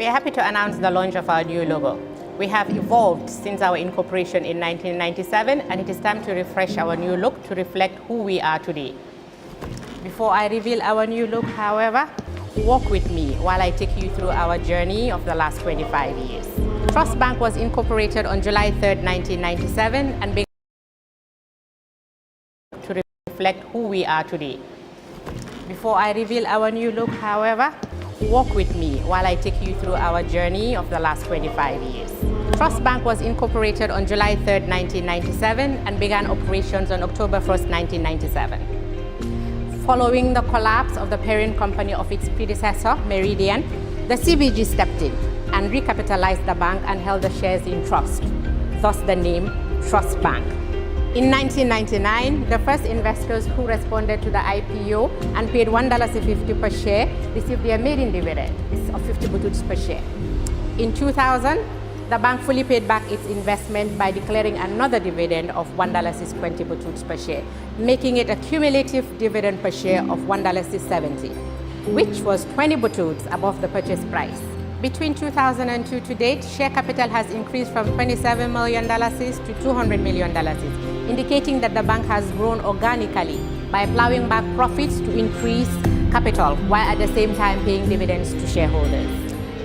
We are happy to announce the launch of our new logo. We have evolved since our incorporation in 1997, and it is time to refresh our new look to reflect who we are today. Before I reveal our new look, however, walk with me while I take you through our journey of the last 25 years. Trust Bank was incorporated on July 3rd, 1997, and began to reflect who we are today. Before I reveal our new look, however, walk with me while I take you through our journey of the last 25 years. Trust Bank was incorporated on July 3rd, 1997, and began operations on October 1st, 1997. Following the collapse of the parent company of its predecessor, Meridian, the CBG stepped in and recapitalized the bank and held the shares in trust, thus the name Trust Bank. In 1999, the first investors who responded to the IPO and paid $1.50 per share received their maiden dividend of 50 bututs per share. In 2000, the bank fully paid back its investment by declaring another dividend of $1.20 bututs per share, making it a cumulative dividend per share of $1.70, which was 20 bututs above the purchase price. Between 2002 to date, share capital has increased from $27 million to $200 million, indicating that the bank has grown organically by plowing back profits to increase capital while at the same time paying dividends to shareholders.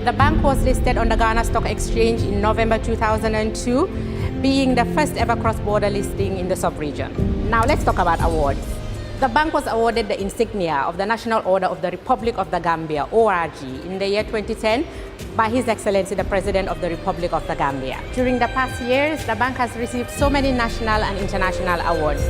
The bank was listed on the Ghana Stock Exchange in November 2002, being the first ever cross-border listing in the sub-region. Now let's talk about awards. The bank was awarded the insignia of the National Order of the Republic of the Gambia, ORG, in the year 2010 by His Excellency the President of the Republic of the Gambia. During the past years, the bank has received so many national and international awards.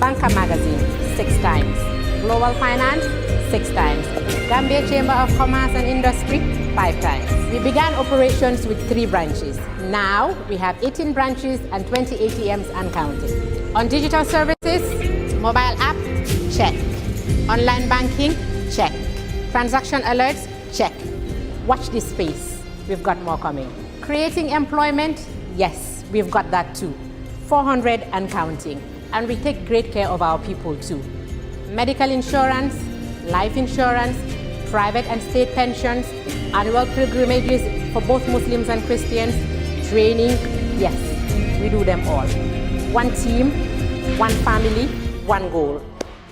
Banker Magazine, 6 times. Global Finance, 6 times. Gambia Chamber of Commerce and Industry, 5 times. We began operations with 3 branches. Now, we have 18 branches and 20 ATMs and counting. On digital services, mobile app, check. Online banking, check. Transaction alerts, check. Watch this space. We've got more coming. Creating employment, yes, we've got that too. 400 and counting. And we take great care of our people too. Medical insurance, life insurance, private and state pensions, annual pilgrimages for both Muslims and Christians, training, yes, we do them all. One team, one family, one goal.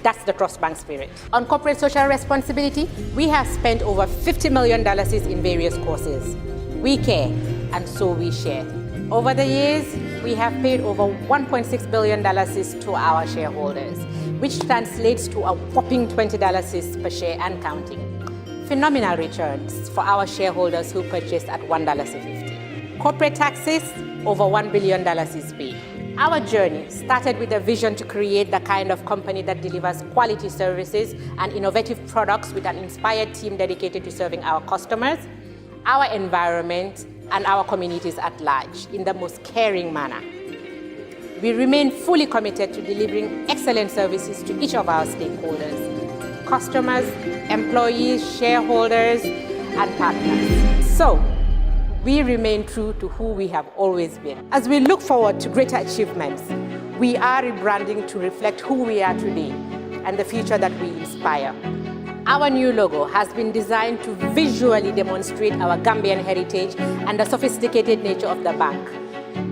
That's the Trust Bank spirit. On corporate social responsibility, we have spent over $50 million in various causes. We care, and so we share. Over the years, we have paid over $1.6 billion to our shareholders, which translates to a whopping $20 per share and counting. Phenomenal returns for our shareholders who purchased at $1.50. Corporate taxes, over $1 billion is paid. Our journey started with a vision to create the kind of company that delivers quality services and innovative products with an inspired team dedicated to serving our customers, our environment, and our communities at large in the most caring manner. We remain fully committed to delivering excellent services to each of our stakeholders, customers, employees, shareholders, and partners. So, we remain true to who we have always been. As we look forward to greater achievements, we are rebranding to reflect who we are today and the future that we inspire. Our new logo has been designed to visually demonstrate our Gambian heritage and the sophisticated nature of the bank.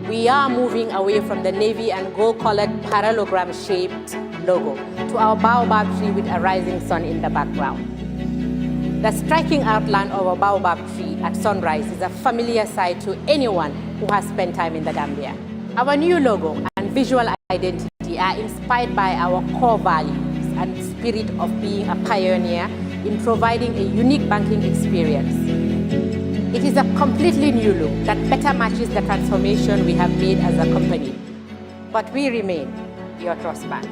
We are moving away from the navy and gold-colored parallelogram-shaped logo to our baobab tree with a rising sun in the background. The striking outline of a baobab tree at sunrise is a familiar sight to anyone who has spent time in the Gambia. Our new logo and visual identity are inspired by our core values and spirit of being a pioneer in providing a unique banking experience. It is a completely new look that better matches the transformation we have made as a company. But we remain your Trust Bank.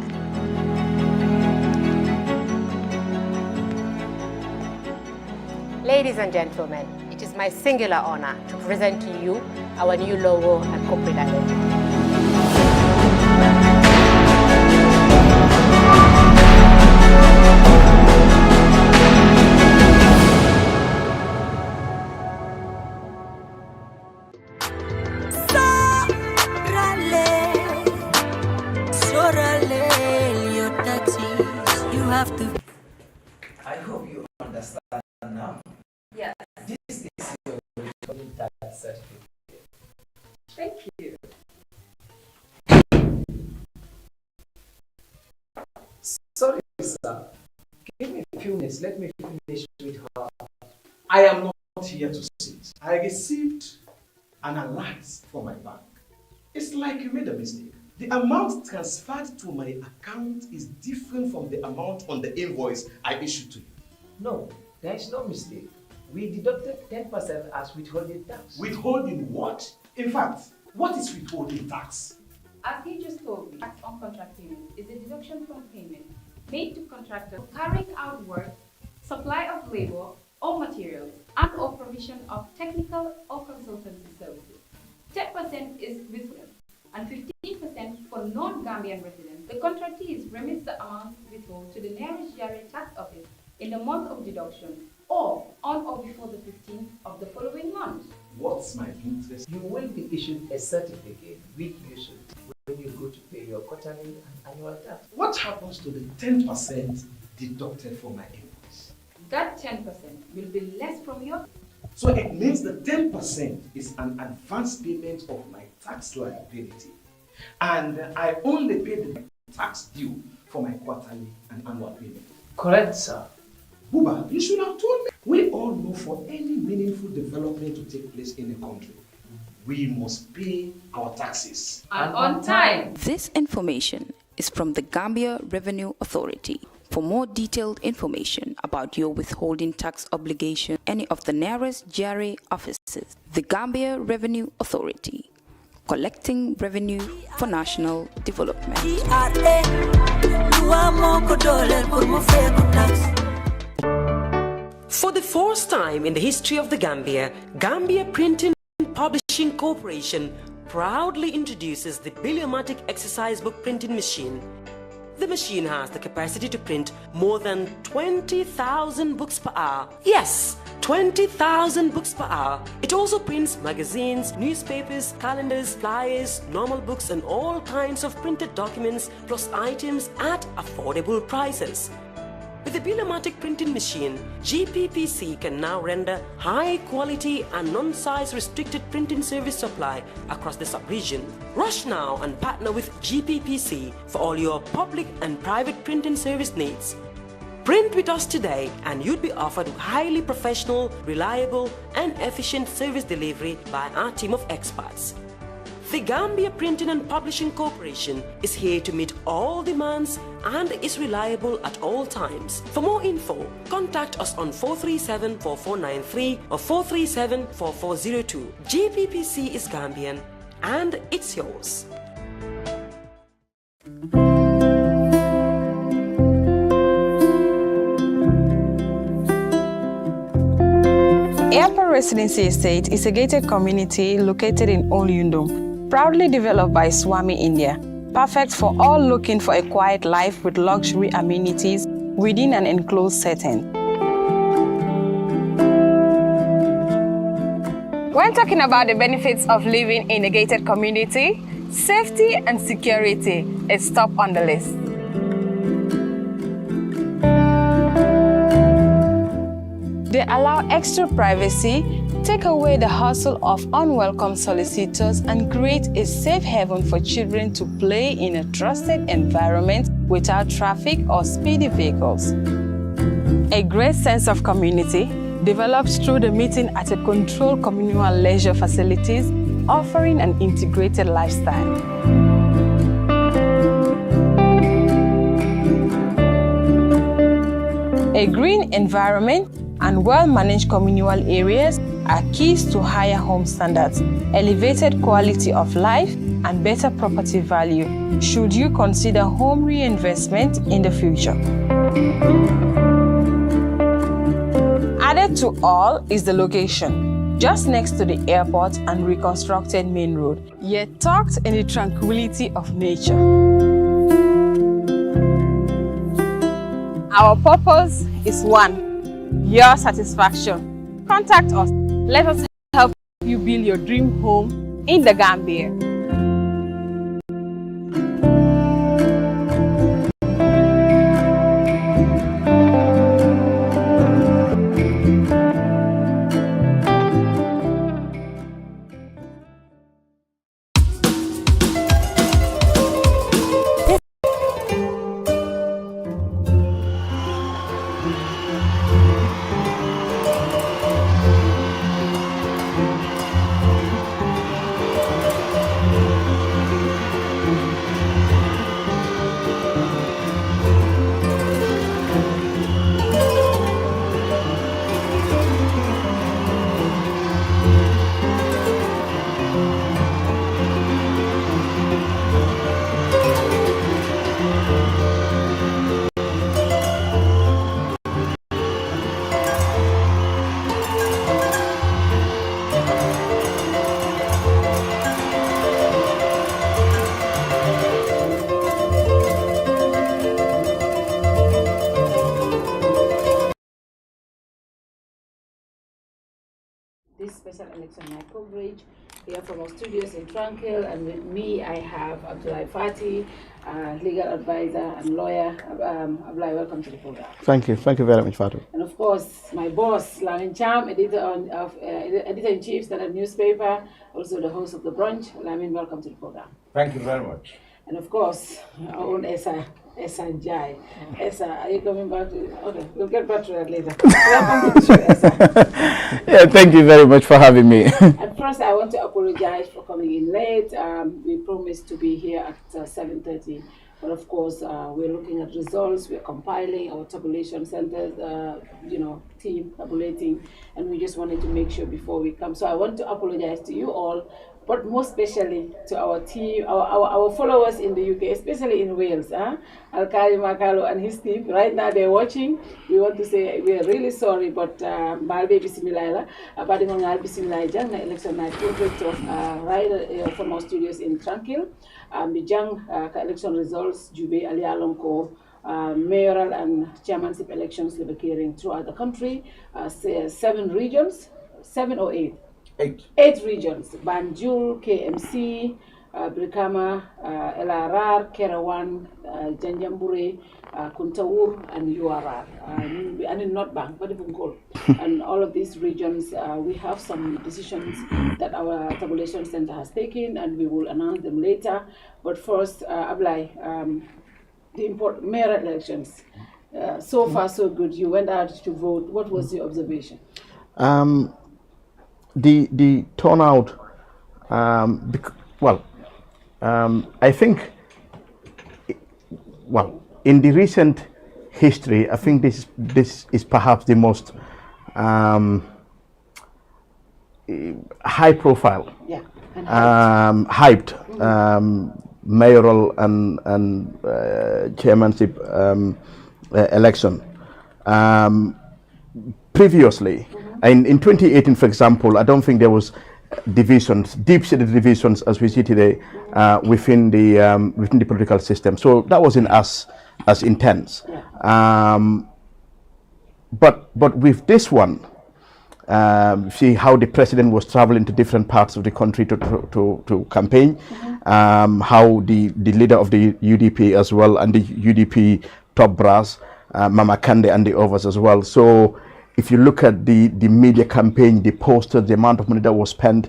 Ladies and gentlemen, it is my singular honor to present to you our new logo and corporate identity. I hope you understand now. Yes. This is your certificate. Thank you. Sorry, sir. Give me a few minutes. Let me finish with her. I am not here to sit. I received an alert from my bank. It's like you made a mistake. The amount transferred to my account is different from the amount on the invoice I issued to you. No, there is no mistake. We deducted 10% as withholding tax. Withholding what? In fact, what is withholding tax? As he just told me, tax on contract payment is a deduction from payment made to contractors carrying out work, supply of labor or materials, and or provision of technical or consultancy services. 10% is withheld, and 15% for non-Gambian residents. The contractees remits the amount withheld to the nearest GRA tax office in the month of deduction, or on or before the 15th of the following month. What's my interest? You will be issued a certificate which you should when you go to pay your quarterly and annual tax. What happens to the 10% deducted from my invoice? That 10% will be less from your. So it means the 10% is an advance payment of my tax liability. And I only pay the tax due for my quarterly and annual payment. Correct, sir. Buba, you should have told me. We all know for any meaningful development to take place in a country, we must pay our taxes. And on time. This information is from the Gambia Revenue Authority. For more detailed information about your withholding tax obligation, any of the nearest GRA offices, the Gambia Revenue Authority, collecting revenue for national development. For the first time in the history of the Gambia Printing and Publishing Corporation proudly introduces the Biliomatic exercise book printing machine. The machine has the capacity to print more than 20,000 books per hour. Yes, 20,000 books per hour. It also prints magazines, newspapers, calendars, flyers, normal books and all kinds of printed documents plus items at affordable prices. With the Biliomatic printing machine, GPPC can now render high quality and non-size restricted printing service supply across the sub-region. Rush now and partner with GPPC for all your public and private printing service needs. Print with us today and you'd be offered highly professional, reliable and efficient service delivery by our team of experts. The Gambia Printing and Publishing Corporation is here to meet all demands and is reliable at all times. For more info, contact us on 437-4493 or 437-4402. GPPC is Gambian and it's yours. Airport Residency Estate is a gated community located in Olyundum, proudly developed by Swami India, perfect for all looking for a quiet life with luxury amenities within an enclosed setting. When talking about the benefits of living in a gated community, safety and security is top on the list. They allow extra privacy, take away the hustle of unwelcome solicitors, and create a safe haven for children to play in a trusted environment without traffic or speedy vehicles. A great sense of community develops through the meeting at a controlled communal leisure facilities, offering an integrated lifestyle. A green environment and well-managed communal areas are keys to higher home standards, elevated quality of life, and better property value should you consider home reinvestment in the future. Added to all is the location, just next to the airport and reconstructed main road, yet tucked in the tranquility of nature. Our purpose is one, your satisfaction. Contact us. Let us help you build your dream home in the Gambia. special election night coverage here from our studios in Tranquil, and with me I have Fatou, legal advisor and lawyer. Abdullah, welcome to the program. Thank you very much, Fatou. And of course, my boss, Lamin Cham, editor-in-chief, Standard Newspaper, also the host of The Brunch. Lamin, welcome to the program. Thank you very much. And of course, our own Esa Jai. Esa, are you coming back to? Okay, we'll get back to that later. Welcome to the show, Esa. Yeah, thank you very much for having me. And first, I want to apologize for coming in late. We promised to be here at 7:30, but of course, we're looking at results. We're compiling our tabulation centers, team tabulating, and we just wanted to make sure before we come. So I want to apologize to you all, but most especially to our team, our followers in the UK, especially in Wales. Alkali Makalo and his team, right now they're watching. We want to say we are really sorry, but Malbe Bismillah, Abadimongal Bismillah Jang, election night project of from our studios in Tranquil. Bijang election results, Jube Alialonko, mayoral and chairmanship elections will be occurring throughout the country. 7 regions, 7 or 8? 8 regions: Banjul, KMC, Brikama, LRR, Kerawan, Janjambure, Kuntawur, and URR. And in North Bank, but even Corp. And all of these regions, we have some decisions that our tabulation center has taken, and we will announce them later. But first, Ablai, the important mayoral elections. So far, so good. You went out to vote. What was your observation? The turnout, I think, in the recent history, I think this is perhaps the most high profile, hyped mayoral and chairmanship election. Previously, in 2018, for example, I don't think there was divisions, deep-seated divisions, as we see today, within the political system. So that wasn't as intense. But with this one, see how the president was traveling to different parts of the country to campaign, how the leader of the UDP as well, and the UDP top brass, Mama Kande and the others as well. So if you look at the media campaign, the posters, the amount of money that was spent,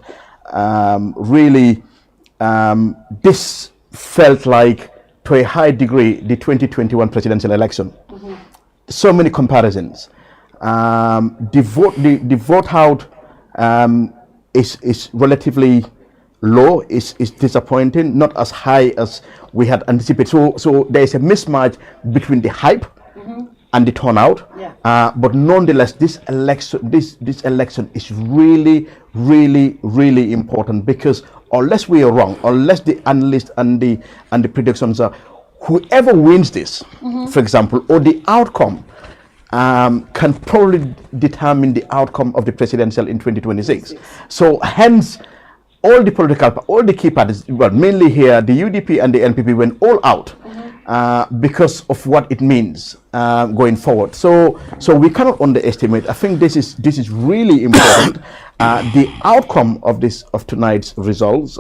really, this felt like, to a high degree, the 2021 presidential election. So many comparisons. The vote out is relatively low, is disappointing, not as high as we had anticipated. So there is a mismatch between the hype and the turnout, but nonetheless, this election is really, really, really important, because unless we are wrong, unless the analysts and the predictions are, whoever wins this, for example, or the outcome, can probably determine the outcome of the presidential in 2026. So hence, all the key parties, well, mainly here, the UDP and the NPP went all out. Because of what it means going forward, so we cannot underestimate. I think this is really important. The outcome of tonight's results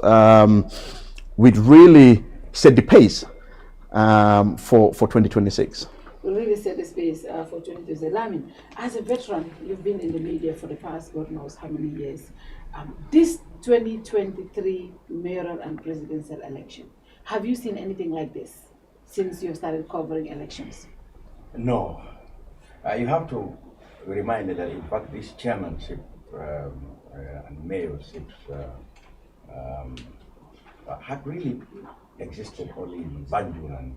would really set the pace for 2026. We really set the pace for 2026. Lamin, as a veteran, you've been in the media for the past God knows how many years. This 2023 mayoral and presidential election, have you seen anything like this since you started covering elections? No. You have to remind that, in fact, this chairmanship and mayorships had really existed only in Banjul and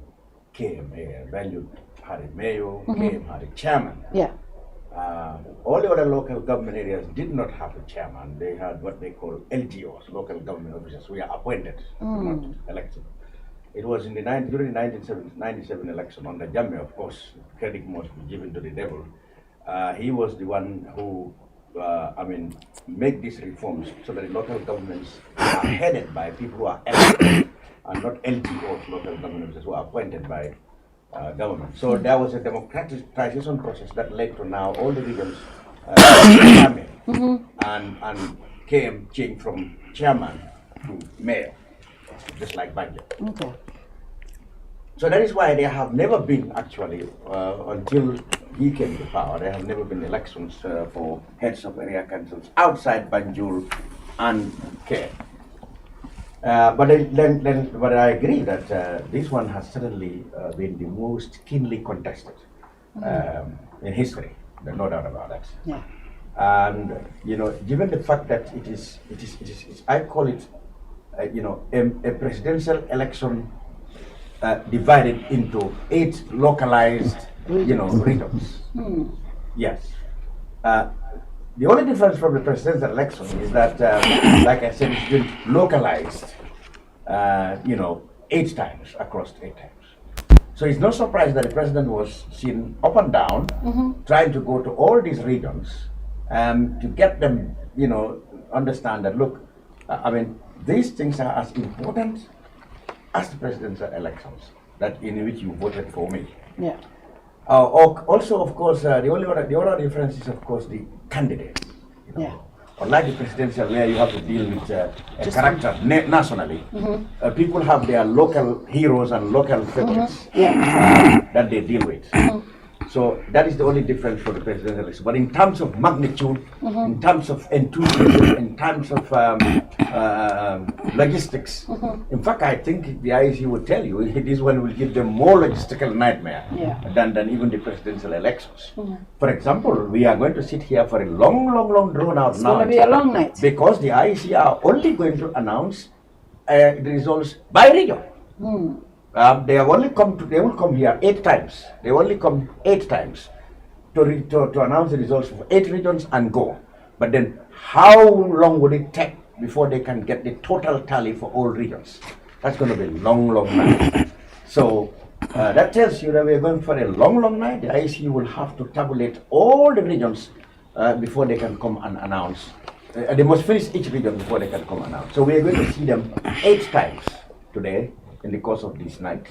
KM. Banjul had a mayor, KM had a chairman. All the other local government areas did not have a chairman. They had what they call LGOs, local government officers, who are appointed, not elected. It was during the 1997 election under Gambia, of course, credit must be given to the devil. He was the one who, make these reforms so that the local governments are headed by people who are elected and not LGOs, local governments who are appointed by government. So there was a democratization process that led to now all the regions and came changed from chairman to mayor, just like Banjo. Okay. So that is why there have never been actually, until he came to power, there have never been elections for heads of area councils outside Banjul and Kerr. But I agree that this one has certainly been the most keenly contested in history. There's no doubt about that. Yeah. And given the fact that it is I call it, a presidential election divided into 8 localized, regions. Yes. The only difference from the presidential election is that, like I said, it's been localized, 8 times across 8 times. So it's no surprise that the president was seen up and down, trying to go to all these regions to get them, understand that, look, these things are as important as the presidential elections, that in which you voted for me. Yeah. Also, of course, the other difference is, of course, the candidates. Yeah. Unlike the presidential, where you have to deal with a character nationally, people have their local heroes and local favorites that they deal with. So that is the only difference for the presidential election. But in terms of magnitude, in terms of enthusiasm, in terms of logistics, in fact, I think the IEC would tell you this one will give them more logistical nightmare than even the presidential elections. For example, we are going to sit here for a long drawn out night. It's going to be a long night. Because the IEC are only going to announce the results by region. They will come here 8 times. They only come 8 times to announce the results for 8 regions and go. But then how long would it take before they can get the total tally for all regions? That's going to be a long night. So that tells you that we're going for a long night. The IEC will have to tabulate all the regions before they can come and announce. They must finish each region before they can come and announce. So we're going to see them 8 times today in the course of this night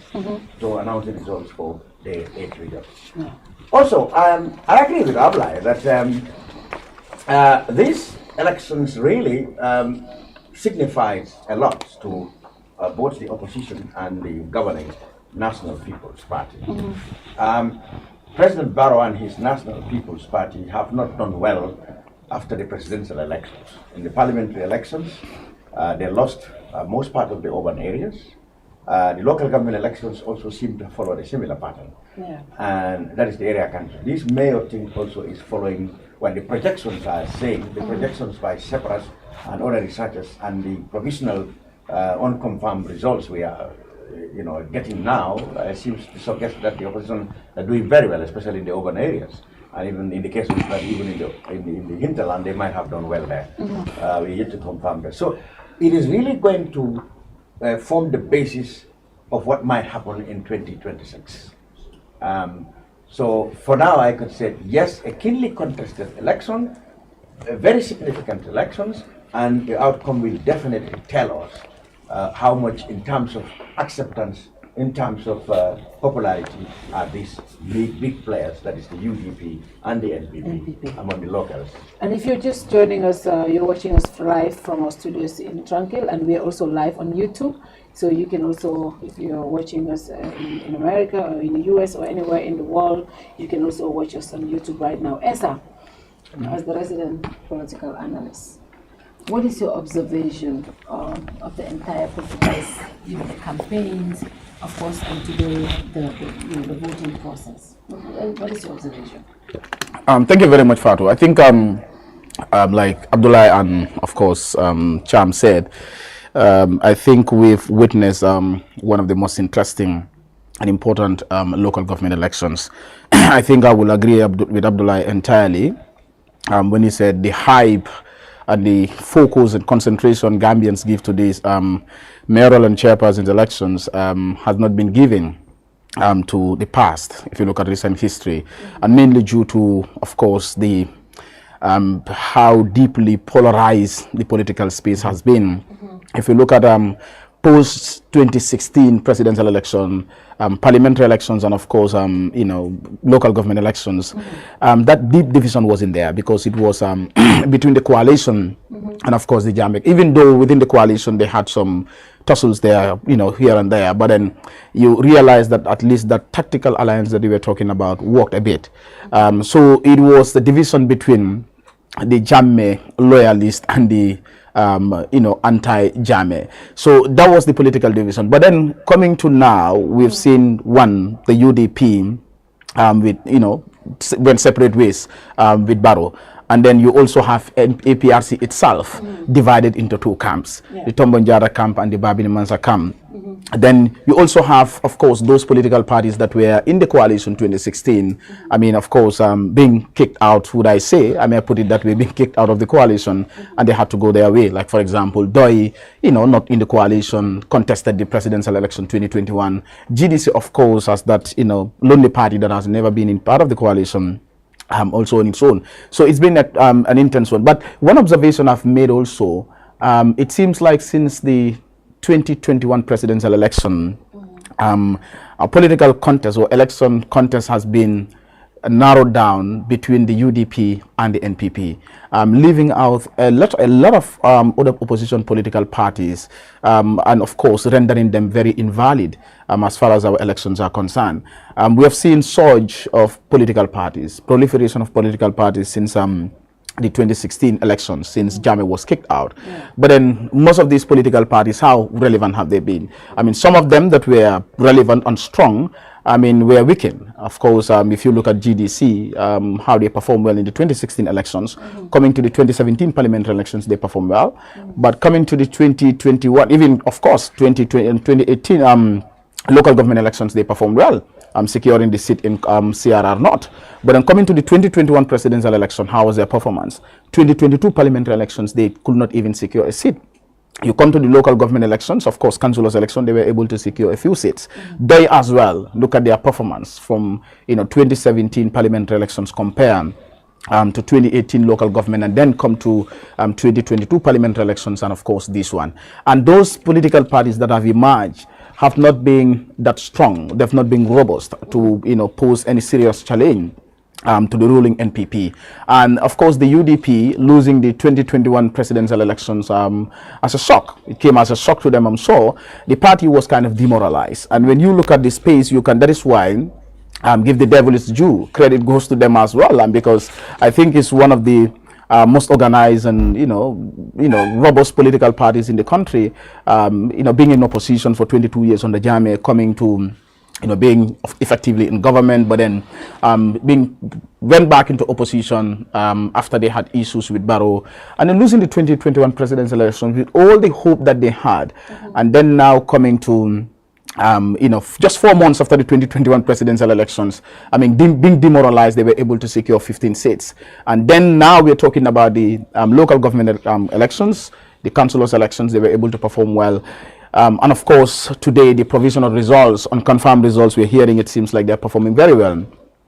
to announce the results for the 8 regions. Also, I agree with Ablai that these elections really signifies a lot to both the opposition and the governing National People's Party. President Barrow and his National People's Party have not done well after the presidential elections. In the parliamentary elections, they lost most part of the urban areas. The local government elections also seem to follow a similar pattern. And that is the area country. This mayor thing also is following what the projections are saying, the projections by separate and other researchers, and the provisional unconfirmed results we are getting now seems to suggest that the opposition are doing very well, especially in the urban areas. And even in the cases that even in the hinterland, they might have done well there. We yet to confirm that. So it is really going to form the basis of what might happen in 2026. So for now, I could say yes, a keenly contested election, very significant elections, and the outcome will definitely tell us how much, in terms of acceptance, in terms of popularity, are these big players, that is the UDP and the NPP, among the locals. And if you're just joining us, you're watching us live from our studios in Tranquil, and we're also live on YouTube. So you can also, if you're watching us in America or in the US or anywhere in the world, you can also watch us on YouTube right now. Esa, as the resident political analyst, what is your observation of the entire process, the campaigns, of course, and today the voting process? What is your observation? Thank you very much, Fatou. I think, like Abdullah and of course Cham said, I think we've witnessed one of the most interesting and important local government elections. I think I will agree with Abdullah entirely when he said the hype and the focus and concentration Gambians give to these mayoral and chairperson's elections has not been given to the past, if you look at recent history, and mainly due to, of course, the how deeply polarized the political space has been. If you look at post 2016 presidential election, parliamentary elections, and of course, local government elections, that deep division wasn't there because it was between the coalition and of course the Jamaica. Even though within the coalition they had some tussles there, here and there, but then you realize that at least that tactical alliance that we were talking about worked a bit. So it was the division between the Jammeh loyalists and the anti-Jammeh. So that was the political division. But then coming to now, we've seen the UDP went separate ways with Barrow. And then you also have APRC itself divided into two camps, the Tombonjara camp and the Babini Mansa camp. Then you also have, of course, those political parties that were in the coalition 2016. I mean, of course, being kicked out, would I say, I may put it that way, being kicked out of the coalition, and they had to go their way. Like, for example, Doi, not in the coalition, contested the presidential election 2021. GDC, of course, has that, lonely party that has never been in part of the coalition. Also on its own. So it's been an intense one. But one observation I've made also, it seems like since the 2021 presidential election, a political contest or election contest has been narrowed down between the UDP and the NPP, leaving out a lot of other opposition political parties, and of course rendering them very invalid as far as our elections are concerned. We have seen surge of political parties, proliferation of political parties since the 2016 elections, since Jammeh was kicked out. But then most of these political parties, how relevant have they been? I mean, some of them that were relevant and strong, I mean, were weakened. Of course, if you look at GDC, how they performed well in the 2016 elections, coming to the 2017 parliamentary elections, they performed well. But coming to the 2021, even, of course, 2020 and 2018 local government elections, they performed well, securing the seat in CRR North. But then coming to the 2021 presidential election, how was their performance? 2022 parliamentary elections, they could not even secure a seat. You come to the local government elections, of course, councillors election, they were able to secure a few seats. They as well, look at their performance from 2017 parliamentary elections compared to 2018 local government, and then come to 2022 parliamentary elections, and of course this one. And those political parties that have emerged have not been that strong. They've not been robust to pose any serious challenge to the ruling NPP. And of course the UDP losing the 2021 presidential elections as a shock. It came as a shock to them, I'm sure. The party was kind of demoralized. And when you look at the space, that is why give the devil its due. Credit goes to them as well, and because I think it's one of the most organized and robust political parties in the country. Being in opposition for 22 years under Jammeh, coming to being effectively in government, but then went back into opposition after they had issues with Barrow, and then losing the 2021 presidential election with all the hope that they had, and then now coming to just 4 months after the 2021 presidential elections, I mean, being demoralized, they were able to secure 15 seats. And then now we're talking about the local government elections, the councillors elections, they were able to perform well. And of course, today, the provisional results, unconfirmed results, we're hearing, it seems like they're performing very well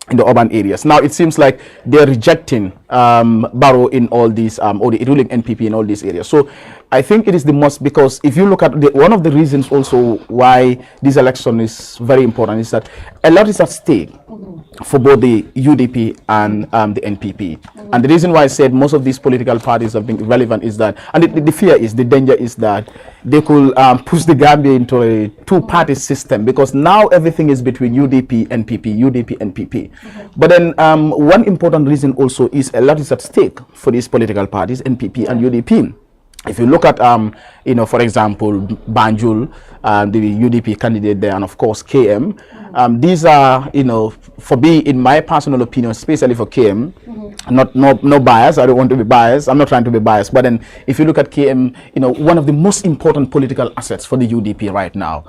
in the urban areas. Now, it seems like they're rejecting Barrow in all these, or the ruling NPP in all these areas. So I think it is the most, because if you look at one of the reasons also why this election is very important is that a lot is at stake for both the UDP and the NPP. And the reason why I said most of these political parties have been relevant is that, and the fear is, the danger is that they could push the Gambia into a two-party system, because now everything is between UDP, NPP, UDP, NPP. But then one important reason also is a lot is at stake for these political parties, NPP and UDP. If you look at, for example, Banjul, the UDP candidate there, and of course KM, these are, for me, in my personal opinion, especially for KM, no bias. I don't want to be biased. I'm not trying to be biased. But then, if you look at KM, one of the most important political assets for the UDP right now,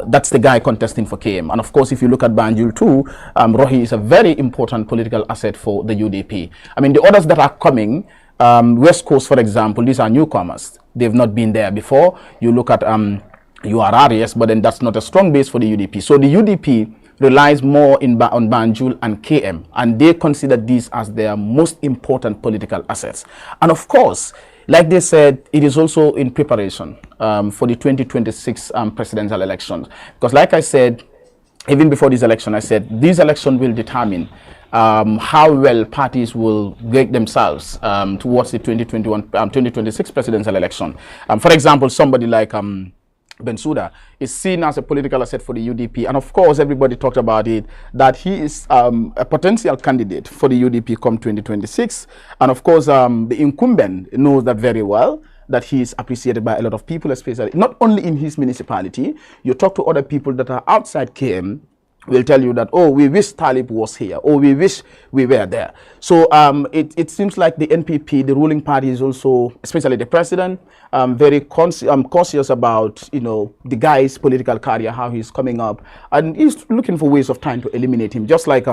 that's the guy contesting for KM. And of course, if you look at Banjul too, Rohi is a very important political asset for the UDP. I mean, the others that are coming. West Coast, for example, these are newcomers. They've not been there before. You look at URR, yes, but then that's not a strong base for the UDP. So the UDP relies more on Banjul and KM, and they consider these as their most important political assets. And of course, like they said, it is also in preparation for the 2026 presidential elections. Because like I said, even before this election, I said this election will determine how well parties will get themselves towards the 2026 presidential election. For example, somebody like Bensouda is seen as a political asset for the UDP, and of course everybody talked about it, that he is a potential candidate for the UDP come 2026, and of course the incumbent knows that very well, that he is appreciated by a lot of people, especially not only in his municipality. You talk to other people that are outside KM, will tell you that, oh, we wish Talib was here, or we wish we were there. So it seems like the NPP, the ruling party, is also, especially the president, very cautious about, you know, the guy's political career, how he's coming up, and he's looking for ways of trying to eliminate him, just like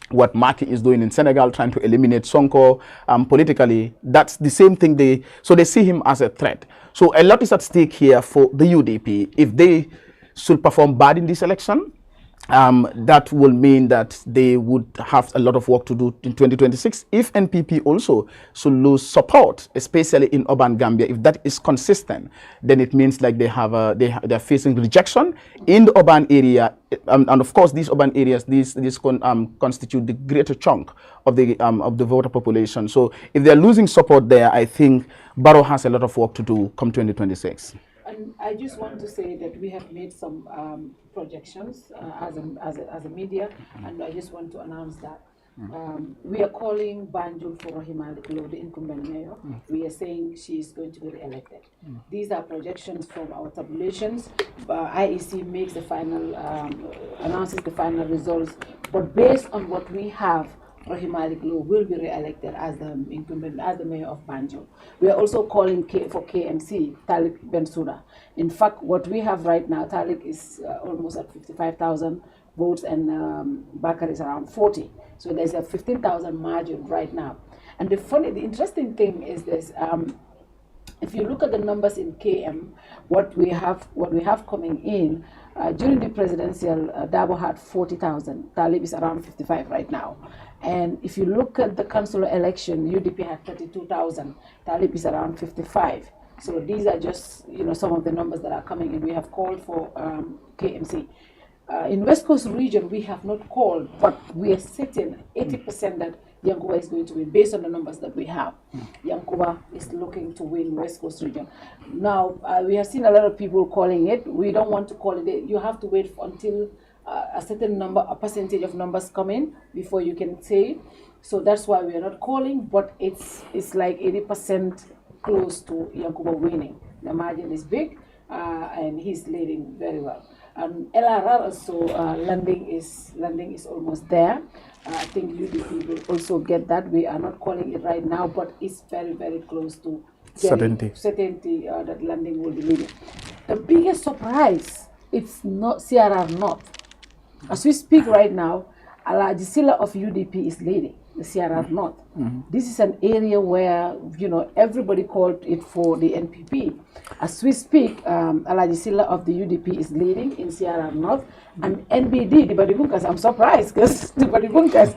what Macky is doing in Senegal, trying to eliminate Sonko politically. That's the same thing. So they see him as a threat. So a lot is at stake here for the UDP. If they should perform bad in this election, that will mean that they would have a lot of work to do in 2026. If NPP also should lose support, especially in urban Gambia, if that is consistent, then it means like they're facing rejection in the urban area, and of course these urban areas constitute the greater chunk of the voter population. So if they're losing support there, I think Barrow has a lot of work to do come 2026. And I just want to say that we have made some projections as a media, and I just want to announce that we are calling Banjul for Rahima Aliklo, the incumbent mayor. We are saying she is going to be re-elected. These are projections from our tabulations. IEC makes the final, announces the final results, but based on what we have, Rahima Aliklo will be re-elected as the incumbent, as the mayor of Banjul. We are also calling for KMC, Talik Bensouda. In fact, what we have right now, Talik is almost at 55,000 votes, and Bakar is around 40. So there's a 15,000 margin right now. And the interesting thing is this: if you look at the numbers in KM, what we have coming in during the presidential, Dabo had 40,000. Talib is around 55 right now. And if you look at the council election, UDP had 32,000. Talib is around 55. So these are just, you know, some of the numbers that are coming in. We have called for KMC. In West Coast region, we have not called, but we are sitting 80% that Yankuba is going to win based on the numbers that we have. Yankuba is looking to win West Coast region. Now, we have seen a lot of people calling it. We don't want to call it. You have to wait until a certain number, a percentage of numbers come in before you can say. So that's why we are not calling, but it's like 80% close to Yankuba winning. The margin is big, and he's leading very well. And LRR also, landing is almost there. I think UDP will also get that. We are not calling it right now, but it's very, very close to certainty that landing will be leading. The biggest surprise, it's not CRR North. As we speak right now, Alaji Silla of UDP is leading the CRR North. This is an area where, you know, everybody called it for the NPP. As we speak, Alaji Silla of the UDP is leading in CRR North, and NBD, the Badibunkas, I'm surprised because the Badibunkas,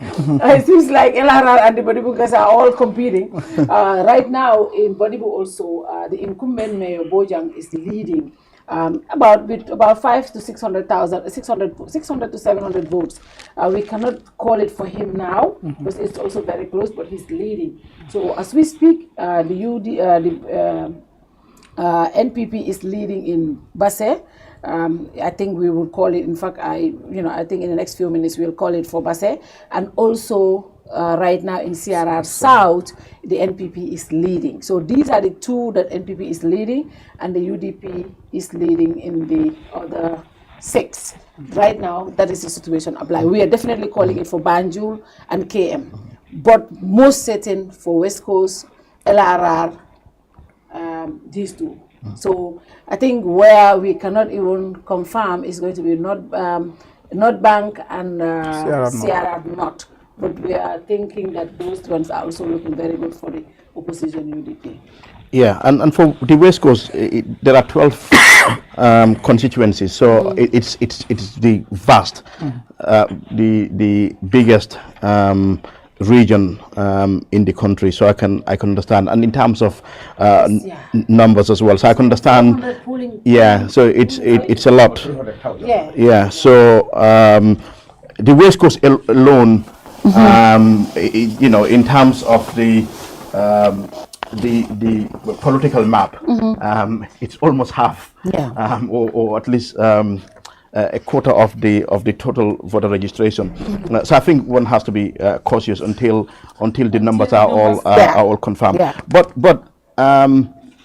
it seems like LRR and the Badibunkas are all competing. Right now in Badibu also, the incumbent mayor Bojang is leading. About 500 to 600,000, 600 to 700 votes. We cannot call it for him now because it's also very close, but he's leading. So as we speak, the NPP is leading in Basse. I think we will call it. In fact, I think in the next few minutes we'll call it for Basse, and also. Right now in CRR South, the NPP is leading. So these are the two that NPP is leading, and the UDP is leading in the other 6. Right now, that is the situation applied. We are definitely calling it for Banjul and KM, but most certain for West Coast, LRR, these two. So I think where we cannot even confirm is going to be North Bank and CRR North. But we are thinking that those ones are also looking very good for the opposition UDP. Yeah, and for the West Coast, there are 12 constituencies, so it's the vast, the biggest region in the country, so I can understand, and in terms of numbers as well, so I can understand. Yeah, so it's a lot. Yeah, so the West Coast alone, in terms of the political map, it's almost half, or at least a quarter of the total voter registration. So I think one has to be cautious until the numbers are all confirmed. Yeah. But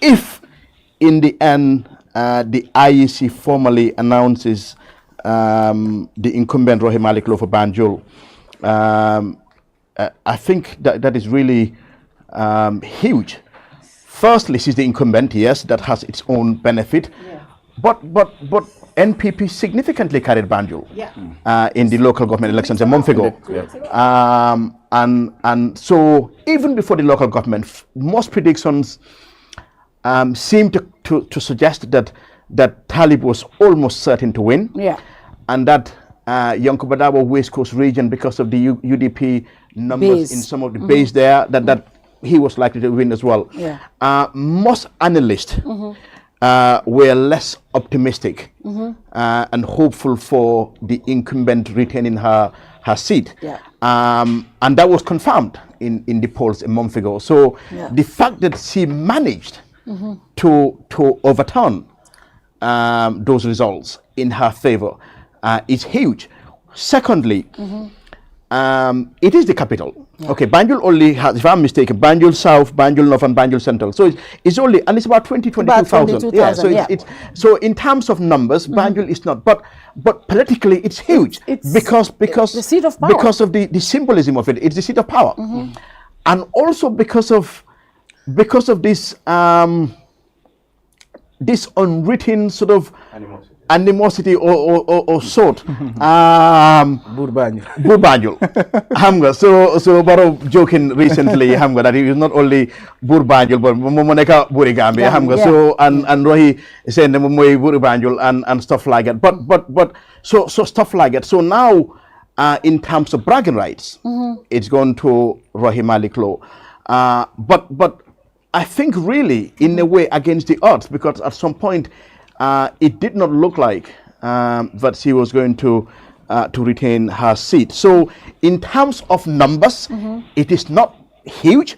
if in the end the IEC formally announces the incumbent Rohey Malick Lowe for Banjul, I think that is really huge. Firstly, she's the incumbent, yes, that has its own benefit, but NPP significantly carried Banjul in the local government elections a month ago. And so even before the local government, most predictions seem to suggest that Talib was almost certain to win, and that Yankubadawa West Coast region, because of the UDP numbers in some of the base there, that he was likely to win as well. Most analysts were less optimistic and hopeful for the incumbent retaining her seat. And that was confirmed in the polls a month ago. So the fact that she managed to overturn those results in her favor is huge. Secondly, it is the capital. Okay, Banjul only has, if I'm mistaken, Banjul South, Banjul North, and Banjul Central. So it's only, and it's about 22,000. Yeah, so so in terms of numbers, Banjul is not, but politically it's huge. It's because the seat of power. Because of the symbolism of it. It's the seat of power, and also because of this this unwritten sort of animosity or sort. Burbanjul. Hamga. So Baro joking recently, Hamga, that he is not only Burbanjul but Momoneka Burigambia, Hamga. So and Rohi saying the Momoy Burbanjul and stuff like that. But so stuff like that. So now in terms of bragging rights, it's gone to Rohey Malick Lowe. But I think really in a way against the odds, because at some point it did not look like that she was going to retain her seat. So in terms of numbers, it is not huge,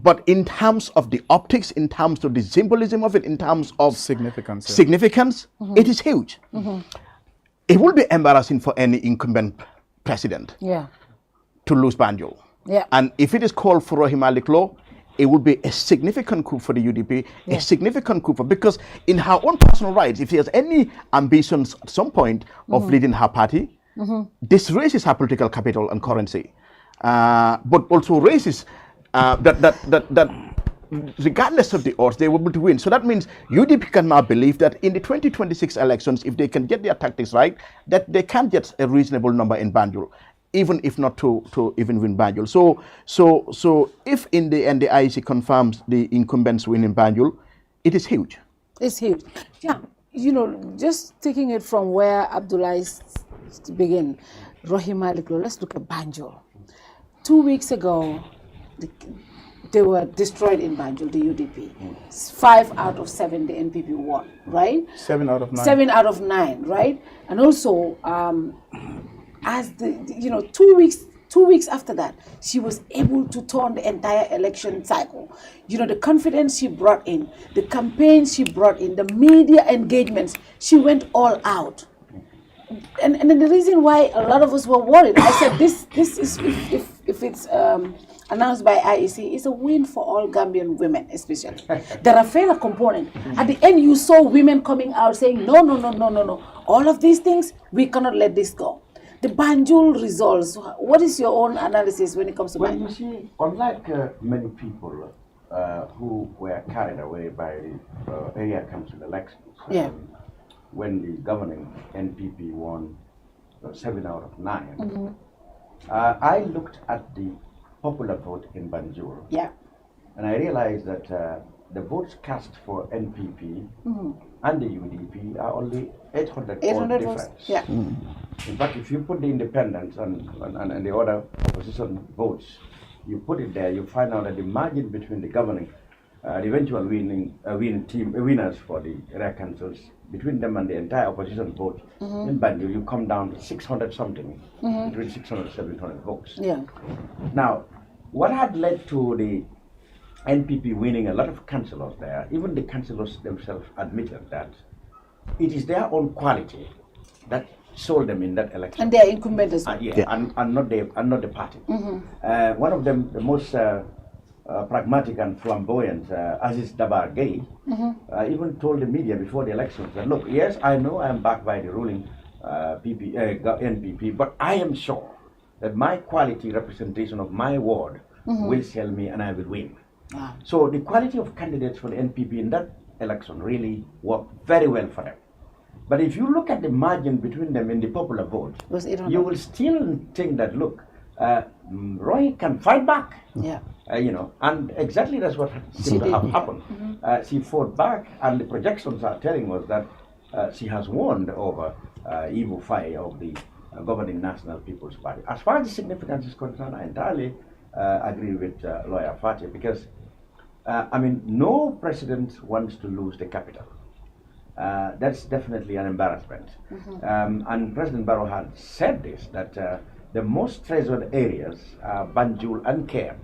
but in terms of the optics, in terms of the symbolism of it, in terms of significance, it is huge. It will be embarrassing for any incumbent president to lose Banjul. And if it is called for Rohey Malick Lowe, it would be a significant coup for the UDP, a significant coup because in her own personal rights, if she has any ambitions at some point of leading her party, this raises her political capital and currency, but also raises that regardless of the odds, they will be able to win. So that means UDP can now believe that in the 2026 elections, if they can get their tactics right, that they can get a reasonable number in Banjul, even if not to even win Banjul. So if in the end the IEC confirms the incumbents win in Banjul, it is huge. It's huge. Yeah, just taking it from where Abdullah began, Rohey Malick Lowe, let's look at Banjul. 2 weeks ago, they were destroyed in Banjul, the UDP. 5 out of 7 the NPP won, right? 7 out of 9. 7 out of 9, right? And also, as 2 weeks after that, she was able to turn the entire election cycle. The confidence she brought in, the campaigns she brought in, the media engagements, she went all out. And then the reason why a lot of us were worried, I said this is if it's announced by IEC, it's a win for all Gambian women, especially. The Rafela component. At the end, you saw women coming out saying, no. All of these things, we cannot let this go. The Banjul results, what is your own analysis when it comes to Banjul? You see, unlike many people who were carried away by the area council elections, when the governing NPP won 7 out of 9, I looked at the popular vote in Banjul, and I realized that the votes cast for NPP and the UDP are only 800 votes. difference. Yeah. In fact, if you put the independents and the other opposition votes, you put it there, you find out that the margin between the governing, the eventual winners for the area councils, between them and the entire opposition vote in Banjul, you come down to 600 something, between 600 and 700 votes. Yeah. Now, what had led to the NPP winning a lot of councillors there, even the councillors themselves admitted that it is their own quality that sold them in that election. And they are incumbent as well. And not the party. One of them, the most pragmatic and flamboyant, Aziz Dabar Gay, even told the media before the elections that, look, yes, I know I am backed by the ruling NPP, but I am sure that my quality representation of my ward will sell me and I will win. So the quality of candidates for the NPP in that election really worked very well for them. But if you look at the margin between them in the popular vote, you will still think that, look, Roy can fight back. Yeah. And exactly that's what seemed to have happened. She fought back, and the projections are telling us that she has won over Ibu Faye of the governing National People's Party. As far as the significance is concerned, I entirely agree with lawyer Fatou, because no president wants to lose the capital. That's definitely an embarrassment. And President Barrow had said this, that the most treasured areas are Banjul and Kerr.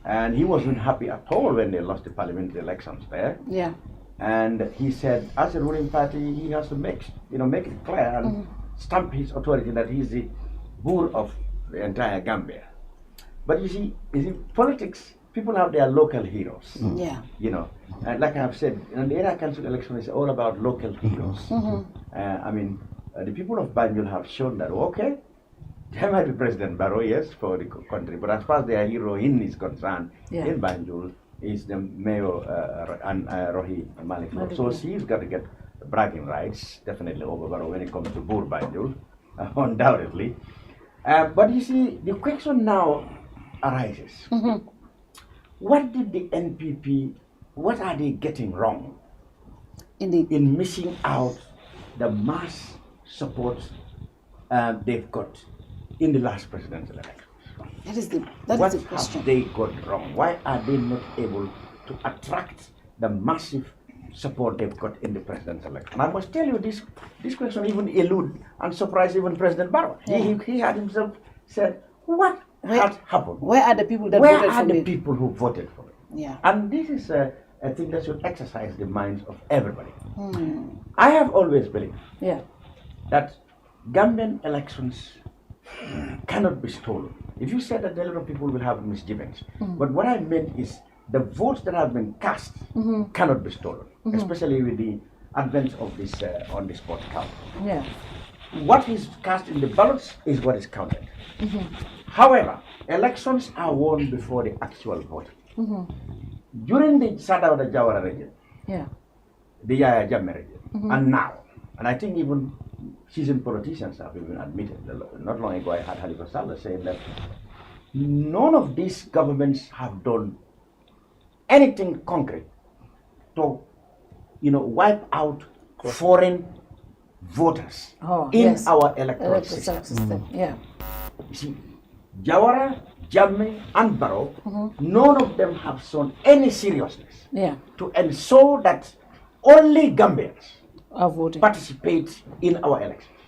And he wasn't happy at all when they lost the parliamentary elections there. Yeah. And he said, as a ruling party, he has to make it clear and stamp his authority that he's the bull of the entire Gambia. But you see, politics, people have their local heroes. Yeah. And like I have said, the area council election is all about local heroes. The people of Banjul have shown that, okay, there might be President Barrow, yes, for the country, but as far as their hero is concerned, in Banjul, is the mayor and Rohi Malik. So she's got to get bragging rights, definitely over Barrow when it comes to Bur Banjul, undoubtedly. But you see, the question now arises. What did the NPP, what are they getting wrong in missing out the mass support they've got in the last presidential election? That is the question. What have they got wrong? Why are they not able to attract the massive support they've got in the presidential election? I must tell you, this question even elude and surprise even President Barrow. He had himself said, what had happened? Where are the people that Where voted for are the me? people who voted for me? Yeah. And this is a thing that should exercise the minds of everybody. I have always believed that Gambian elections cannot be stolen. If you said that a lot of people will have misgivings, but what I meant is the votes that have been cast cannot be stolen, especially with the advent of this on-the-spot count. Yeah. What is cast in the ballots is what is counted. However, elections are won before the actual vote. During the Sadawada Jawara regime, the Yaya Jammeh regime, and now, and I think even seasoned politicians have even admitted, not long ago I had Halifa Saleh saying that none of these governments have done anything concrete to, wipe out foreign voters in our electoral system. Yeah. You see, Jawara, Jammeh, and Barrow, none of them have shown any seriousness to ensure that only Gambians participate in our elections.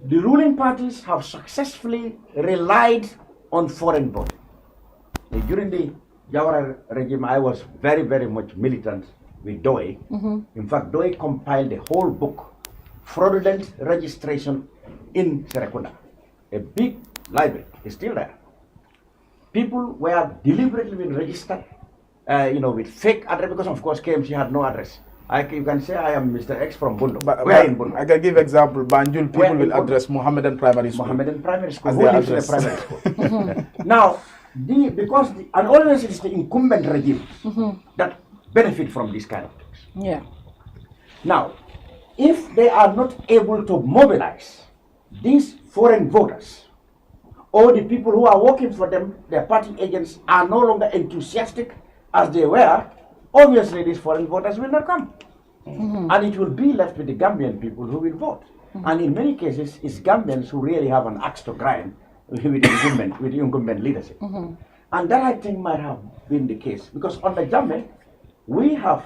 The ruling parties have successfully relied on foreign voting. During the Jawara regime, I was very, very much militant with Doi. In fact, Doi compiled a whole book, Fraudulent Registration in Serekunda. A big library is still there. People were deliberately being registered, with fake address, because of course KMC had no address. You can say I am Mr. X from Bundu. Where in Bundu? I can give example. Banjul people will address Mohammedan Primary School. Mohammedan Primary School. Who lives in a primary school? Now, and always it is the incumbent regime that benefit from this kind of things. Yeah. Now, if they are not able to mobilize these foreign voters, or the people who are working for them, their party agents, are no longer enthusiastic as they were, obviously these foreign voters will not come. And it will be left with the Gambian people who will vote. And in many cases, it's Gambians who really have an axe to grind with incumbent leadership. And that I think might have been the case, because under Jammeh, we have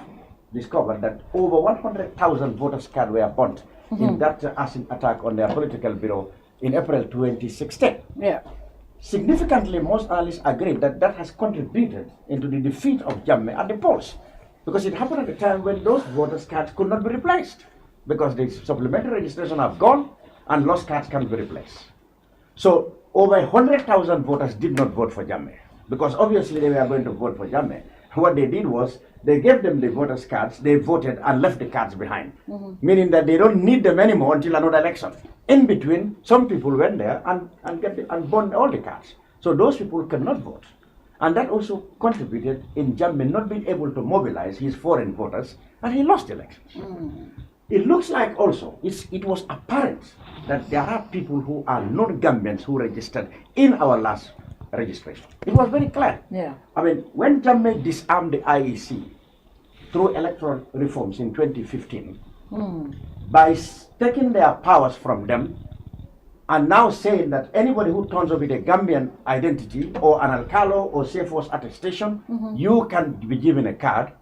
discovered that over 100,000 voters' cards were burnt in that acid attack on their political bureau in April 2016. Yeah. Significantly, most analysts agree that that has contributed into the defeat of Jammeh at the polls, because it happened at a time when those voters' cards could not be replaced, because the supplementary registration have gone and lost cards can't be replaced. So over 100,000 voters did not vote for Jammeh, because obviously they were going to vote for Jammeh. What they did was they gave them the voters' cards, they voted and left the cards behind, meaning that they don't need them anymore until another election. In between, some people went there and burned all the cards. So those people cannot vote. And that also contributed in Jammeh not being able to mobilize his foreign voters, and he lost elections. It looks like also, it was apparent that there are people who are non-Gambians who registered in our last registration. It was very clear. Yeah. I mean, when Jammeh disarmed the IEC through electoral reforms in 2015, by taking their powers from them and now saying that anybody who turns up with a Gambian identity or an alcalo or safe force attestation, you can be given a card.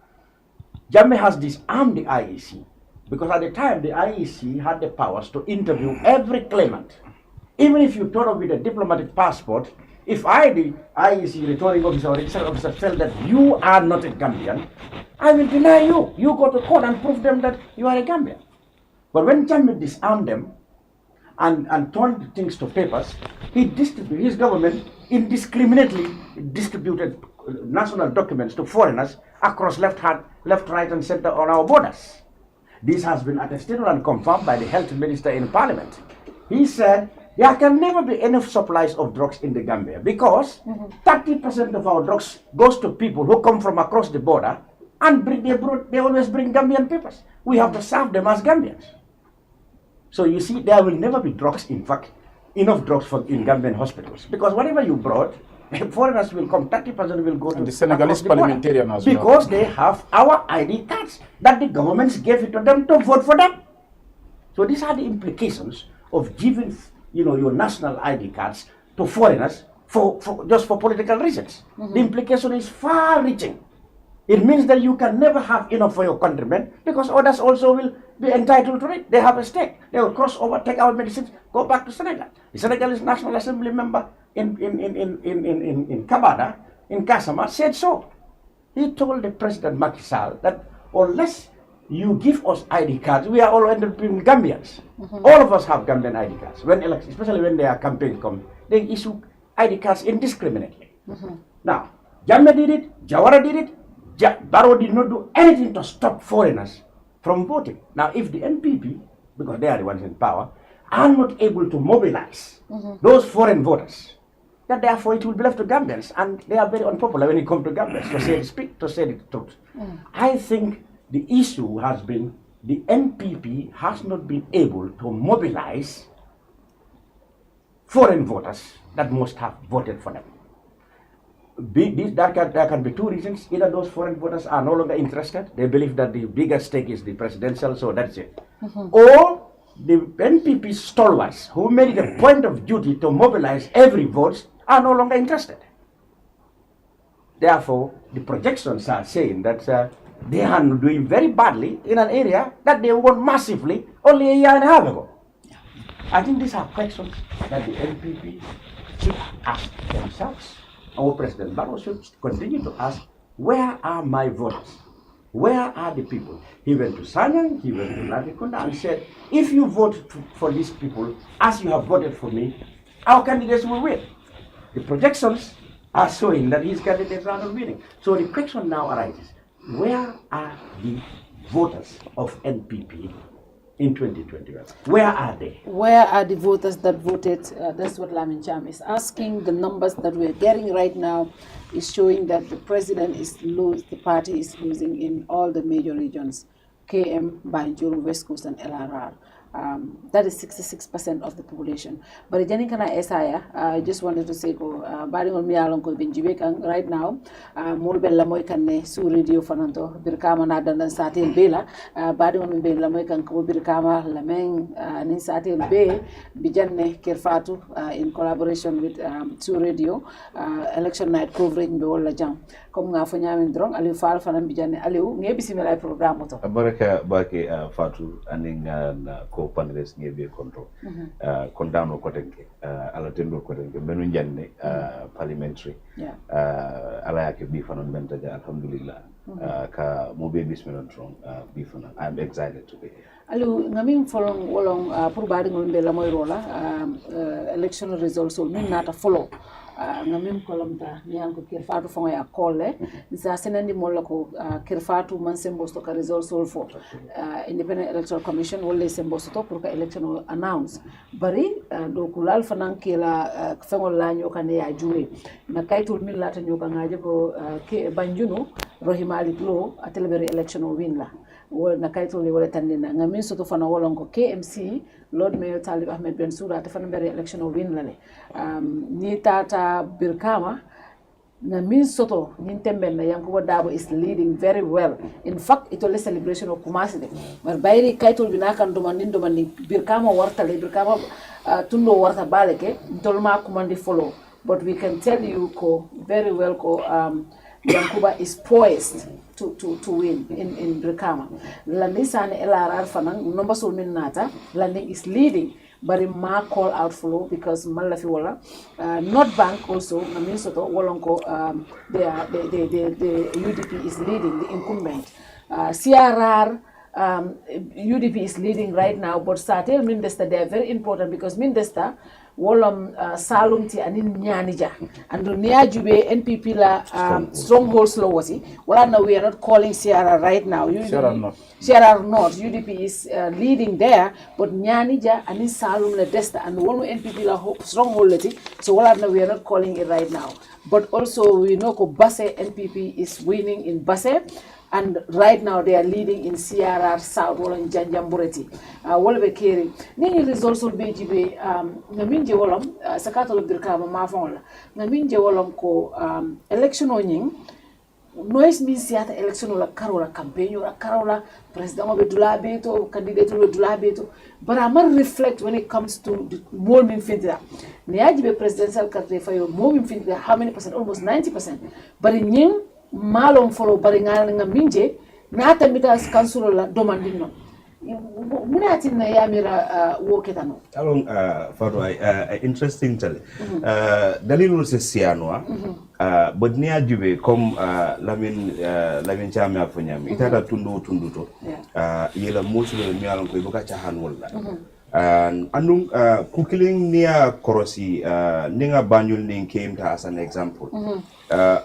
Jammeh has disarmed the IEC, because at the time the IEC had the powers to interview every claimant. Even if you turn up with a diplomatic passport, if I, the IEC returning officer or registered officer, felt that you are not a Gambian, I will deny you. You go to court and prove them that you are a Gambian. But when Jammeh disarmed them and turned things to papers, his government indiscriminately distributed national documents to foreigners across left, right, and center on our borders. This has been attested and confirmed by the health minister in parliament. He said there can never be enough supplies of drugs in the Gambia, because 30% of our drugs goes to people who come from across the border, and they always bring Gambian papers. We have to serve them as Gambians. So you see, there will never be drugs, in fact, enough drugs in Gambian hospitals, because whatever you brought, foreigners will come, 30% will go to the Senegalese parliamentarian as well. Because they have our ID cards that the governments gave it to them to vote for them. So these are the implications of giving, your national ID cards to foreigners just for political reasons. The implication is far-reaching. It means that you can never have enough for your countrymen, because others also will be entitled to it. They have a stake. They will cross over, take our medicines, go back to Senegal. The Senegalese National Assembly member in Kabada, in Kasama, said so. He told the President Macky Sall that unless you give us ID cards, we are all end up being Gambians. All of us have Gambian ID cards. When elections, especially when their campaign comes, they issue ID cards indiscriminately. Now, Jammeh did it, Jawara did it, Barrow did not do anything to stop foreigners from voting. Now, if the NPP, because they are the ones in power, are not able to mobilize those foreign voters, then therefore it will be left to Gambians, and they are very unpopular when it comes to Gambians, to say the truth. I think the issue has been the NPP has not been able to mobilize foreign voters that must have voted for them. There can be two reasons. Either those foreign voters are no longer interested, they believe that the bigger stake is the presidential, so that's it. Or the NPP stalwarts, who made it a point of duty to mobilize every vote, are no longer interested. Therefore, the projections are saying that they are doing very badly in an area that they won massively only a year and a half ago. I think these are questions that the NPP should ask themselves. Our President Barrow should continue to ask, where are my voters? Where are the people? He went to Sanyang, he went to Latikunda and said, if you vote for these people as you have voted for me, our candidates will win. The projections are showing that his candidates are not winning. So the question now arises, where are the voters of NPP in 2021? Where are they? Where are the voters that voted? That's what Lamin Cham is asking. The numbers that we're getting right now is showing that the president the party is losing in all the major regions, KM, Banjul, West Coast, and LRR. That is 66% of the population. But Janikana Esaya, I just wanted to say, Baringol Mialonko Benjibek, right now, Mulbella Moikane, Su Radio Fananto, Birkama Nadan Satil Bela, Baringol Bella Moikan Birkama, Lameng, Ninsatil Bay, Bijane Kerfatu, in collaboration with Su Radio, election night coverage in Beola Jam. Comme nga fo ñamen drong Aliou Fall fanam bijane Aliou nge bisimila programme to baraka bake Fatou aning na ko panres ngebe control condamno ko tenke ala tendo ko tenke benu janne parliamentary ala yake bi fanon bentaja alhamdulillah ka mo be bismillah drong bi fanon I'm excited to be here. Aliou ngamin folong wolong pour badi ngol be la moy rola election results so min nata follow ngamin kolomta nyanko Kerfatu fongo ya kole nisa senandi molako Kerfatu man sembo sto ka result sol fo independent electoral commission wolle sembo sto pour ka election announce bari do kulal fanan kila fongo la nyoka ne ya jume na kaytul min lata nyoka ngaje ko ke banjuno rohimali lo atelbere election win la na kaytul wala tanina ngamin soto fana wolongo KMC Lord Mayor Talib Ahmed Bensouda te fana bere election win la ni tata Birkama na min soto nin temben na Yankuba Dabo is leading very well. In fact, ito le celebration of Kumasi de. Mar bayri kaytul binakan domandin Birkama warta le Birkama tundo warta baleke dolma kumandi follow. But we can tell you ko very well ko Yankuba is poised to win in Birkama. Landing san LRR fanang number so min nata Landing is leading. But ma call out flow because Malafi wala North Bank also Namisoto Wolonko the UDP is leading the incumbent CRR UDP is leading right now but Satel Mindesta they are very important because Mindesta Wolom Salumti anin Nyanija and Niajube NPP la stronghold slow was it well now we are not calling CRR right now CRR not UDP is leading there but Nyanija anin Salum la Desta and one NPP la stronghold leti so well now we are not calling it right now but also we know ko Basse NPP is winning in Basse and right now they are leading in CRR South wala Janjambureti wala be keri ni results will be jibe ngaminje wolom sakato Birkama ma fon la ngaminje wolom ko election o nying noise mi siata election la karola campaign la karola president be dulabe to candidate be dulabe to but I must reflect when it comes to the more min fintida ni ajibe presidential candidate fayo more min fintida how many percent almost 90% but in nying malom follow bari nga minje nata mita council la domandino munati na yamira woketano along Fatou interesting tell dalilu se sianwa but ni ajube comme lamin chame afonyami itata tundu to yela musulo mi alon ko ibuka chahan wala andung kukiling niya korosi ninga Banjul ning came to as an example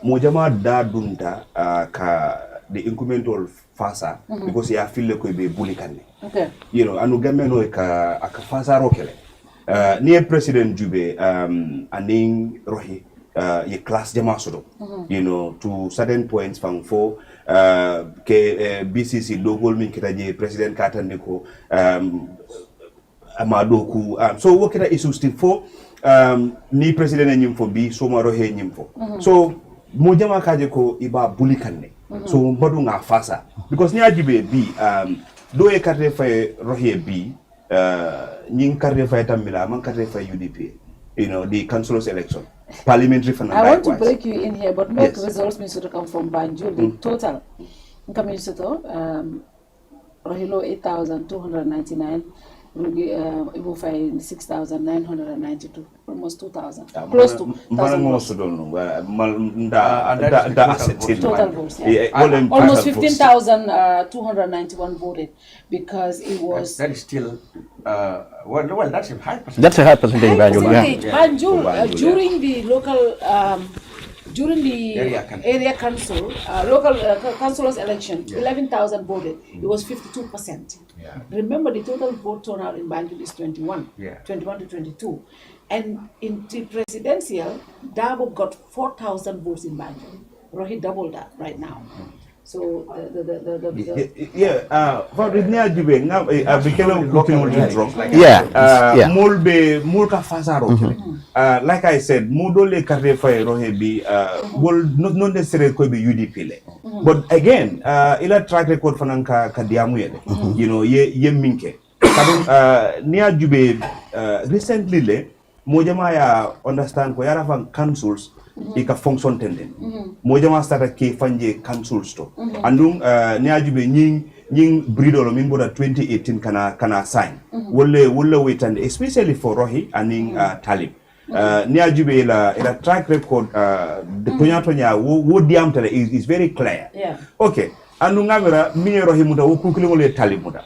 mojama da dunta ka the incumbent fasa because ya feel ko be bulikane okay you know anu gameno ka aka fasa rokele ni president jube aning rohi ye class jama sodo you know to certain points from for ke BCC local min kitaje president katande ko amadoku so what kind issues still for ni president nyim fo bi so maro he nyim fo so mo jama kaje ko iba bulikanne so mbadu nga fasa because ni ajibe bi do e carte fay rohe bi nyin carte fay tamila man carte fay UDP you know the councilors election parliamentary fund. I want to break you in here but most results means to come from Banjul the total coming to Rohilo 8,299 Ibu find 6,992, almost 2,000, close to 1,000 votes. Total votes, yeah. Almost 15,291 voted because it was. That is still, well, that's a high percentage. That's a high percentage, Banjul, during the local. During the area council, local councilors election, 11,000 voted. It was 52%. Yeah. Remember, the total vote turnout in Banjul is 21 to 22. And in the presidential, Dabo got 4,000 votes in Banjul. Rohit doubled that right now. So for Ridnia Jube, Mulka Fasaro. Like I said, Mudole Karefa Rohebi will not necessarily could be UDP. But again, ila track record fananka kadiamu you know, ye minke. Nia Jube recently le mojama ya understand ko yara fan councils ika function tenden mojama starta ke fanje councils to andum Nia Jube nying bridolo min boda 2018 kana sign wolle waiting especially for Rohi and Talib Nia Jube ila track record the tonya wo diamtale is very clear. Okay. Anu ngamira mine Rohi muda wo kukulingole Talib muda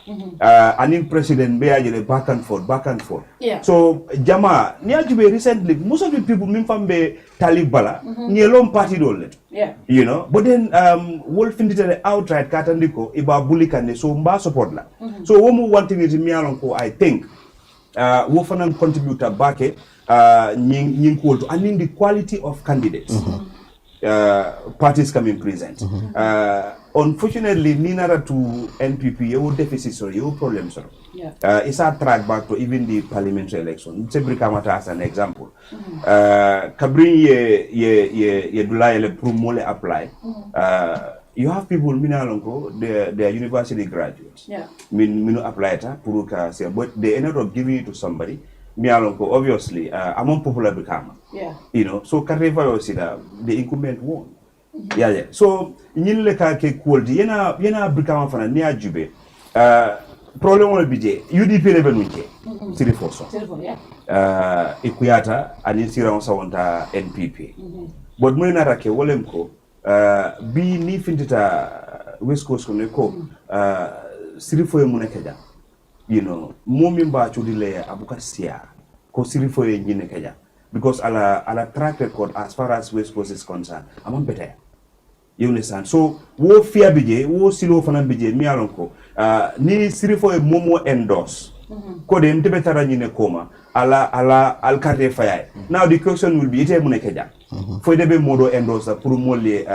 anin president beajele back and forth so jama Nia Jube recently most of the people mimfambe Talib bala nyelom party dole you know, but then wolf indicate outright katandiko iba bulikane so mba support la so womu wanting it me alonko I think wo fanan contributor bake nying to and in the quality of candidates parties coming present unfortunately Nina to NPP you deficit or you problems it's a track back to even the parliamentary election Tsebrikamata as an example kabrin ye dulay le promole apply you have people minalonko they are university graduates minu apply ta pour ka but they ended up giving it to somebody mialonko obviously among popular become you know so kareva yosida the incumbent won so nyinle ka ke quality yena become fana Nia Jube problem wala bije UDP level nunche siri forso ikuyata ani sira on sawonta NPP but mo na rake wolemko bi ni findita West Coast ko siri foye munekeda you know momi mba chudile abukasia ko siri foye nyine keja because ala track record as far as West Coast is concerned amam better you understand so wo fear bije wo silo fana bije mi alonko ni siri foye momo endorse ko de mtebetara nyine koma al carte faya now the question will be ite munekeja fo debe modo endorse pour molle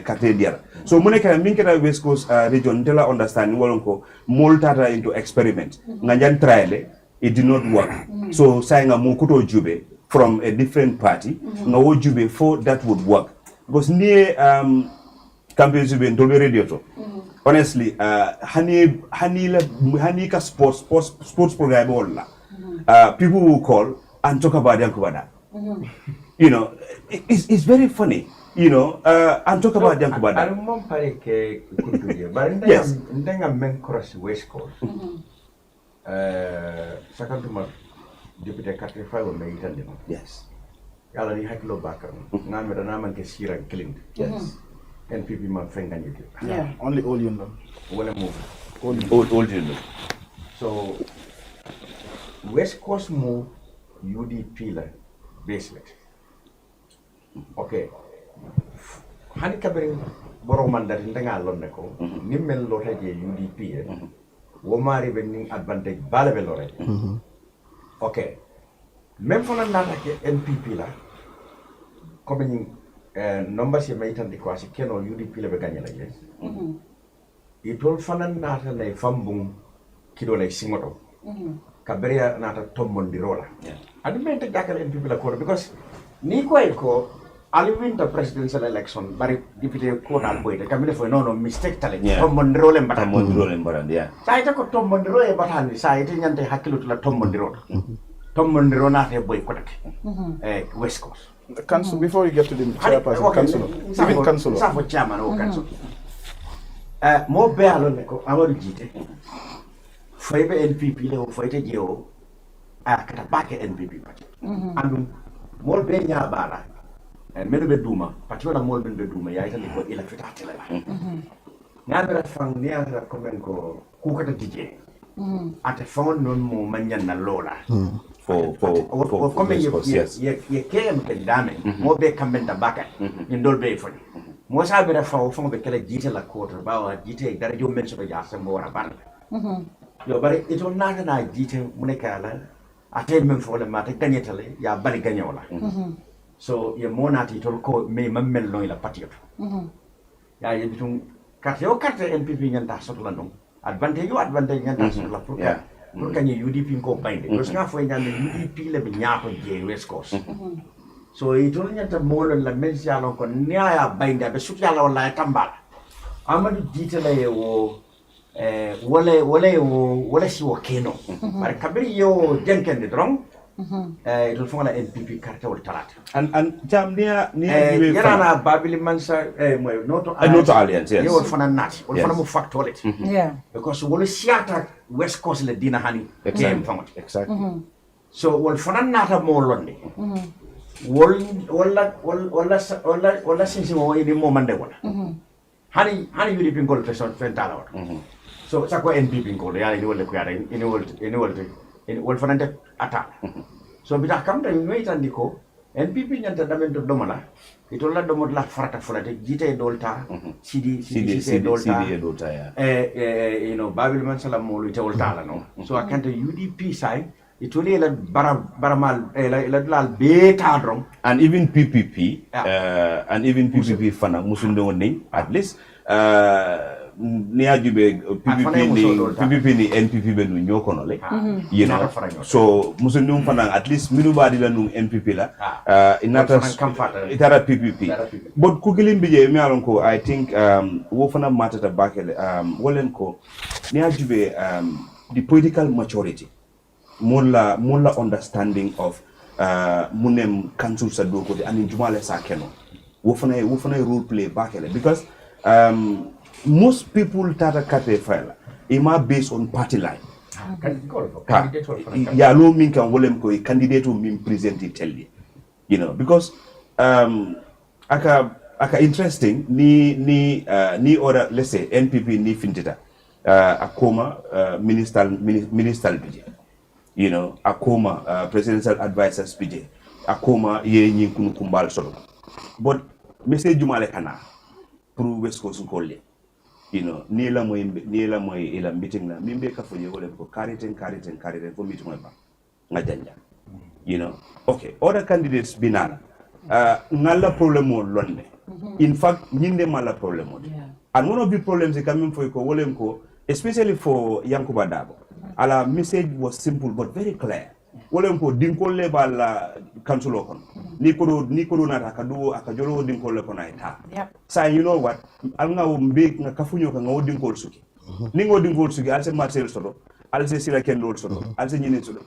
carte diara so muneka minketa West Coast region tela understand wolonko moltata into experiment nganjan trial it did not work so saying mo kuto Jube from a different party no Jube for that would work because near campaign Jube ndolbe radio to honestly hani ka sports program all people will call and talk about Yankubada you know it's very funny you know and talk about Yankubada I remember ke kutuye but ndenga men cross West Coast sakantuma deputy 45 on Italy yes yalla ni haklo bakam ngame dana man ke sira clean yes NPP man fengani only all you know wala move all you know so West Coast move UDP la basement okay hani kabring boro mandar ndenga lonne ko nimmel lo taje UDP wo mari benning advantage balabe lo rek okay même fona nata ke NPP la ko ben number si may tan di ko si keno UDP la be gagné la yes itol fana nata lay fambum kido lay singoto kaberia nata tombondi rola adu mente jakal NPP la ko because ni ko ali winter presidential election bari député ko dal boyde kamine fo no mistake tale tombondi role mbata sa ita ko tombondi role batandi sa ita nyante hakkilu la tombondi role tombondi rona te boy ko tak West Coast the council before you get to the chairperson council even council sa fo chairman o council mo be alon ko amadu jite faybe NPP le fayte jewo kata bake NPP party andum mo be nya bala menu be duma parti wala mo be duma ya ita ko ila fitata la ngabra fang ni ara komen ko ku kata dije ate fon non mo manyan na lola for comme ye kem ke dame mo be kamenda baka ni ndol be foni mo sa be fa fon be kala jite la ko to ba jite dara jo men so be jassa mo wara ban yo bari ito nata na jite mu ne kala ate men fo le mata gagnetale ya bari gagnola so ye monati tol ko me mammel no ila patio ya ye bitum carte o carte NPP nyanta sotla non advantage nyanta sotla pour kanye UDP ko binde parce que fo nyande UDP le nyaako je West Coast so itol nyanta molon la mensialo ko niaya binde be sutya la wala tambala amadu ditela ye wo wala si wo keno bare kabiri yo jenkende dron itol fonga NPP carte wal talata and jam nia yarana babili mansa moy noto alliance yes yo fana nat wal fana mu factority because wala siata West Coast le dina hani exactly so wal fana nata mo londe wala sinsi mo ini mo mande wala hani yudi pingol person fentala wala so sako NPP ngol ya ini wala ko yara ini wal fana de ata so bita kam tan noytandi ko NPP nyanta damen to domala itola domod la farata fulate jite dolta sidi dolta you know babil man salam mo te dolta la no so akanta UDP side itoli la baramal la dal beta drom and even PPP fana musundo ni at least ni ajube PPP ni NPP be nu nyokono le you know so musundo fana at least minuba di la nu NPP la inata itara PPP but kukilim bije mi alon ko I think wo fana matata bakele wolen ko ni ajube the political maturity mulla understanding of munem council sa do ko ani jumale sa keno wo fana role play bakele because most people tata kate file ima based on party line ya lo min kan wolem ko candidate min present telli you know because aka interesting ni order let's say NPP ni fintita akoma ministerial budget you know akoma presidential advisors budget akoma ye nyinkunu kumbal solo but message jumale kana pour West Coast kolle you know ni la moy ila meeting na mimbe ka fo yewole ko kariten ko meeting ba nga janja you know okay other candidates binara ngalla problem mo lonne in fact nyinde mala problem mo and one of the problems is coming for ko wolem ko especially for Yankuba Dabo ala message was simple but very clear wolem ko dinkol le bala council okon ni ko na akadu akajolo dinkol le kona ita sa you know what al nga mbe nga kafunyo ka nga dinkol suki ni ngo dinkol suki al se marcel sodo al se sila ken lol sodo al se nyine sodo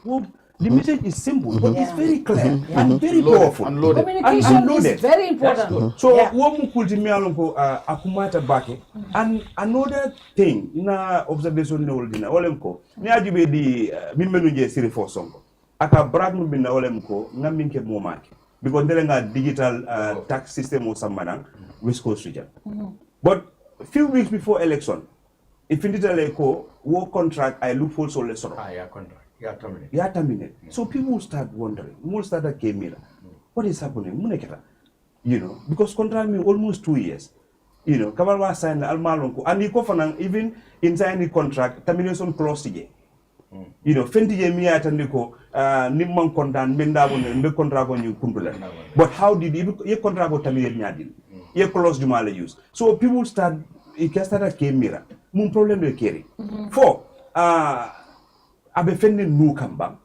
the message is simple but it's very clear and very powerful communication is very important so wo mu kulti mi alon ko akumata bake and another thing na observation ne woldina wolem ko ni ajube di mimenu je siri fo sonko aka brag mu binna wolem ko ngaminke mo make because ndele nga digital tax system o samana West Coast region but few weeks before election if inditale ko wo contract I look for so le soro contract ya terminate so people start wondering more start came here what is happening muneketa you know because contract me almost 2 years you know kabalwa sign almalon ko and ko fanan even in signing contract termination clause je you know fendi je mi atandi ko nimman kontan benda bon be contract ko ñu kumpule but how did ye contract ko terminate nyadil ye clause du mal use so people start came here mun problem de keri for abe fenne nu kamba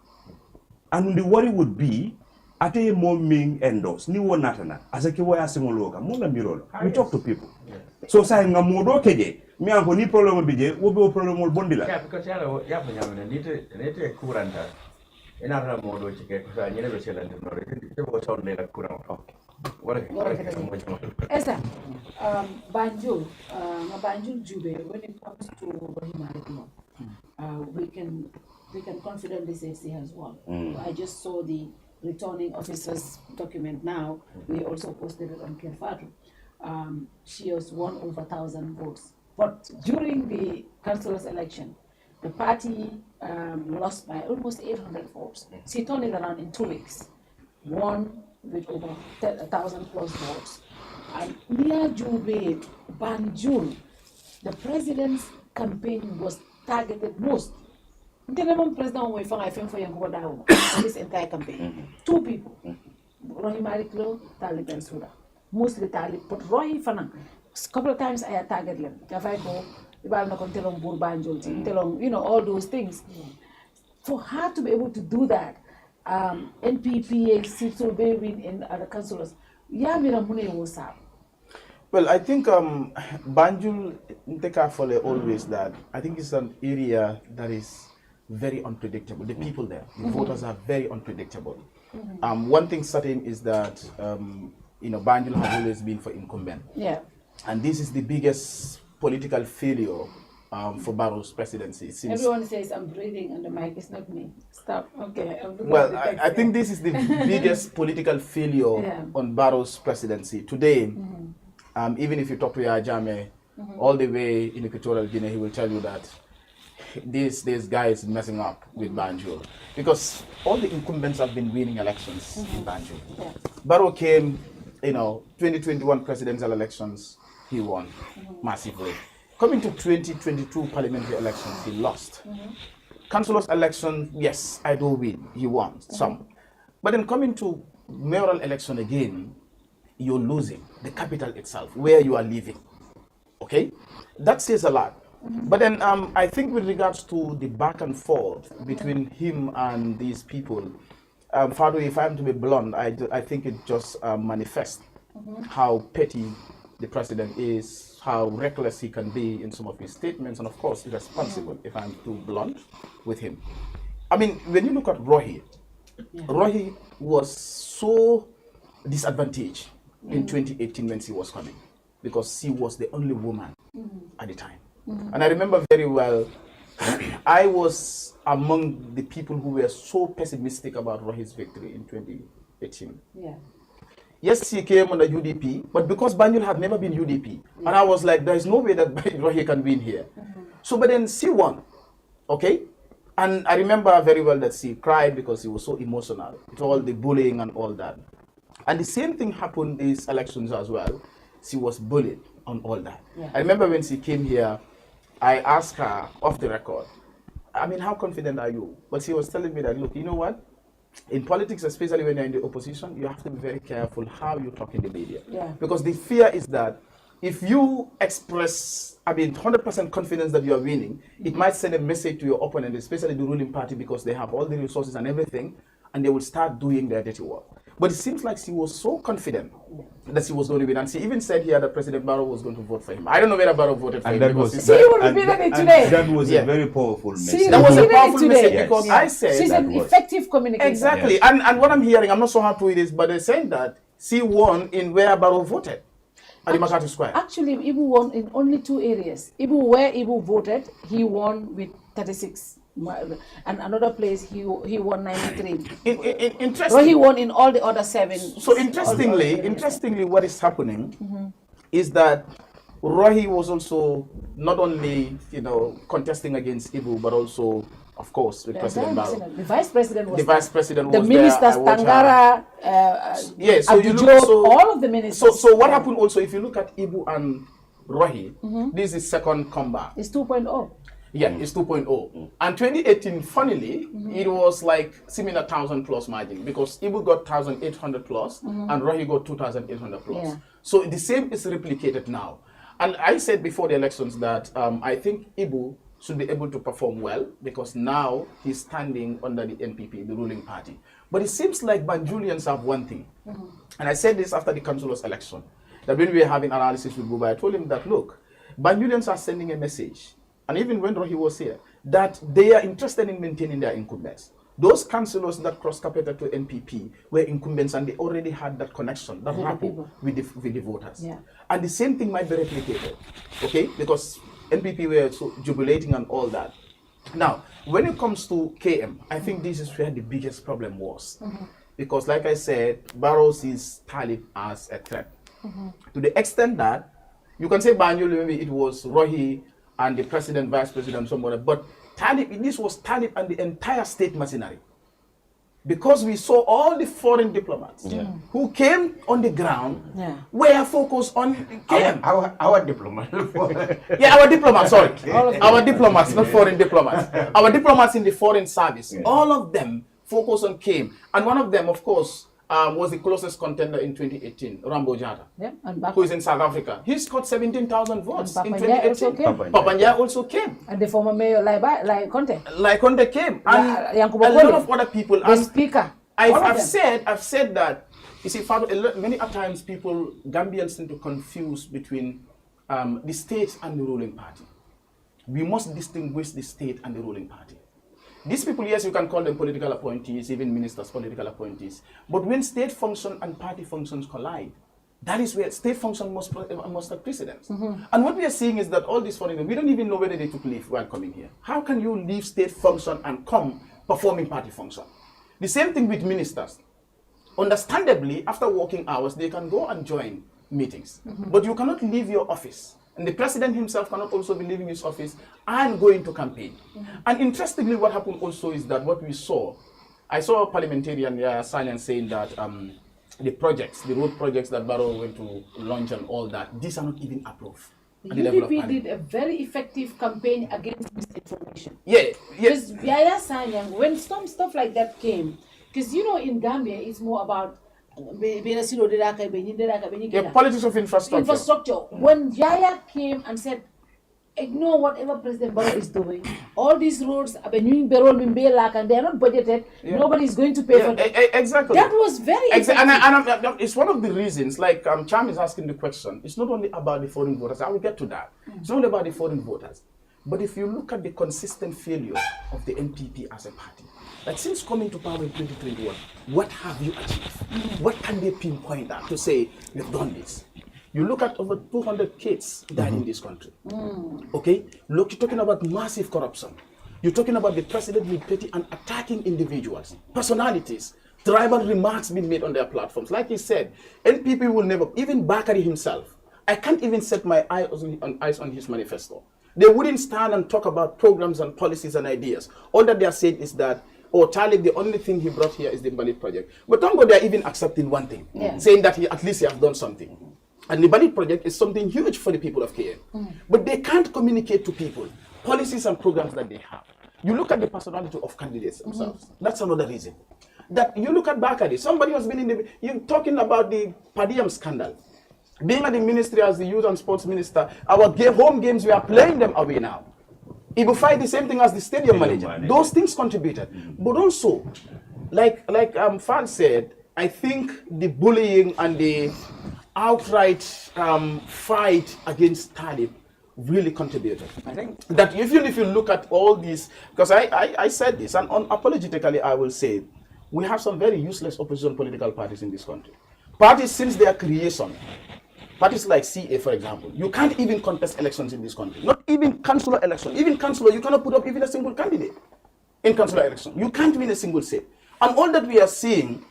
and the worry would be ate mo ming endorse ni wonatana asake waya singologa mula mirolo we talk to people so say ngamodo keje mi anko ni problem bije wo be problem mol bondila because ya nyamene nite kuranta ina ra modo chike ko nyene be sela no te bo sonde la kuranta okay Esa Banjul Jube when it comes to Rohimari we can confidently say she has won. I just saw the returning officer's document now. We also posted it on Kerr Fatou. She has won over 1,000 votes. But during the councillor's election, the party lost by almost 800 votes. She turned it around in 2 weeks, won with over 1,000 plus votes. And near Jube, Banjul, the president's campaign was targeted most. President this entire campaign. 2 people. Rohimari Klo, Talib and Suda. Mostly Talib, but Rohi Fana, couple of times I target them. If I go, you know, all those things. For her to be able to do that, NPPA seems to be in other councillors. Well, I think Banjul Ntekafole always that. I think it's an area that is very unpredictable. The people there, the voters are very unpredictable. One thing certain is that you know, Banjul has always been for incumbent. Yeah. And this is the biggest political failure for Barrow's presidency. Since everyone says I'm breathing on the mic. It's not me. Stop. Okay. Well, I think this is the biggest political failure on Barrow's presidency today. Even if you talk to Yajame all the way in Equatorial Guinea, he will tell you that this guy is messing up with Banjul, because all the incumbents have been winning elections in Banjul. Barrow came, you know, 2021 presidential elections, he won massively. Coming to 2022 parliamentary elections, he lost. Councillors election, yes, I do win, he won some. But then coming to mayoral election again, you're losing the capital itself, where you are living. Okay, that says a lot. But then I think with regards to the back and forth between him and these people, Fatou, if I'm to be blunt, I think it just manifests how petty the president is, how reckless he can be in some of his statements, and of course irresponsible, if I'm too blunt with him. I mean, when you look at Rohi, Rohi was so disadvantaged in 2018 when she was coming, because she was the only woman at the time. And I remember very well, I was among the people who were so pessimistic about Rohi's victory in 2018. Yeah. Yes, she came on the UDP, but because Banjul had never been UDP, and I was like, there is no way that Rohi can win here. So, but then she won, okay? And I remember very well that she cried because she was so emotional, with all the bullying and all that. And the same thing happened these elections as well. She was bullied on all that. I remember when she came here, I asked her off the record, I mean, how confident are you? But she was telling me that, look, you know what? In politics, especially when you're in the opposition, you have to be very careful how you talk in the media. Because the fear is that if you express, 100% confidence that you are winning, it might send a message to your opponent, especially the ruling party, because they have all the resources and everything, and they will start doing their dirty work. But it seems like she was so confident that she was going to win. And she even said here that President Barrow was going to vote for him. I don't know whether Barrow voted for him. That was, she repeated it today. That was a very powerful message. That was a powerful message because I said she's an effective communicator. Exactly. And what I'm hearing, I'm not so happy with this, but they're saying that she won in where Barrow voted. At the Makati Square. Actually, Ibu won in only 2 areas. Where Ibu voted, he won with 36. And another place he won 93. Interesting. He won in all the other 7. So interestingly, what is happening is that Rohi was also not only contesting against Ibu, but also, of course, with President Barrow. The vice president was. The vice president was the ministers, Tangara, so you look, all of the ministers. So what happened also? If you look at Ibu and Rohi, this is second comeback. It's 2.0. Yeah, it's 2.0. And 2018, funnily, it was like similar 1,000+ margin because Ibu got 1,800+, and Rohi got 2,800+. Yeah. So the same is replicated now. And I said before the elections that I think Ibu should be able to perform well because now he's standing under the NPP, the ruling party. But it seems like Banjulians have one thing. And I said this after the councillors election, that when we were having analysis with Buba, I told him that, look, Banjulians are sending a message, and even when Rohi was here, that they are interested in maintaining their incumbents. Those councillors that cross-carpeted to NPP were incumbents and they already had that connection, that rapport with the voters. Yeah. And the same thing might be replicated, okay? Because NPP were so jubilating and all that. Now, when it comes to KM, I think this is where the biggest problem was. Because like I said, Barrow sees Talib as a threat. To the extent that, you can say Banjul, maybe it was Rohi and the president, vice president, somebody, but Talib, this was Talib and the entire state machinery. Because we saw all the foreign diplomats who came on the ground were focused on KM. Our diplomats. Our diplomats, sorry. Our diplomats, not foreign diplomats. Our diplomats in the foreign service, all of them focused on KM. And one of them, of course, was the closest contender in 2018, Rambo Jata, and who is in South Africa. He scored 17,000 votes in Papandja 2018. Papandja also came. And the former mayor, like Conte. Like Conte came. And a lot of other people. The speaker. I've said that, you see, Fatou, many times people, Gambians tend to confuse between the state and the ruling party. We must distinguish the state and the ruling party. These people, yes, you can call them political appointees, even ministers, political appointees. But when state function and party functions collide, that is where state function must have precedence. And what we are seeing is that all these foreigners, we don't even know whether they took leave while coming here. How can you leave state function and come performing party function? The same thing with ministers. Understandably, after working hours, they can go and join meetings. But you cannot leave your office. And the president himself cannot also be leaving his office and going to campaign. And interestingly, what happened also is that what we saw, I saw a parliamentarian silence saying that the projects, the road projects that Barrow went to launch and all that, these are not even approved. The UDP did a very effective campaign against misinformation. Yeah. Because Yaya Sanyang, when some stuff like that came, because you know in Gambia it's more about politics of infrastructure. When Yaya came and said, ignore whatever President Barrow is doing, all these roads and they are not budgeted, nobody is going to pay for them. Exactly. That was very effective. And it's one of the reasons, like Cham is asking the question, it's not only about the foreign voters, I will get to that. It's not only about the foreign voters. But if you look at the consistent failure of the NPP as a party, that since coming to power in 2021, what have you achieved? What can they pinpoint at to say, we've done this? You look at over 200 kids died in this country. Okay? Look, you're talking about massive corruption. You're talking about the president being petty and attacking individuals, personalities, tribal remarks being made on their platforms. Like he said, NPP will never, even Bakari himself, I can't even set my eyes on his manifesto. They wouldn't stand and talk about programs and policies and ideas. All that they are saying is that, Talib, the only thing he brought here is the Balit project. But Tongo, they are even accepting one thing, saying that at least he has done something. And the Balit project is something huge for the people of KM. But they can't communicate to people policies and programs that they have. You look at the personality of candidates themselves. That's another reason. That you look at Bakari, somebody has been in the, you're talking about the Padium scandal. Being at the ministry as the youth and sports minister, our home games, we are playing them away now. Ibu fight the same thing as the stadium manager. Those things contributed. But also, like Fan said, I think the bullying and the outright fight against Talib really contributed. I think that even if you look at all these, because I said this, and unapologetically I will say, we have some very useless opposition political parties in this country. Parties since their creation, parties like CA, for example, you can't even contest elections in this country. Not even councillor election. Even councillor, you cannot put up even a single candidate in councillor election. You can't win a single seat. And all that we are seeing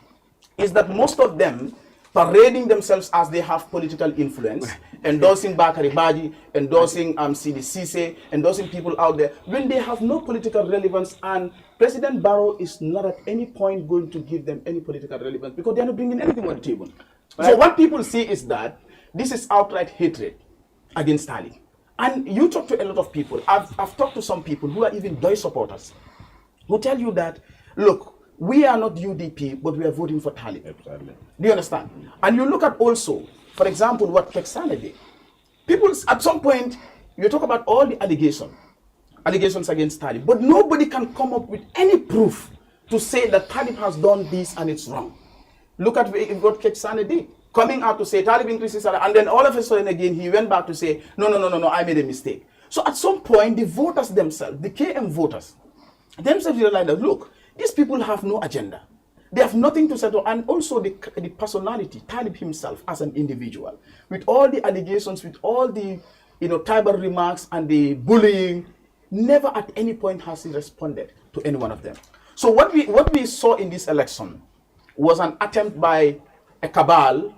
is that most of them parading themselves as they have political influence, endorsing Bakari Baji, endorsing CDCC, endorsing people out there, when they have no political relevance, and President Barrow is not at any point going to give them any political relevance because they are not bringing anything on the table. Right. So what people see is that this is outright hatred against Talib. And you talk to a lot of people. I've talked to some people who are even DOI supporters, who tell you that, look, we are not UDP, but we are voting for Talib. Do you understand? And you look at also, for example, what Keksane did. People, at some point, you talk about all the allegations against Talib, but nobody can come up with any proof to say that Talib has done this and it's wrong. Look at what Keksane did. Coming out to say Talib increases salary, and then all of a sudden again he went back to say no, I made a mistake. So at some point the voters themselves, the KM voters themselves realize that look, these people have no agenda. They have nothing to settle, and also the personality, Talib himself as an individual, with all the allegations, with all the tribal remarks and the bullying, never at any point has he responded to any one of them. So what we saw in this election was an attempt by a cabal,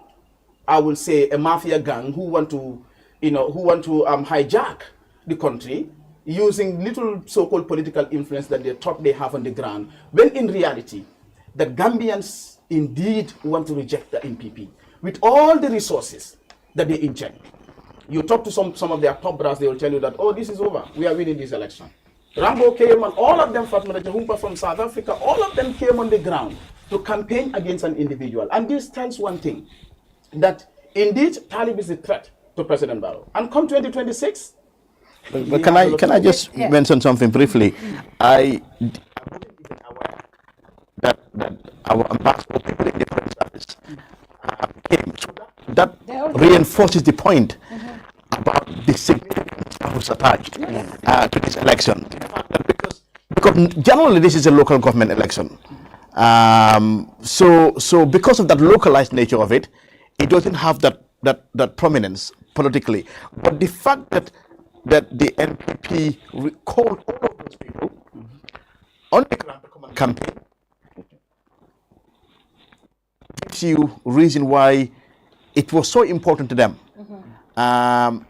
I will say a mafia gang, who want to hijack the country using little so-called political influence that they thought they have on the ground, when in reality, that Gambians indeed want to reject the NPP with all the resources that they inject. You talk to some of their top brass, they will tell you that, oh, this is over, we are winning this election. Rambo came and all of them, Fatma Jahumpa from South Africa, all of them came on the ground to campaign against an individual. And this tells one thing, that indeed Talib is a threat to President Barrow. And come 2026... But can I just mention something briefly? I wasn't even aware that our ambassador, people in different services, came. So that reinforces the point about the significance that was attached to this election. Because generally this is a local government election. So because of that localized nature of it, it doesn't have that prominence politically. But the fact that the NPP called all of those people on the ground to come and campaign gives you reason why it was so important to them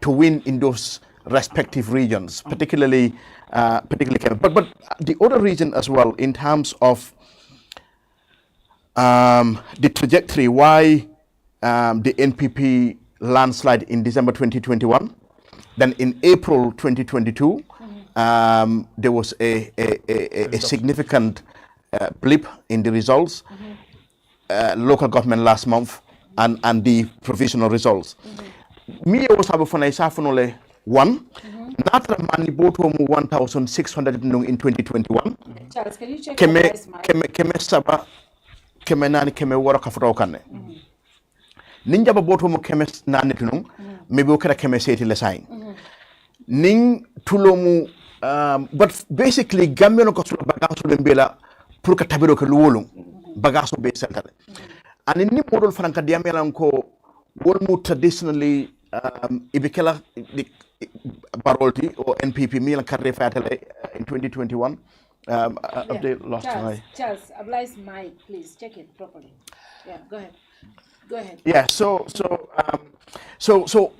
to win in those respective regions, particularly Kerr. But the other reason as well, in terms of the trajectory, why the NPP landslide in December 2021. Then in April 2022, there was a significant blip in the results, local government last month, and the provisional results. Me was have for Naisafonole 1, Natra Mani Botom 1,600 in 2021. Charles, can you check your voice, Mike? Keme Saba, Keme Nani, Keme Waraka Frokane. Ninja Botom Kemes Nani, maybe we can Keme le sign. Ning tulomu but basically Gambia no kosulo bagaso lembela pour ka tabiro ke luwolum bagaso be seltale and ni modol franka diamela ko wolmu traditionally ibikela barolti or NPP mila carre fatale in 2021 update lost Charles, applies mic, please check it properly. Yeah, go ahead. Yeah, so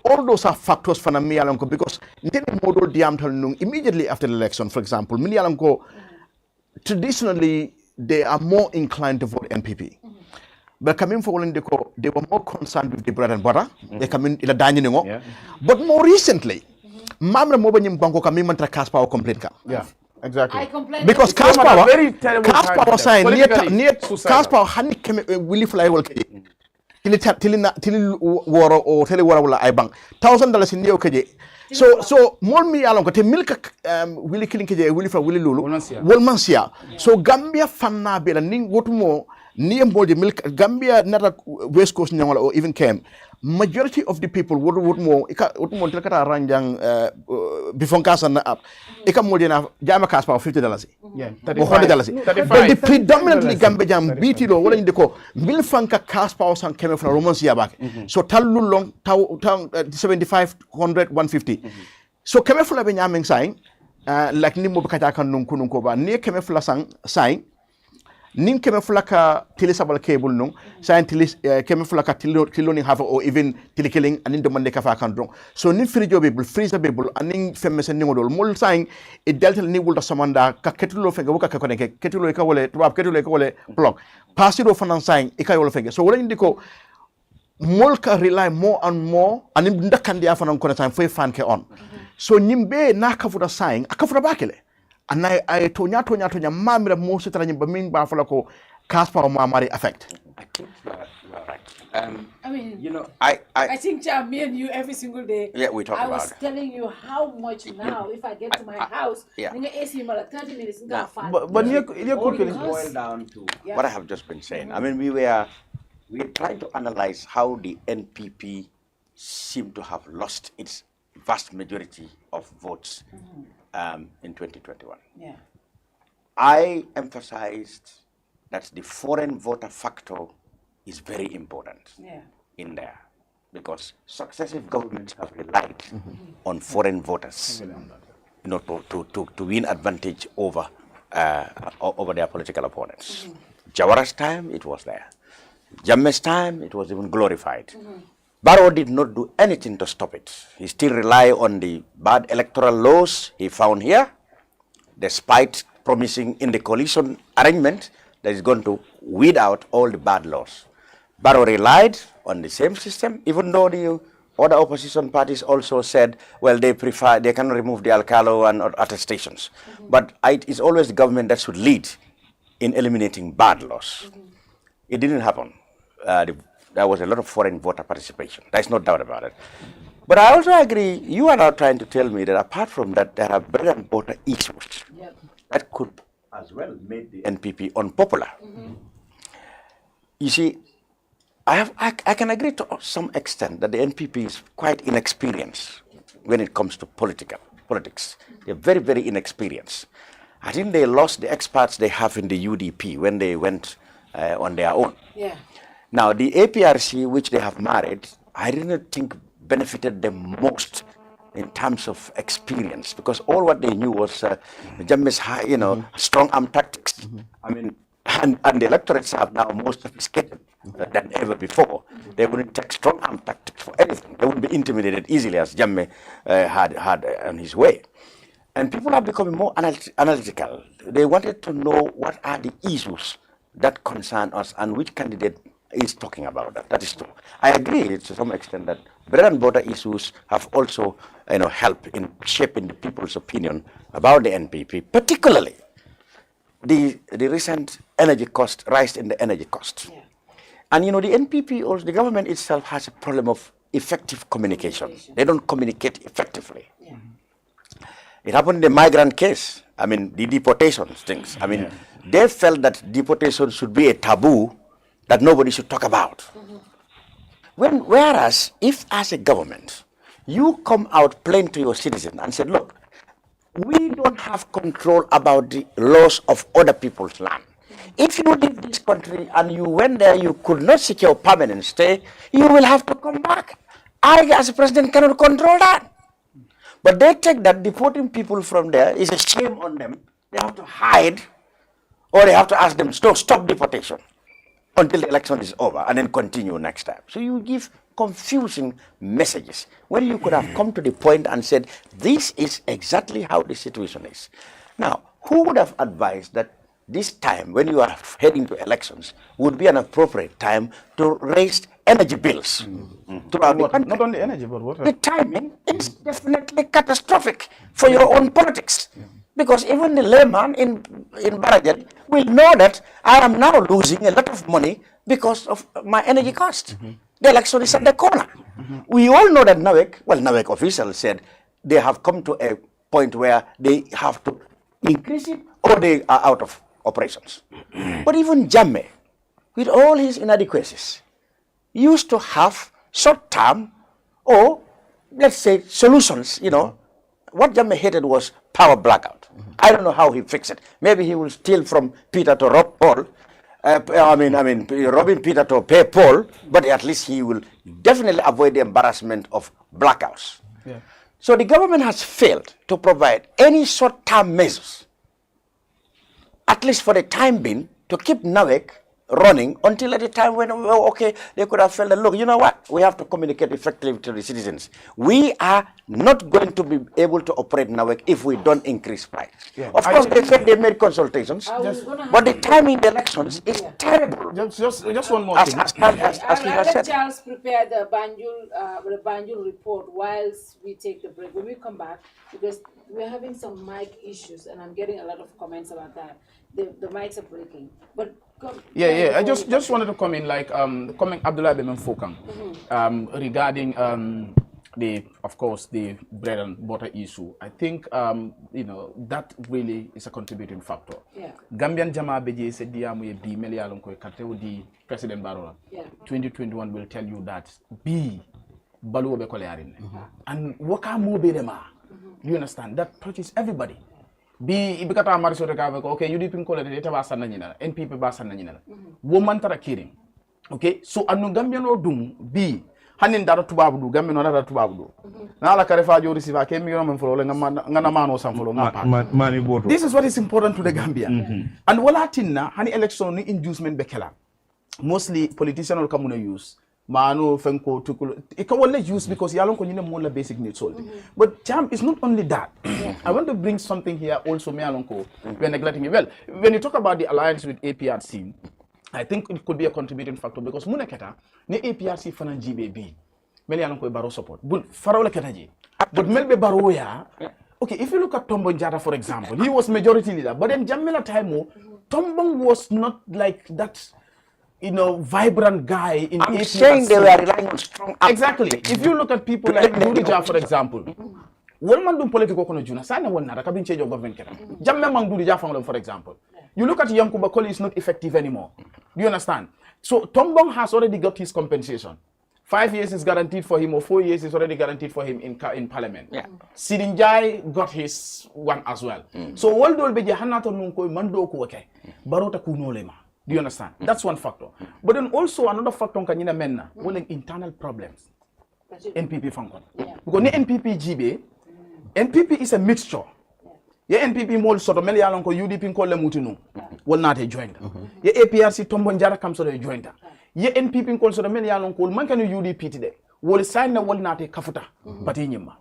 all those are factors for me because immediately after the election, for example, traditionally they are more inclined to vote NPP. But coming forward, they were more concerned with the bread and butter. They come in the dining room. But more recently, Mamma Mobanyim Banco coming to cast power complaint. Yeah. Exactly. I complain because cast power sign near cast power honey will fly well. Till woro or tele wala ay bank $1,000 in neo keje so mol mi alon ko te milk willi killing keje willi fa willi lulu wol mansia so Gambia fanna be la ning wotumo ni mbolde milk Gambia nata West Coast nyangala or even came majority of the people would more wotumo tel kata ranjang before kasa na up ika molde na jama kas pa $50 yeah $100 but the predominantly Gambian BT lo wala ndiko mil franka kas pa san keme from romance ya back so tallu long 75 100 150 so keme fula be nyameng sign like ni mo kata kan nun kunun ko ba ni keme fula sang sign nin keme fulaka telisabal cable no scientist keme fulaka tiloni have or even tilikilling and the mande kafa kan don so nin frijo bebul freezer bebul anin femese ni modol mol sign e delta ni wulda samanda ka ketulo fenge buka ka koneke ketulo ka wole tubab ketulo ka wole block pasiro fanan sign e ka wole fenge so wala ndiko mol ka rely more and more anin ndakandi afanan kono sign foi fan ke on so nyimbe na ka fuda sign akafuda bakele and I tonya mamira most tara nyimba min ba fala ko kaspa o mamari affect. I think you are right. I mean, you know, I think me and you every single day. Yeah, we talk about it. I was telling you how much now if I get to my house, AC 30 minutes but you could boil down to what I have just been saying. I mean, we're trying to analyze how the NPP seemed to have lost its vast majority of votes in 2021. Yeah. I emphasized that the foreign voter factor is very important in there because successive governments have relied on foreign voters to win advantage over their political opponents. Jawara's time, it was there. Jamme's time, it was even glorified. Barrow did not do anything to stop it. He still relied on the bad electoral laws he found here, despite promising in the coalition arrangement that is going to weed out all the bad laws. Barrow relied on the same system, even though the other opposition parties also said, well, they can remove the alcalo and attestations. But it is always the government that should lead in eliminating bad laws. it didn't happen. There was a lot of foreign voter participation. There's no doubt about it. But I also agree, you are now trying to tell me that apart from that, there are bread and butter issues that could as well make the NPP unpopular. You see, I can agree to some extent that the NPP is quite inexperienced when it comes to politics. They're very, very inexperienced. I think they lost the experts they have in the UDP when they went on their own. Yeah. Now, the APRC, which they have married, I didn't think benefited them most in terms of experience, because all what they knew was Jammeh's high, strong arm tactics. I mean, and the electorates have now more sophisticated than ever before. They wouldn't take strong arm tactics for anything. They wouldn't be intimidated easily as Jammeh had on his way. And people are becoming more analytical. They wanted to know what are the issues that concern us and which candidate is talking about that. That is true. I agree to some extent that bread and butter issues have also helped in shaping the people's opinion about the NPP, particularly the recent energy cost, rise in the energy cost. Yeah. And the NPP also, the government itself has a problem of effective communication. They don't communicate effectively. Yeah. It happened in the migrant case. I mean, the deportations things. I mean, they felt that deportation should be a taboo that nobody should talk about. Whereas, if as a government, you come out plain to your citizen and say, look, we don't have control about the laws of other people's land. If you leave this country and you went there, you could not secure permanent stay, you will have to come back. I, as a president, cannot control that. But they take that deporting people from there is a shame on them. They have to hide, or they have to ask them to stop deportation until the election is over and then continue next time. So you give confusing messages when you could have come to the point and said, this is exactly how the situation is. Now, who would have advised that this time when you are heading to elections would be an appropriate time to raise energy bills throughout the country? Not only energy, but water. The timing is definitely catastrophic for your own politics. Because even the layman in Barajat will know that I am now losing a lot of money because of my energy cost. The election is at the corner. We all know that NAWEC officials said they have come to a point where they have to increase it or they are out of operations. But even Jammeh, with all his inadequacies, used to have short-term or, let's say, solutions, What Jammeh hated was power blackout. I don't know how he fixed it. Maybe he will steal from Peter to rob Paul. Robbing Peter to pay Paul, but at least he will definitely avoid the embarrassment of blackouts. Yeah. So the government has failed to provide any short-term measures, at least for the time being, to keep NAWEC running until at the time when, they could have felt that, look, you know what? We have to communicate effectively to the citizens. We are not going to be able to operate NAWEC if we don't increase price. Yeah. Of course, they said they made consultations, but the timing the elections is terrible. Just one more thing. I'll let Charles prepare the Banjul report whilst we take the break. When we come back, because we're having some mic issues, and I'm getting a lot of comments about that. The mics are breaking. But I just wanted to come in, comment Abdullah Bemen Fokang regarding the bread and butter issue. I think that really is a contributing factor. Yeah. Gambian Jama Beji said diamu bi melialon ko karte di President Barrow. 2021 will tell you that B balu be kolearin. And waka mo be dema. You understand? That touches everybody. Bi ibikata mariso de kave okay you dipin ko le de taba sanna nyina NPP ba sanna nyina woman tara kiring okay so anu Gambian o dum bi hanin dara tubabu du Gambian o dara tubabu du na la kare fa jori sifa ke mi yono folo le ngana mano sam folo mani boto. This is what is important to the Gambia. And wala tinna hani election ni inducement be kala mostly politicians will come use Manu Fenko Tukul. It can only use because Yalon Konina Mola basic needs solved. But Jam is not only that. I want to bring something here also, Mealonko. We're neglecting it. Well, when you talk about the alliance with APRC, I think it could be a contributing factor because Munaketa, ne APRC Fanan GBB, Melialonko Baro support. But Farola Ketaji. But Melbe Baroya, okay, if you look at Tombong Jata, for example, he was majority leader. But then Jamila Taimo, Tombong was not like that. vibrant guy in I'm saying they were relying on strong. Exactly. If you look at people like Durija, for example, when man do political kono juna, sana won nada kabin change of government kera. Jamme man Durija for example. You look at Yankuba Koli is not effective anymore. Do you understand? So Tombong has already got his compensation. 5 years is guaranteed for him, or 4 years is already guaranteed for him in parliament. Yeah. Sidinjai got his one as well. So all the beje hanato nunko mando ko okay. Barota kunolema. Do you understand? That's one factor. But then also another factor kanyina menna, like internal problems. NPP funkon. Because the NPP GB, NPP is a mixture. Yeah, NPP mol soto meli yalon ko UDP ko le mutinu. Will not a joint. Yeah, APRC tombonjara comes to the joint. Ye NPP ko so the many along call man can UDP today will sign the will not a kafuta but in yima.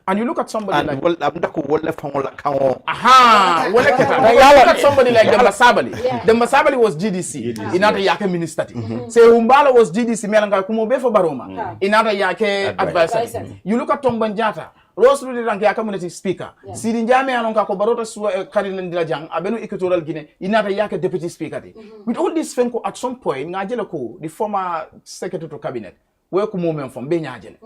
And you look at somebody like look at somebody like Dembasabali. Dembasabali was GDC in other yake minister. Say Umbala was GDC melanga kumobe for Baroma in other yake advisor. You look at Tombanjata Rose Rankia community speaker. Sidinjame alonga ko barota su Karin Dilajang, Abenu Equatorial Guinea, in other yake deputy speaker. With all this fenko at some point, Najeloko, the former secretary to cabinet, where moment from Benyajel,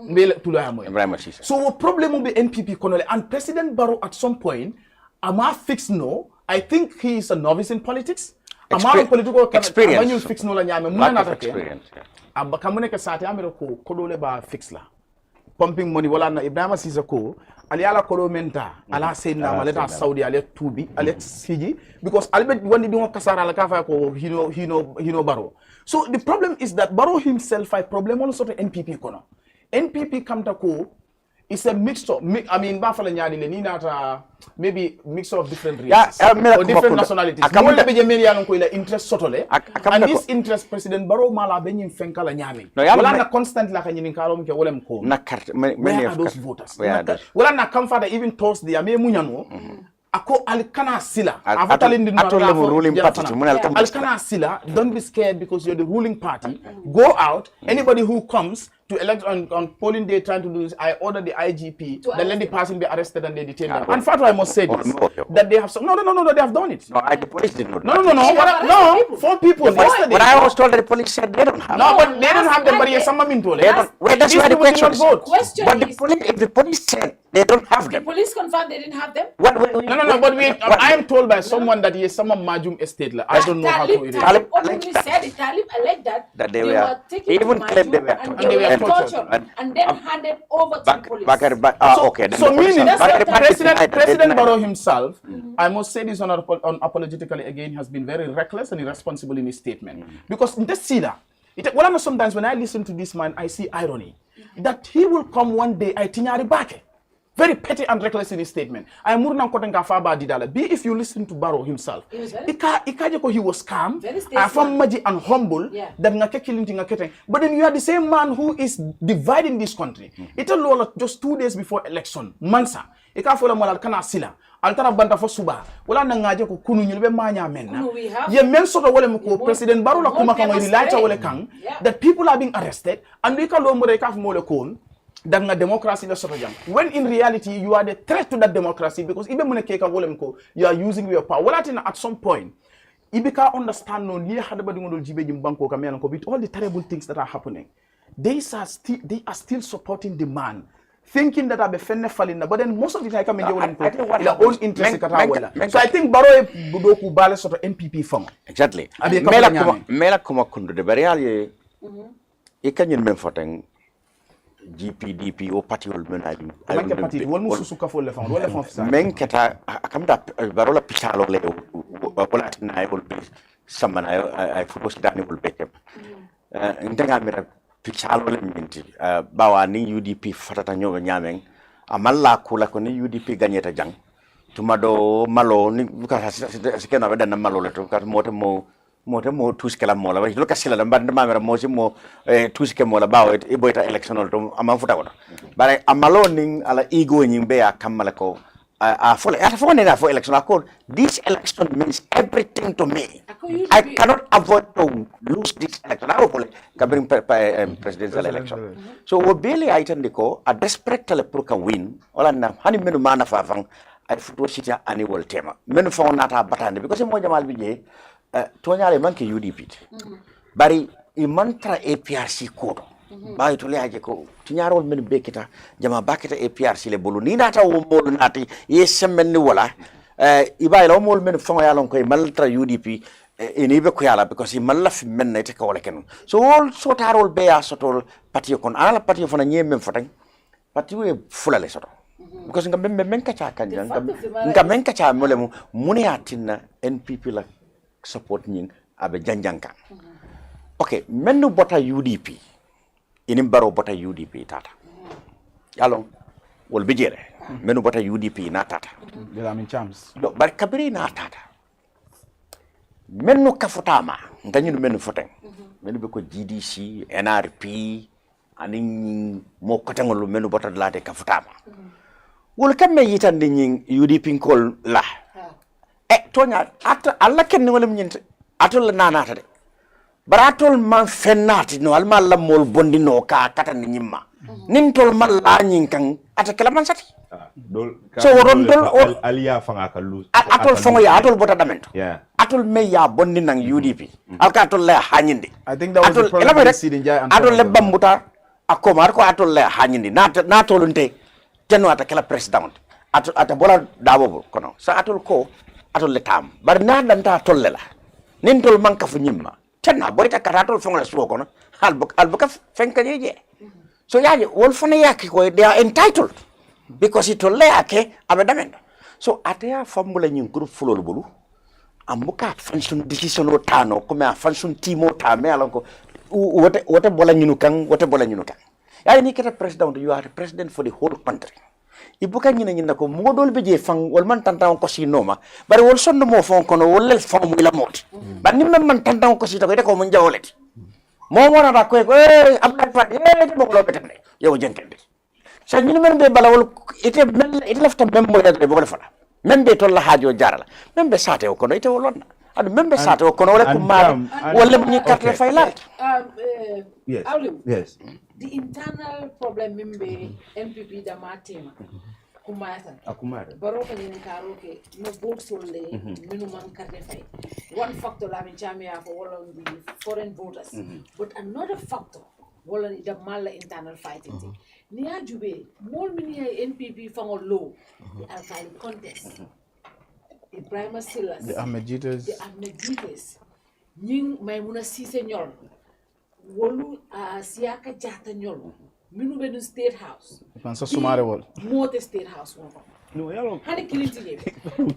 so what problem will be NPP Connolly and President Barrow at some point, Ama fix no. I think he is a novice in politics. Ama political experience. Fix no la nyame experience. Abakamune sati amero kodole ba fix la. Pumping money wala na Ibrahim Sisako ali ala kolo menta ala senna maleta Saudi ale tubi ale siji because albert wandi do kasara la kafa ko hino Barrow. So the problem is that Barrow himself I problem also to NPP kono. NPP kamta ko is a mixture. I mean, Bafala Nyadi Lenina, maybe mixture of different races or different nationalities. Interest sotole, and this interest President Barrow Mala Benin Fenkala Nyami. Well, constant like an Kalom Wolem Ko. Where are those voters? Well, I'm not comfort even towards the Ame Munyano. Ako Alkana Sila. Alkana Sila, don't be scared because you're the ruling party. Go out. Anybody who comes to elect on polling day trying to do this, I order the IGP, then let the person be arrested and they detain them. And Fatou, I must say this, that they have some, no, they have done it. No, the police did not. No, 4 people yesterday. But I was told that the police said they don't have. No, but they don't have them, but yes, some mean told. That's why the question is. But if the police said they don't have them. The police confirmed they didn't have them? No, but wait, I am told by someone that yes, some Majum estate. I don't know how to read it. Talib alleged that they were taking even claimed they were tortured and then handed over to the police. So meaning President Barrow himself, I must say this unapologetically again, has been very reckless and irresponsible in his statement. Because in the Sila, sometimes when I listen to this man, I see irony. That he will come one day, I tinyari back. Very petty and reckless in his statement. I am if you listen to Barrow himself, he was calm, and humble. But then you are the same man who is dividing this country. It's just 2 days before election. Mansa. Altara banta fo suba wala na ngaje ko kunu nyilbe manya menna ye men soto wala mko President Barrow la kuma kan ilacha wala kan that people are being arrested and we can lo mo rekaf mo le kon that democracy is when in reality you are the threat to that democracy because even when you are using your power. Well, at some point, you can understand with all the terrible things that are happening. They are still supporting the man, thinking that I'm falling, but then most of the time their own interest. So I think Barrow Budoku Bale sort of NPP form. Exactly. Mela kuma kundu de bariali ikanyin memfoteng GPDP o parti wol men aju manke parti wol mususu ka fo le fon wala fon sa men keta akamda barola pichalo le wala tinay wol be samana ay focus dani wol bekem ndenga mira pichalo le minti bawa ni UDP fatata nyoga nyameng amalla kula ko ni UDP gagneta jang tumado malo ni buka sikena weda na malo le to kat mo tuskela mola wa lo kasila da bande mamera mo tuske mola bawo e boyta electional to amam futa wona bare amalo ning ala ego nyi be ya kamala ko for election accord this election means everything to me. I cannot afford to lose this election. I will bring presidential election. So we barely ko a desperate telepro can win all na hani menu mana fafang I football city annual tema menu fa nata batande because mo jamal bi je tonyale manke UDP bari i mantra APRC kodo bayi to leaje ko tiñarol men be kita jama bakita APRC le bolu ni nata wo molu nati yesemmen ni wala ibayi la molu men fonga yalon koy maltra UDP ini be ko yala because malla fi men ne te ko wala ken so wol so tarol be ya sotol patio kon ala patio fona nyem fotañ patio e fulale soto because ngam men kacha kanja ngam men kacha mole mu muni atinna NPP la support nying abe janjanka okay mennu bota UDP ini baro bota UDP tata yalon wol bijere mennu bota UDP na tata Bilamin Chams do bar kabiri na tata mennu kafutama nganyinu mennu foten mennu be ko GDC NRP anin mo kotangol mennu bota lade kafutama wol kamme yitande nyin UDP kol la tonya ata alla ken wala nyinte atol nanata de baratol man fennati no alma la mol bondi no ka kata ni nyimma nin tol man la nyin kan ata kala man sati so woron dol aliya fanga ka lu atol fongo ya atol bota damento yeah atol me ya bondi nang UDP alka atol la hanyinde I think that was the problem with Sidinjai and atol le bambuta akomar ko atol la hanyinde na tolunte tenno ata kala president ata bola dawo kono sa atol ko atol le tam bar na danta tolle la nin tol man ka fu nyimma tenna boyta karatol fongo la suwo kono albuka fenka jeje so yaje wol fona yake ko they are entitled because it tolle yake abedamendo so atea fambula nyin group fulol bulu ambuka function decision o tano comme a function timo ta me alonko wote bola nyinu kan yaje ni kete president you are the president for the whole country ibuka nyina ko modol beje fang wol man tantaw ko si noma bari wol sonno mo fon kono wol lel fam mu la mot ban ni man tantaw ko si to ko mo jawoleti mo wona da ko abdal fat bo ko betene yow jenkende sa ñu men be bala wol ite lafta membo ya be bo fala membe to la hajo jarala membe sate ko no ite wolon adu membe sate ko no wala ko ma wala ñu carte fay lat yes the internal problem membe NPP da matema akumata baro ko ni karo ke no board solle minu man carte fay one factor la min chamia for all of the foreign voters but another factor wala ni da mala internal fighting ni ajube mol mini NPP fango low the alkali contest the prime sellers the Ahmeditas ñing Maymuna Cissé ñol wolu siaka jata ñol minu benu state house pansa sumare wol mote state house won no yalo hani kiliti je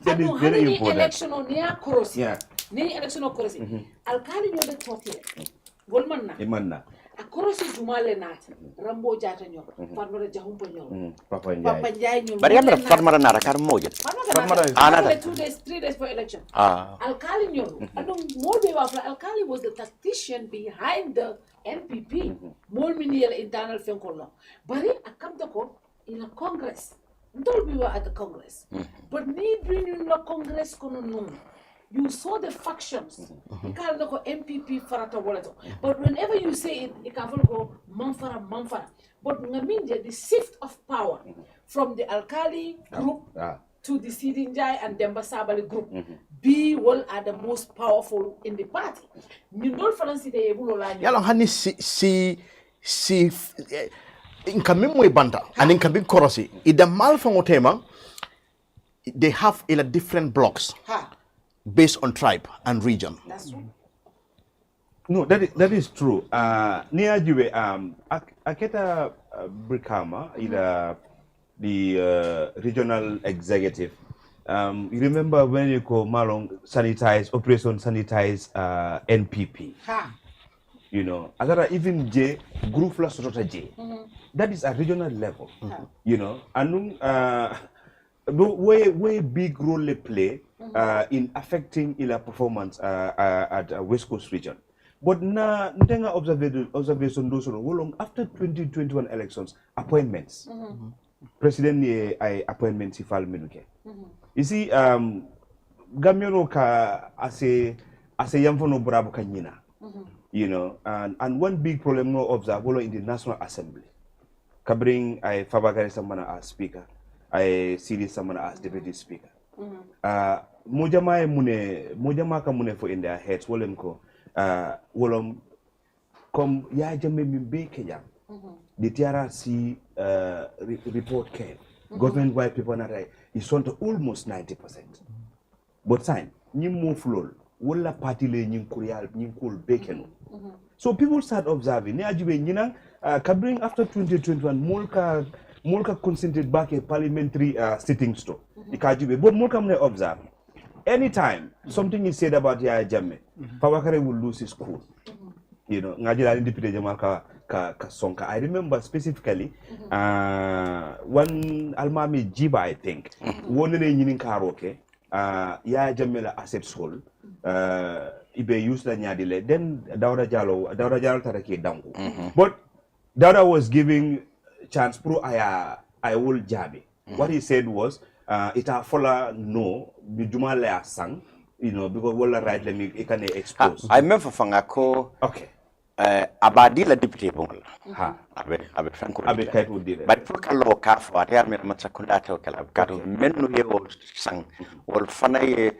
that is very important election on ya korosi ni election on korosi alkali ñol de toke wol manna a korosi jumale nat rambo jata ñol farmara jahumpa ñol papa njay ñol bari yamna farmara nara kar moje farmara ana 3 days for election alkali ñol adon molbe wa alkali was the tactician behind the NPP mol miniyel internal fenkollo bari akamta ko ila congress ndolbi wa at the congress but need bring no congress kono non you saw the factions. You can't look at MPP farata walato. But whenever you say it, you can go manfara. But ngaminja the shift of power from the Alkali group to the Sidinjai and Demba Sabali group. Be well are the most powerful in the party. You don't fancy the Ebulolani. Yalong hani si inkamim mo ibanta and inkamim korosi. Ida malfang otema they have in different blocks. Based on tribe and region. That's true. No, that is true. Near Juve, Aketa Brikama, the regional executive. You remember when you call Malong Operation Sanitize NPP. You know, Agara even J group plus J. That is a regional level. You know, and way big role they play in affecting ila performance at West Coast region. But na ndenga observation do so long after 2021 elections appointments. President ni ay appointments ifal menuke. You see Gamiono ka ase yamfono brabo kanyina. You know, and one big problem no observe in the National Assembly. Kabring ay Fabagari Samana as speaker. I see this someone as deputy speaker. Mojama ka mune for in their heads wolem ko wolom comme ya jamme min be kenya the TRRC report came government wide people na is on to almost 90%. But sign ñi mo flol wala party le ñi kurial ñi kul bekeno. So people start observing ne ajube ñi nang kabring after 2021 mulka concentrate back a parliamentary sitting store. Ikajube but mulka mne observe anytime something is said about Yaya Jammeh, Fawakare will lose his cool. You know, ngajila deputy Jamal ka sonka. I remember specifically one Almami Jiba, I think, one ne nyinin karaoke, Yaya Jammeh la assets hole, ibe use la nyadile. Then Dauda Jalo tarake dangu. But Dauda was giving chance pro I will jabi. What he said was, ita fola no bijuma le sang, you know, because wala right let me can expose. I remember fangako. Okay. Abadi la deputy bongla. Abe franco. Abe kait would dire. But pour kalo ka fo ate amir matsakunda te okala kato menu ye o sang wal fana ye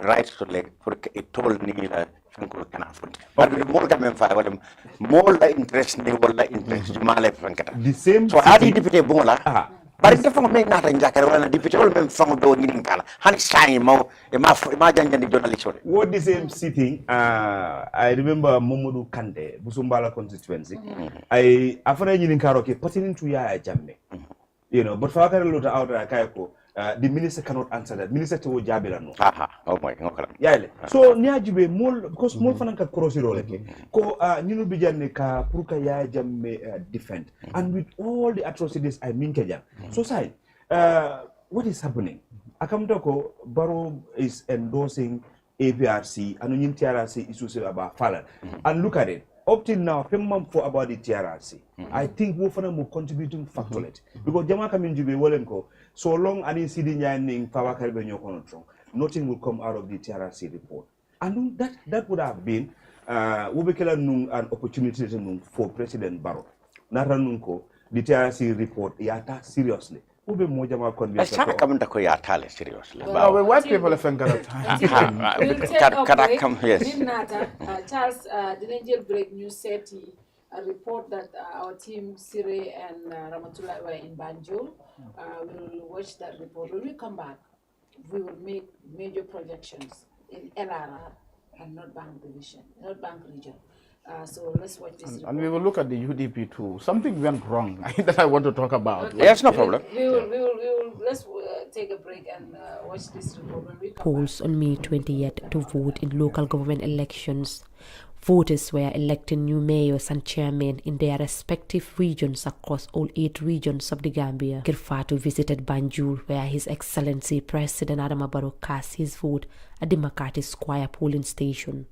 right to leg pour it told ni la franco kana fo. But more ka men fa wala more la interest ni wala interest jumale frankata. The same. So adi deputy bongla. But the phone make nothing jacket when deputy all men found do in kala. Han sang mo e ma janjani journalist. What the same sitting I remember Momodu Kande Busumbala constituency. I after in karaoke pertaining to Yaya Jammeh. You know, but for a lot out Kayako, the minister cannot answer that. Minister to Jabila no. Oh my god. Yeah. So Niajibe more because more fanaka cross role ko Ninu Bijane ka Puruka Yaya Jammeh defend. And with all the atrocities I mean Kenya. So side what is happening? Akamtoko Barrow is endorsing APRC and Union TRRC issues about Fallon. And look at it. Up till now, for about the TRRC. I think we're contributing factor it. Because Jamaica Minjibe Wolenko, so long I didn't see the Nyaning Power Caribbean control, nothing will come out of the TRRC report. And that would have been an opportunity for President Barrow. Naranunko, the TRRC report, yata seriously. Ube moja ma convince ko. Saka kamta ko ya tale seriously. Well, white people are thinking of time. Yes. Charles, the Angel Break News said a report that our team Sire and Ramatullah were in Banjul. We will watch that report. When we come back, we will make major projections in LRR and North Bank Division, North Bank region. So let's watch this. And we will look at the UDP too. Something went wrong that I want to talk about. Okay. Yes, no problem. We will let's take a break and watch this report when we come polls on May 20th to vote in local government elections. Voters were electing new mayors and chairmen in their respective regions across all 8 regions of the Gambia. Kerr Fatou visited Banjul, where His Excellency President Adama Barrow cast his vote at the Makati Square polling station.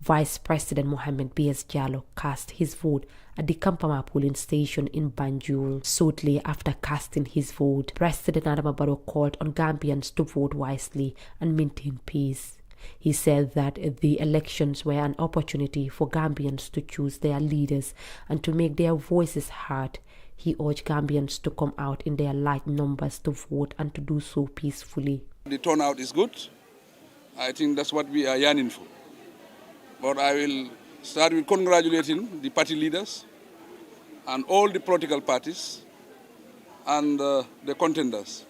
Vice President Mohamed B.S. Jallow cast his vote at the Kampama polling station in Banjul. Shortly after casting his vote, President Adama Barrow called on Gambians to vote wisely and maintain peace. He said that the elections were an opportunity for Gambians to choose their leaders and to make their voices heard. He urged Gambians to come out in their large numbers to vote and to do so peacefully. The turnout is good. I think that's what we are yearning for. But I will start with congratulating the party leaders and all the political parties and the contenders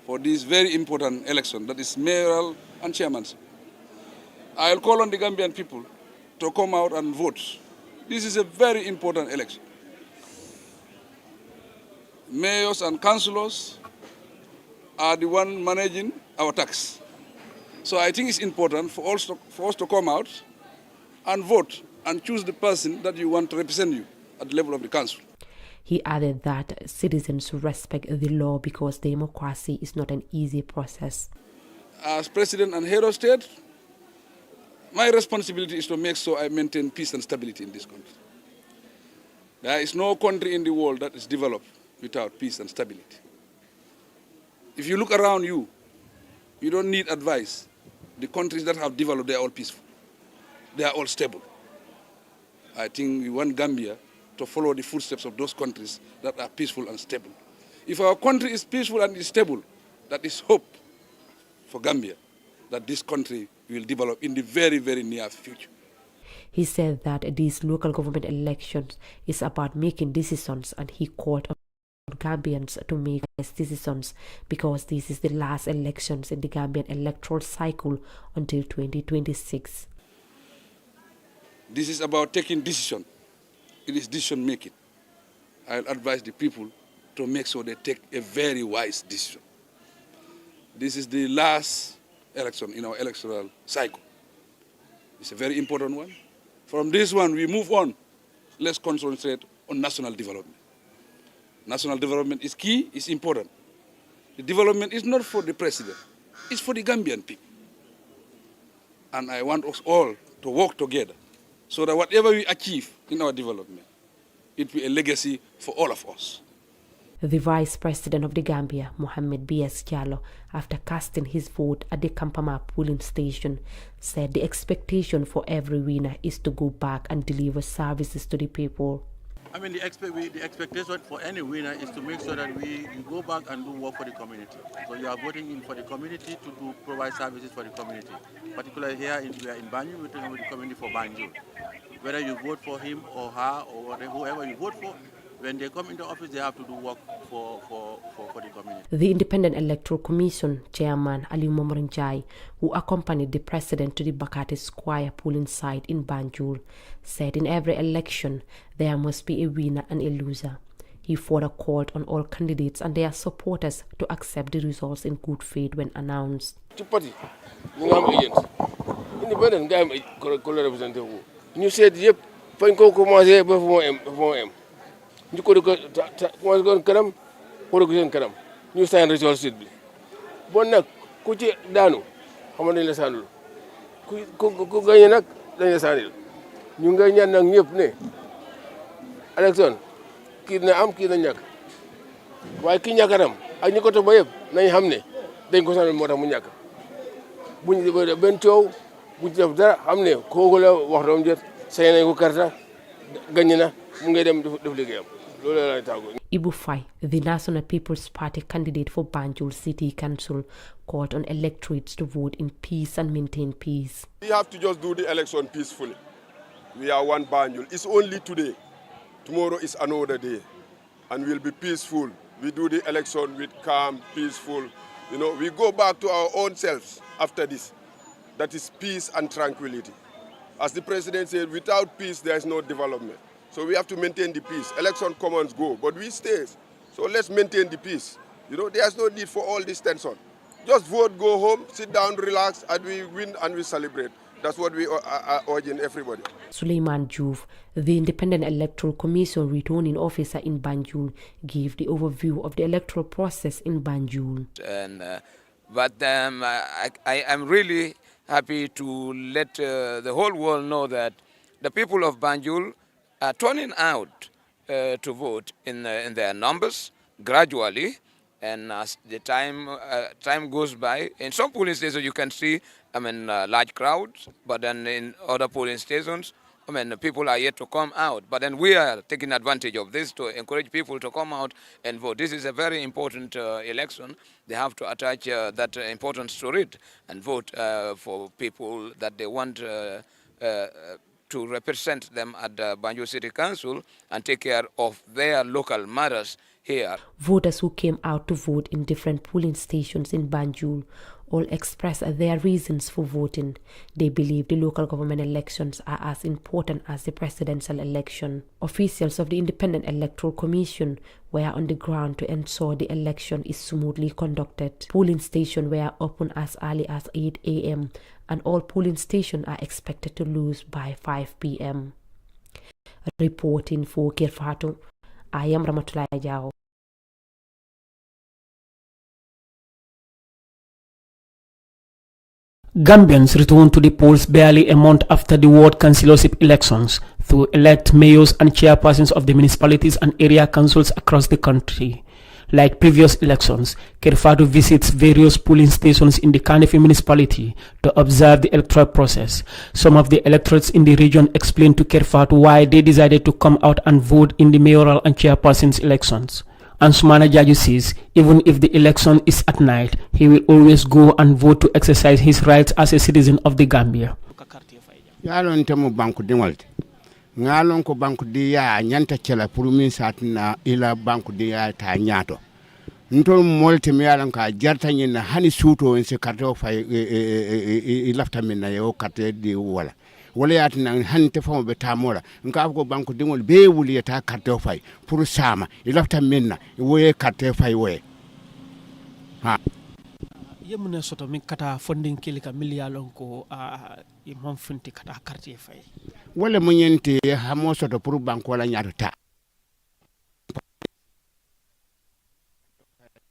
for this very important election, that is mayoral and chairmanship. I will call on the Gambian people to come out and vote. This is a very important election. Mayors and councillors are the one managing our tax. So I think it's important for us to come out and vote and choose the person that you want to represent you at the level of the council. He added that citizens respect the law because democracy is not an easy process. As president and head of state, my responsibility is to make sure I maintain peace and stability in this country. There is no country in the world that is developed without peace and stability. If you look around you, you don't need advice. The countries that have developed, they are all peaceful. They are all stable. I think we want Gambia to follow the footsteps of those countries that are peaceful and stable. If our country is peaceful and is stable, that is hope for Gambia that this country will develop in the very, very near future. He said that these local government elections is about making decisions, and he called on Gambians to make wise decisions because this is the last elections in the Gambian electoral cycle until 2026. This is about taking decision. It is decision making. I'll advise the people to make sure they take a very wise decision. This is the last election in our electoral cycle. It's a very important one. From this one, we move on. Let's concentrate on national development. National development is key, it's important. The development is not for the president, it's for the Gambian people. And I want us all to work together so that whatever we achieve in our development, it will be a legacy for all of us. The Vice President of the Gambia, Mohamed B.S. Jallow, after casting his vote at the Kampama polling station, said the expectation for every winner is to go back and deliver services to the people. I mean, the expectation for any winner is to make sure that we go back and do work for the community. So you are voting in for the community to provide services for the community. Particularly here, we are in Banjul, we're talking with the community for Banjul. Whether you vote for him or her or whoever you vote for, when they come into office, they have to do work for the community. The Independent Electoral Commission Chairman Ali Momorinjai, who accompanied the President to the Bakati Square polling site in Banjul, said in every election there must be a winner and a loser. He further called on all candidates and their supporters to accept the results in good faith when announced. You said, yep, ñu ko commencé gon kanam pour ko sen kanam ñu sign result sheet bi bon nak ku ci daanu xam nañ la sanul ku gagné nak dañ la sanil ñu ngay ñaan nak ñepp ne élection ki na am ki na ñak way ki ñakaram ak ñi ko to ba yeb nañ xamné dañ ko sanul motax mu ñak buñ ben ciow buñ def dara xamné koku la wax doom jot sey nañ ko karta gagné na mu ngay dem def ligéyam. Ibu Fai, the National People's Party candidate for Banjul City Council, called on electorates to vote in peace and maintain peace. We have to just do the election peacefully. We are one Banjul. It's only today. Tomorrow is another day. And we'll be peaceful. We do the election with calm, peaceful. You know, we go back to our own selves after this. That is peace and tranquility. As the President said, without peace, there is no development. So we have to maintain the peace. Election come and go, but we stay. So let's maintain the peace. You know, there's no need for all this tension. Just vote, go home, sit down, relax, and we win and we celebrate. That's what we are urging everybody. Suleiman Jouf, the Independent Electoral Commission returning officer in Banjul, gave the overview of the electoral process in Banjul. But I am really happy to let the whole world know that the people of Banjul are turning out to vote in their numbers gradually, and as the time goes by, in some polling stations you can see, large crowds, but then in other polling stations, people are yet to come out. But then we are taking advantage of this to encourage people to come out and vote. This is a very important election. They have to attach that importance to it and vote for people that they want to represent them at the Banjul City Council and take care of their local matters here. Voters who came out to vote in different polling stations in Banjul all expressed their reasons for voting. They believe the local government elections are as important as the presidential election. Officials of the Independent Electoral Commission were on the ground to ensure the election is smoothly conducted. Polling stations were open as early as 8 a.m. and all polling stations are expected to close by 5 p.m. Reporting for Kerr Fatou, I am Ramatulai Jao. Gambians returned to the polls barely a month after the ward councillorship elections to elect mayors and chairpersons of the municipalities and area councils across the country. Like previous elections, Kerr Fatou visits various polling stations in the Kanifing municipality to observe the electoral process. Some of the electorates in the region explained to Kerr Fatou why they decided to come out and vote in the mayoral and chairpersons elections. And Sumana Jaju says even if the election is at night, he will always go and vote to exercise his rights as a citizen of the Gambia. yalon temu banku dingolte ngalon ko banku di ya nyanta kela pour min satna ila banku di ya ta nyato ntol molte mi yalan ka jarta nyina hani suto en se karto fay e lafta min na yo karte di wala yatina hante famo be tamola nka ko banku dingol be wuli ta karto fay pour sama e lafta min na woye karte fay woye ha yemune soto min kata funding kilika miliyalon ko e mon funti kata quartier fay wala mo nyente hamo soto pour banko la nyaata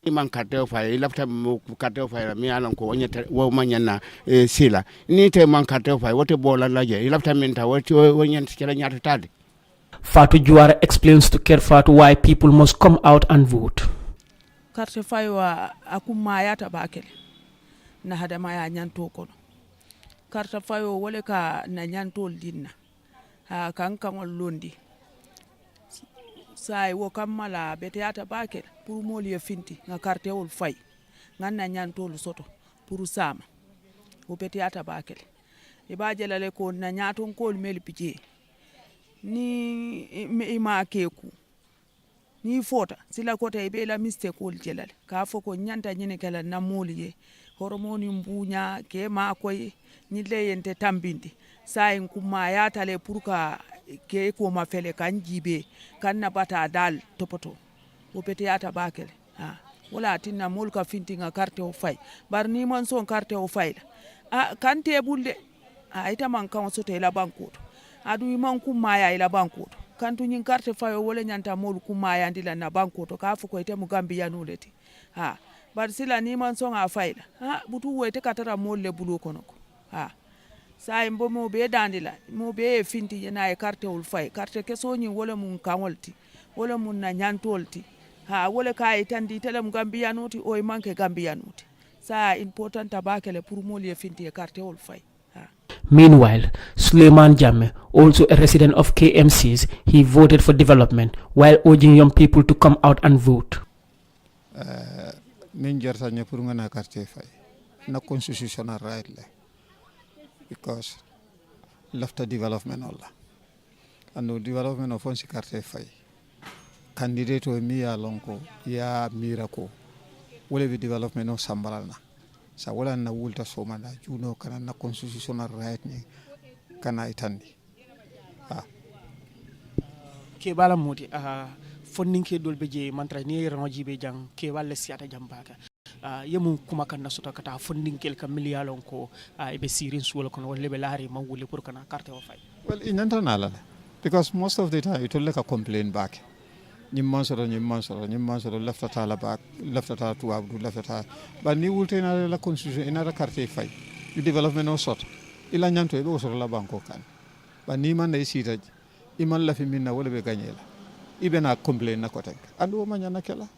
man karteo fay lafta mo karteo fay mi alon ko wonyata wo manyana sila ni te man karteo fay wote bola laje lafta min ta wote wonyanta kala nyaata tade. Fatou Juara explains to Kerr why people must come out and vote. Karteo fay wa akuma yata bakele na hada maya nyanto kono karta fay wole ka na nyanto dinna ha kan londi sai wo kamala bete yata bakel pour moli e finti nga carte wol fay nganna nyantolu soto pour sama wo bete yata bakel e bajela le ko na nyaton kol mel pije ni ma keku ni fota sila kota e be la mistake kol jelal ka foko nyanta nyine kala na moli e hormoni mbunya ke ma koy ni le yente tambindi sai kuma yata le pour ka ke ko ma fele kan jibe kan na bata dal topoto o pete yata bakele wala tinna mol ka fintinga carte o fay bar ni man son carte o fay kan te bulde ita man kan so te la banko adu man kum maya ila banko kan tu nyin carte fay wala nyanta mol kum maya ndila na banko to ka fu ko ite mu Gambia no leti bar sila ni man son a fay butu wote katara mol le bulu kono sai mbo mo be dandila mo be finti yana e carte ul fay carte ke so nyi wala mun kanolti wala mun na nyantolti wala kai tandi telem Gambia noti o manke Gambia noti sa important tabakele pour mo le finti e carte ul fay. Meanwhile, Suleiman Jammeh, also a resident of KMCs, he voted for development while urging young people to come out and vote. Min jarta nya pour ngana carte fay na constitutional right le because lafta development Allah and development of onsi carte fay candidate o mi ya lonko ya miracle wole bi development o sambalana sa wala na wulta somana juno kana na constitutional right ni kana itandi ke bala modi funding ke dolbe je mantra ni ranji be jang ke wala siata jambaka yemu kuma kan na sota kata funding kel kam miliyalon ko e be sirin suwol kono wala be laari ma wuli pour kana carte o fay well inantanala because most of the time it will like a complain back nyimman soro lafta ta la back lafta ta to abdu lafta ta ba ni wulte na la constitution ina ra carte fay du development o sot ila nyanto e do soro la banko kan ba ni man day sita iman la fi minna wala be gagnela ibena complain na kotek ando manyana kala.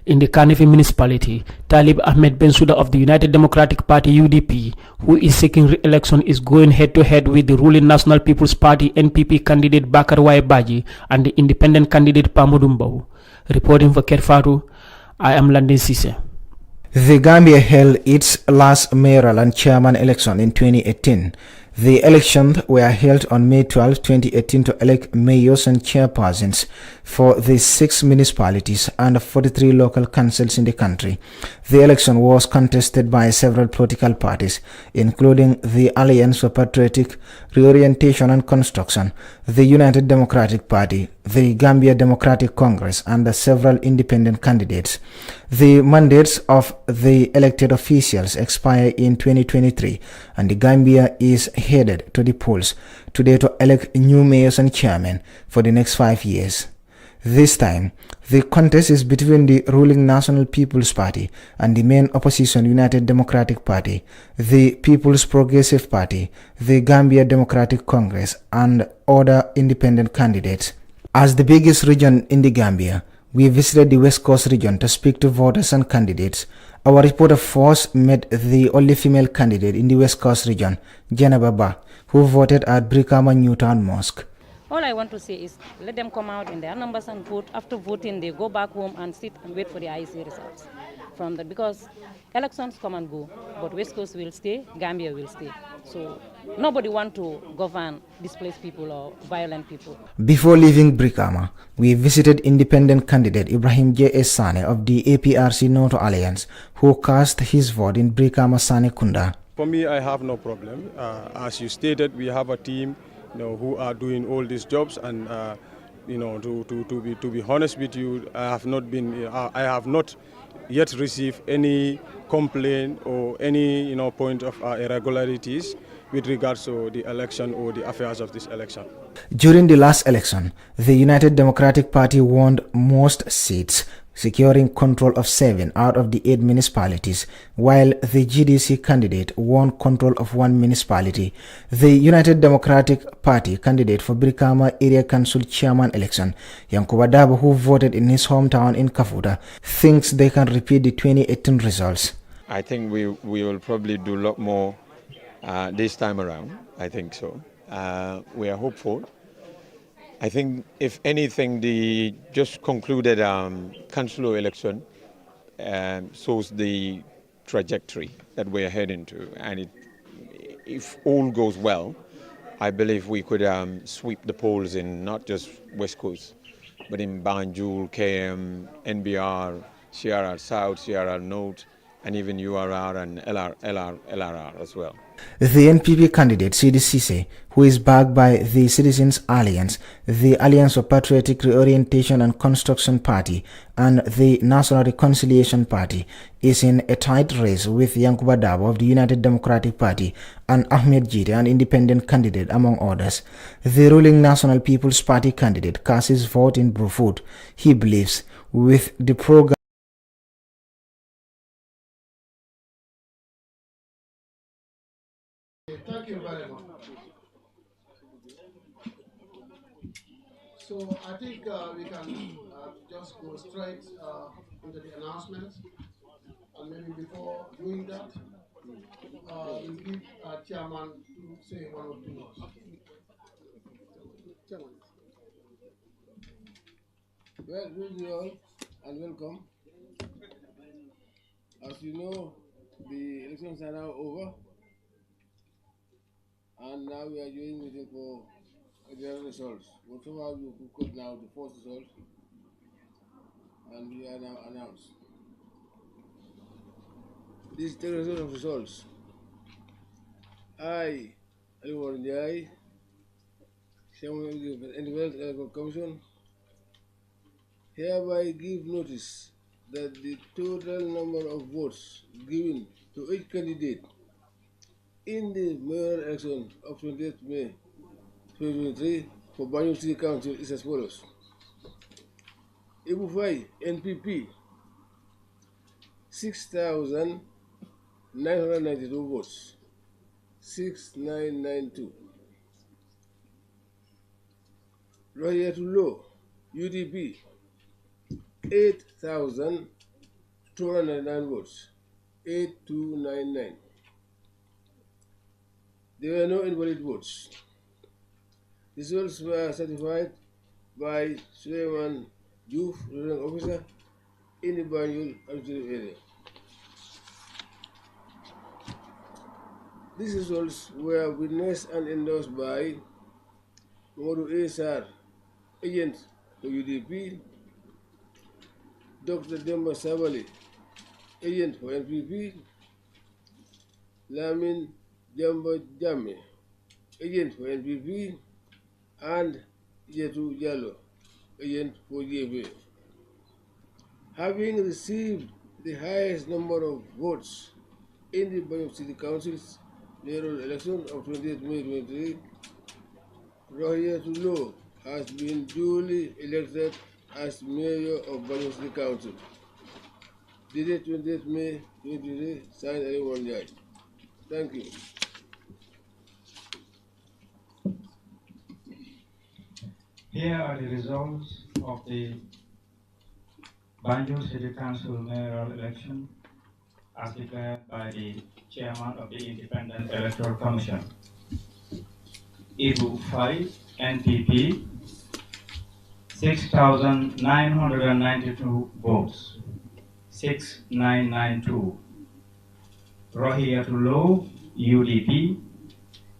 In the Kanifi municipality, Talib Ahmed Bensouda of the United Democratic Party UDP, who is seeking re-election, is going head-to-head with the ruling National People's Party NPP candidate Bakar Baji and the independent candidate Pamodumbo. Reporting for Kerr Fatou, I am Landin Sise. The Gambia held its last mayoral and chairman election in 2018. The elections were held on May 12, 2018 to elect mayors and chairpersons for the 6 municipalities and 43 local councils in the country. The election was contested by several political parties, including the Alliance for Patriotic Reorientation and Construction, the United Democratic Party, the Gambia Democratic Congress, and several independent candidates. The mandates of the elected officials expire in 2023, and the Gambia is headed to the polls today to elect new mayors and chairmen for the next 5 years. This time, the contest is between the ruling National People's Party and the main opposition United Democratic Party, the People's Progressive Party, the Gambia Democratic Congress, and other independent candidates. As the biggest region in the Gambia, we visited the West Coast region to speak to voters and candidates. Our reporter first met the only female candidate in the West Coast region, Jenna Baba, who voted at Brikama Newtown Mosque. All I want to say is let them come out in their numbers and vote. After voting, they go back home and sit and wait for the IEC results. Because elections come and go, but West Coast will stay, Gambia will stay. So nobody want to govern displaced people or violent people. Before leaving Brikama, we visited independent candidate Ibrahim J. S. Sane of the APRC Noto Alliance, who cast his vote in Brikama Sane Kunda. For me, I have no problem. As you stated, we have a team, who are doing all these jobs, and to be honest with you, I have not yet received any complaint or any point of irregularities with regards to the election or the affairs of this election. During the last election, the United Democratic Party won most seats, securing control of 7 out of the 8 municipalities, while the GDC candidate won control of 1 municipality. The United Democratic Party candidate for Brikama Area Council Chairman election, Yankuba Dabo, who voted in his hometown in Kafuta, thinks they can repeat the 2018 results. I think we will probably do a lot more this time around. I think so. We are hopeful. I think, if anything, the just concluded council election shows the trajectory that we are heading to, and if all goes well, I believe we could sweep the polls in not just West Coast, but in Banjul, KM, NBR, CRR South, CRR North, and even URR and LRR as well. The NPP candidate Sidi Cisse, who is backed by the Citizens Alliance, the Alliance for Patriotic Reorientation and Construction Party, and the National Reconciliation Party, is in a tight race with Yankuba Dabo of the United Democratic Party and Ahmed Jide, an independent candidate, among others. The ruling National People's Party candidate casts his vote in Brufut. He believes with the program Thank you very much. So I think we can just go straight into the announcements. And maybe before doing that, we'll give Chairman to say 1 or 2 words. Chairman. Well, good day all and welcome. As you know, the elections are now over. And now we are doing meeting for the results. We'll somehow you could now the first result, and we are now announced. This is the result of results. I, Aliwar Njai, Chairman of the Independent Electoral Commission, hereby give notice that the total number of votes given to each candidate in the mayoral election of 28th May 2023 for Banjul City Council is as follows. Ibufai NPP 6,992 votes, 6992. Royatulo UDP 8,209 votes, 8299. There were no invalid votes. Results were certified by Suleiman Juf, returning officer in the Banjul administrative area. These results were witnessed and endorsed by Modu ASR, agent for UDP, Dr. Demba Sabali, agent for NPP, Lamin Jamba Jame, agent for NPP, and Yetu Jallo, agent for JB. Having received the highest number of votes in the Banjul City Council's mayoral election of 28th May 2023, Rohiyatullah has been duly elected as mayor of Banjul City Council. Dated 28th May 2023, signed Aliwar Njai. Thank you. Here are the results of the Banjul City Council mayoral election as declared by the chairman of the Independent Electoral Commission. Ibu 5, NPP, 6,992 votes, 6992. Rohiyatullah, UDP,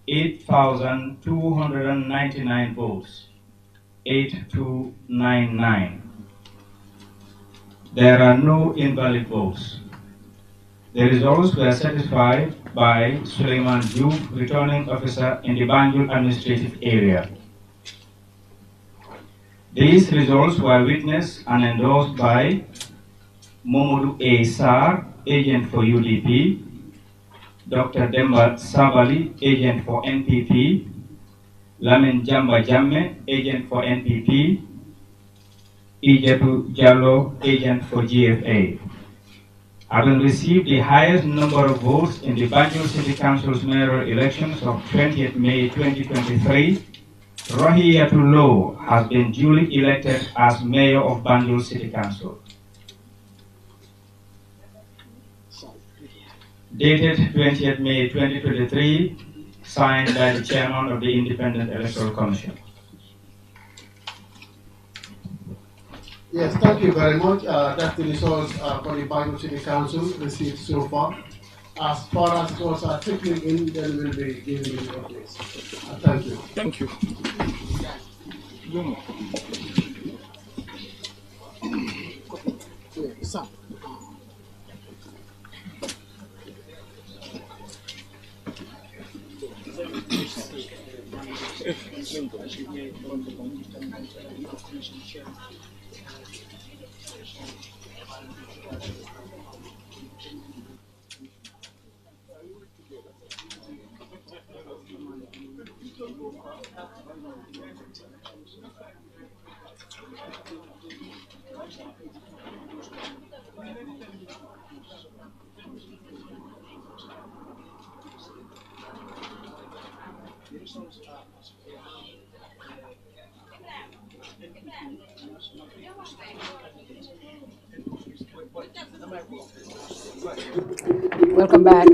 8,299 votes. 8299. There are no invalid votes. The results were certified by Suleiman Diouf, returning officer in the Banjul administrative area. These results were witnessed and endorsed by Momodu A. Sar, agent for UDP, Dr. Demba Sabali, agent for NPP, Lamin Jamba Jamme, agent for NPP, Ijetu Jallo, agent for GFA. Having received the highest number of votes in the Banjul City Council's mayoral elections of 20th May 2023, Rohiyatul Low has been duly elected as mayor of Banjul City Council. Dated 20th May 2023, signed by the chairman of the Independent Electoral Commission. Yes, thank you very much. That's the results for the Banjul City Council received so far. As far as those are trickling in, then we'll be giving you updates. Thank you. Thank you. Welcome back.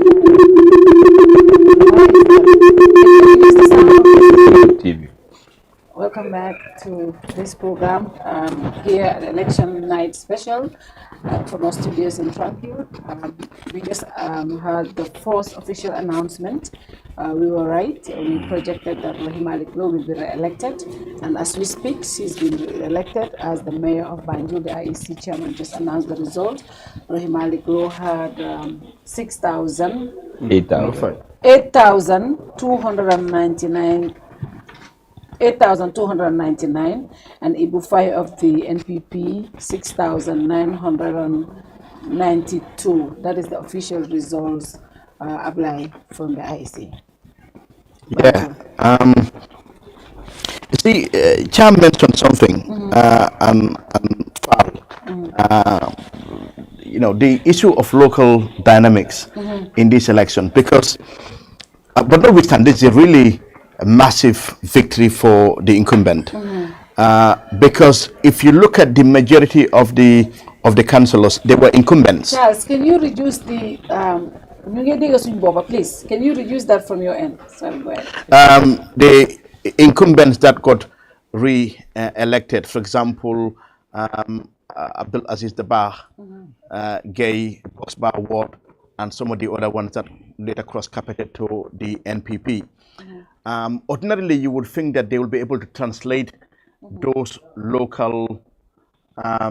TV. Welcome back to this program here at Election Night Special from our studios in Tranquil. We just heard the first official announcement. We were right. We projected that Rahim Ali Glo will be re-elected, and as we speak, she's been elected as the mayor of Banjul. The IEC chairman just announced the result. Rahim Ali Glo had 8,299, and Ibu Faye of the NPP 6,992. That is the official results applied from the IEC. Yeah. You see, Cham mentioned something, and you know, the issue of local dynamics in this election, because, but notwithstanding, this is a really massive victory for the incumbent, because if you look at the majority of the councillors, they were incumbents. Charles, can you reduce the please? Can you reduce that from your end? Sorry, go ahead. The incumbents that got re-elected, for example, Abdul Aziz Dabah, Gay, Boxbar Ward, and some of the other ones that later cross-carpeted to the NPP. Ordinarily, you would think that they will be able to translate those local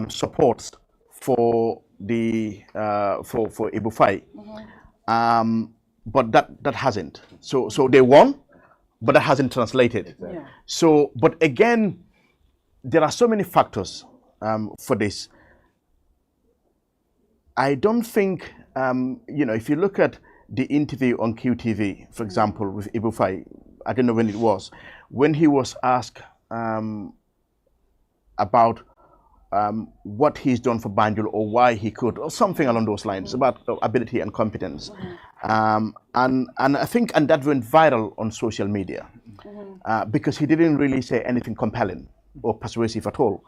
supports for the for Ibu Faye, but that hasn't. So they won, but that hasn't translated. Yeah. So, but again, there are so many factors for this. I don't think you know, if you look at the interview on QTV, for example, with Ibu Faye, I don't know when it was, when he was asked about what he's done for Banjul or why he could, or something along those lines, about ability and competence. And I think, and that went viral on social media because he didn't really say anything compelling or persuasive at all.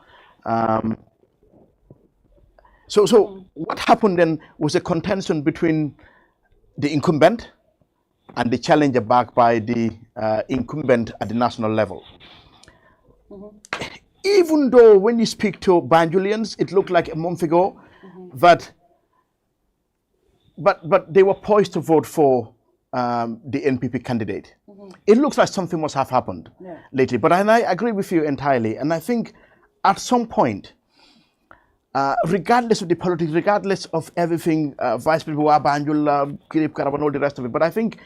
So what happened then was a contention between the incumbent and the challenger backed by the incumbent at the national level. Even though when you speak to Banjulians, it looked like a month ago that, but they were poised to vote for the NPP candidate. It looks like something must have happened lately. But I agree with you entirely. And I think at some point, regardless of the politics, regardless of everything, Vice President Banjul, Kirip Karavan, all the rest of it, but I think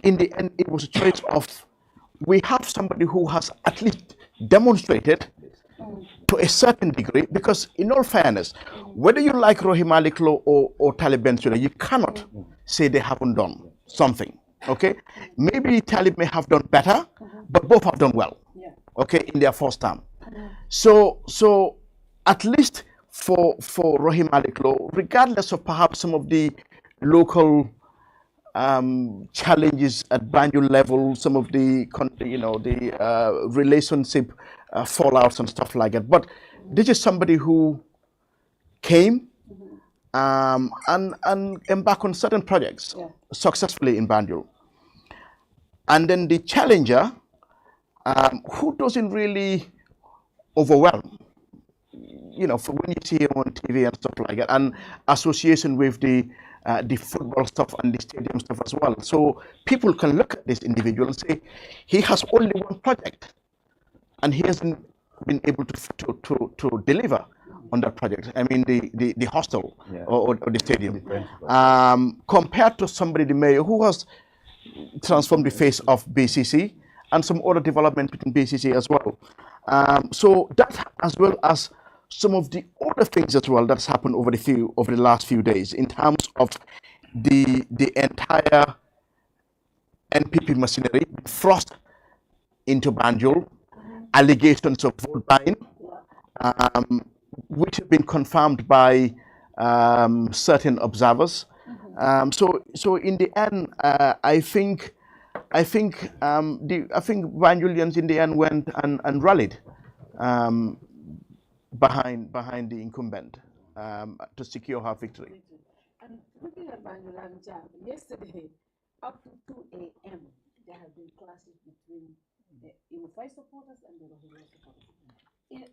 in the end it was a choice of, we have somebody who has at least demonstrated to a certain degree, because in all fairness, whether you like Rohim Aliklo or Talib Bensouda, you cannot say they haven't done something, okay? Maybe Talib may have done better, but both have done well, okay, in their first term. So at least for Rohim Aliklo, regardless of perhaps some of the local challenges at Banjul level, some of the relationship fallouts and stuff like that. But this is somebody who came and embarked on certain projects successfully in Banjul. And then the challenger, who doesn't really overwhelm, for when you see him on TV and stuff like that, and association with the football stuff and the stadium stuff as well. So people can look at this individual and say, he has only one project, and he hasn't been able to deliver on that project. I mean, the hostel or the stadium. Compared to somebody, the mayor, who has transformed the face of BCC and some other development within BCC as well. So that, as well as some of the other things as well that's happened over the last few days in terms of the entire NPP machinery thrust into Banjul, allegations of vote buying, which have been confirmed by certain observers. So in the end, I think Banjulians in the end went and rallied behind the incumbent to secure her victory. And looking at Banjul and Jam, yesterday up to 2 a.m. there have been clashes between the Imufai supporters and the Rohingya supporters. In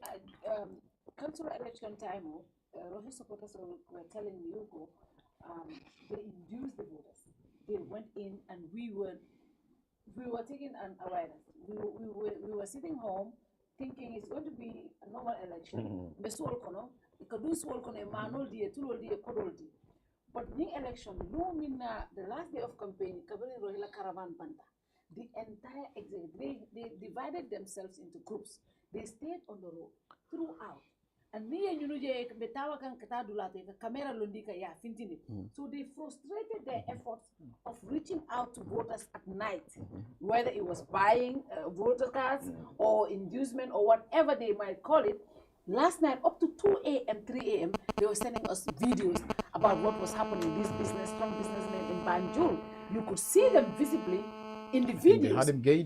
council election time, Rohingya supporters were telling Yuko they induced the voters. They went in and we were taking an awareness. We were sitting home thinking it's going to be a normal election. But the election, the last day of campaign, the entire executive, they divided themselves into groups. They stayed on the road throughout. And so they frustrated their efforts of reaching out to voters at night, whether it was buying voter cards or inducement or whatever they might call it. Last night, up to 2 a.m., 3 a.m., they were sending us videos about what was happening. These strong businessmen in Banjul, you could see them visibly in the videos. They had him gay,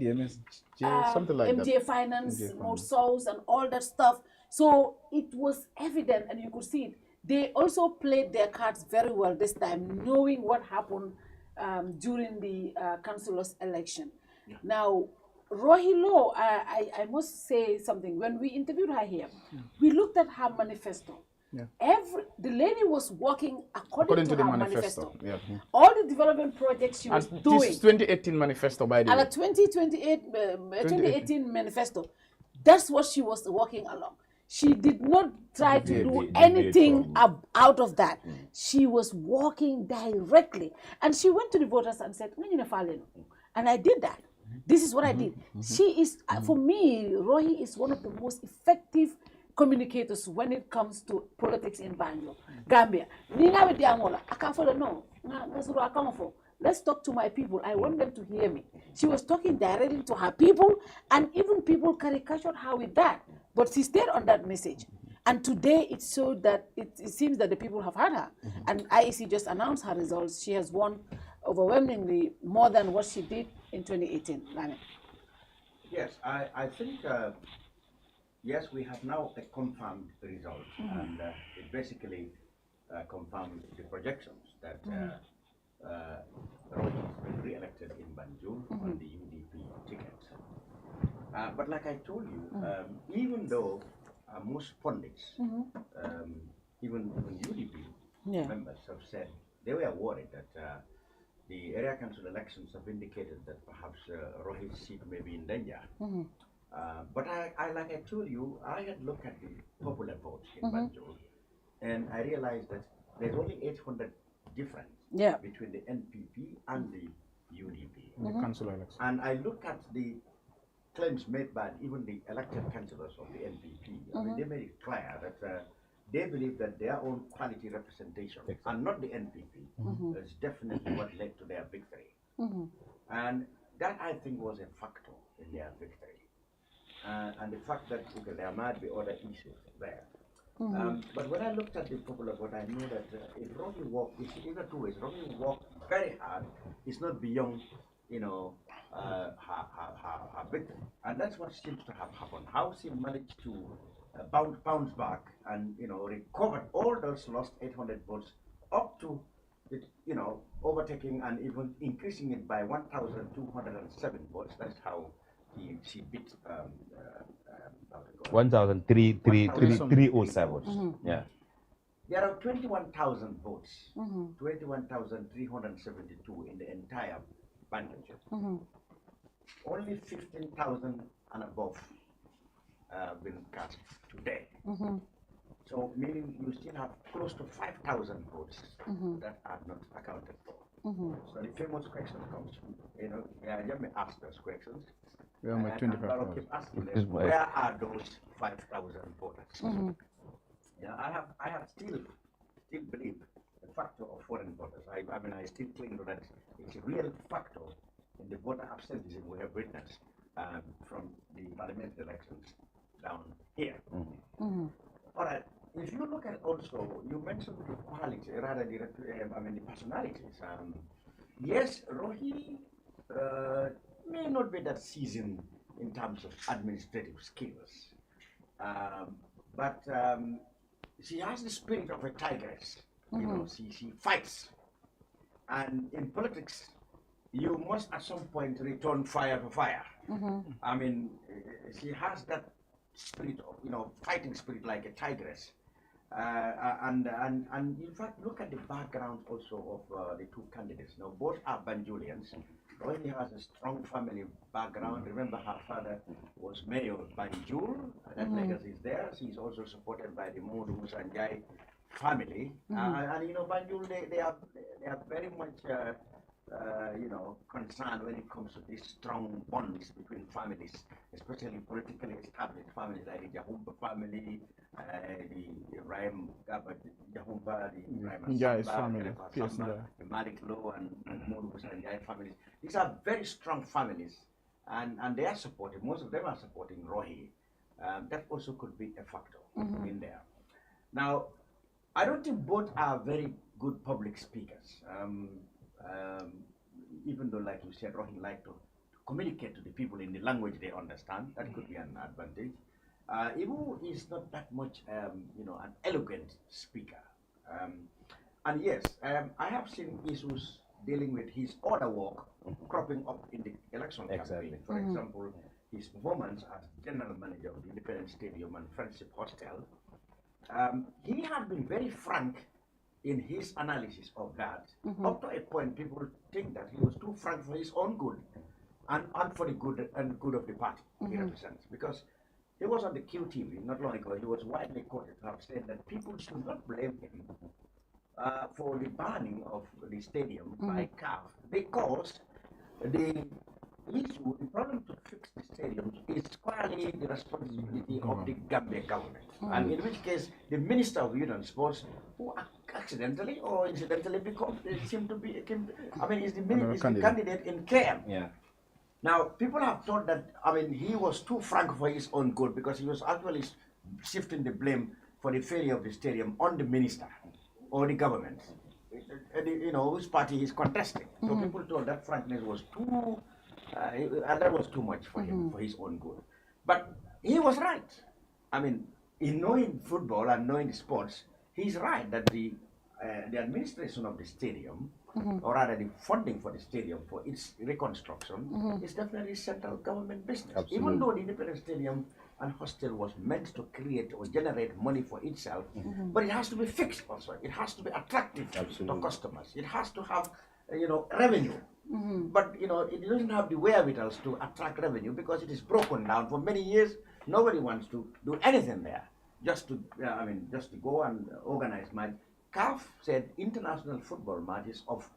something like MJ that. Finance, more souls and all that stuff. So it was evident and you could see it. They also played their cards very well this time, knowing what happened during the councillors' election. Now, Rohilo, I must say something. When we interviewed her here, we looked at her manifesto. The lady was working according to the her manifesto. All the development projects she was doing. This is 2018 manifesto, by the way. And a 2018 manifesto. That's what she was working along. She did not try to do anything out of that. She was working directly. And she went to the voters and said, and I did that. This is what I did. She is, for me, Rohi is one of the most effective communicators when it comes to politics in Banjul. Gambia. Let's talk to my people. I want them to hear me. She was talking directly to her people, and even people caricatured her with that. But she stayed on that message. And today it showed that it seems that the people have heard her. And IEC just announced her results. She has won overwhelmingly more than what she did in 2018. Lane. Yes, I think, yes, we have now a confirmed result. And it basically confirmed the projections that Rohit is re-elected in Banjul on the UDP ticket. But like I told you, even though most pundits, even UDP members have said they were worried that the area council elections have indicated that perhaps Rohit's seat may be in danger. But like I told you, I had looked at the popular votes in Banjul, and I realized that there's only 800 difference between the NPP and the UDP. The council election. And I look at the claims made by even the elected councillors of the NPP. I mean, they made it clear that they believe that their own quality representation and not the NPP is definitely what led to their victory. And that, I think, was a factor in their victory. And the fact that there might be other issues there. But when I looked at the popular vote, I knew that if Rohi worked, it's either two ways. Rohi worked very hard. It's not beyond, her victory. And that's what seems to have happened. How she managed to bounce back and, recovered all those lost 800 votes up to, overtaking and even increasing it by 1,207 votes. That's how she beat 1,307. Yeah. There are 21,000 votes, 21,372 in the entire Banjul. Only 15,000 and above been cast today. So meaning you still have close to 5,000 votes that are not accounted for. So the famous question comes, let me ask those questions. Yeah, I'll keep asking them, where are those 5,000 voters? I have still believe the factor of foreign voters. I still think that it's a real factor in the voter absenteeism we have witnessed from the parliamentary elections down here. All right. If you look at also, you mentioned the quality rather than the personalities. Yes, Rohi may not be that seasoned in terms of administrative skills, but she has the spirit of a tigress. She fights, and in politics, you must at some point return fire for fire. I mean, she has that spirit of fighting spirit like a tigress. And in fact, look at the background also of the two candidates. Now, both are Banjulians. Rohini has a strong family background. Remember, her father was mayor of Banjul. That legacy is there. She's also supported by the Modu Musanjai family. And Banjul, they are very much concerned when it comes to these strong bonds between families, especially politically established families like the Jahumpa family, the Ibrahim Jahumpa, the Ibrahim family, the Malik Low and Modu Musanjai families. These are very strong families, and they are supporting. Most of them are supporting Rohi. That also could be a factor in there. Now, I don't think both are very good public speakers. Even though, like you said, Rohi like to communicate to the people in the language they understand. That could be an advantage. Ibu is not that much, an eloquent speaker. And yes, I have seen issues dealing with his other work cropping up in the election campaign. For example, his performance as general manager of the Independence Stadium and Friendship Hostel. He had been very frank in his analysis of that. Up to a point, people think that he was too frank for his own good and for the good and good of the party he represents. Because he was on the QTV not long ago. He was widely quoted to have said that people should not blame him for the banning of the stadium by CAF, because the issue, the problem to fix the stadiums is squarely the responsibility of the Gambia government. And in which case, the Minister of Youth and Sports, who accidentally or incidentally is the candidate in Kerr. Now, people have thought that, he was too frank for his own good, because he was actually shifting the blame for the failure of the stadium on the minister or the government, whose party he's contesting. So people thought that frankness was too, and that was too much for him, for his own good. But he was right. In knowing football and knowing the sports, he's right that the administration of the stadium, or rather the funding for the stadium for its reconstruction, is definitely central government business. Absolutely. Even though the Independence Stadium and hostel was meant to create or generate money for itself, but it has to be fixed also. It has to be attractive to customers. It has to have revenue. But it doesn't have the wherewithals to attract revenue because it is broken down for many years. Nobody wants to do anything there, just to go and organize match. CAF said international football matches of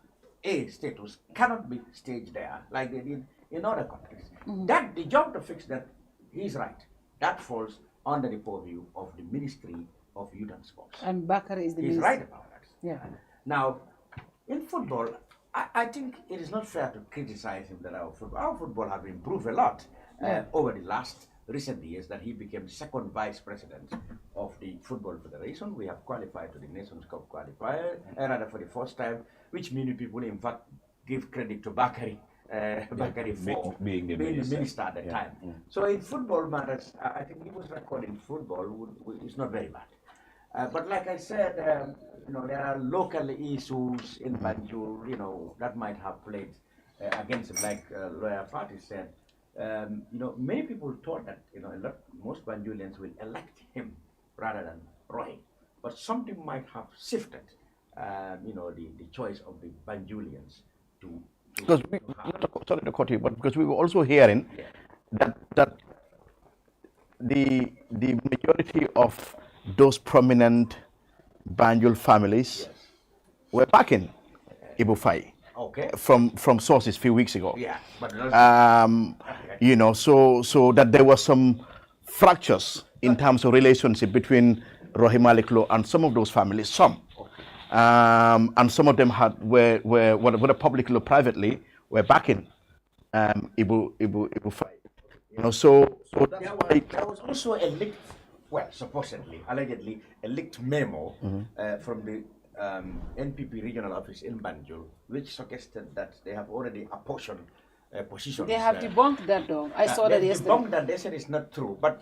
A status cannot be staged there like they did in other countries. That the job to fix that, he's right. That falls under the purview of the Ministry of Youth and Sports. And Bakari is the He's minister. right about that. Yeah. Now, in football, I think it is not fair to criticize him that our football have improved a lot over the last recent years that he became second vice president of the Football Federation. We have qualified to the Nations Cup qualifier, rather for the first time, which many people in fact give credit to Bakari for being the minister at the time. So in football matters, I think he was recording football is not very bad. But like I said, there are local issues in Banjul, that might have played against him, like Lawyer Fatou said. Many people thought that, most Banjulians will elect him rather than Roy. But something might have shifted, the choice of the Banjulians to because sorry to cut you, but because we were also hearing that the majority of those prominent Banjul families were backing Ibu Faye. Okay. From sources a few weeks ago. Yeah, but so that there were some fractures in terms of relationship between Rohey Malick Lowe and some of those families. And some of them were whether publicly or privately were backing Ibu Faye. So that's why there was also a leaked, supposedly, allegedly, a leaked memo from the NPP regional office in Banjul, which suggested that they have already apportioned positions. They have debunked that, though. I saw that yesterday. Debunked that. They said it's not true. But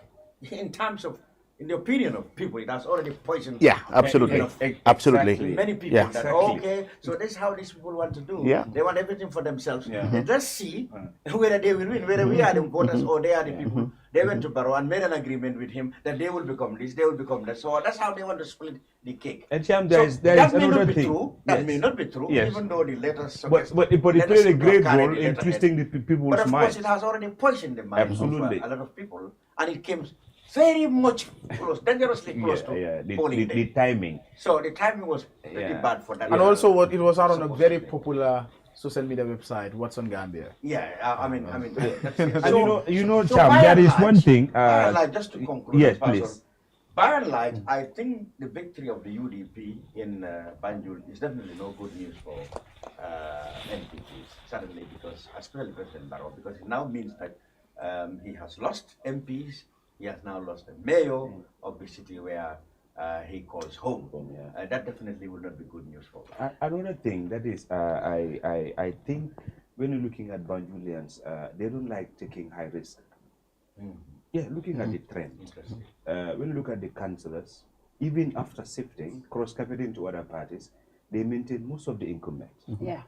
in terms of, in the opinion of people, it has already poisoned. Yeah, absolutely. Absolutely. Many people. Yeah. That, okay, so this is how these people want to do. Yeah. They want everything for themselves. They just see whether they will win, whether we are the voters or they are the people. They went to Barrow and made an agreement with him that they will become this, they will become that. So that's how they want to split the cake. And Sham, there is another thing. That may not be true, even though the letters suggest. But it played a great role in twisting the people's minds. But of course, it has already poisoned the minds of a lot of people, and it came very much close, dangerously close to polling day. The timing. So the timing was pretty bad for that. And also, it was out on a very popular social media website, What's on Gambia. Yeah, I mean, that's and so, so Cham, there is one thing. By and large, just to conclude, yes, please. By and large, I think the victory of the UDP in Banjul is definitely no good news for MPPs, suddenly, because, especially President Barrow, because it now means that he has lost MPs, he has now lost the mayor of the city where he calls home. That definitely will not be good news for him. Another thing that is, I think when you're looking at Banjulians, they don't like taking high risk. Yeah, looking at the trend. When you look at the councillors, even after shifting, cross-carpeting to other parties, they maintain most of the incumbents. Yeah.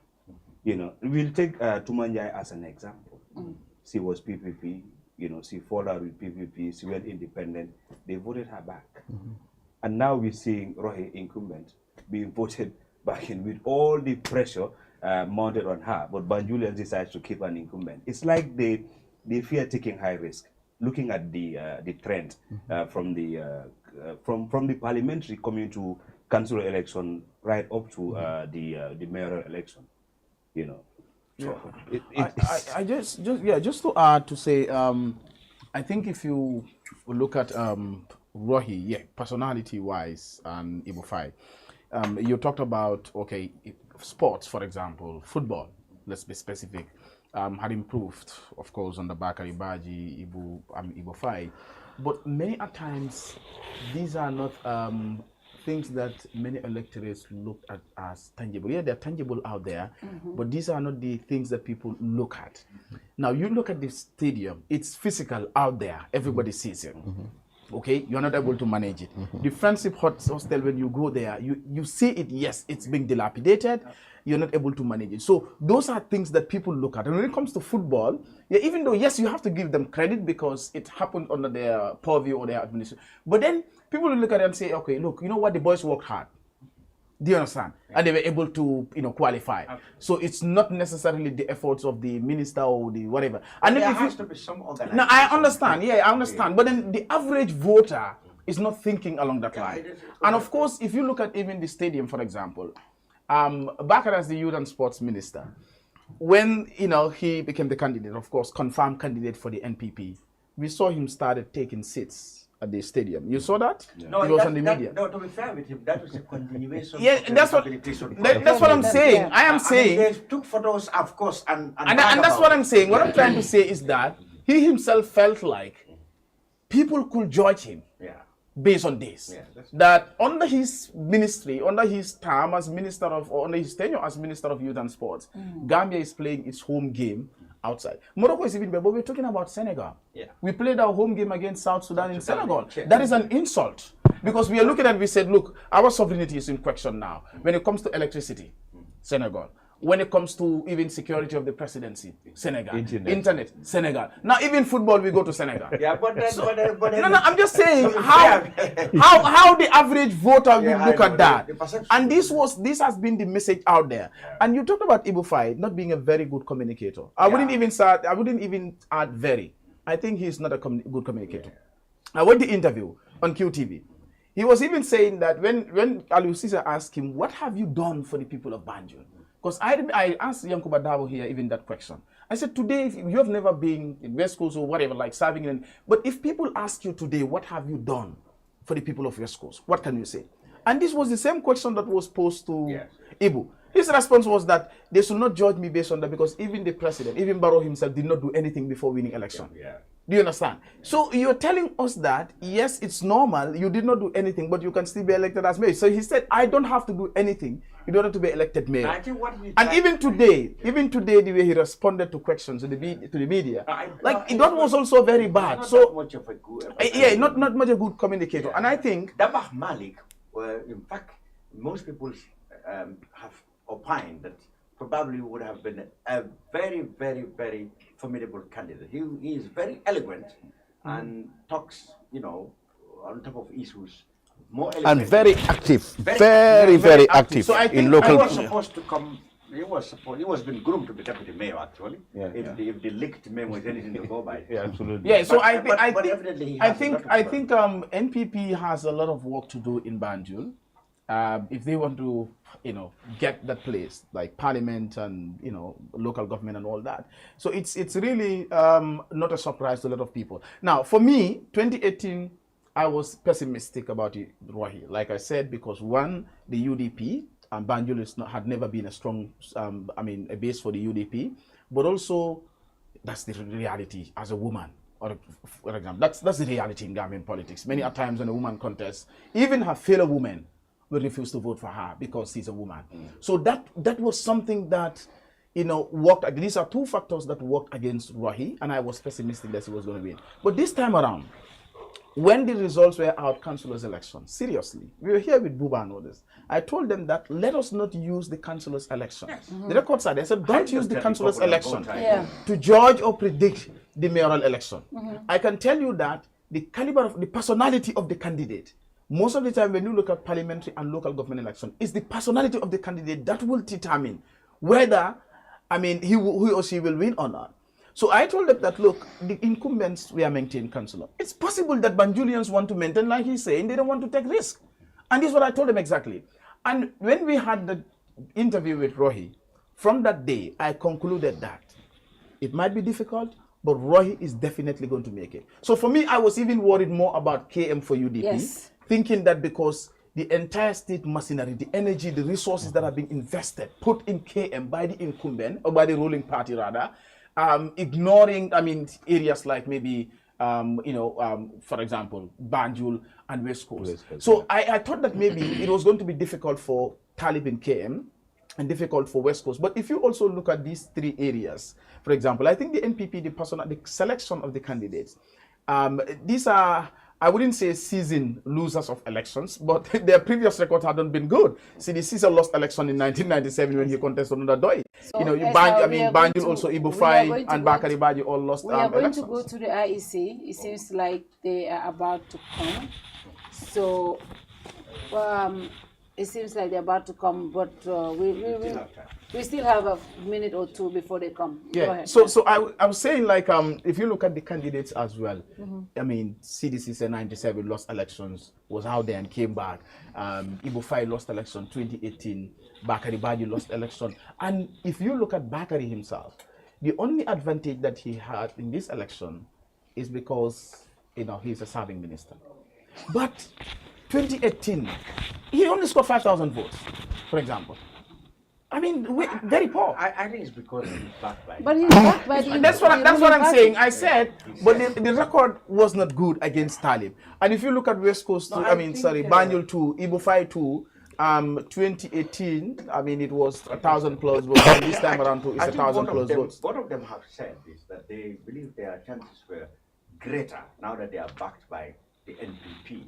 We'll take Tumanjai as an example. She was PPP, she fought out with PPP, she went independent, they voted her back. And now we're seeing Rohey incumbent being voted back in with all the pressure mounted on her, but Banjulians decides to keep an incumbent. It's like they fear taking high risk. Looking at the trend from the parliamentary coming to council election right up to the mayoral election, So I just to add to say, I think if you look at Rohey, personality-wise, and Ibu Faye, you talked about sports, for example, football. Let's be specific. Had improved, of course, under Bakari Baji, Ibu Faye. But many a times, these are not things that many electorates look at as tangible. Yeah, they're tangible out there, but these are not the things that people look at. Now, you look at the stadium, it's physical out there. Everybody sees it. Okay, you're not able to manage it. The Friendship Hostel, when you go there, you see it, yes, it's being dilapidated. You're not able to manage it. So those are things that people look at. And when it comes to football, even though, yes, you have to give them credit because it happened under their purview or their administration. But then people will look at it and say, okay, look, you know what? The boys worked hard. Do you understand? And they were able to, qualify. So it's not necessarily the efforts of the minister or the whatever. And there if has you, to be some organization. now I understand. Yeah, I understand. But then the average voter is not thinking along that line. And of course, if you look at even the stadium, for example, back as the youth and sports minister, when he became the candidate, of course, confirmed candidate for the NPP, we saw him started taking seats at the stadium. You saw that? No, it was on the media. No, to be fair with him, that was a continuation. Yeah, that's what I'm saying. Yeah. I am saying. They took photos, of course, and that's what I'm saying. What I'm trying to say is that he himself felt like people could judge him based on this. Yeah, that under his ministry, under his term as minister of, or under his tenure as minister of youth and sports, Gambia is playing its home game outside. Morocco is even better, but we're talking about Senegal. Yeah. We played our home game against South Sudan in Senegal. That is an insult. Because we are looking at, we said, look, our sovereignty is in question now. When it comes to electricity, Senegal. When it comes to even security of the presidency, Senegal. Internet, Senegal. Now even football, we go to Senegal. Yeah, but I'm just saying how the average voter will look at that. And this has been the message out there. And you talked about Ibufai not being a very good communicator. I wouldn't even add very. I think he's not a good communicator. I went to interview on QTV. He was even saying that when Aliou Cisse asked him, what have you done for the people of Banjul? Because I asked Yankuba Dabo here even that question. I said, today, if you have never been in West Coast or whatever, like serving in, but if people ask you today, what have you done for the people of West Coast? What can you say? And this was the same question that was posed to Ibu. His response was that they should not judge me based on that because even the president, even Barrow himself, did not do anything before winning election. Do you understand? So you're telling us that, yes, it's normal, you did not do anything, but you can still be elected as mayor. So he said, I don't have to do anything in order to be elected mayor. And even today, the way he responded to questions to the media, that was also very bad. Not so much of a good, not much a good communicator. And I think Dabakh Malik, in fact, most people have opined that probably would have been a very, very, very formidable candidate. He is very eloquent and talks, on top of issues, more eloquent. And very active, very active so I think in local. He was supposed to come. He was been groomed to be deputy mayor actually. If the licked memo is anything to go by. Yeah, absolutely. Yeah, so I think NPP has a lot of work to do in Banjul. If they want to, get that place like parliament and local government and all that. So it's really not a surprise to a lot of people. Now, for me, 2018, I was pessimistic about Rohi. Like I said, because one, the UDP and Banjul had never been a strong, a base for the UDP, but also that's the reality as a woman. Or for example, that's the reality in Gambian politics. Many times when a woman contests, even her fellow women will refuse to vote for her because she's a woman. So that was something that worked. These are two factors that worked against Rohi, and I was pessimistic that he was going to win. But this time around, when the results were out, councillors' election, seriously, we were here with Buba and others. I told them that let us not use the councillors' election. The records are there. I said, don't use the councillors' election to judge or predict the mayoral election. I can tell you that the caliber of the personality of the candidate, most of the time when you look at parliamentary and local government election, it's the personality of the candidate that will determine whether, he or she will win or not. So I told them that, look, the incumbents were maintained councillor. It's possible that Banjulians want to maintain, like he's saying, they don't want to take risk. And this is what I told them exactly. And when we had the interview with Rohi, from that day, I concluded that it might be difficult, but Rohi is definitely going to make it. So for me, I was even worried more about KM for UDP, thinking that because the entire state machinery, the energy, the resources that are being invested, put in KM by the incumbent, or by the ruling party rather, ignoring, areas like maybe, for example, Banjul and West Coast. So I thought that maybe it was going to be difficult for Talib in KM and difficult for West Coast. But if you also look at these three areas, for example, I think the NPP, the selection of the candidates, these are, I wouldn't say seasoned losers of elections, but their previous record hadn't been good. See, the Caesar lost election in 1997 when he contested under Doi. So Banjul also, Ibufai and Bakari Baji all lost elections. We are going to go to the IEC. It seems like they are about to come. So It seems like they're about to come, but we still have a minute or two before they come. Go Yeah. ahead. So I was saying, like, if you look at the candidates as well, I mean, CDC said 97 lost elections, was out there and came back. Ibo Faye lost election 2018. Bakari Badi lost election. And if you look at Bakari himself, the only advantage that he had in this election is because, you know, he's a serving minister. But 2018, he only scored 5,000 votes, for example. I mean, very poor. I think it's because he's backed by. But he's backed by the. That's what I'm saying. I said, but the record was not good against Talib. And if you look at West Coast, No, Banjul 2, Ibo Faye 2, 2018, I mean, it was 1,000 plus votes. And this time around, too, it's 1,000 plus votes. Both of them have said this, that they believe their chances were greater now that they are backed by the NPP.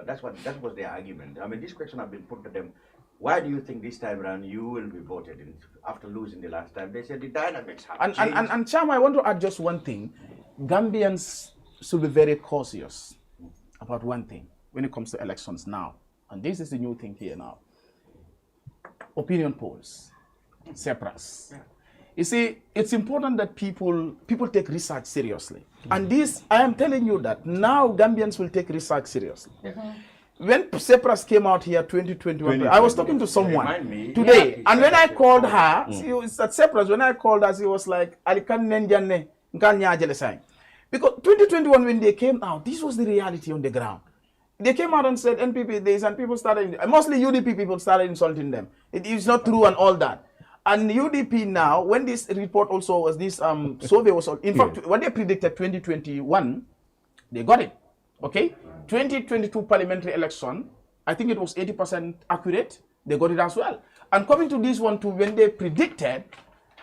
That was their argument. I mean, this question has been put to them. Why do you think this time around you will be voted in after losing the last time? They said the dynamics have changed. And Cham, I want to add just one thing. Gambians should be very cautious about one thing when it comes to elections now. And this is the new thing here now. Opinion polls, SEPRAS. Yeah. You see, it's important that people take research seriously. And this, I am telling you that now Gambians will take research seriously. When SEPRAS came out here 2021, I was talking to someone today, and when I called her, she was at SEPRAS, when I called her, she was like, because 2021, when they came out, this was the reality on the ground. They came out and said NPP this, and people started, mostly UDP people started insulting them. It is not true and all that. And UDP now, when this report also was, this survey was, in fact, what they predicted 2021, they got it. Okay? 2022 parliamentary election, I think it was 80% accurate. They got it as well. And coming to this one too, when they predicted,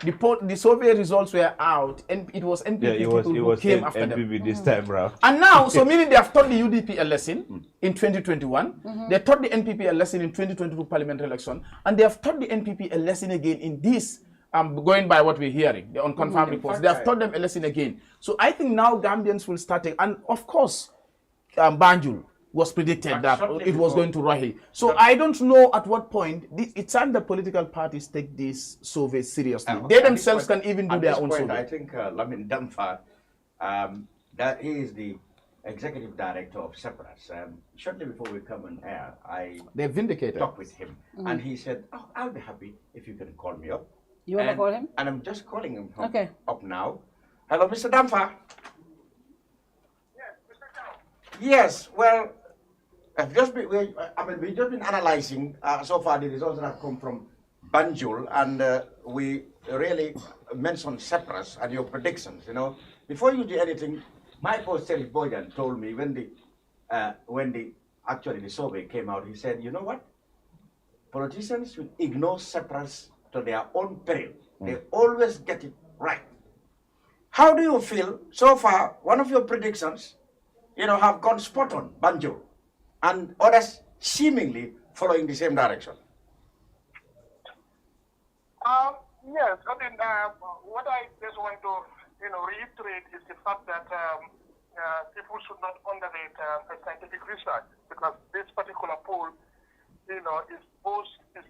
the survey results were out, and it was NPP people who came after them. NPP this time round. And now, so meaning they have taught the UDP a lesson in 2021, they taught the NPP a lesson in 2022 parliamentary election, and they have taught the NPP a lesson again in this, going by what we're hearing, the unconfirmed reports. They have taught them a lesson again. So I think now Gambians will start, and of course, Banjul was predicted that it was going to Rahi. So I don't know at what point, it's time the political parties take this survey seriously. They themselves can even do their own survey. I think Lamin Damfa, that he is the executive director of SEPRAS. Shortly before we come on air, they vindicated. Talked with him, and he said, "Oh, I'll be happy if you can call me up." You want to call him? And I'm just calling him up now. Hello, Mr. Damfa. Yes, well, we've just been analyzing so far the results that have come from Banjul, and we really mentioned SEPRAS and your predictions. You know, before you do anything, my post Serif Bojan told me when the survey came out, he said, you know what, politicians will ignore SEPRAS to their own peril. They always get it right. How do you feel so far? One of your predictions, you know, have gone spot on, Banjul, and others seemingly following the same direction. Yes, I mean, what I just want to, reiterate is the fact that people should not underrate scientific research, because this particular poll, is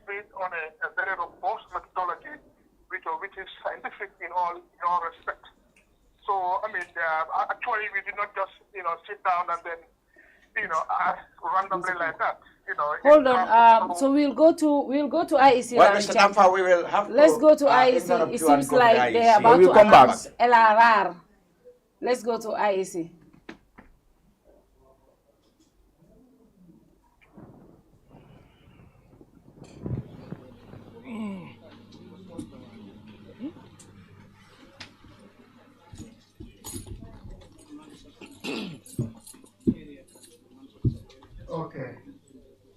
based on a very robust methodology, which is scientific in all respects. So, I mean, actually, we did not just, sit down and then, randomly like that. Hold on. So we'll go to IEC. Well, Mr. Damfa, we will have Let's go to IEC. It seems like they're about to announce LRR. Let's go to IEC. Okay.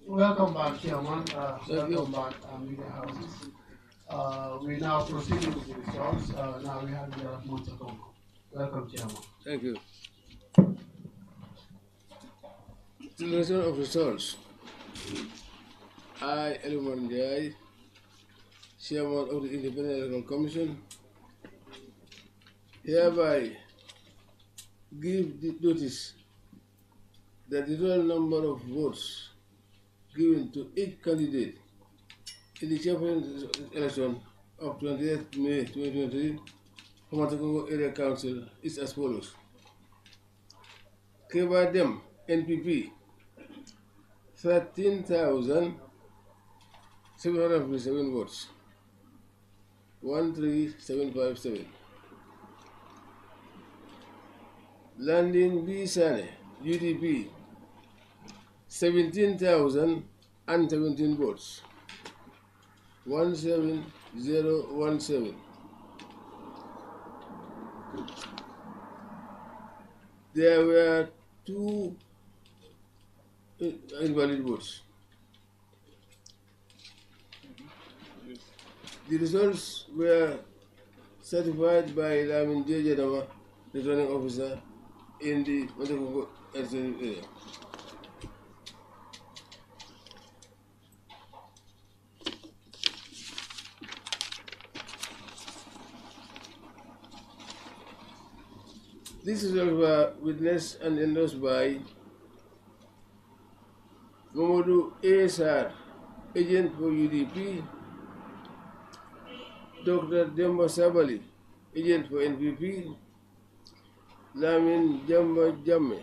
Welcome back, Chairman. Welcome back, Media House. We now proceeding with the results. Now we have the Montacongo. Welcome, Chairman. Thank you. Declaration of results. I, Eliman Jai, Chairman of the Independent Electoral Commission, hereby give the notice that the total number of votes given to each candidate in the chairperson election of 28th May 2023 for Matakongo Area Council is as follows. Keba Dem, NPP, 13,757 votes, 13757. Landing B. Sane, UDP, 17,017 votes, 17017. There were 2 invalid votes. The results were certified by Lamin J. Jadama, returning officer in the Matakongo area. These results were witnessed and endorsed by Momodu ASR, agent for UDP, Dr. Demba Sabali, agent for NPP, Lamin Jamba Jamme,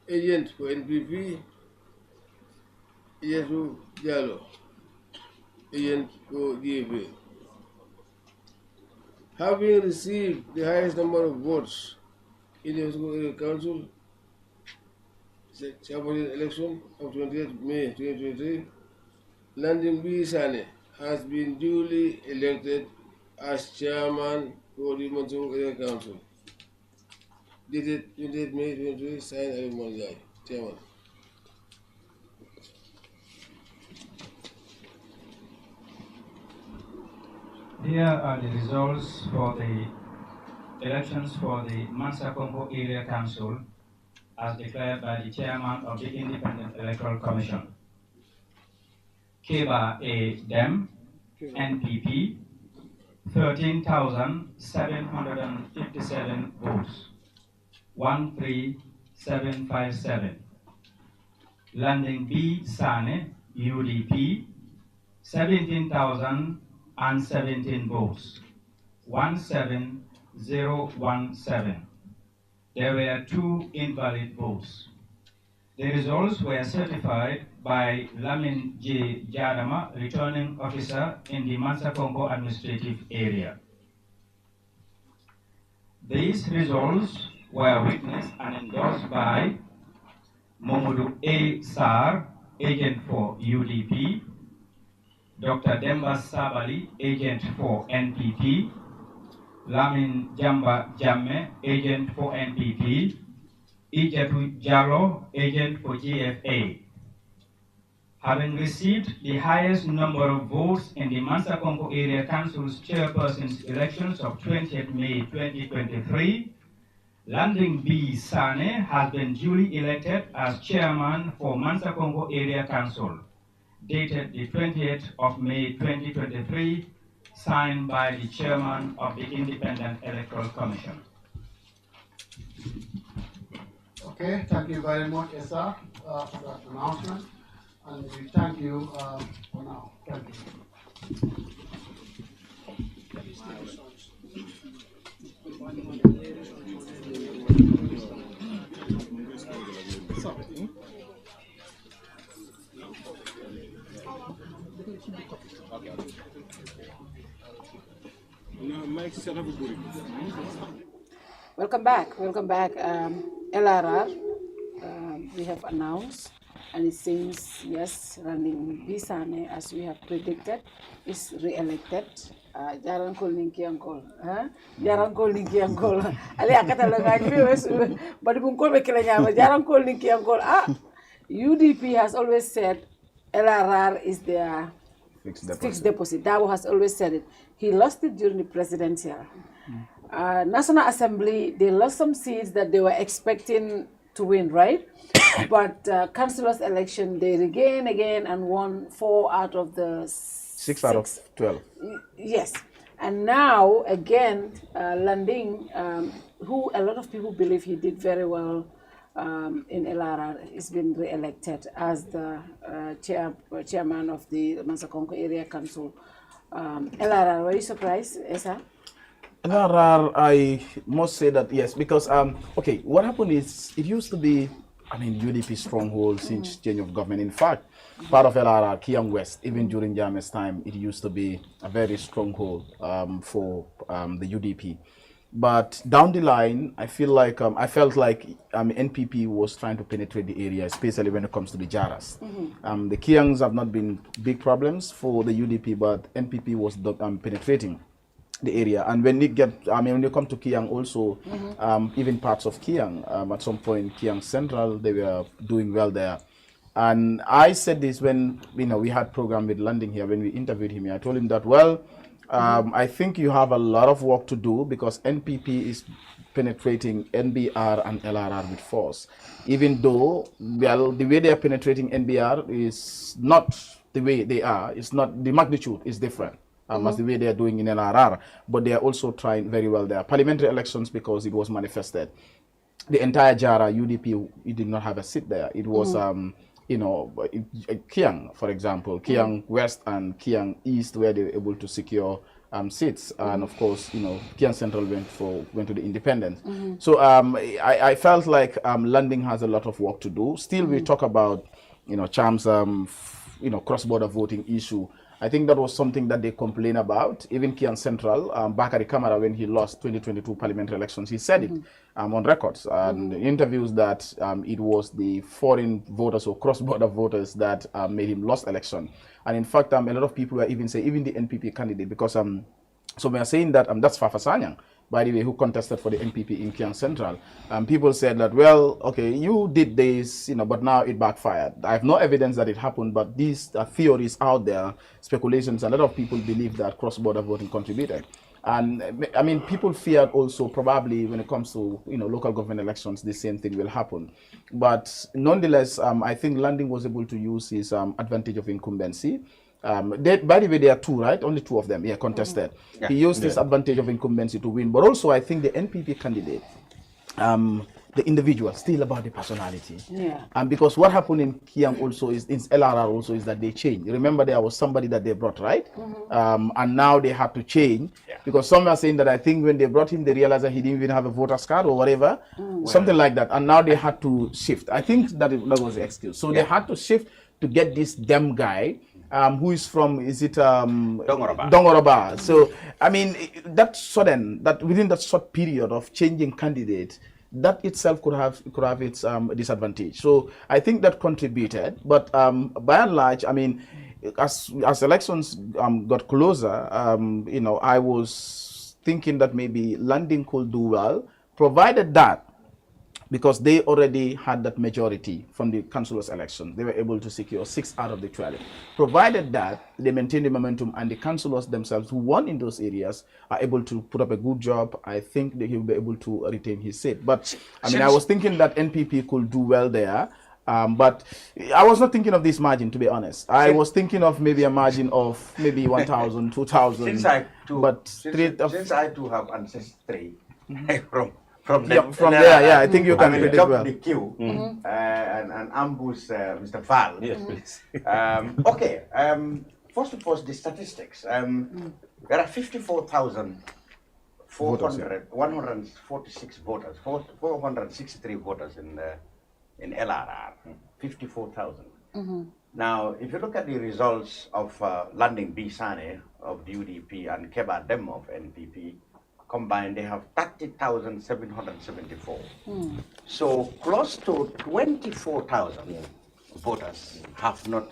agent for NPP, Yesu Jalo, agent for DFA. Having received the highest number of votes in the Area Council chairperson election of 28th May 2023, Landing B. Sane has been duly elected as chairman for the Matakongo Area Council. Dated 28th May 2023, signed Ali Monjai, chairman. Here are the results for the elections for the Matakongo Area Council as declared by the chairman of the Independent Electoral Commission. Keba A. Dem, NPP, 13,757 votes, 13757. Landing B. Sane, UDP, 17,017 votes, 17017. There were 2 invalid votes. The results were certified by Lamin J. Jadama, returning officer in the Matakongo administrative area. These results were witnessed and endorsed by Momodu A. Sar, agent for UDP, Dr. Demba Sabali, agent for NPP, Lamin Jamba Jamme, agent for NPP, Ijetu Jalo, agent for GFA. Having received the highest number of votes in the Matakongo Area Council's chairperson's elections of 20th May 2023, Landing B. Sane has been duly elected as chairman for Matakongo Area Council, dated the 20th of May 2023, signed by the chairman of the Independent Electoral Commission. Okay, thank you very much, Esa, for that announcement, and we thank you for now. Thank you. Welcome back. LRR, we have announced, and it seems, yes, Landing B. Sane, as we have predicted, is re-elected. Jarankol ninki ankol, jarankol ninki ankol. Ali akata langaji wes, but bunkol bekela nyama. Jarankol ninki ankol. UDP has always said LRR is their fixed deposit. Dabo has always said it. He lost it during the presidential. National Assembly, they lost some seats that they were expecting to win, right? But councillors election, they regained again and won 4 out of the 6 out of 12. Yes. And now, again, Landing, who a lot of people believe he did very well in LRR is been re-elected as the chairman of the Masakonko Area Council. LRR, were you surprised, Esa? LRR, I must say that yes, because okay, what happened is it used to be, I mean, UDP stronghold since change of government. In fact, part of LRR, Kiang West, even during Jammeh's time, it used to be a very stronghold for the UDP. But down the line, I feel like I felt like NPP was trying to penetrate the area, especially when it comes to the Jaras. The Kiangs have not been big problems for the UDP, but NPP was penetrating the area. And when it when you come to Kiang also, even parts of Kiang, at some point Kiang Central, they were doing well there. And I said this when we had program with Landing here, when we interviewed him here. I told him that, well, I think you have a lot of work to do because NPP is penetrating NBR and LRR with force. Even though, well, the way they are penetrating NBR is not the way they are. It's not, the magnitude is different. As the way they are doing in LRR, but they are also trying very well there. Parliamentary elections, because it was manifested, the entire Jara UDP, it did not have a seat there. It was Kiang, for example, Kiang West and Kiang East, where they were able to secure seats, and of course, Kiang Central went to the independent. So I felt like Landing has a lot of work to do. Still, we talk about Cham's cross-border voting issue. I think that was something that they complain about. Even Kian Central, Bakari Kamara, when he lost 2022 parliamentary elections, he said it on records and interviews that it was the foreign voters or cross-border voters that made him lost election. And in fact, a lot of people were even saying, even the NPP candidate, because so we are saying that that's Fafa Sanyang, by the way, who contested for the NPP in Kiang Central. People said that, well, okay, you did this, but now it backfired. I have no evidence that it happened, but these theories out there, speculations, a lot of people believe that cross-border voting contributed. And I mean, people feared also probably when it comes to local government elections, the same thing will happen. But nonetheless, I think Landing was able to use his advantage of incumbency. By the way, there are two, right? Only two of them, contested. Yeah. He used his advantage of incumbency to win. But also, I think the NPP candidate, the individual, still about the personality. Yeah. And because what happened in Kiang also is, in LRR also, is that they changed. Remember, there was somebody that they brought, right? And now they had to change because some are saying that I think when they brought him, they realized that he didn't even have a voter's card or whatever, something like that. And now they had to shift. I think that was the excuse. So they had to shift to get this damn guy. Who is from, is it Dongoroba? So, I mean, within that short period of changing candidate, that itself could have its disadvantage. So I think that contributed, but by and large, I mean, as elections got closer, I was thinking that maybe Landing could do well, provided that, because they already had that majority from the councillors' election. They were able to secure 6 out of the 12. Provided that they maintain the momentum and the councillors themselves who won in those areas are able to put up a good job, I think that he'll be able to retain his seat. But I mean, I was thinking that NPP could do well there. But I was not thinking of this margin, to be honest. I was thinking of maybe a margin of maybe 1,000, 2,000. Since I too have ancestry from there, I think you can predict well. The queue and ambush Mr. Fall. Yes, please. Okay. First of all, the statistics. There are 54,146 voters, 463 voters in LRR. 54,000. Now, if you look at the results of Landing B. Sane of the UDP and Keba Dem of NPP, combined, they have 30,774. So close to 24,000 voters have not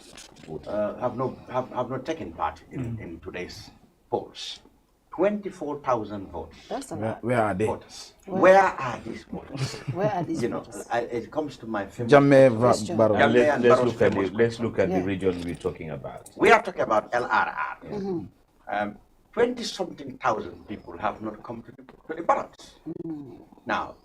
taken part in today's polls. 24,000 votes. That's a lot. Where are they? Voters. Where are these voters? Where are these voters? It comes to my famous question. Let's look at the region we're talking about. We are talking about LRR. 20-something thousand people have not come to the ballots. Now,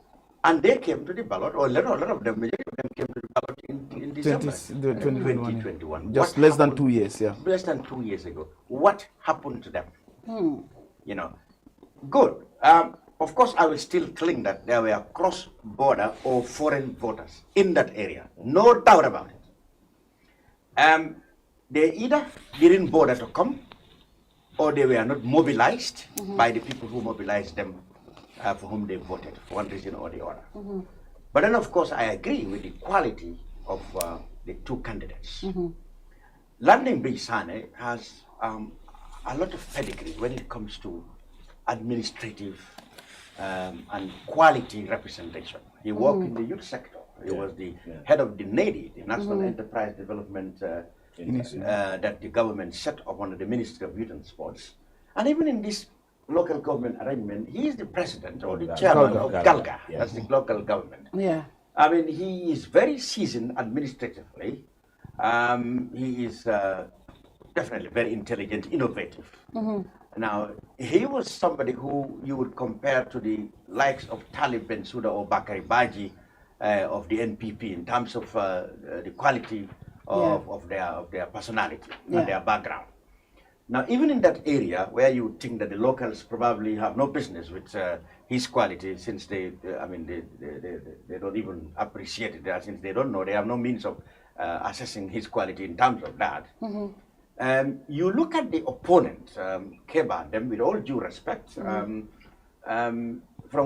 and they came to the ballot, or a lot of them, majority of them came to the ballot in December 2021. Just less than 2 years, Less than 2 years ago. What happened to them? Good. of course, I will still cling that there were cross-border or foreign voters in that area. No doubt about it. They either didn't bother to come, or they were not mobilized by the people who mobilized them, for whom they voted, for one reason or the other. But then, of course, I agree with the quality of the two candidates. Landing Bisane has a lot of pedigree when it comes to administrative and quality representation. He worked in the youth sector. He was the head of the NEDI, the National Enterprise Development that the government set up under the Ministry of Youth and Sports. And even in this local government arrangement, he is the president or the chairman of Galga. That's the local government. Yeah. I mean, he is very seasoned administratively. He is definitely very intelligent, innovative. Now, he was somebody who you would compare to the likes of Talib Bensouda or Bakari Baji of the NPP in terms of the quality of their personality and their background. Now, even in that area where you think that the locals probably have no business with his quality, since they don't even appreciate it, since they don't know, they have no means of assessing his quality in terms of that. You look at the opponent, Kerr, them with all due respect, from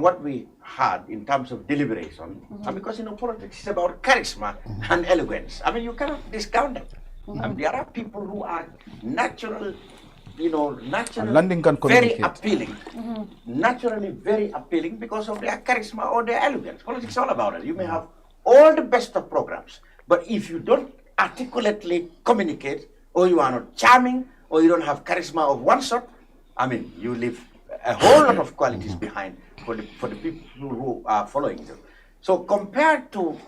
what we had in terms of deliberation, and because politics is about charisma and eloquence. I mean, you cannot discount them. There are people who are naturally very appealing, naturally very appealing because of their charisma or their eloquence. Politics is all about it. You may have all the best of programs, but if you don't articulately communicate, or you are not charming, or you don't have charisma of one sort, I mean, you leave a whole lot of qualities behind for the people who are following you. So compared to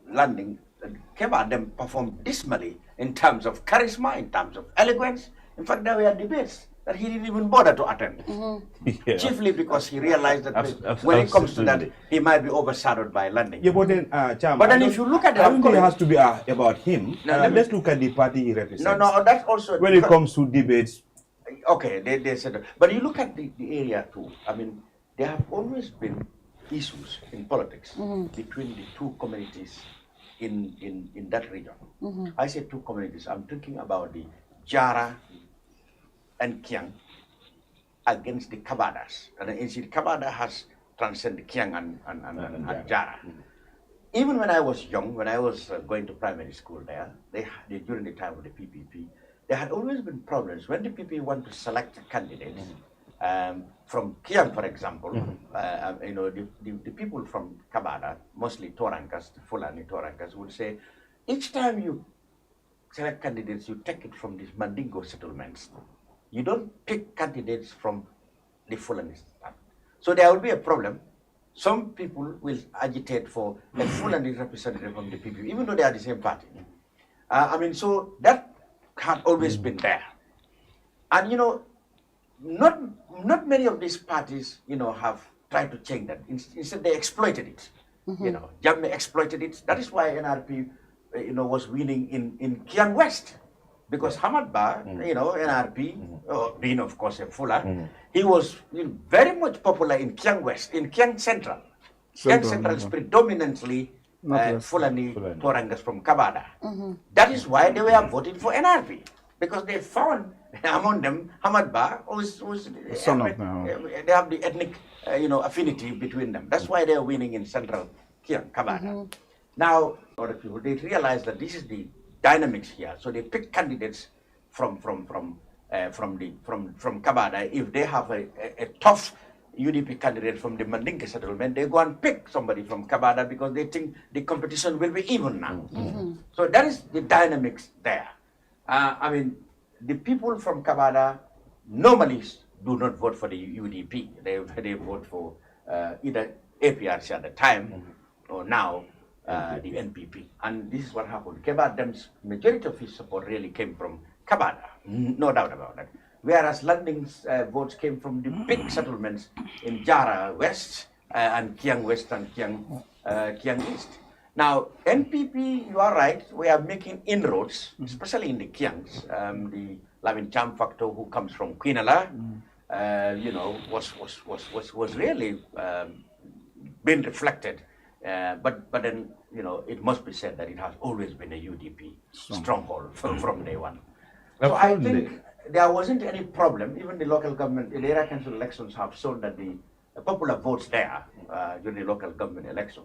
Landing, Kerr them performed dismally in terms of charisma, in terms of eloquence. In fact, there were debates that he didn't even bother to attend, chiefly because he realized that when it comes to that, he might be overshadowed by Landing. Yeah, but then, if you look at the I don't think it has to be about him. Let's look at the party he represents. No, that's also when it comes to debates. Okay, they said that. But you look at the area too. I mean, there have always been issues in politics between the two communities in that region. I say two communities. I'm thinking about the Jara and Kiang against the Kabadas. And the Kabada has transcended Kiang and Jara. Even when I was young, when I was going to primary school there, during the time of the PPP, there had always been problems when the PPP want to select candidates from Kiang, for example. The people from Kabada, mostly Torankas, Fulani Torankas, would say, each time you select candidates, you take it from these Mandingo settlements. You don't pick candidates from the Fulani. So there will be a problem. Some people will agitate for a Fulani representative from the PPP, even though they are the same party. So that had always been there. And, not many of these parties, have tried to change that. Instead, they exploited it. Jammeh exploited it. That is why NRP, was winning in Kiang West. Because Hamad Ba, NRP, being of course a Fula, he was very much popular in Kiang West, in Kiang Central. Kiang Central is predominantly Fulani Torangas from Kabada. That is why they were voting for NRP. Because they found among them Hamad Ba, they have the ethnic affinity between them. That's why they are winning in Central Kiang, Kabada. Now, other people, they realize that this is the dynamics here. So they pick candidates from Kabada. If they have a tough UDP candidate from the Mandinka settlement, they go and pick somebody from Kabada because they think the competition will be even now. So that is the dynamics there. The people from Kabada normally do not vote for the UDP. They vote for either APRC at the time or now the NPP. And this is what happened. Kabada's majority of his support really came from Kabada, no doubt about that. Whereas Landing's votes came from the big settlements in Jara West and Kiang West and Kiang East. Now, NPP, you are right, we are making inroads, especially in the Kiangs. The Lavin Cham Fatou, who comes from Quinala, was really been reflected. But then, it must be said that it has always been a UDP stronghold from day one. So I think there wasn't any problem. Even the local government, the area council elections have shown that the popular votes there during the local government election,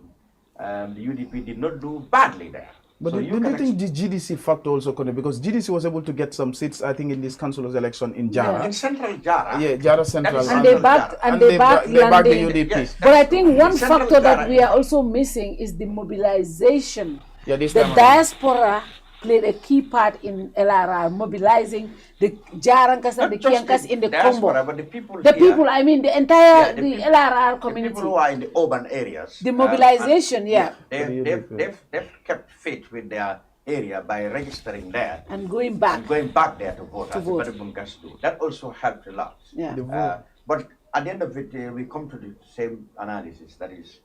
the UDP did not do badly there. But So do you think the GDC factor also connect? Because GDC was able to get some seats, I think, in this councilor's election in Jara. In central Jara. Yeah, Jara Central. And they backed the landing. UDP. Yes. But I think one Central factor that Jara, we are also missing is the mobilization. Yeah, this The time around. diaspora played a key part in LRR, mobilizing the Jarankas and the Kiankas in the diaspora, Congo. but the people The here, people, I mean, the entire the LRR community. people who are in the urban areas. The mobilization, They've kept faith with their area by registering there and going back there to vote. As the Badabunkas do. That also helped a lot. Yeah. But at the end of it, we come to the same analysis. That is,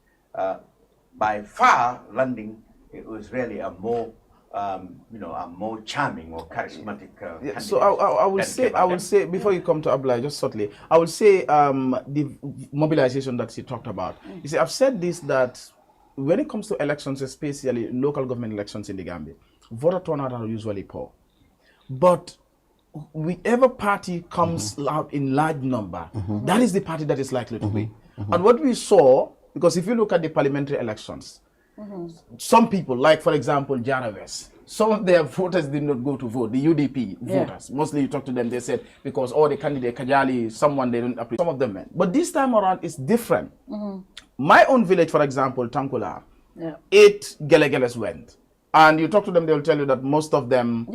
by far, landing it was really a more a more charming or charismatic candidate. So I would say before you come to Abla, just shortly, I would say the mobilization that she talked about. You see, I've said this, that when it comes to elections, especially local government elections in the Gambia, voter turnout are usually poor. But whichever party comes out in large number, that is the party that is likely to win. And what we saw, because if you look at the parliamentary elections, some people, like for example, Jara West, some of their voters did not go to vote, the UDP voters. Mostly you talk to them, they said, because all the candidate, Kajali, someone they don't appreciate. Some of them went. But this time around, it's different. My own village, for example, Tankula, 8 Gelegeles went. And you talk to them, they'll tell you that most of them,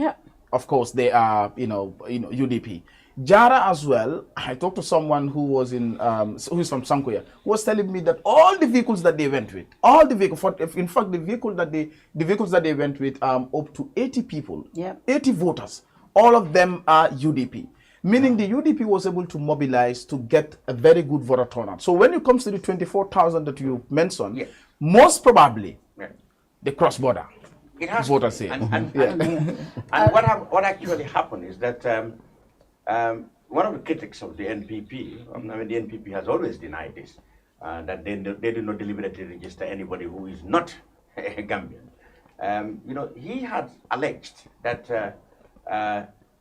of course, they are, UDP. Jara as well, I talked to someone who was in, who is from Sankoya, who was telling me that all the vehicles that they went with, all the vehicles, in fact, the vehicles that they went with, up to 80 people, 80 voters, all of them are UDP. Meaning the UDP was able to mobilize to get a very good voter turnout. So when it comes to the 24,000 that you mentioned, most probably the cross-border voters here. And what actually happened is that one of the critics of the NPP, the NPP has always denied this, that they do not deliberately register anybody who is not a Gambian. He had alleged that the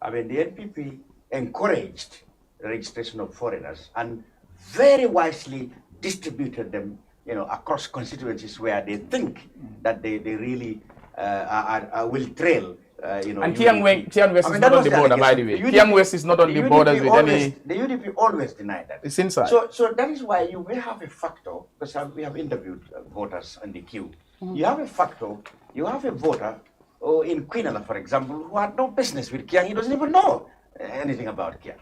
NPP encouraged the registration of foreigners and very wisely distributed them, across constituencies where they think that they really will trail. And Kiang West is not on the border, by the way. Kiang West is not on the border with any. The UDP always denied that. It's inside. So that is why you will have a factor, because we have interviewed voters in the queue. You have a factor, you have a voter in Quinala, for example, who had no business with Kiang. He doesn't even know anything about Kiang.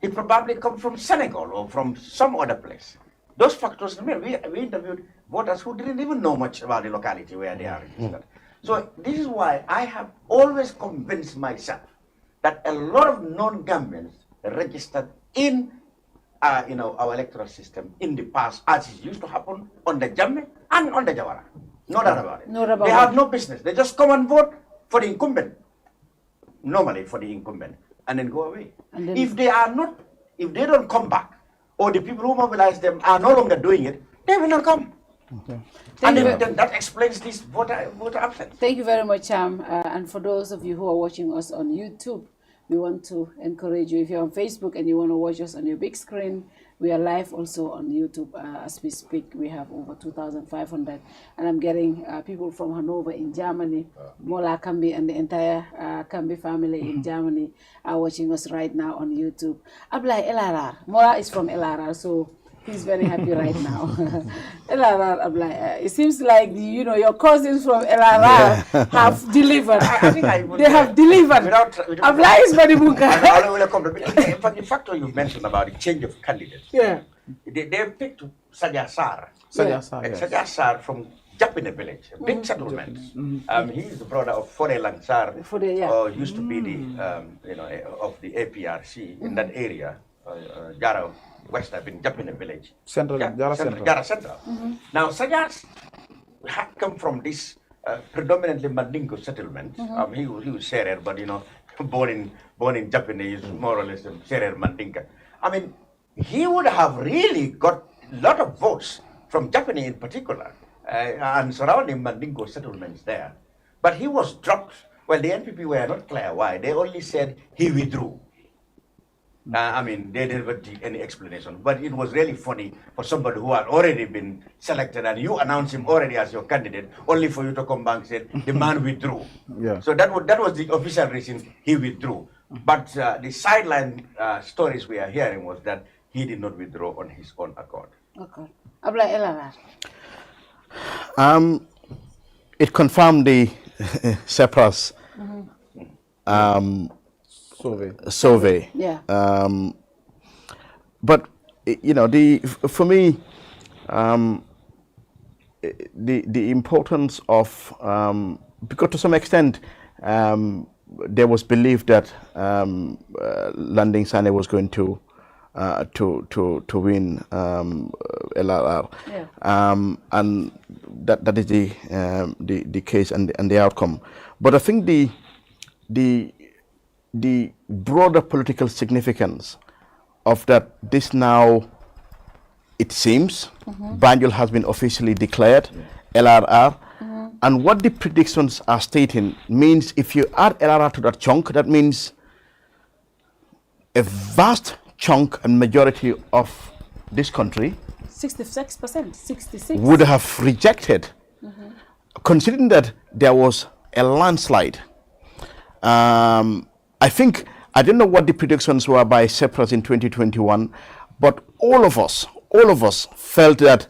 He probably come from Senegal or from some other place. Those factors, we interviewed voters who didn't even know much about the locality where they are registered. So this is why I have always convinced myself that a lot of non-Gambians registered in our electoral system in the past, as it used to happen on the Jammeh and on the Jawara. No doubt about it. They have no business. They just come and vote for the incumbent, normally for the incumbent, and then go away. If they don't come back, or the people who mobilize them are no longer doing it, they will not come. And then that explains this voter absence. Thank you very much, and for those of you who are watching us on YouTube, we want to encourage you. If you're on Facebook and you want to watch us on your big screen, we are live also on YouTube as we speak. We have over 2,500, and I'm getting people from Hanover in Germany. Mola Kambi and the entire Kambi family in Germany are watching us right now on YouTube. Ablai LRR. Mola is from LRR, so he's very happy right now. LRR, Ablai. It seems like your cousins from LRR have delivered. I think they have delivered. Ablai is very In fact, the factor you mentioned about the change of candidates. They picked Sajah Sar. Sajah Sar from Japine village, a big settlement. He is the brother of Fode Langsar, used to be the of the APRC in that area, Jara West, in Japine village. Jara Central. Now, Sajah had come from this predominantly Mandingo settlement. He was Serer, but born in Japanese, more or less Serer Mandinka. he would have really got a lot of votes from Japanese in particular and surrounding Mandingo settlements there. But he was dropped. Well, the NPP were not clear why. They only said he withdrew. I mean, they never did any explanation. But it was really funny for somebody who had already been selected and you announced him already as your candidate, only for you to come back and say, the man withdrew. Yeah. So that was the official reason he withdrew. It the sideline stories we are hearing was that he did not withdraw on his own accord. Okay. Abla Elarar. It confirmed the Sepras survey. Yeah. But you know, for me, the importance of because to some extent there was belief that Landing Sane was going to win LRR, yeah. And that is the case and the outcome. But I think the broader political significance of that, this now, it seems, Banjul has been officially declared LRR, and what the predictions are stating means if you add LRR to that chunk, that means a vast chunk and majority of this country 66%, 66 would have rejected, considering that there was a landslide. I think, I don't know what the predictions were by Sepras in 2021, but all of us felt that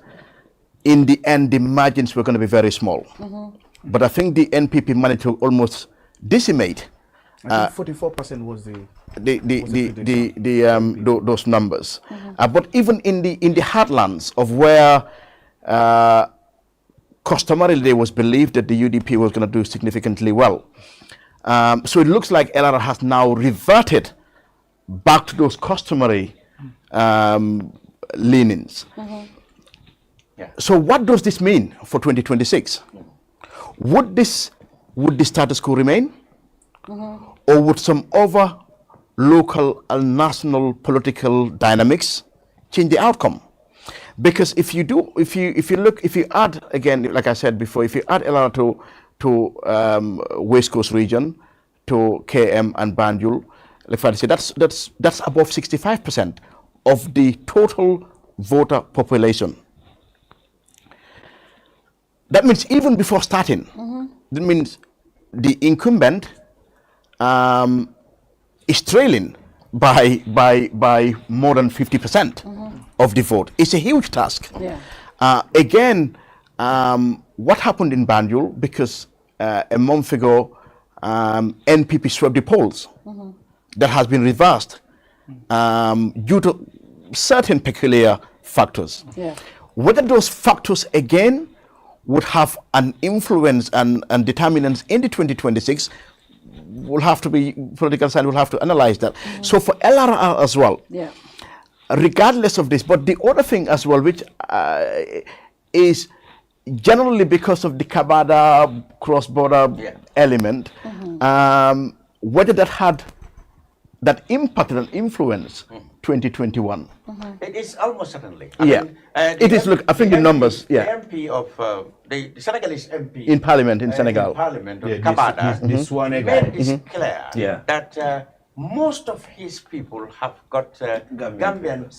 in the end the margins were going to be very small. But I think the NPP managed to almost decimate. I think 44% was those numbers. But even in the heartlands of where customarily there was believed that the UDP was going to do significantly well. So it looks like LRR has now reverted back to those customary leanings. Yeah. So what does this mean for 2026? Would the status quo remain? Or would some other local and national political dynamics change the outcome? Because if you add, again, like I said before, if you add LRR to West Coast region, to KM and Banjul, like I say, that's above 65% of the total voter population. That means even before starting, that means the incumbent is trailing by more than 50% of the vote. It's a huge task. Yeah. Again, what happened in Banjul, because a month ago NPP swept the polls, that has been reversed due to certain peculiar factors. Yeah. Whether those factors again would have an influence and determinants in the 2026 will have to be, political side will have to analyze that. So for LRR as well, yeah, regardless of this, but the other thing as well, which is generally because of the Kabada cross-border element, whether that had that impacted and influenced 2021. It is almost certainly. It is. Look, I think the numbers. The MP of the Senegalese MP in Parliament in Senegal. In Parliament, Kabada, made it clear that most of his people have got Gambian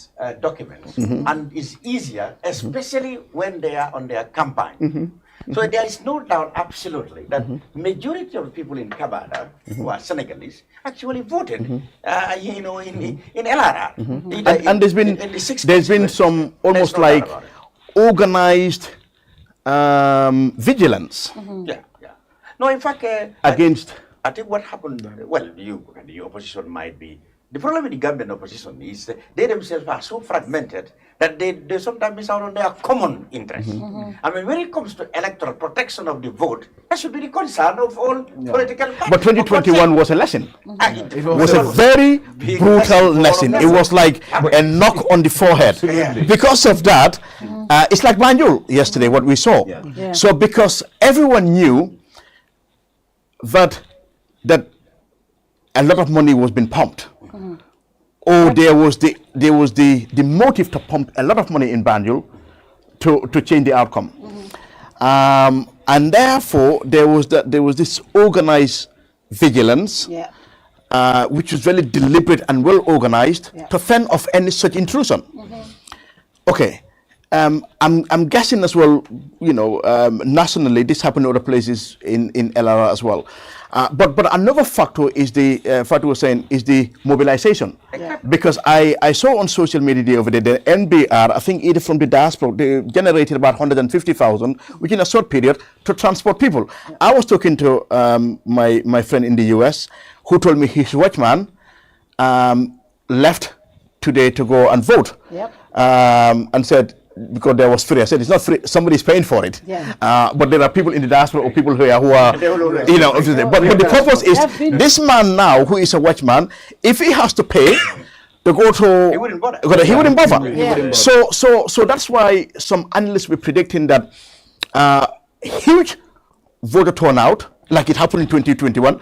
documents, and it's easier, especially when they are on their campaign. So there is no doubt, absolutely, that majority of people in Kabada who are Senegalese actually voted, in LRR. And there's been some almost like organized vigilance. No, in fact, against. I think what happened, well, the opposition might be. The problem with the Gambian opposition is they themselves are so fragmented that they sometimes miss out on their common interests. I mean, when it comes to electoral protection of the vote, that should be the concern of all political parties. But 2021 was a lesson. It was a very brutal lesson. It was like a knock on the forehead. Because of that, it's like Banjul yesterday, what we saw. So because everyone knew that a lot of money was being pumped. or there was the motive to pump a lot of money in Banjul to change the outcome. And therefore there was this organized vigilance, which was very deliberate and well organized to fend off any such intrusion. Okay, I'm guessing as well, nationally this happened in other places in LRR as well. But another factor is Fatou was saying, is the mobilization. Because I saw on social media the other day, the NBR, I think either from the diaspora, they generated about 150,000 within a short period to transport people. I was talking to my friend in the US who told me his watchman left today to go and vote. And said, because there was free. I said, it's not free. Somebody's paying for it. But there are people in the diaspora or people here who are, but the purpose is this man now, who is a watchman, if he has to pay to go to, he wouldn't bother. So that's why some analysts were predicting that huge voter turnout, like it happened in 2021,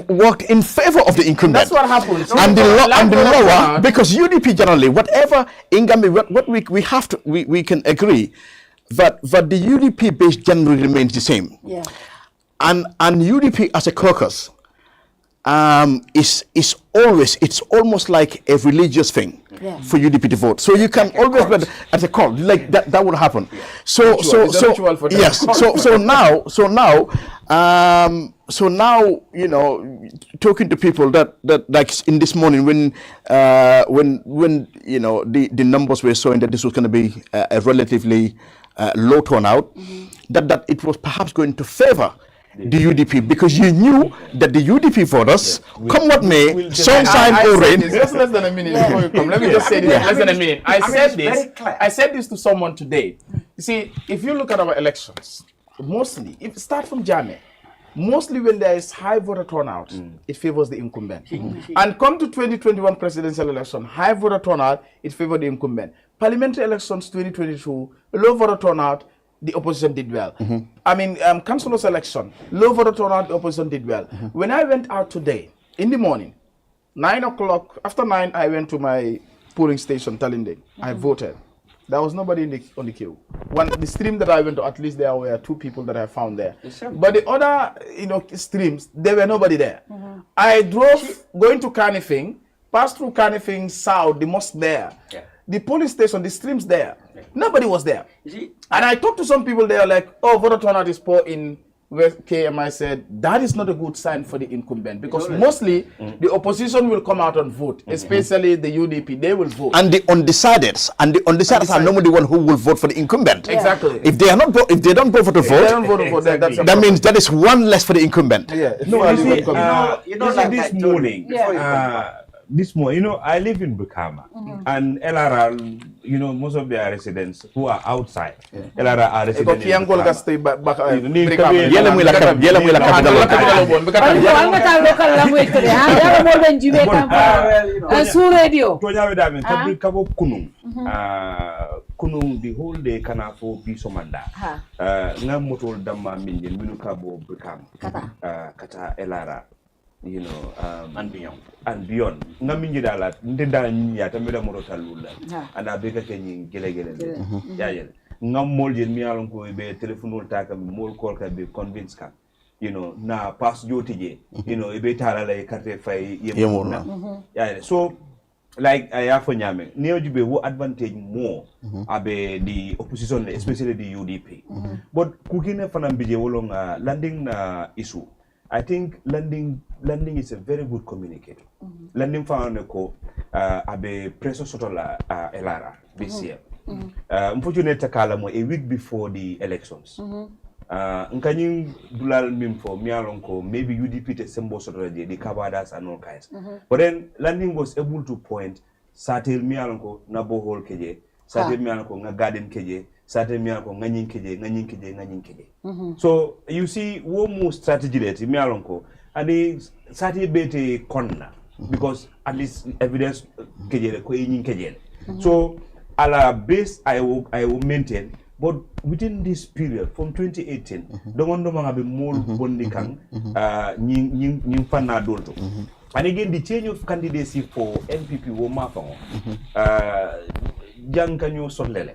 worked in favor of the incumbent. That's what happens. And the lower, because UDP generally, whatever in Gambia, what we can agree that the UDP base generally remains the same. And UDP as a caucus is almost like a religious thing for UDP to vote. So you can always vote as a cult, like that would happen. So now, talking to people that like in this morning when the numbers were showing that this was going to be a relatively low turnout, that it was perhaps going to favor the UDP, because you knew that the UDP voters, come what may, sunshine or rain. Just less than a minute before you come. Let me just say this. Less than a minute. I said this to someone today. You see, if you look at our elections, mostly, if you start from Jame, mostly when there is high voter turnout, it favors the incumbent. And come to 2021 presidential election, high voter turnout, it favors the incumbent. Parliamentary elections 2022, low voter turnout, the opposition did well. I mean, councillors election, low voter turnout, the opposition did well. When I went out today, in the morning, 9 o'clock, after 9, I went to my polling station, tallying. I voted. There was nobody on the queue. The stream that I went to, at least there were 2 people that I found there. But the other, streams, there were nobody there. I drove going to Canifing, passed through Canifing South, the mosque there. The police station, the streams there. Nobody was there. And I talked to some people there like, oh, voter turnout is poor in West KM. I said, that is not a good sign for the incumbent, because mostly the opposition will come out and vote, especially the UDP, they will vote. And the undecideds, are normally the one who will vote for the incumbent. Exactly. If they are not, if they don't vote for the vote, that means that is one less for the incumbent. This morning, this morning, I live in Bukama, and LRR, most of their residents who are outside, LRR are residents in Kunung the whole day kana fo bisomanda nga motol damma minjen minu kabo Bukama kata LRR. And beyond. Ngaminji dala ndenda nya tameda moro talula. Ana beka kenyi gele. Ya. Ngam molje mi alon ko be telephone ta kam mol call ka be convince ka. Na pass jotije. E tala lay carte fay yemona. Ya. So like I have for nyame. Neo jube wo advantage more abe the opposition, especially the UDP. But kukine fanambije wolong landing na issue. I think landing is a very good communicator. Landing found ko abe preso sotola LRR this year. Unfortunately, kalamo a week before the elections. Nkanyin dulal mimfo mialonko maybe UDP te sembo sotola the Kabadas and all kinds. But then landing was able to point satel mialonko na bohol keje, satel mialonko na garden keje. So you see, one strategy that me alonko, and the strategy bete konna because at least evidence kejele ko yin kejele. So ala base I will maintain But within this period, from 2018, Dongondo Mangabe Mol Bondikang, Nying Fana Dolto. And again, the change of candidacy for NPP Womafang, Jan Kanyo Solele.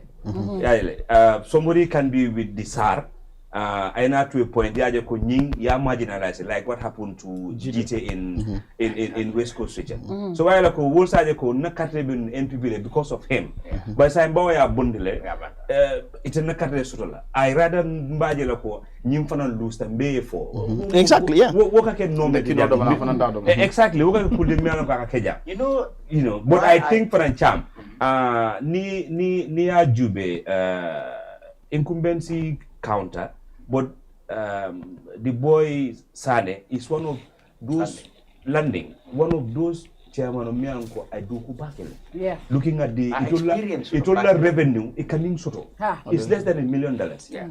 Somebody can be with the SAR. I know to a point, they are marginalized, like what happened to GT in West Coast region. So while I will say not NPP because of him, but Samboya Bundle, it's a Nakate I rather Mbajako, Nymphanon lose than Bay for. Exactly, yeah. What can know exactly, what can put the man of Kakeja. You know, but I think for a champ, near Jube, incumbency counter. But the boy Sane is one of those one of those chairman of Mianko Aduku Bakele. Yeah. Looking at the Itola revenue, it coming sort of. It's less than $1 million. Yeah.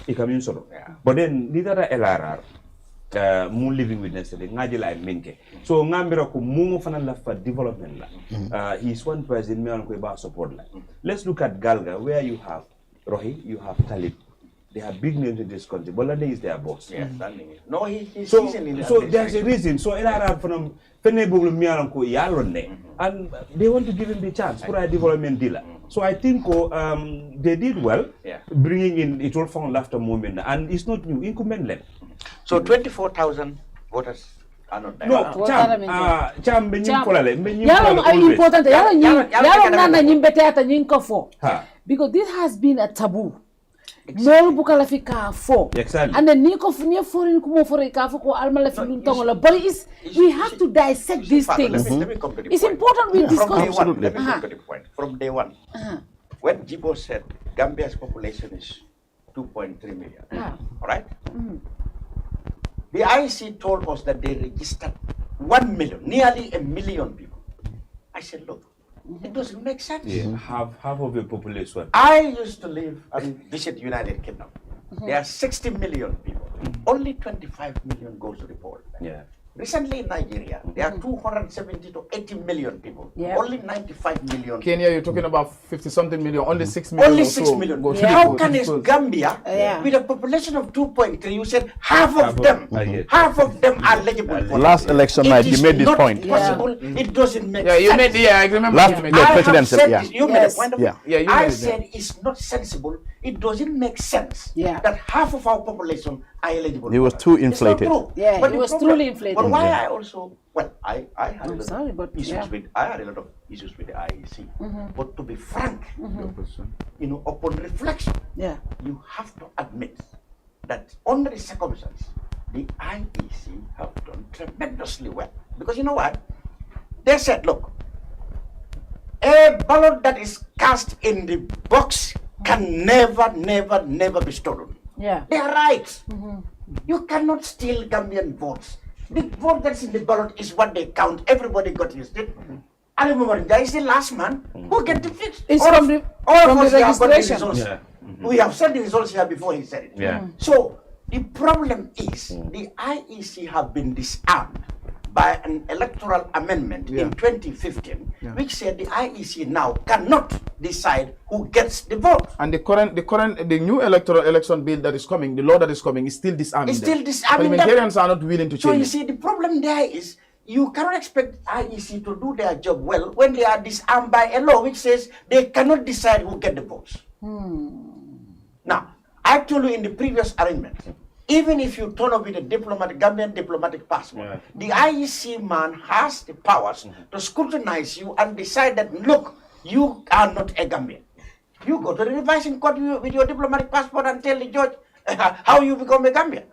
It coming sort of. But then neither LRR moon living witness Ngajila and Minke. So Ngambira ko Mungo Fanala for development. He's one person Mianko about support. Let's look at Galga, where you have Rohi, you have Talib. They have big names in this country. Bolande is their boss. Yes, no, he's so there's a reason. So from and they want to give him the chance for a development dealer. So I think they did well, bringing in it all from laughter movement, and it's not new. Incumbent. So 24,000 voters are not there. No, Cham, because this has been a taboo. No bukalafika for. Exactly. And the Niko near foreign kumo for a kafoko almalafitongola. But we have to dissect these things. Let me come to the it's point. important we discuss. Let me come to the point. From day one, when Jibo said Gambia's population is 2.3 million, all right? The IEC told us that they registered 1 million, nearly 1 million people. I said, look, it doesn't make sense. Yeah, half of the population. I used to live and visit United Kingdom. There are 60 million people. Only 25 million goes to the poll. Yeah. Recently in Nigeria, there are 270 to 80 million people. Only 95 million. Kenya, you're talking about 50-something million. Only 6 million. Only 6 million. How can Gambia, with a population of 2.3, you said half of them are eligible for last election night, you made this point. Possible. It doesn't make sense. You made I remember. Last presidential, you made a point of I said it's not sensible. It doesn't make sense that half of our population are eligible. It was too inflated. Yeah, it was truly inflated. But why I also, I had a lot of issues with the IEC. But to be frank, upon reflection, you have to admit that under the circumstances, the IEC have done tremendously well. Because you know what? They said, look, a ballot that is cast in the box can never be stolen. Yeah. They are right. You cannot steal Gambian votes. The vote that's in the ballot is what they count. Everybody got used to it. Ali Mumarinja is the last man who get the fix. It's all from of the us have got the registration. results. We have said the results here before he said it. So the problem is the IEC have been disarmed by an electoral amendment in 2015, which said the IEC now cannot decide who gets the vote. And the new electoral election bill that is coming, the law that is coming, is still disarming. It's still disarming. Parliamentarians are not willing to change. So you see, the problem there is you cannot expect IEC to do their job well when they are disarmed by a law which says they cannot decide who get the votes. Now, I told you in the previous arrangement, even if you turn up with a Gambian diplomatic passport, the IEC man has the powers to scrutinize you and decide that, look, you are not a Gambian. You go to the revising court with your diplomatic passport and tell the judge how you become a Gambian.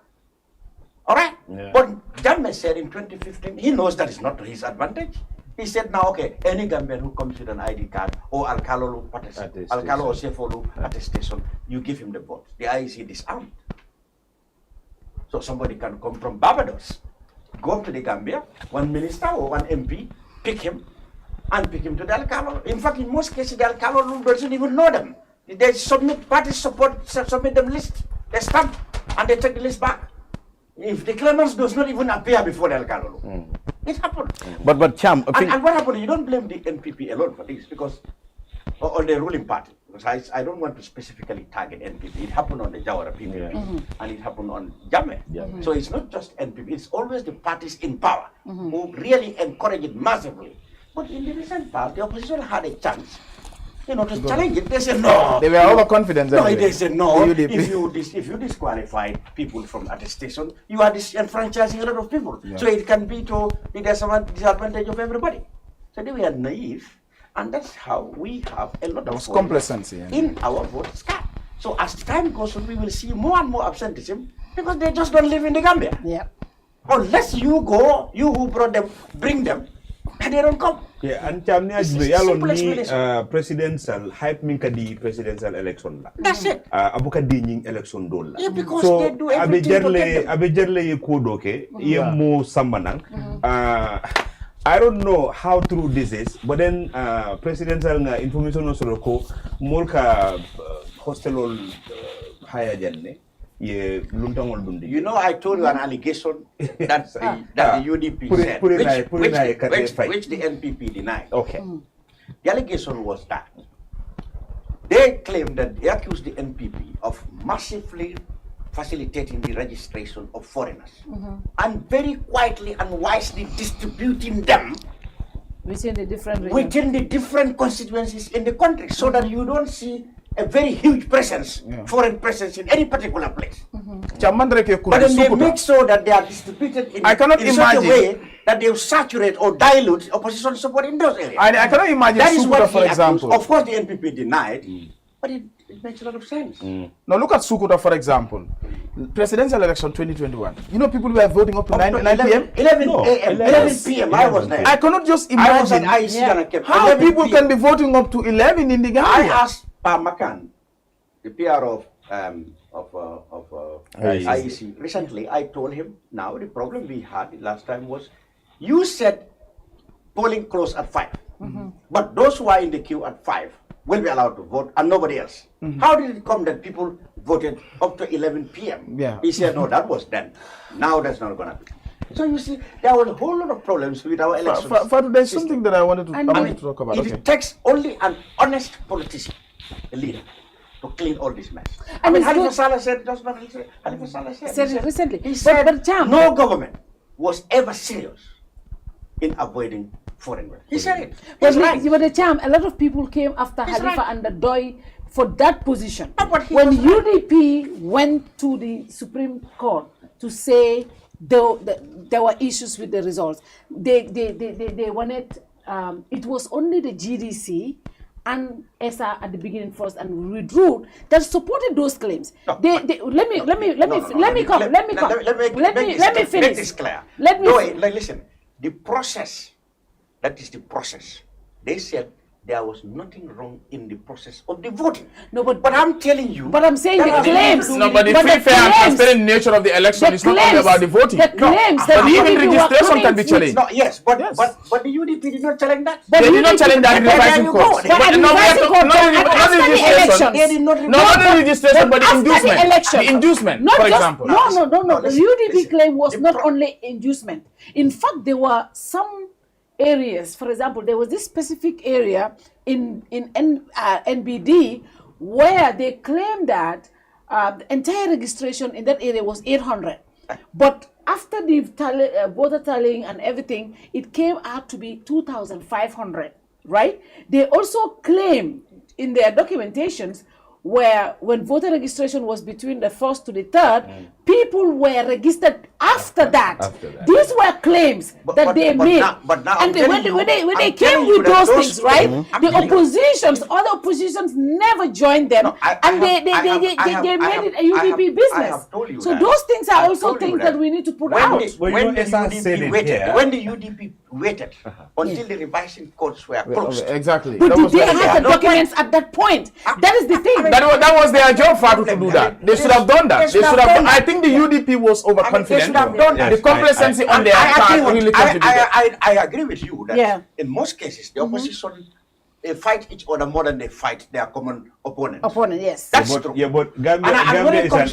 All right? But Jammeh said in 2015, he knows that is not to his advantage. He said, now, okay, any Gambian who comes with an ID card or Alcalo or Sefolu attestation, you give him the vote. The IEC disarmed. So somebody can come from Barbados, go up to the Gambia, one minister or one MP, pick him to the Alcalo. In fact, in most cases, the Alcalo doesn't even know them. They submit party support, submit them list, they stamp, and they take the list back. If the claimants does not even appear before the Alcalo, it happened. But Cham, and what happened? You don't blame the NPP alone for this, because or the ruling party. because I don't want to specifically target NPP. It happened on the Jawara PPP and it happened on Jammeh. So it's not just NPP, it's always the parties in power who really encourage it massively. But in the recent past, the opposition had a chance, to challenge it. They said no. They were overconfident. No, they said no. If you disqualify people from attestation, you are disenfranchising a lot of people. So it can be to the disadvantage of everybody. So they were naive, and that's how we have a lot of complacency in our vote scat. So as time goes on, we will see more and more absenteeism because they just don't live in the Gambia. Yeah. Unless you go, you who brought them, bring them, and they don't come. Yeah, and Chamnia presidential hype minkadi presidential election la. That's it. Abuka dining election dola. Yeah, because they do everything to get them. Abejerle ye kodoke ye mo sambanang. I don't know how true this is, but then presidential information also ko molka hostelol haya janne. You know, I told you an allegation that the UDP said, which the NPP denied. Okay. The allegation was that they claimed that they accused the NPP of massively facilitating the registration of foreigners and very quietly and wisely distributing them within the different regions. Within the different constituencies in the country, so that you don't see a very huge presence, foreign presence in any particular place. But then they make sure that they are distributed in such a way that they now or dilute opposition support in those areas. I cannot imagine that is what for example. Of course, the NPP denied, but it makes a lot of sense. Now look at Sukuta, for example. Presidential election 2021. You know, people were voting up to 9 p.m. 11 a.m. 11 p.m. I was there. I cannot just imagine how people can be voting up to 11 in the Gambia. I asked Makan, the PR of IEC recently. I told him, now the problem we had last time was, you said polling closed at 5, but those who are in the queue at 5 will be allowed to vote and nobody else. How did it come that people voted up to 11 p.m.? He said, no, that was then. Now that's not going to be. So you see, there were a whole lot of problems with our elections. Fatou, there's something that I wanted to talk about. It takes only an honest politician, a leader, to clean all this mess. I mean, Halifa Saleh said, Halifa Saleh said recently, he said no government was ever serious in avoiding foreign work. He said it. But the charm, a lot of people came after Halifa and the Doi for that position. When UDP went to the Supreme Court to say there were issues with the results, they wanted, it was only the GDC and ESA at the beginning first and withdrew that supported those claims. No, let me finish. Listen, the process, that is the process. They said there was nothing wrong in the process of the voting. No, but I'm telling you. But I'm saying the claims. No, but the free, fair, and transparent nature of the election is not only about the voting. The claims but even registration can be challenged. No, yes, but the UDP did not challenge that. They did not challenge that in the revising court. Not the registration, but the inducement. The inducement, for example. No. The UDP claim was not only inducement. In fact, there were some areas, for example, there was this specific area in NBD where they claimed that the entire registration in that area was 800. But after the voter tallying and everything, it came out to be 2,500, right? They also claim in their documentations where when voter registration was between the 1st to the 3rd, people were registered after that. These were claims that they made. And when they came with those things, right, the oppositions, other oppositions never joined them, and they made it a UDP business. So those things are also things that we need to put out. When the UDP waited until the revising courts were closed. Exactly. But did they have the documents at that point? That is the thing. That was their job, Fatou, to do that. They should have done that. I think the UDP was overconfident. The complacency on their part really contributed. I agree with you that in most cases, the opposition they fight each other more than they fight their common opponent. Yes. That's true. Yeah, but Gambia when it comes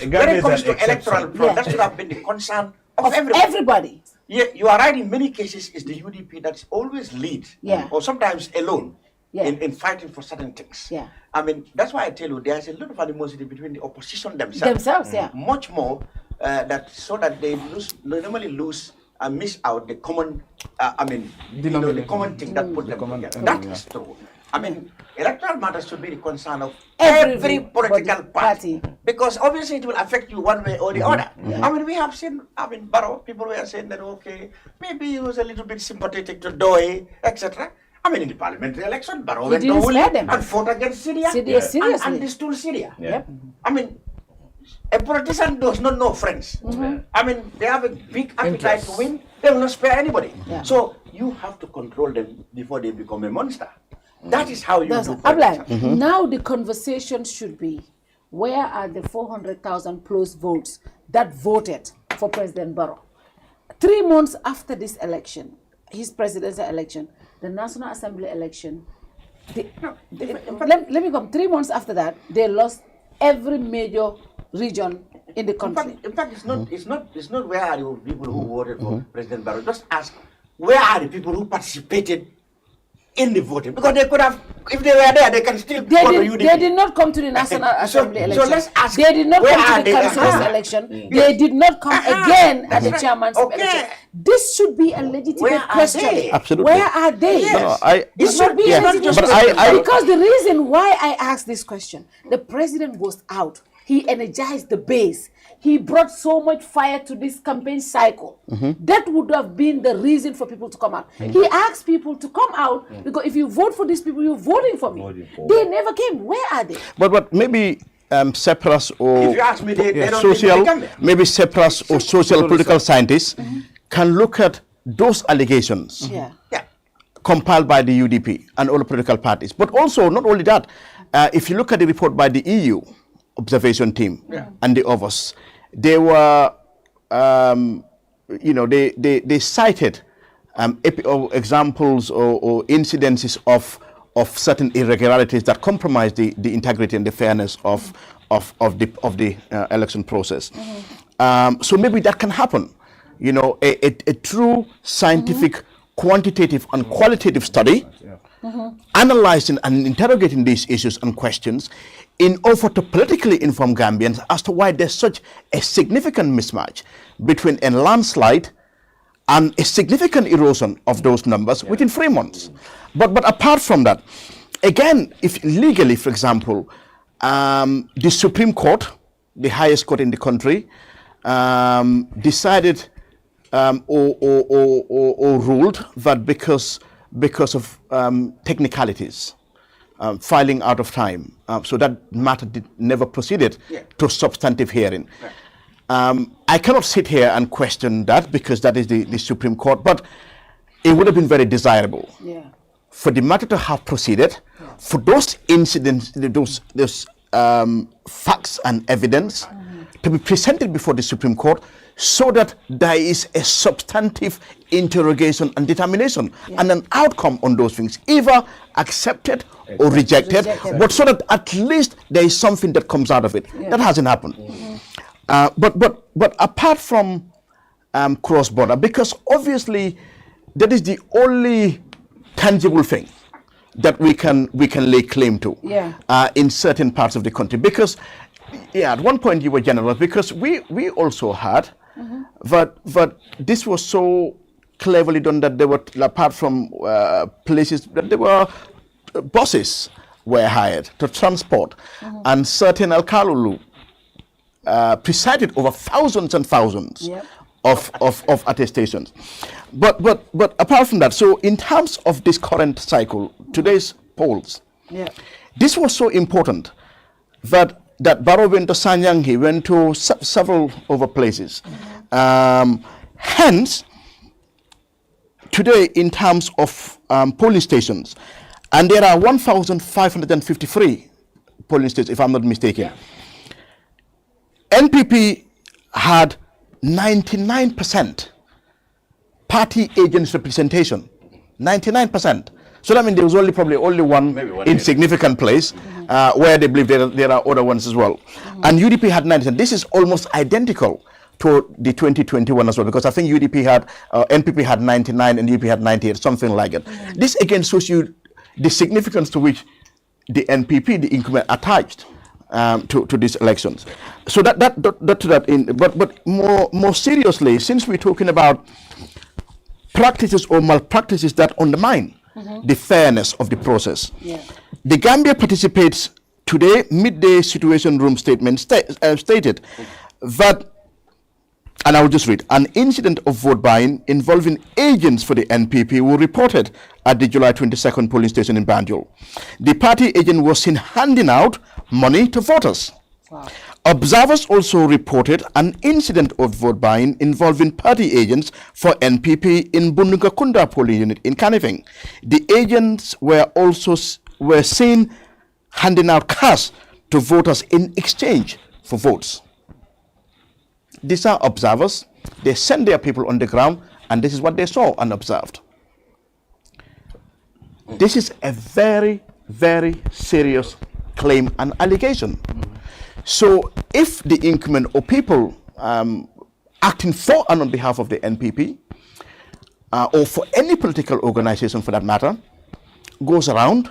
to electoral fraud, that should have been the concern of everybody. Yeah, you are right. In many cases, it's the UDP that's always lead, or sometimes alone, in fighting for certain things. Yeah. I mean, that's why I tell you there's a lot of animosity between the opposition themselves. Much more that they normally lose and miss out the common, the common thing that put them together. That is true. I mean, electoral matters should be the concern of every political party because obviously it will affect you one way or the other. I mean, we have seen, Barrow, people were saying that, okay, maybe he was a little bit sympathetic to Doi, etc. I mean, in the parliamentary election, Barrow went to William and fought against Syria and destroyed Syria. I mean, a politician does not know friends. I mean, they have a big appetite to win. They will not spare anybody. So you have to control them before they become a monster. That is how you do politics. Now the conversation should be, where are the 400,000 plus votes that voted for President Barrow? 3 months after this election, his presidential election, the National Assembly election, let me come, 3 months after that, they lost every major region in the country. In fact, it's not where are the people who voted for President Barrow. Just ask, where are the people who participated in the voting? Because they could have, if they were there, they can still They did not come to the National Assembly election. So let's ask, they did not come to the council's election. They did not come again at the chairman's election. This should be a legitimate question. Absolutely. Where are they? It should be a legitimate question. Because the reason why I asked this question, the president was out. He energized the base. He brought so much fire to this campaign cycle. That would have been the reason for people to come out. He asked people to come out because if you vote for these people, you're voting for me. They never came. Where are they? But maybe separate or if you ask me, they don't maybe separate or social political scientists can look at those allegations compiled by the UDP and all the political parties. But also, not only that, if you look at the report by the EU observation team and the others, they were, they cited examples or incidences of certain irregularities that compromise the integrity and the fairness of the election process. So maybe that can happen. A true scientific, quantitative and qualitative study analyzing and interrogating these issues and questions in order to politically inform Gambians as to why there's such a significant mismatch between a landslide and a significant erosion of those numbers within 3 months. But apart from that, again, if legally, for example, the Supreme Court, the highest court in the country, decided or ruled that because of technicalities, filing out of time, so that matter never proceeded to substantive hearing. I cannot sit here and question that because that is the Supreme Court, but it would have been very desirable for the matter to have proceeded, for those incidents, those facts and evidence to be presented before the Supreme Court, so that there is a substantive interrogation and determination and an outcome on those things, either accepted or rejected, but so that at least there is something that comes out of it. That hasn't happened. But apart from cross-border, because obviously that is the only tangible thing that we can lay claim to in certain parts of the country. Because at one point you were generous, because we also had that this was so cleverly done that there were, apart from places, that there were buses were hired to transport, and certain Alkalulu presided over thousands and thousands of attestations. But apart from that, so in terms of this current cycle, today's polls, this was so important that Barrow went to Sanyang, he went to several other places. Hence, today in terms of polling stations, and there are 1,553 polling stations, if I'm not mistaken. NPP had 99% party agents representation, 99%. So that means there was probably only one insignificant place where they believe there are other ones as well. And UDP had 90%. This is almost identical to the 2021 as well, because I think NPP had 99 and UDP had 98, something like it. This again shows you the significance to which the NPP, the incumbent, attached to these elections. So but more seriously, since we're talking about practices or malpractices that undermine the fairness of the process, the Gambia participates today. Midday Situation Room statement stated that, and I will just read, an incident of vote buying involving agents for the NPP were reported at the July 22nd polling station in Banjul. The party agent was seen handing out money to voters. Wow. Observers also reported an incident of vote buying involving party agents for NPP in Bundukakunda polling unit in Kanifing. The agents were seen handing out cash to voters in exchange for votes. These are observers. They send their people on the ground, and this is what they saw and observed. This is a very, very serious claim and allegation. So if the incumbent or people acting for and on behalf of the NPP or for any political organization for that matter goes around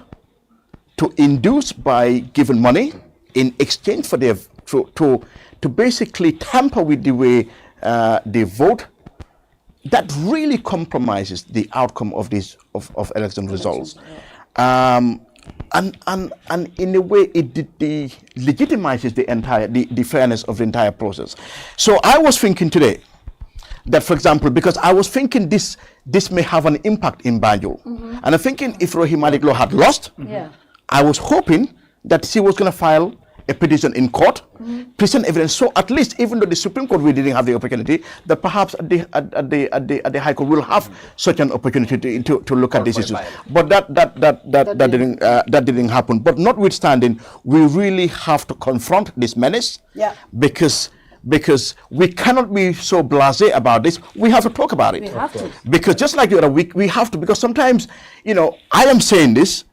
to induce by giving money in exchange for their to basically tamper with the way they vote, that really compromises the outcome of these of election results. And in a way it legitimizes the fairness of the entire process. So I was thinking today that, for example, because I was thinking this may have an impact in Banjul, and I'm thinking if Rohey Malick had lost, I was hoping that she was going to file a petition in court, present evidence. So at least, even though the Supreme Court we didn't have the opportunity, that perhaps at the High Court will have such an opportunity to look at these issues. But that didn't happen. But notwithstanding, we really have to confront this menace, because we cannot be so blasé about this. We have to talk about it. We have to. Because just like the other week, we have to. Because sometimes, I am saying this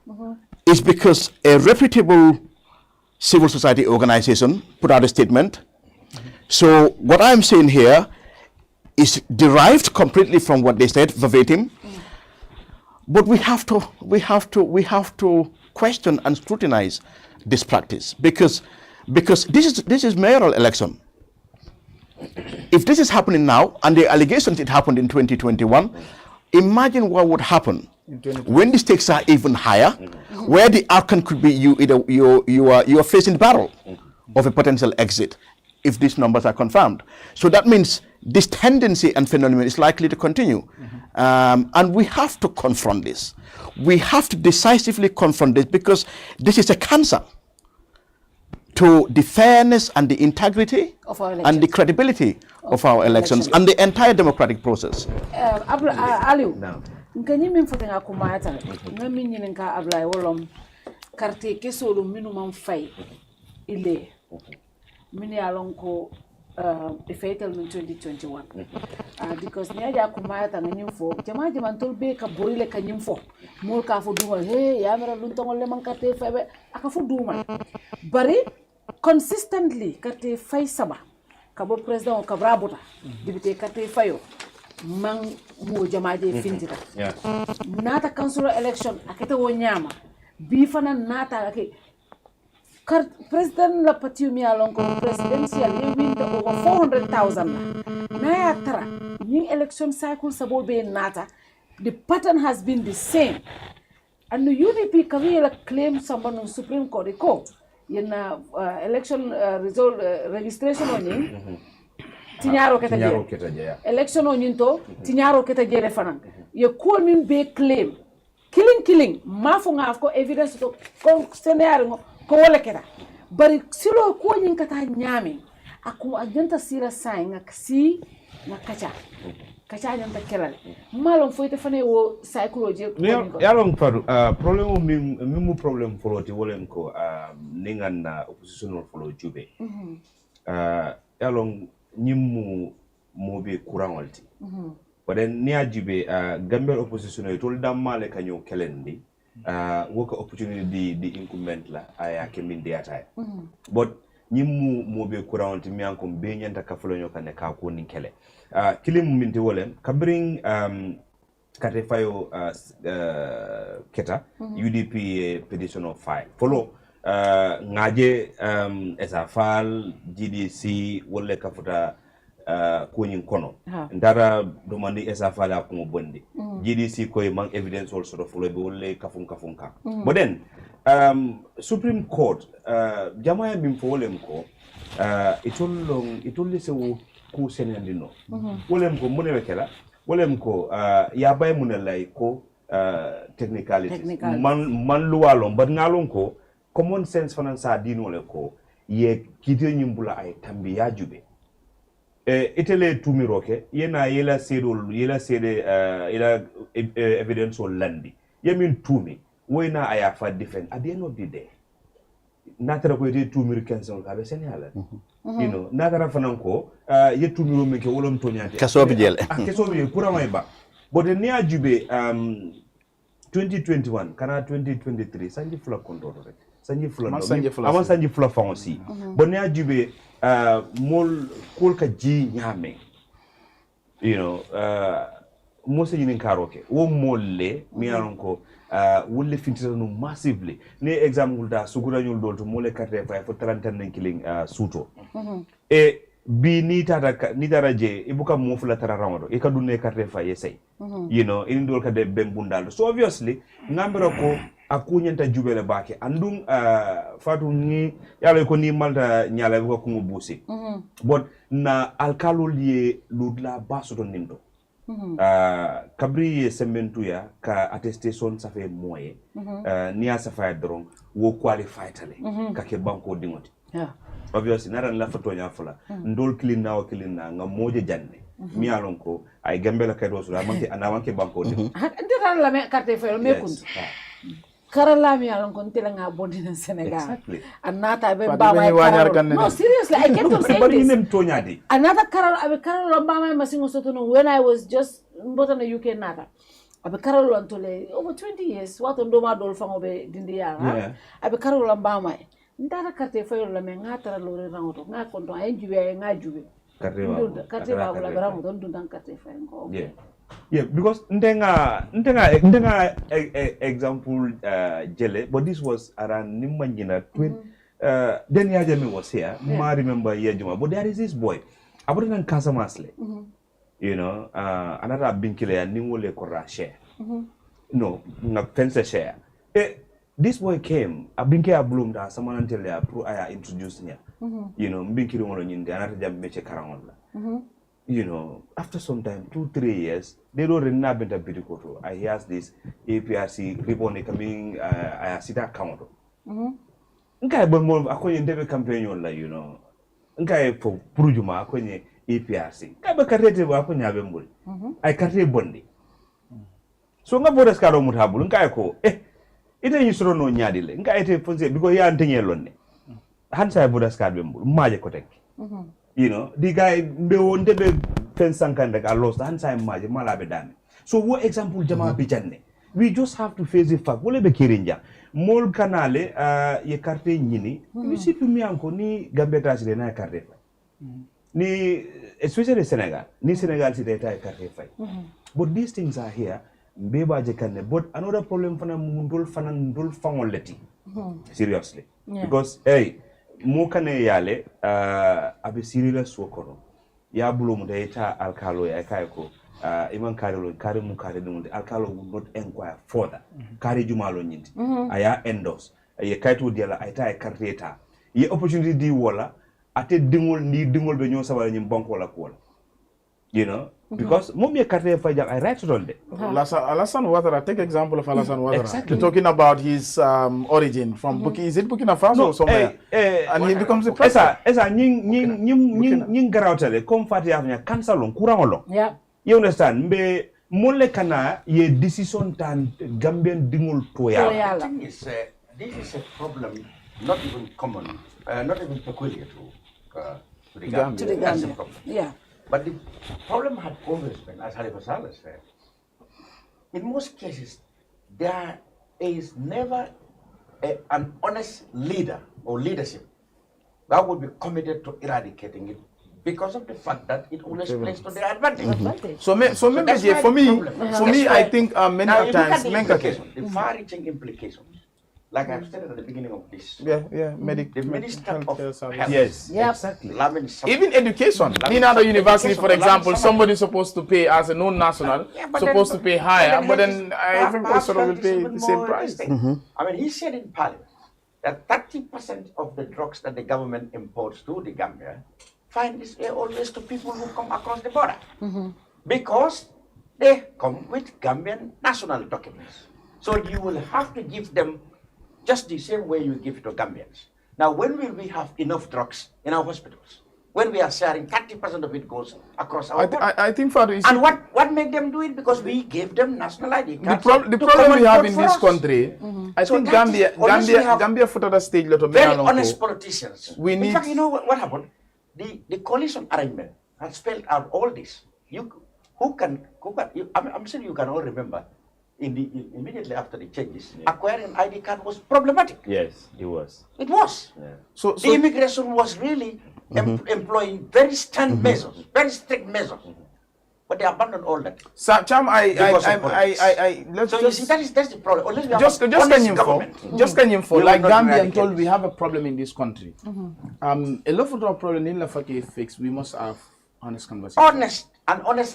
is because a reputable civil society organization put out a statement. So what I'm saying here is derived completely from what they said verbatim. But we have to question and scrutinize this practice because this is mayoral election. If this is happening now, and the allegations it happened in 2021, imagine what would happen when the stakes are even higher, where the outcome could be you are facing the battle of a potential exit if these numbers are confirmed. So that means this tendency and phenomenon is likely to continue, and we have to confront this. We have to decisively confront this because this is a cancer to the fairness and the integrity and the credibility of our elections and the entire democratic process. Aliou, nkanyi min fotenga kumata nga min nyine nka Ablaye wolom carte kesolo minimum fay ile min ya lonko effectal min 2021 because niaja kumata nga nyimfo jamaji man tolbe ka borile ka nyimfo mol ka fo duma he ya mera lun tongol le man carte febe aka fo duma bari consistently carte fay saba ka bo president ka brabuta député carte fayo man mo jamaaje fintita nata council election akete wo nyama bi fana nata ake president la patiu mi alon ko presidential ye winta over 400,000 na ya tara ni election cycle sabo be nata the pattern has been the same and the UDP kawila claim someone on Supreme Court ko yena election result registration oni tinyaro keta je election o nyinto tinyaro keta je fanan ye ko min be claim killing mafu ngaf ko evidence to ko scenario ko wala keta bari silo ko nyin kata nyame aku agenta sira sai ngaksi ngakacha kacha nyanta kelal malon foite fane wo psychology yalong faru problem mi problem foloti wolen ko ningan oppositional follow jube yalong nyimmu mobe courant waden ni ajibe Gambia opposition tol damale kanyo kelendi woka opportunity di incumbent la aya kemin de atay but nyimmu mobe courant mi anko be nyanta ka folo nyoka ne ka ko ni kele kilim minti wolen kabring kate fayo keta UDP petition of 5 follow ngaje esafal GDC wolle kafuta kunyin kono ndara domandi esafal akumo bondi GDC koy mang evidence also sort of follow be wolle kafun ka but then Supreme Court jamaya bim fo wolem ko itol lesewo ku senandino wolem ko monebe kala wolem ko ya bay munelay ko technicalities man luwalon but ngalon ko common sense fanan sa dinole ko ye kite nyimbula ay tambi ya jube itele tumiroke yena yela sede ila evidence o landi yemin tumi woyna aya fa defend at the end of the day natara ko yete tumir kenson ka be senala you know natara fanan ko ye tumiro me ke wolom tonyante kasobi jele kasobi kura may ba but ni ajube 2021 kana 2023 sanji fula kondo rek sanji fula fa aussi bon ni ajube mol kol ka ji nyame you know mo se yinin karoke wo molle mi aron ko wolle fintitano massively ne example da sugura nyul dolto mole carte fay fo 30 killing suto e bi ni tara je ibuka mo fula tara rawdo e ka dunne carte fay sey you know in dol ka de bembundal so obviously ngambira ko akunyanta jubele bake andum Fatou ni yalo ko ni malta nyala ko ko busi but na alkalol ye ludla baso don nindo kabri sementu ya ka attestation ça fait moyen ni a ça fait dron wo qualify tale ka ke banko dingoti obviously naran la foto nya fula ndol clean na nga moje janne mi alon ko ay gambela kay do sura manke ana manke banko dingoti ndira la me carte fay me kundu karala mi alon kon tela nga bondi na Senegal anata be bama no seriously I get to say this anata karalo bama masingo sotono when I was just mbotana UK nata abe karalo antole over 20 years wato ndoma dol fango be dindi ya abe karalo bama ndara carte fayo la me ngata lore rangoto nga konto ay juwe nga juwe carte ba wala rangoto ndundan carte fayo ko yeah, because ndenga example jele, but this was around Nimangina then Yajami was here. I remember Yajuma, but there is this boy. I put in Casamasle. You know, another binkile and Nimole Kora share. No, not fence share. This boy came, a binke bloomed as someone until I introduced him. You know, Binkiri in the another jam meche karangola. You know, after some time, 2-3 years, they don't remember the Bidikoto. I hear this APRC report coming, I see that count. Nkai bon akonye ndebe campaign yola, you know. Nkai for Purujuma akonye APRC. Nkai ba karete ba akonye abembuli. I karete bondi. So nga bodas karo mutabu nkai ko ite yisro no nyadile. Nkai ite fonse because ya antenye lonne. Hansa bodas karo bembuli maje kotek. You know, the guy ndebe pensankanda ka lost and time maje malabe dame. So what example jama bijanne? We just have to face the fact. Wole be kirinja. Mol kanale ye carte nyini. You see pumi anko ni Gambia tasile na carte fa. Ni especially Senegal. Ni Senegal si data carte fa. But these things are here. Mbeba je kanne. But another problem fana mundul fangoleti. Seriously. Because hey, mo kane yale abe sirila sokono ya bulo mu data alkalo ya kayko iman karelo kare mu kare dum alkalo would not inquire further kare jumalo nyindi aya endorse ye kayto diala ayta e karteta ye opportunity di wala ate dingol be nyo sabal nyim banko la ko you know because mom ye carte fa I write it on there. Alassane Ouattara, take example of Alassane Ouattara. Exactly. You're talking about his origin from is it Burkina Faso or somewhere? And he becomes the president. Esa nying garawtale comme fati afnya kansalon kurangolo. Yeah. You understand? Mbe mole kana ye decision tan Gambian dingul toya. The thing is, this is a problem not even common, not even peculiar to the Gambia. That's the problem. Yeah. But the problem had always been, as Halifa Saleh said, in most cases, there is never an honest leader or leadership that would be committed to eradicating it because of the fact that it always plays to their advantage. So maybe for me, I think many now, times, the far-reaching implications. Like I've said at the beginning of this. The Minister of Health. Yes, exactly. Even education. In other university, for example, somebody supposed to pay as a non-national, supposed to pay higher, but then every person will pay the same price. I mean, he said in Parliament that 30% of the drugs that the government imports to the Gambia find its way always to people who come across the border. Because they come with Gambian national documents. So you will have to give them just the same way you give it to Gambians. Now, when will we have enough drugs in our hospitals? When we are sharing 30% of it goes across our border. I think, Fatou, and what made them do it? Because we gave them national ID cards. The problem we have in this country, I think Gambia foot at a stage lot of very honest politicians. In fact, you know what happened? The coalition arrangement has spelled out all this. I'm sure you can all remember. Immediately after the changes, acquiring ID card was problematic. Yes, it was. It was. Yeah. So the immigration was really employing very stern measures, very strict measures. But they abandoned all that. So, Cham, let's so you see, that's the problem. Unless we have just can you for like Gambia and told we have a problem in this country. A lot of our problem in la fix, we must have honest conversation. Honest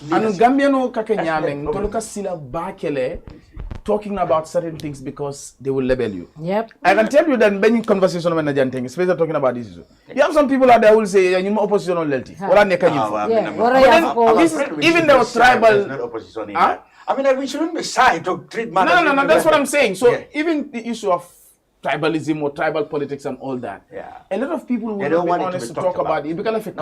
leadership. And Gambia no kakenyameng toluka sila bakele talking about certain things because they will label you. Yep. I can tell you that many conversation when Nigerian things, especially talking about this issue. You have some people out there who will say you know opposition on loyalty. Even there was tribal. I mean, we shouldn't be shy to treat matters. No. That's what I'm saying. So even the issue of tribalism or tribal politics and all that. A lot of people will not be honest to talk about it because of it.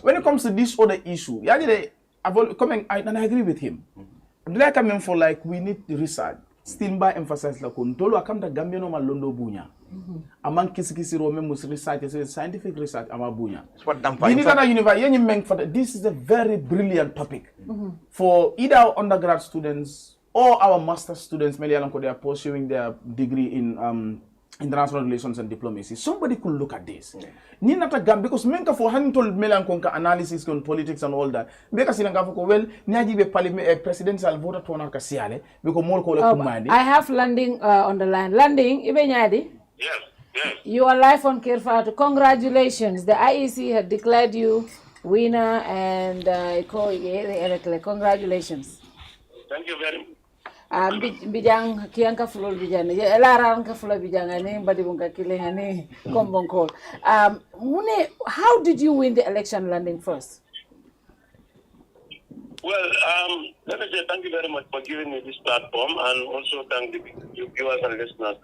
When it comes to this other issue, and I agree with him. Like I mean for like we need the research. Still by emphasize la kontolo akamta Gambia no malondo bunya. Among kisi rome mus research scientific research ama bunya. This is a very brilliant topic for either our undergrad students or our master's students, they are pursuing their degree in international relations and diplomacy. Somebody could look at this. Because menka for having told Melankonka analysis on politics and all that. Because in well, Nyaji presidential voter to anaka siale because more I have Landing on the line. Landing, Ibe Nyadi? Yes. You are live on Kerr. Congratulations. The IEC had declared you winner and congratulations. Thank you very much. Bijang kianka fulo bijang elaran ka fulo bijang ani badi bunga kile ani kombonko. How did you win the election, Landing first? Well, let me say thank you very much for giving me this platform and also thank the viewers and listeners.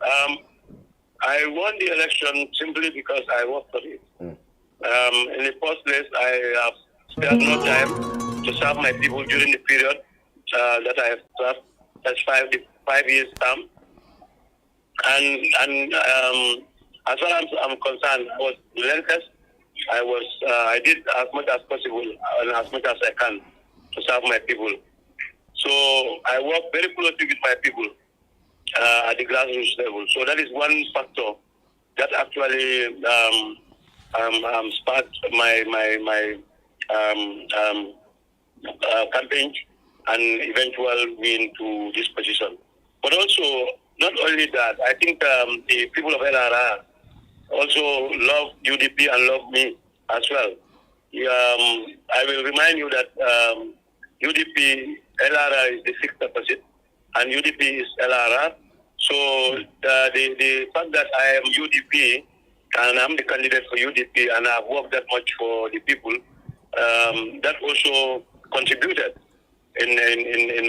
I won the election simply because I worked for it. In the first place, I have spared no time to serve my people during the period that I have served. That's 5 years term, and as far as I'm concerned, I was relentless. I did as much as possible and as much as I can to serve my people. So I work very closely with my people at the grassroots level. So that is one factor that actually sparked my campaign and eventual win to this position. But also, not only that, I think the people of LRR also love UDP and love me as well. I will remind you that UDP, LRR is the sixth opposite, and UDP is LRR. So the fact that I am UDP and I'm the candidate for UDP and I've worked that much for the people, that also contributed in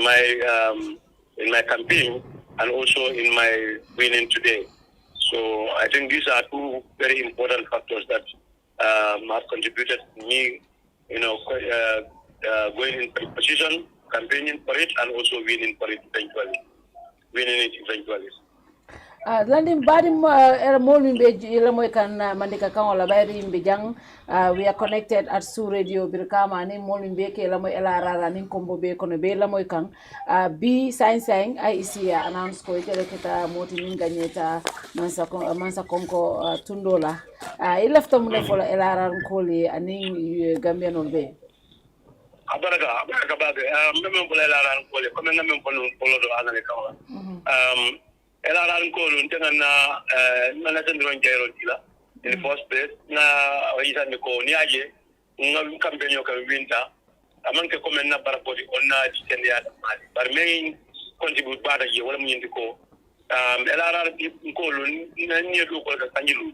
my campaign and also in my winning today. So I think these are two very important factors that have contributed to me, going in position, campaigning for it, and also winning for it eventually. Landing badim molmin be lamoy kan mandika kan wala bayri imbe jang we are connected at Su Radio Birkama ni molmin be ke lamoy elarara nin kombo be kono be lamoy kan bi sain ai isi announce ko ikere kita moti min ganyeta mansa konko tundola ilafta mun fola elarara ko li ani Gambia no be abaraka babe men fola elarara ko li ko men men fola do azane kawla elarara ko lu na na tendron jairo dila in first place na isa ni ko ni aje ngam campaign yo kan winta amanke ko men na barapoti onna ditendi ya mali bar men contribute bada je wala mun ko elarara ko lu na ni do ko ka sanjilu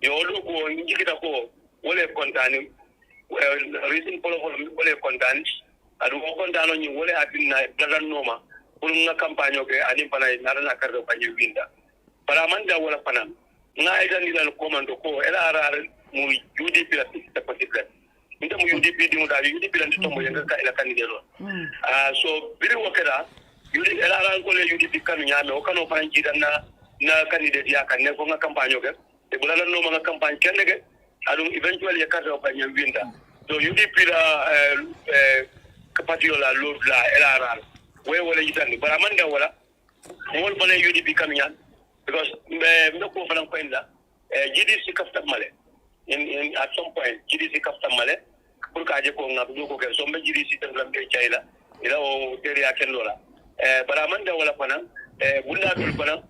yo lu ko njikita ko wala kontani reason polo wala kontani adu ko kontano ni wala adina dalan noma pour nga campagne ke ani pana na kardo pa winda para manda wala pana nga ida ni dal komando ko elarara mu UDP la pista possible nda mu UDP di mu dal UDP la ndito mo yanga ka ila kandidato so biri wakeda UDP elarara ko le UDP kan nyame o kano pana jida na candidate ya kan ne ko nga campagne ke e bulala no nga campagne kende ke adu eventually ya kardo pa winda so UDP la kapatio la lord la elarara we wala yitani bara manda wala mol bana UDP kamiyan because me ko fanan ko inda GDC kafta male in at some point GDC kafta male pour ka je ko ngab do ko ke so me GDC tan lam be chayla ila o tere aken lola bara manda wala fanan bulla dul fanan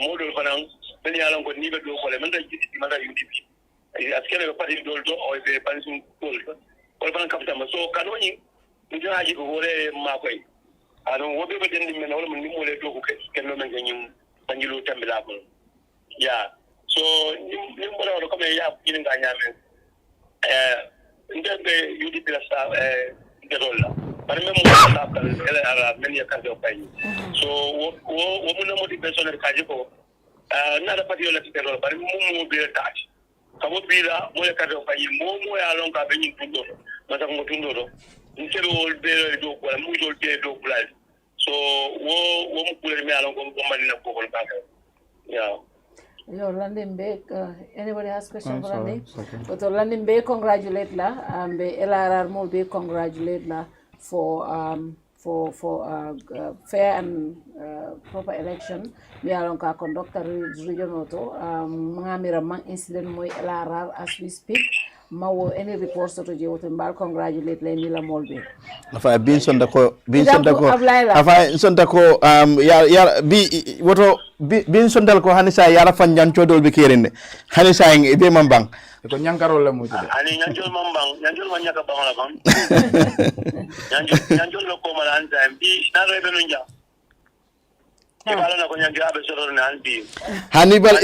modul fanan ben yalan ko ni be do ko le manda GDC manda UDP askene be padi dol do o be pansun ko fanan kafta ma so kanoni ndia ji ko wole ma koy anu wobe be den men wala mun ni mo le do ko ken no men nyum tanjilu tambila ko ya so ni mo ro ko me ya ni nga nyame ndebe UDP la sa de rola par me mo la ka ele ara men ya ka do pay so wo mo no mo di personnel ka jiko na da pati yola de rola par mo be taaj ka mo bila mo ya ka do pay mo ya lon ka be ni tundo ma ta mo tundo do ntero be do ko mu do be do plan so wo mu kule mi alon ko mani na ko ko ba yeah yo Landing Bay anybody has question for Landing but Landing Bay congratulate la be LRR mo be congratulate la for fair and proper election mi alon ka conductor region auto ngamira man incident moy LRR as we speak mawo any reports to je woto mbal congratulate le ni la molbe afa bin sonda ko afa sonda ko ya bi woto bin sondal ko hanisa yara fan jancodol be kerende hanisa en be mambang ko nyankarol la mo tude ani nyanjol mambang nyanjol ma nyaka bang la bang nyanjol lo ko mala anta bi na rebe no nja kibala na ko nyangira be soro na albi Hannibal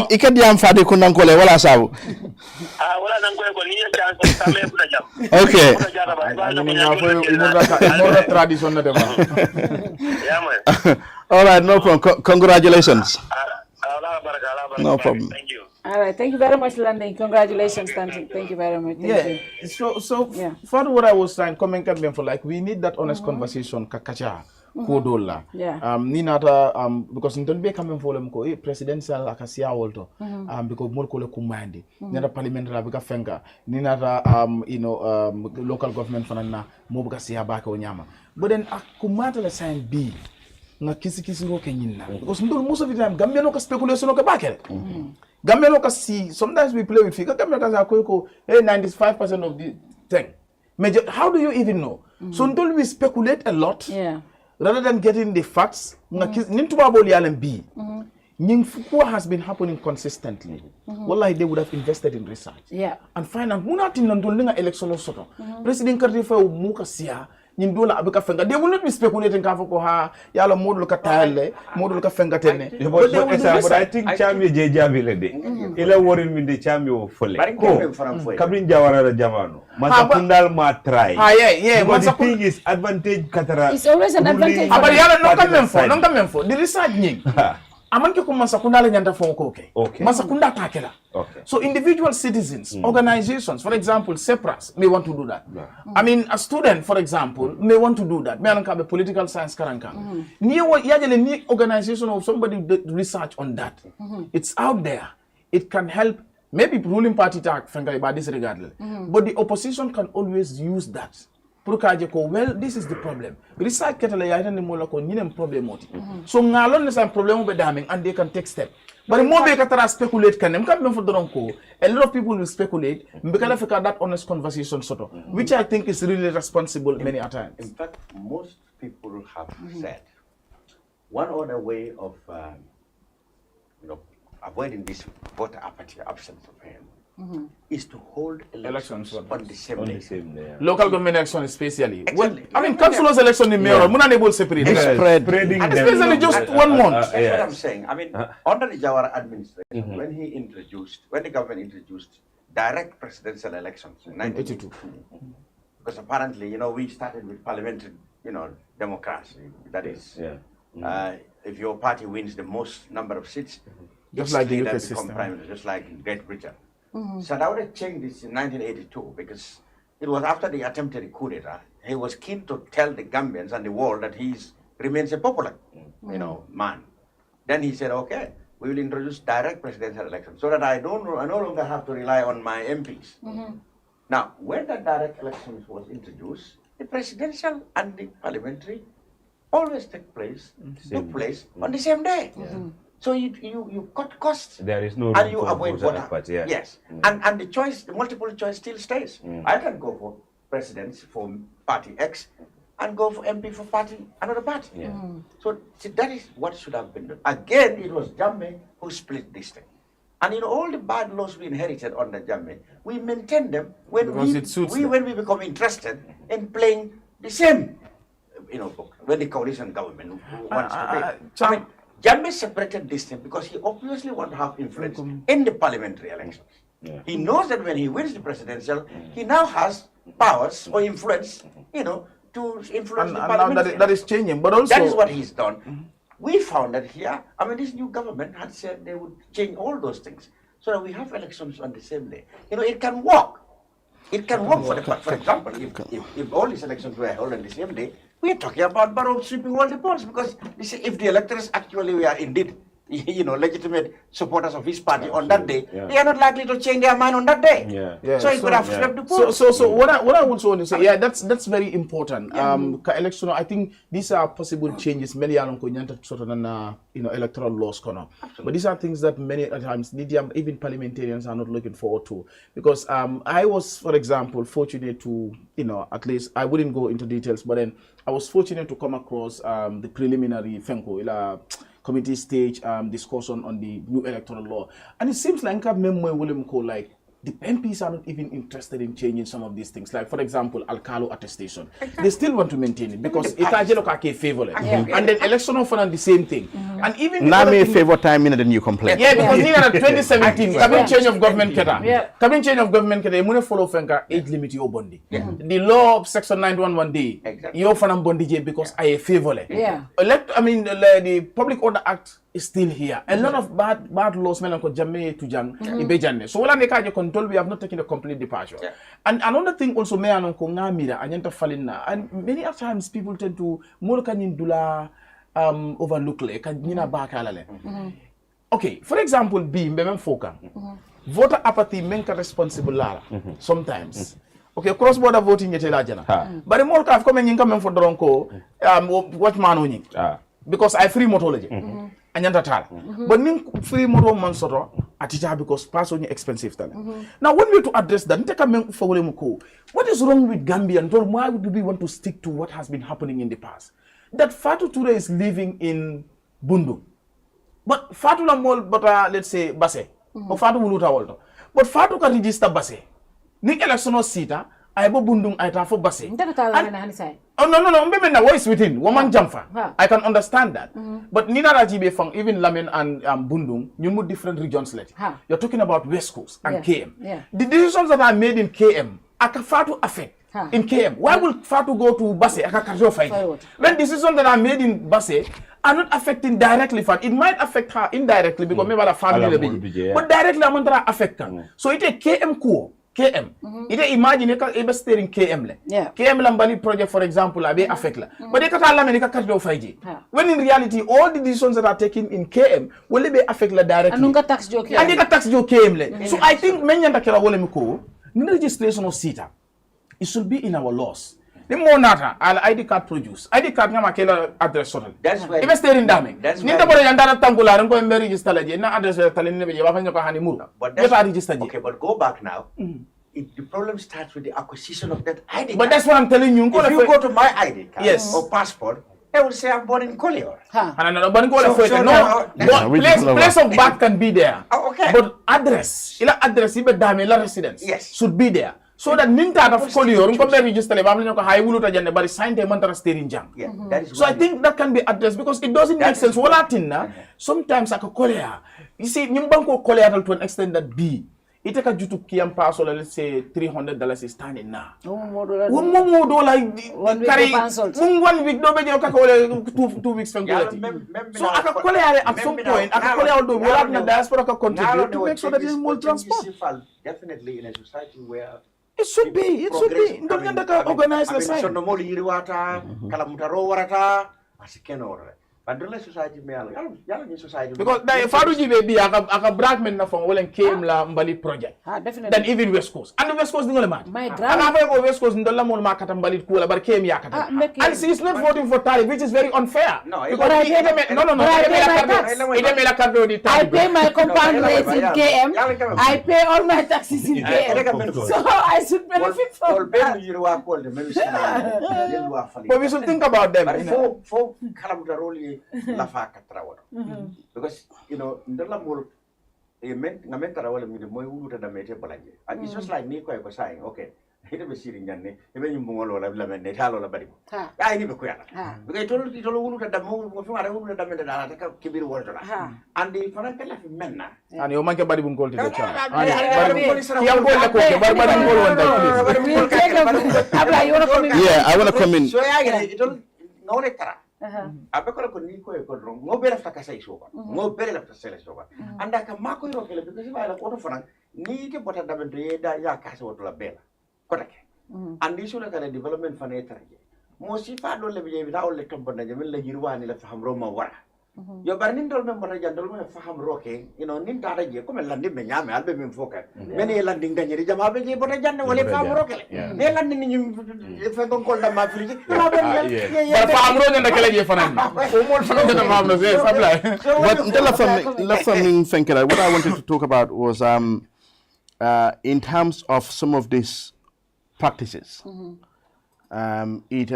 ikadiam fadi kunankole wala sabu wala nankole ko ni chance kame buda jam okay more tradition na dem yeah man all right no problem congratulations no problem thank you. All right, thank you very much, Landing. Congratulations, thank you very much. Thank you. So for what I was trying comment for like we need that honest conversation kakacha kodola. Ninata because don't be coming for them ko presidential akasia wolto because more kole kumandi. Nina parliament la bika fenga. Ninata local government fanana mo bika siya baka onyama. But then akumata la sign B. Na kisi ro kenyina because most of the time Gambia no ka speculation no ka bakere. Gambia no ka see sometimes we play with figure Gambia ka ko 95% of the thing. Major, how do you even know? So don't we speculate a lot rather than getting the facts? Nintu baboli yalen B. What has been happening consistently. Wallahi they would have invested in research. And find out muna tinandolnga electoral soto. President Kerr fa muka sia Nindola abika fenga. They will not be speculating kafoko ha yala modul ka tale modul ka fenga tene. But I think champion je jamile de. Ila worin min de champion fole. Kabrin jawara la jamano. Masakundal ma try. But the thing is advantage katara. It's always an advantage. But yala no come for. The research nying. amanke ko masakunda le nyanta fon ko okay. Masakunda takela. Okay. So individual citizens, organizations, for example, SEPRAS may want to do that. I mean, a student, for example, may want to do that. Me anka be political science karanka. Ni yajele ni organization or somebody research on that. It's out there. It can help. Maybe ruling party talk frankly about this regardless. But the opposition can always use that. Well, this is the problem. Research ketala ya ni mola ko nyinem problem oti. So ngalon ne some problem be daming and they can take step. But more be katara speculate kanem kam me fodron ko. A lot of people will speculate because of that honest conversation sort of, which I think is really responsible many a times. In fact, most people have said one other way of avoiding this voter apathy absence of him is to hold elections on the same day. Local government election especially. Well, I mean, councillors election in Mayoral, we're not able to separate. Spreading and especially just 1 month. That's what I'm saying. I mean, under the Jawara administration, when the government introduced direct presidential elections in 1982, because apparently, we started with parliamentary, democracy. That is, if your party wins the most number of seats, just like the UK system, just like in Great Britain. So that would have changed this in 1982 because it was after the attempted coup d'etat. He was keen to tell the Gambians and the world that he remains a popular, man. Then he said, okay, we will introduce direct presidential elections so that I no longer have to rely on my MPs. Now, when the direct elections was introduced, the presidential and the parliamentary always took place on the same day. So you cut costs. There is no and you avoid voter. Yes. And the choice, the multiple choice still stays. I can go for presidents for party X and go for MP for another party. So see, that is what should have been done. Again, it was Jammeh who split this thing. And all the bad laws we inherited under Jammeh, we maintain them when we become interested in playing the same book, when the coalition government wants to play. I mean, Jammeh separated this thing because he obviously wants to have influence in the parliamentary elections. He knows that when he wins the presidential, he now has powers or influence, to influence the parliament. Now that is changing, but also that is what he's done. We found that here, this new government had said they would change all those things so that we have elections on the same day. It can work. It can work for example, if all these elections were held on the same day, we are talking about Barrow sweeping all the polls because if the electors actually were indeed, legitimate supporters of his party on that day, they are not likely to change their mind on that day. So he could have swept the polls. So what I also want to say, that's very important. Election, I think these are possible changes. Many are electoral laws, but these are things that many times even parliamentarians are not looking forward to. Because I was, for example, fortunate to, at least I wouldn't go into details, but then I was fortunate to come across the preliminary committee stage discussion on the new electoral law. And it seems like the MPs are not even interested in changing some of these things. Like, for example, Alcalo attestation. They still want to maintain it because it's a favor. And then election often are the same thing. And even favor time in the new complaint. Yeah, because in 2017, cabinet change of government cabinet change of government you follow age limit your bondi. The law of section 911D, you often bondi because I favor. The Public Order Act is still here. A lot of bad laws so we have not taken a complete departure. And another thing also and many times people tend to overlook okay, for example, voter apathy menka responsible sometimes. Okay, cross-border voting yete la jana. But the more I've come in for dronko what man because I free motology. But ning free motor man soto atija because person expensive Now when we to address that, what is wrong with Gambia and why would we want to stick to what has been happening in the past? That Fatou Toure is living in Bundu. But Fatou Lamol let's say Basse. Or Fatou Wuluta Walto. But Fatou can register Basse. Ning election sita I go Bundung I for Basse. Oh no, maybe the voice within woman Jamfa. I can understand that. But Nina Rajibe Fang, even Lamen and Bundung, you move different regions You're talking about West Coast and KM. The decisions that are made in KM are Fatou affect. in KM. Why will Fatou go to Basse? When decisions that are made in Basse are not affecting directly Fatou. It might affect her indirectly because maybe the family but directly I'm not affect her. So it is KM core. KM. It is imagine you steering KM le. KM Lambali project for example be affect la. But they can't when in reality all the decisions that are taken in KM will be affect la directly. And tax jo KM. And they tax jo KM le. So I think many ndakira wole mko no registration of SITA. It should be in our laws. The more nata al ID card produce. ID card ngama kela address sotal. That's why. If steering damage. Ninda bore yandara tangula rango embe register la je na address talin ne be wa fanya ko hani muru. Okay, but go back now. The problem starts with the acquisition of that ID card. But that's what I'm telling you. If you go to my ID card or passport, they will say I'm born in Collier. Place of birth can be there. Okay. But address, address, residence should be there. So that ninta of Collier, register but signed a month steering jam. So I think that can be addressed because it doesn't make sense. Sometimes I Collier. You see, Nimbanko Collier to an extent that B. It take a jutu kiam pass or let's say $300 is standing now. $1 week no be 2 weeks from so I can call at some point I can call out the world and diaspora can contribute to make sure that it is more transport. Definitely in a society where it should be. Don't get organized the same. But the society society because the Fatou baby aka bragman na fon wala came la mbali project definitely than even West Coast and the West Coast ngole mat my grandma go West Coast ndola mon makata mbali kula bar came yakata and she is not voting for Tari which is very unfair because I pay my compound rates in KM I pay all my taxes in KM so I should benefit from that. But we should think about them for because ndola mol ngamentara wala mi moy wuluta da mete balanje and it's just like me ko saying okay hita be siri nyanne e be nyumbu ngolo la men ne talo la bari ay ni be ko yala because tolo wuluta da mo fi mara wuluta da mete da ta kibir wordo la andi fana kala fi menna and yo manke bari bu ngol te cha ki am gol la ko bari ngol wonda yeah I want to come in so ya itol ngore tara abekora ko ni ko ngo bela fta kasa isoba ngo bela fta sele soba anda ka mako ro kele because ba la ko fana ni ke bota da bento ye da ya kasa woto la bela ko take andi sura kala development fana etraje mo si fa do le bi da o le tombo na jamel la jirwani la faham ro ma wara yo bar nin dol men bota jandol men faham ro ke nin ta je ko men landi me nyame albe men foka men e landi ngani jama be je bota jande wala faham ro kele ne landi ni fe gon kol da ma firi bar faham ro nganda kele je fana o mo fana da faham ro se sabla but la family fenkela what I wanted to talk about was in terms of some of these practices it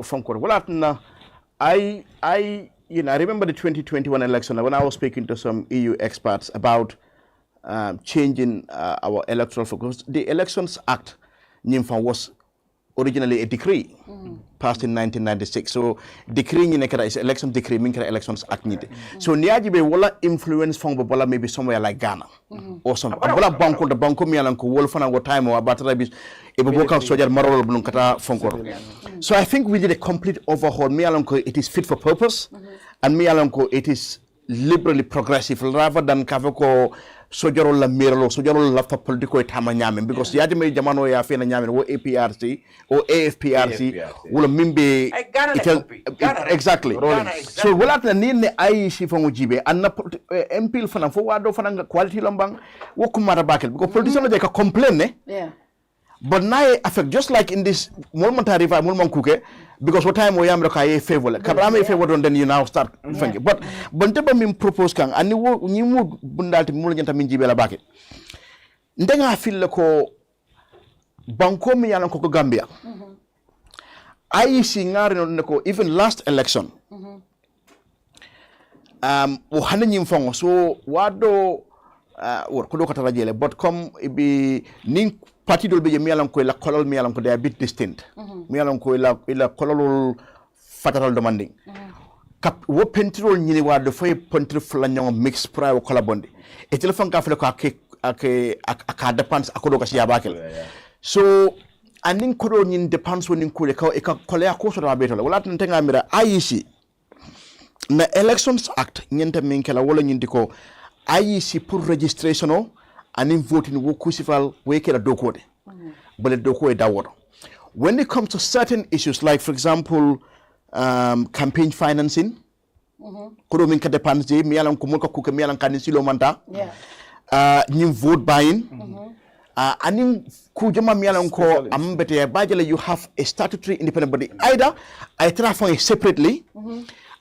from Corp I remember the 2021 election when I was speaking to some EU experts about changing our electoral focus. The Elections Act was originally a decree passed in 1996. So decree is election decree, Elections Act. So niajibe wala influence from bola maybe somewhere like Ghana or something. Bola banko the banko mialanko wolfana go time or battery eboboka sojar Mayoral blunkata fonkoro. So I think we did a complete overhaul. Mialanko it is fit for purpose, and Mialanko it is liberally progressive rather than kavoko sojarol la Mayoral sojarol la fa political tama nyame because yadime jamano ya fe na nyame wo APRC or AFPRC wala mimbe exactly so wala na ni ay shi fa mujibe an na MPL fana fo wado fana quality lambang wo kumara bakel because politician je ka complain but now affect just like in this momentary kuke because what time we am ka favor kabra favor don then you now start thinking but teba min propose kan ani wo ni mu bundalti mu nyanta min jibela baake ndenga fil ko banko mi yalan ko Gambia I see ngari non ko even last election o hanin fongo so wado wor ko do kata rajele but comme be nin parti dol be mi yalan ko la kolol mi yalan ko they are a bit distinct mi yalan ko la kolol fataral demanding kap wo pentrol nyini wado fay pentre fla nyong mix pra ko la bonde e telefon ka fle ko ak depends akodo ka siya bakel so anin kodo nyin depends wonin kule ka e ka kolea ko so da beto wala tan tenga mira IEC na Elections Act nyenta min kala wala nyindi ko IEC pour registration o anin voting wo kusifal we kala dokode bale doko e dawodo. When it comes to certain issues like for example campaign financing kodo min ka depends je mi yalan ko mo ko mi yalan kan silo manta nyim vote buying anin kujama mi yalan ko ambete bajale you have a statutory independent body either I transfer separately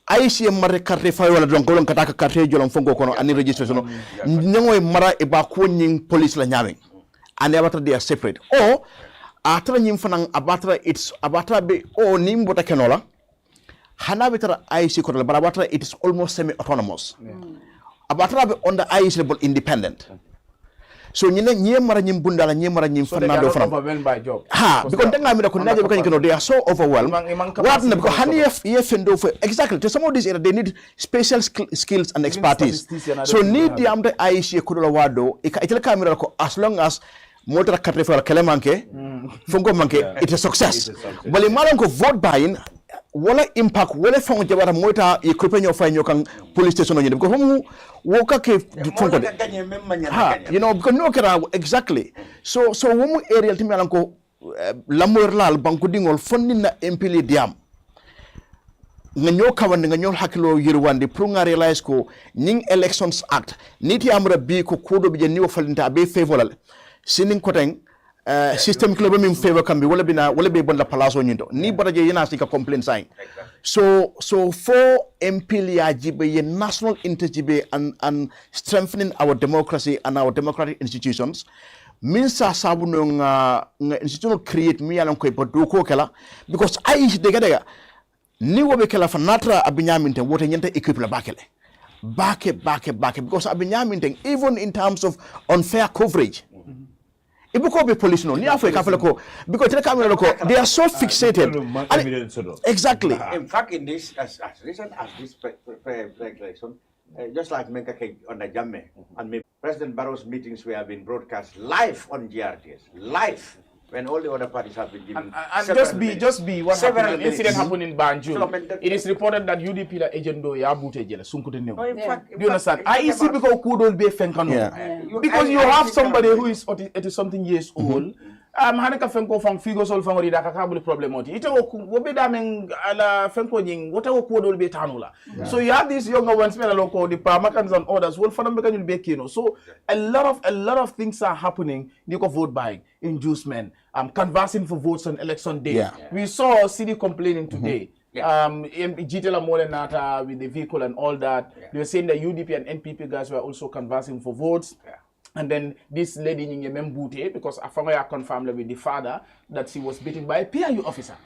IEC mara carte fay wala donc lon kataka carte jolon fongo kono ani registration nyangoy mara e ba ko nyin police la nyame and abatra they are separate or atra nyim fanan abatra it's abatra be o nim bota kenola hana betara IEC ko la abatra it is almost semi autonomous abatra be on the IEC level independent so ñi mara ñim bundala ñi mara ñim fanna do fram because tanga mi ko naje ko ñi they are so overwhelmed what na because hani ye fendo for exactly to some of these they need special skills and expertise so need the amde IEC ko do wado e ka itel camera ko as long as motor carte for kele manke fongo manke it's a success bali malon ko vote buying wala impact wala fongo jabara mota e ko penyo fay ñokan police station ñi ko homu woka ke fongo you know because no kera exactly so womu area timi alan ko lamor lal banko dingol fonni na impili diam nga ñoo kawande nga ñoo hakilo yirwande pour nga realize ko ning Elections Act niti amra bi ko kodo bi ni wo falinta be favorable sinin koten system club min favor kambi wala bina wala be bon la palaso nyindo ni baraje yana sika complaint sign so for MPL jibe ye national interest jibe and strengthening our democracy and our democratic institutions min sa sabu no nga institutional create mi yalan koy bodo ko kala because I dega ni wobe kala fa natra abinyaminte wote nyenta equipe la bakele bake because abinyaminte even in terms of unfair coverage Ibuko be police no ni Africa ko because they are so fixated exactly in fact in this as recent as this pre-election just like Menka on the Jamme and maybe President Barrow's meetings were being broadcast live on GRTS live when all the other parties have been given and just be what happened incident happened in Banjul. It is reported that UDP la agent do ya bute jela sunkude new. Do you understand? IEC because could be fenkano. Because you have somebody who is 80 something years old. Hanaka fenko fang figo sol fang rida kakabuli problem oti. Ite wo be daming ala fenko nying wota wo could be tanula. So you have these younger ones men aloko the Pamakans and others will for them become be kino. So a lot of things are happening. You can vote buying, inducement, canvassing for votes on election day. We saw city complaining today. GTL Molenata with the vehicle and all that. They were saying that UDP and NPP guys were also canvassing for votes. And then this lady in Yemembute, because Afamaya confirmed with the father that she was beaten by a PIU officer.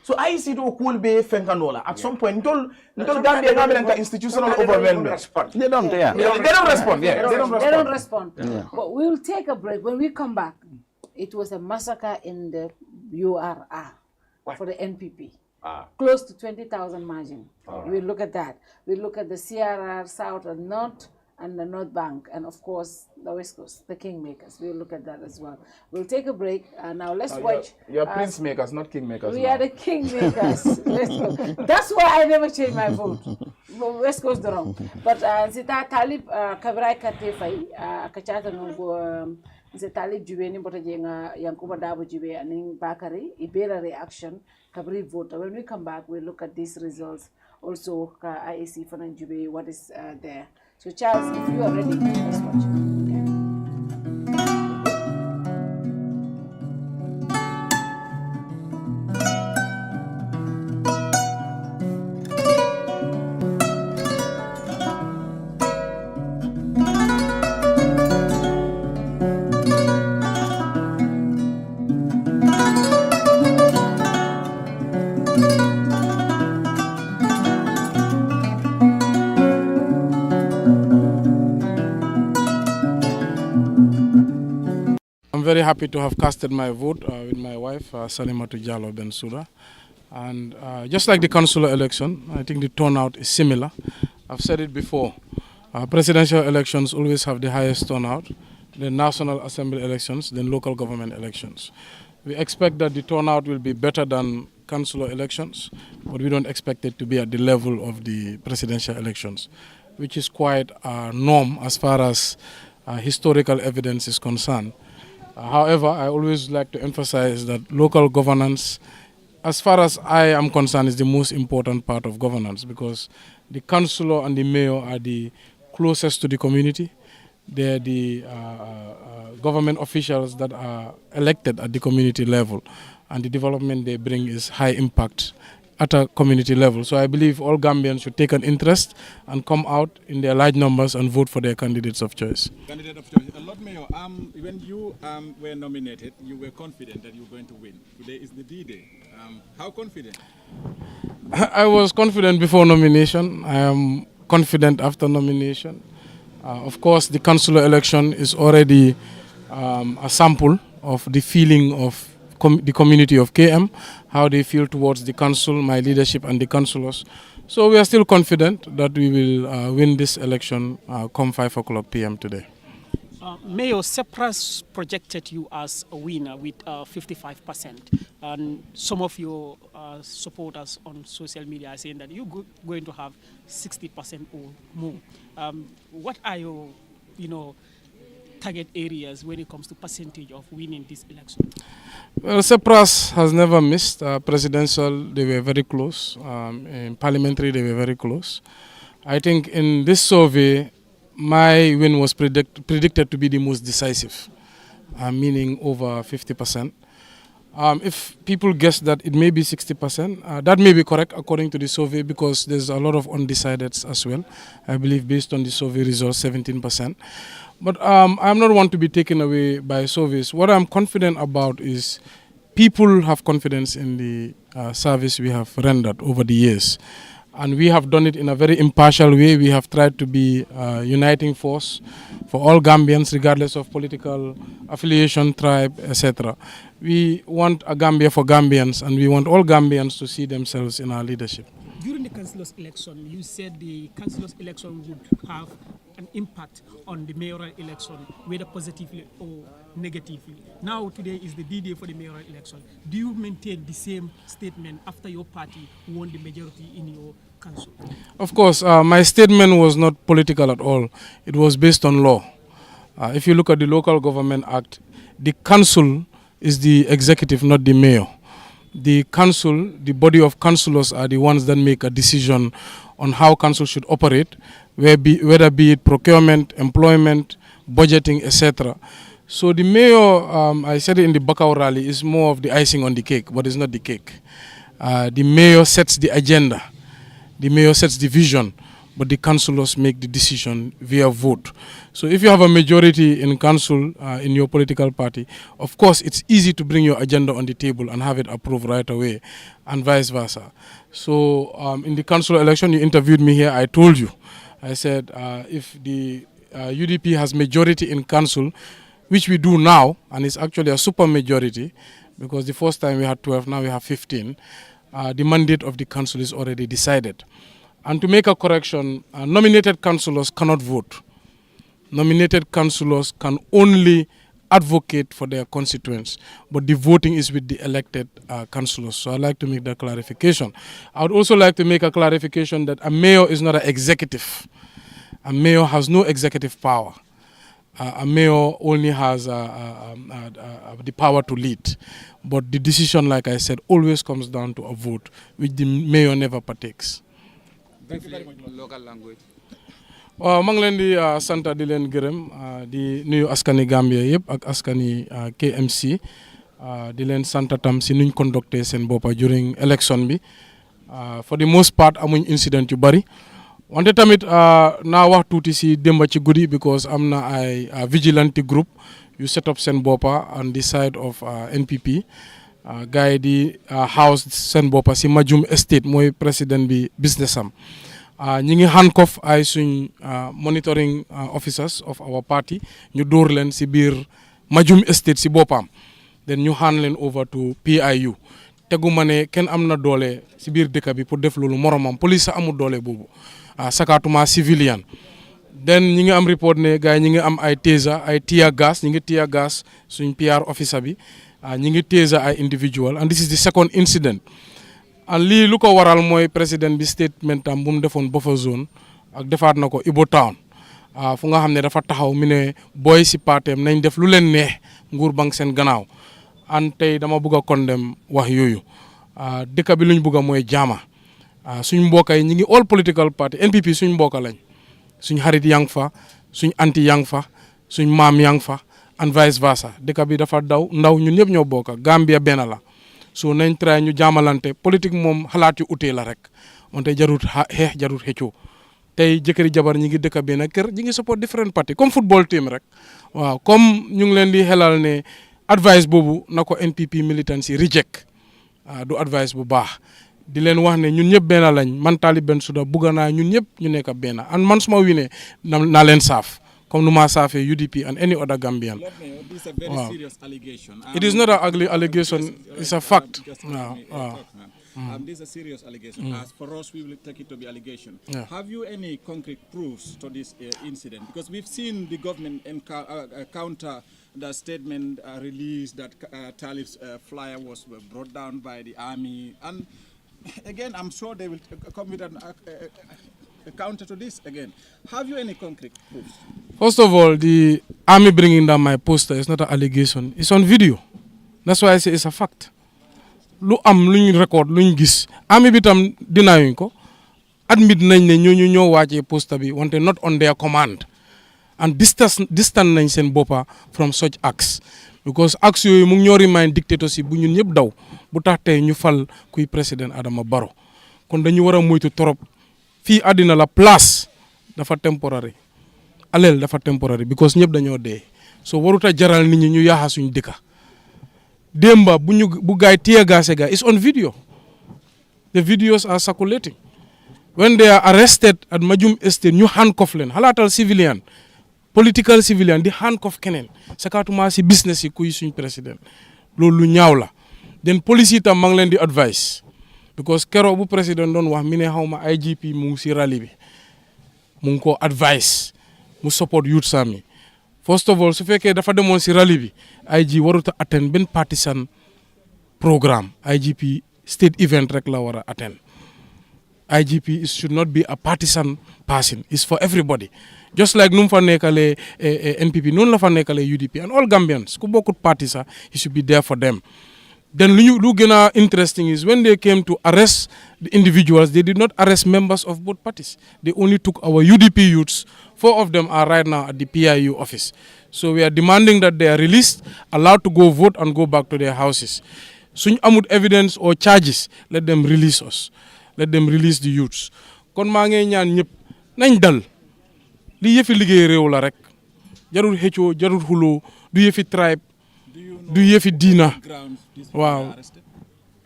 So I see to cool be Fenkanola. At some point, until Gambia Gambia institutional overwhelmment. They don't respond. They don't respond. But we'll take a break. When we come back, it was a massacre in the URR for the NPP. Close to 20,000 margin. We'll look at that. We'll look at the CRR South and North and the North Bank, and of course the West Coast, the Kingmakers. We'll look at that as well. We'll take a break. Now let's watch. You're Prince Makers, not Kingmakers. We are the Kingmakers. Let's go. That's why I never change my vote. West Coast wrong. But Zita Talib Kabrai Katefai, Kachata Nungo, Zita Talib Jubeni Botajenga, Yankuba Dabo Jube, and Bakari, Ibera reaction, Kabri voter. When we come back, we'll look at these results. Also, IAC Fanan Jube, what is there. So Charles, if you are ready, let's watch. I'm very happy to have casted my vote with my wife, Salimatu Jallo Bensouda. And just like the councillor election, I think the turnout is similar. I've said it before. Presidential elections always have the highest turnout, then National Assembly elections, then local government elections. We expect that the turnout will be better than councillor elections, but we don't expect it to be at the level of the presidential elections, which is quite a norm as far as historical evidence is concerned. However, I always like to emphasize that local governance, as far as I am concerned, is the most important part of governance, because the councillor and the mayor are the closest to the community. They're the government officials that are elected at the community level, and the development they bring is high impact at a community level. So I believe all Gambians should take an interest and come out in their large numbers and vote for their candidates of choice. Candidate of choice. Lord Mayor, when you were nominated, you were confident that you were going to win. Today is the D-Day. How confident? I was confident before nomination. I am confident after nomination. Of course, the councillor election is already a sample of the feeling of the community of KM, how they feel towards the council, my leadership and the councillors. So we are still confident that we will win this election come 5 o'clock p.m. today. Mayor, Sepras projected you as a winner with 55%, and some of your supporters on social media are saying that you're going to have 60% or more. What are your, target areas when it comes to percentage of winning this election? Well, Sepras has never missed. Presidential, they were very close. In parliamentary, they were very close. I think in this survey, my win was predicted to be the most decisive, meaning over 50%. If people guess that it may be 60%, that may be correct according to the survey, because there's a lot of undecideds as well. I believe based on the survey results, 17%. But I'm not one to be taken away by surveys. What I'm confident about is people have confidence in the service we have rendered over the years. And we have done it in a very impartial way. We have tried to be a uniting force for all Gambians, regardless of political affiliation, tribe, etc. We want a Gambia for Gambians, and we want all Gambians to see themselves in our leadership. During the councillors' election, you said the councillors' election would have an impact on the mayoral election, whether positively or negatively. Now, today is the D-Day for the mayoral election. Do you maintain the same statement after your party won the majority in your council? Of course, my statement was not political at all. It was based on law. If you look at the Local Government Act, the council is the executive, not the mayor. The council, the body of councillors are the ones that make a decision on how council should operate, whether be it procurement, employment, budgeting, etc. So the mayor, I said it in the Bakau rally, is more of the icing on the cake, but it's not the cake. The mayor sets the agenda, the mayor sets the vision, but the councillors make the decision via vote. So if you have a majority in council in your political party, of course it's easy to bring your agenda on the table and have it approved right away, and vice versa. So in the council election, you interviewed me here, I told you, I said if the UDP has majority in council, which we do now, and it's actually a super majority, because the first time we had 12, now we have 15, the mandate of the council is already decided. And to make a correction, nominated councillors cannot vote. Nominated councillors can only advocate for their constituents, but the voting is with the elected councillors. So I'd like to make that clarification. I would also like to make a clarification that a mayor is not an executive. A mayor has no executive power. A mayor only has the power to lead. But the decision, like I said, always comes down to a vote, which the mayor never partakes. Thank you very much. Local language. maa ngi leen di sant di leen gërëm di nuyu askani Gambia yëpp ak askani KMC di leen sant tam si nuñ conducté seen boppa during election bi for the most part amuñ incident yu bari wante tamit naa wax tuuti si démba ci guddi because am na ay vigilante group yu set up seen boppa on the side of NPP gars yi di house seen boppa si Majum Estate mooy président bi business am ñi ngi handcuff ay suñ monitoring officers of our party ñu dóor leen si biir Majum Estate si boppam then ñu hand leen over to PIU teguma ne kenn am na doole si biir dëkk bi pour def loolu moromam police sa amul doole boobu sakatuma civilian then ñi ngi am report ne gars yi ñi ngi am ay taser ay tear gas ñi ngi tear gas suñ PR officer bi ñi ngi taser ay individual and this is the second incident and lii lu ko waral mooy président bi statement am bu mu defoon buffer zone ak defaat na ko Ibo Town fu nga xam ne dafa taxaw mi ne booy si paateem nañ def lu leen neex nguur bank seen gannaaw an tey dama bëgg a condemn wax yooyu dëkk bi luñ bëgg a mooy jaama suñ mbokk yi ñi ngi all political party NPP suñ mbokk lañ suñ xarit yang fa suñ anti yang fa suñ maam yang fa and vice versa dëkk bi dafa ndaw ñun ñëpp ñoo bokk Gambia benn la so nañ try ñu jaamalante politique moom xalaat yu utee la rek wante jarut xeex jarut xëccoo tey jëkkëri jabar ñi ngi dëkk benn kër ñi ngi support different party comme football team rek waaw comme ñu ngi leen di xelal ne advice boobu na ko NPP militant si reject du advice bu baax di leen wax ne ñun ñëpp benn lañ man Talib Bensouda bugga naa ñun ñëpp ñu nekk benn and man suma winee naa leen saaf comme nu ma saafee UDP and any other Gambian. This is a very serious allegation. It is not an ugly allegation, it's a fact. This is a serious allegation. As for us, we will take it to be allegation. Have you any concrete proofs to this incident? Because we've seen the government counter the statement released that Talib's flyer was brought down by the army. And again, I'm sure they will come with a counter to this again. Have you any concrete proofs? First of all, the army bringing down my poster is not an allegation. It's on video. That's why I say it's a fact. Lu am luñ record luñ gis army bi tam denying ko admit nañ ne ñooñu ñoo wàccee poster bi wante not on their command and distant nañ seen boppa from such acts because acts yooyu mu ngi ñoo remind dictatorship bu ñun ñëpp daw bu tax tey ñu fal kuy président Adama Barrow kon dañu war a moytu torop fii àddina la place dafa temporary aleel dafa temporary because ñëpp dañoo dee so waruta jaral nit ñi ñu yaaxa suñ dëkka Demba bu gaay tear gas ga is on video. The videos are circulating. When they are arrested at Majum Estate, ñu handcuff leen halaatal civilian political civilian di handcuff keneen sakatuma si business yi kuy suñ président loolu lu ñaaw la then police itam maa ngi leen di advice because Kerr bu président doon wax mi ne xawma IGP mu ngi si rally bi mu ngi ko advice mu support youth sami first of all su fekkee dafa demoon si rally bi IG warut a attend benn partisan programme IGP state event rek la war a attend IGP should not be a partisan person it's for everybody just like nu mu fa nekkalee NPP noonu la fa nekkalee UDP and all Gambians ku bokkut parti sax he should be there for them then lu gën a interesting is when they came to arrest the individuals they did not arrest members of both parties they only took our UDP youths 4 of them are right now at the PIU office. So we are demanding that they are released, allowed to go vote and go back to their houses. Suñ amut evidence or charges, let them release us. Let them release the youths. Kon maa ngi ñaan ñëpp nañ dal li yëfi liggéey réew la rek jarul xëccoo jarul xuloo du yëfi tribe du yëfi diina waaw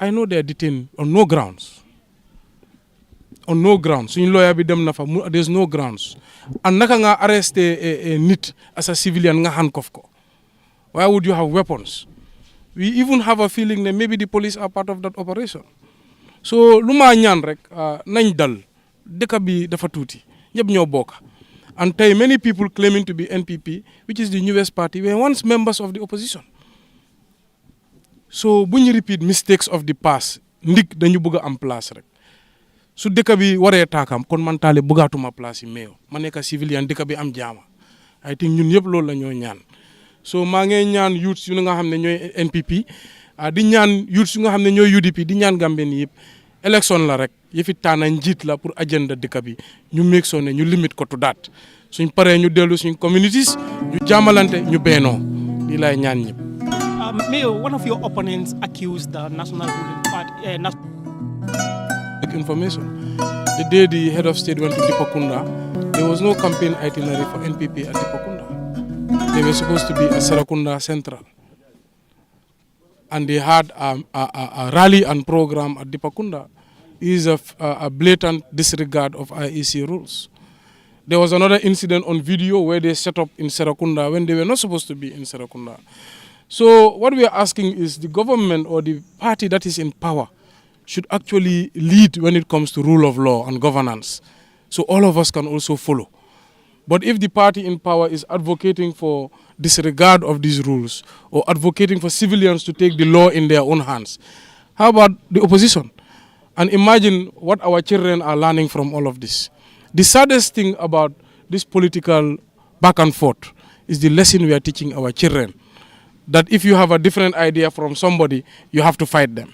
I know they are detained on no grounds. On no grounds suñ lawyer bi dem na fa there's no grounds and naka nga arresté nit as a civilian nga handcuff ko why would you have weapons we even have a feeling that maybe the police are part of that operation so lu ma ñaan rek nañ dal dëkk bi dafa tuuti ñëpp ñoo bokk and tey many people claiming to be NPP which is the newest party were once members of the opposition so bu ñu repeat mistakes of the past ndig dañu bëgg a am place rek su dëkk bi waree taakam kon man Talib bëggaatuma place yi meeyo ma nekk civilian dëkk bi am jaama I think ñun yëpp loolu la ñoo ñaan so maa ngi ñaan youths yu nga xam ne ñooy NPP di ñaan youths yu nga xam ne ñooy UDP di ñaan Gambien yëpp élection la rek yëfi taana njiit la pour agenda dëkk bi ñu make sure ne ñu limite ko to that suñ paree ñu dellu suñ communities ñu jaamalante ñu beenoo lii laay ñaan ñëpp. Mayor, one of your opponents accused the National Ruling Party. Information. The day the head of state went to Dipakunda, there was no campaign itinerary for NPP at Dipakunda. They were supposed to be at Serakunda Central. And they had a rally and program at Dipakunda. It is a blatant disregard of IEC rules. There was another incident on video where they set up in Serakunda when they were not supposed to be in Serakunda. So what we are asking is the government or the party that is in power should actually lead when it comes to rule of law and governance. So all of us can also follow. But if the party in power is advocating for disregard of these rules or advocating for civilians to take the law in their own hands. How about the opposition? And imagine what our children are learning from all of this. The saddest thing about this political back and forth is the lesson we are teaching our children, that if you have a different idea from somebody, you have to fight them.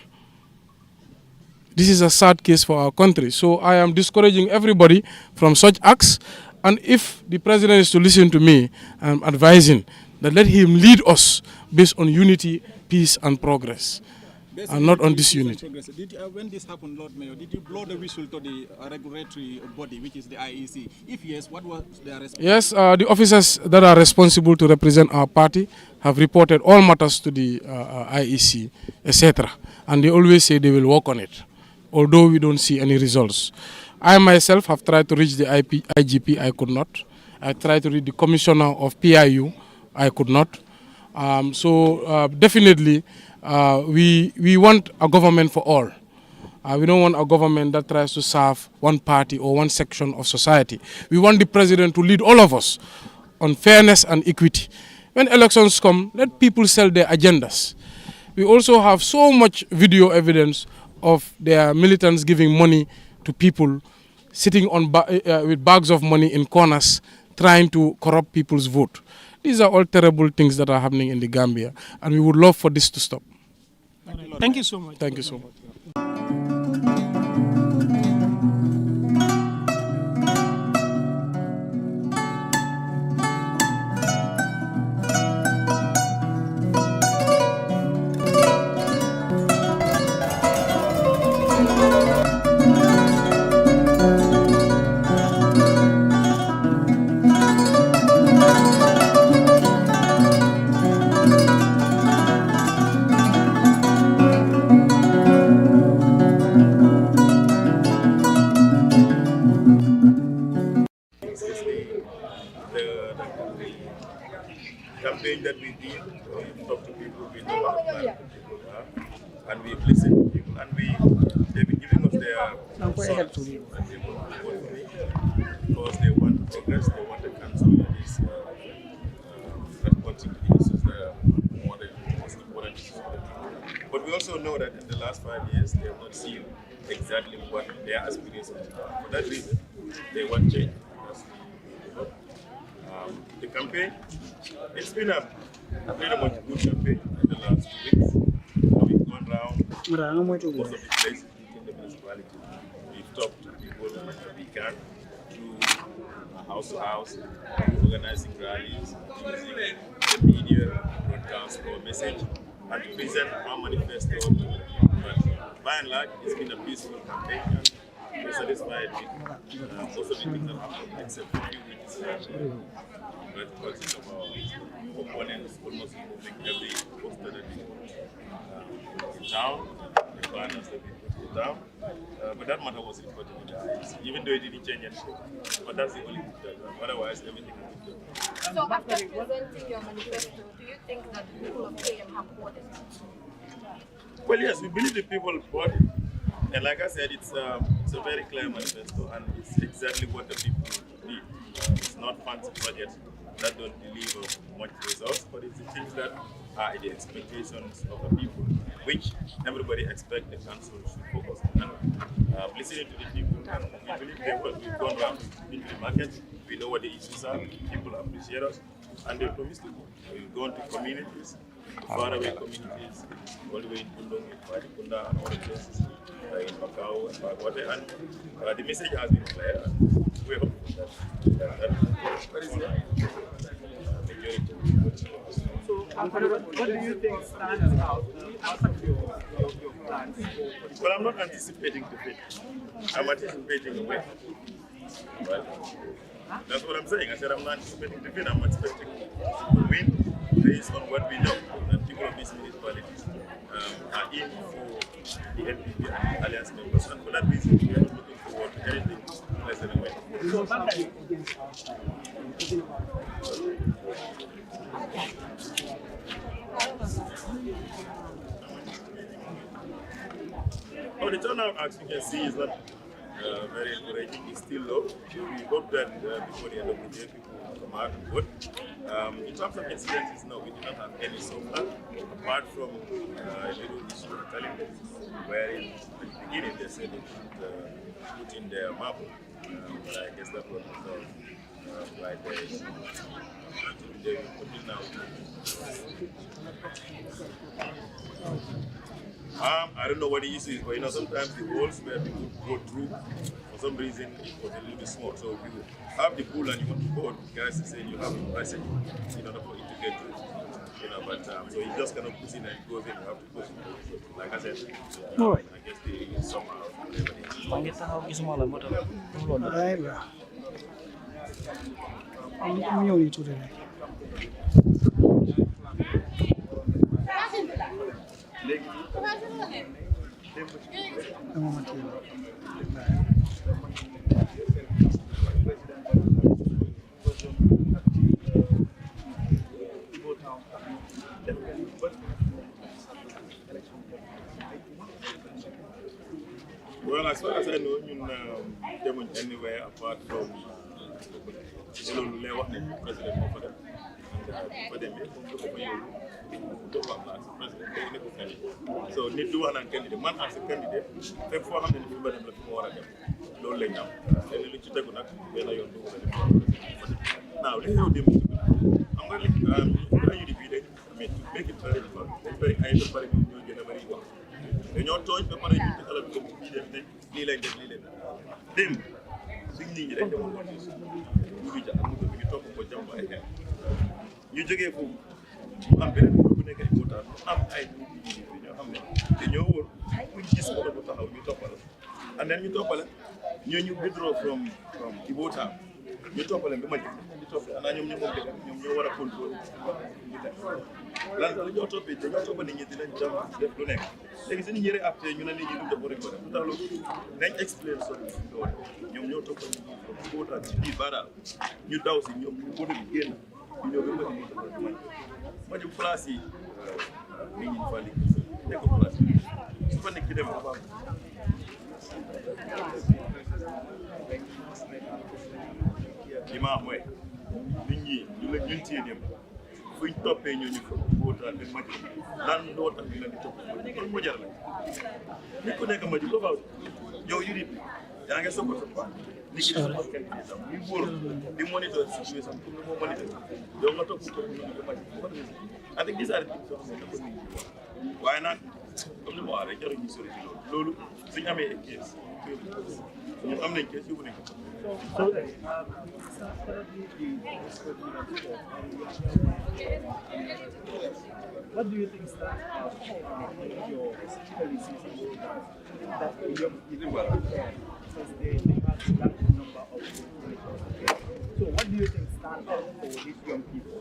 This is a sad case for our country. So I am discouraging everybody from such acts. And if the president is to listen to me, I'm advising that let him lead us based on unity, peace, and progress, and not on disunity. When this happened, Lord Mayor, did you blow the whistle to the regulatory body, which is the IEC? If yes, what was their response? Yes, the officers that are responsible to represent our party have reported all matters to the IEC, etc. And they always say they will work on it, although we don't see any results. I myself have tried to reach the IGP, I could not. I tried to reach the commissioner of PIU, I could not. Definitely, we want a government for all. We don't want a government that tries to serve one party or one section of society. We want the president to lead all of us on fairness and equity. When elections come, let people sell their agendas. We also have so much video evidence of their militants giving money to people, sitting on with bags of money in corners, trying to corrupt people's vote. These are all terrible things that are happening in the Gambia, and we would love for this to stop. Thank you so much. Thank you so much. Campaign that we did, we talked to people, we know what the plan and we've listened to people, and they've been giving us their thoughts, and they want to vote for me because they want progress, they want a council that is responsive to the issues that are more the most important issues for the people. But we also know that in the last 5 years, they have not seen exactly what their aspirations are. For that reason, they want change. The campaign, it's been a pretty much good campaign in the last 2 weeks. We've gone around most of the places in the municipality. We've talked to people that we can through house to house, organizing rallies, using the media, broadcast our message, and to present our manifesto to the people. But by and large, it's been a peaceful campaign. And we're satisfied with most of the things that happened, except for a few weeks. But because of our opponents almost moving every poster that we put in town, the banners that we put in town. But that matter was reported in the IEC, even though it didn't change anything. But that's the only thing that otherwise everything has been done. So after presenting your manifesto, do you think that the people of KM have voted? Well, yes, we believe the people voted. And like I said, it's a very clear manifesto, and it's exactly what the people need. It's not fancy projects that don't deliver much results, but it's the things that are the expectations of the people, which everybody expects the council should focus on. And listening to the people, and we believe we've gone around into the market, we know what the issues are, people appreciate us, and they promise to go. We've gone to communities, faraway communities, all the way in Pundong, in Kunda, and other places, in Macau and Bagwate, and the message has been clear, and we hope that majority will vote. So, what do you think stands out of your plans? Well, I'm not anticipating defeat. I'm anticipating a win. Well, that's what I'm saying. I said I'm not anticipating defeat. I'm expecting a win based on what we know. That people of these municipalities are in for the NPP and alliance members, and for that reason, we are not looking forward to anything less than a win. Oh, the turnout, as you can see, is not very encouraging. It's still low. We hope that before the end of the year, people will come out and vote. In terms of incidences, no, we do not have any so far, apart from a little issue of tallying, where in the beginning they said they should put in their marble, but I guess that was resolved by they put it now. I don't know what the issue is, but sometimes the holes where people go through, for some reason, it was a little bit small. So if you have the pool and you want to go, guys say you have to press it in order for it to get through. But so you just cannot push in and it goes in. You have to push it. Like I said, I guess they somehow. Well, as far as I know, you know, anywhere apart from President Mofada. So need to one candidate. Man as a candidate, take 400 people them left more than them. Low lay now. Then you need to take on that. Now let's how them. I'm going to you defeated. I mean to make it very fun. It's very I don't very new January one. When you're told the money to tell them to like them. Sing ni rek dem ko ñu talk ko jàmm ay xel ñu jógee foofu am beneen bu nekk ay votant am ay ñoo xam ne dañoo wër buñ gis ko bu taxaw ñu toppal and then ñu toppal ñu withdraw from the votant ñu toppal ba ma ñu toppal ana ñoom ñoo war a contrôle lan la ñoo toppee dañoo toppal nit ñi dinañ jàmm def lu nekk léegi suñu ñëre après ñu ne nit ñi du def rek ko def tax loolu nañ explain solution ñoom ñoo toppal votant ci biir baaraal ñu daw si ñoom ñu vote bi génn ñu ñëw ba ma dem place yi nit ñi fa liggéey nekk place su fa nekk dem li ma mooy nit ñi ñu la ñun téye dem fuñ toppee ñooñu fa votant bi ma lan doo tax ñu leen di topp loolu moo jar la nit ku nekk ma ji loo yow yu nit yaa ngi soog a topp nit ki dafa kenn muy wóor di monitor situation pour moo monitor yow nga topp ko ñu ko ma ati gisaare waaye nag comme ni ma waxee rek jarul ñu sori ci loolu suñu amee kees ñun am nañ kees yóbbu nañ ko What do you think stands out your policies that the young people since they have a large number of so what do you think stands out for these young people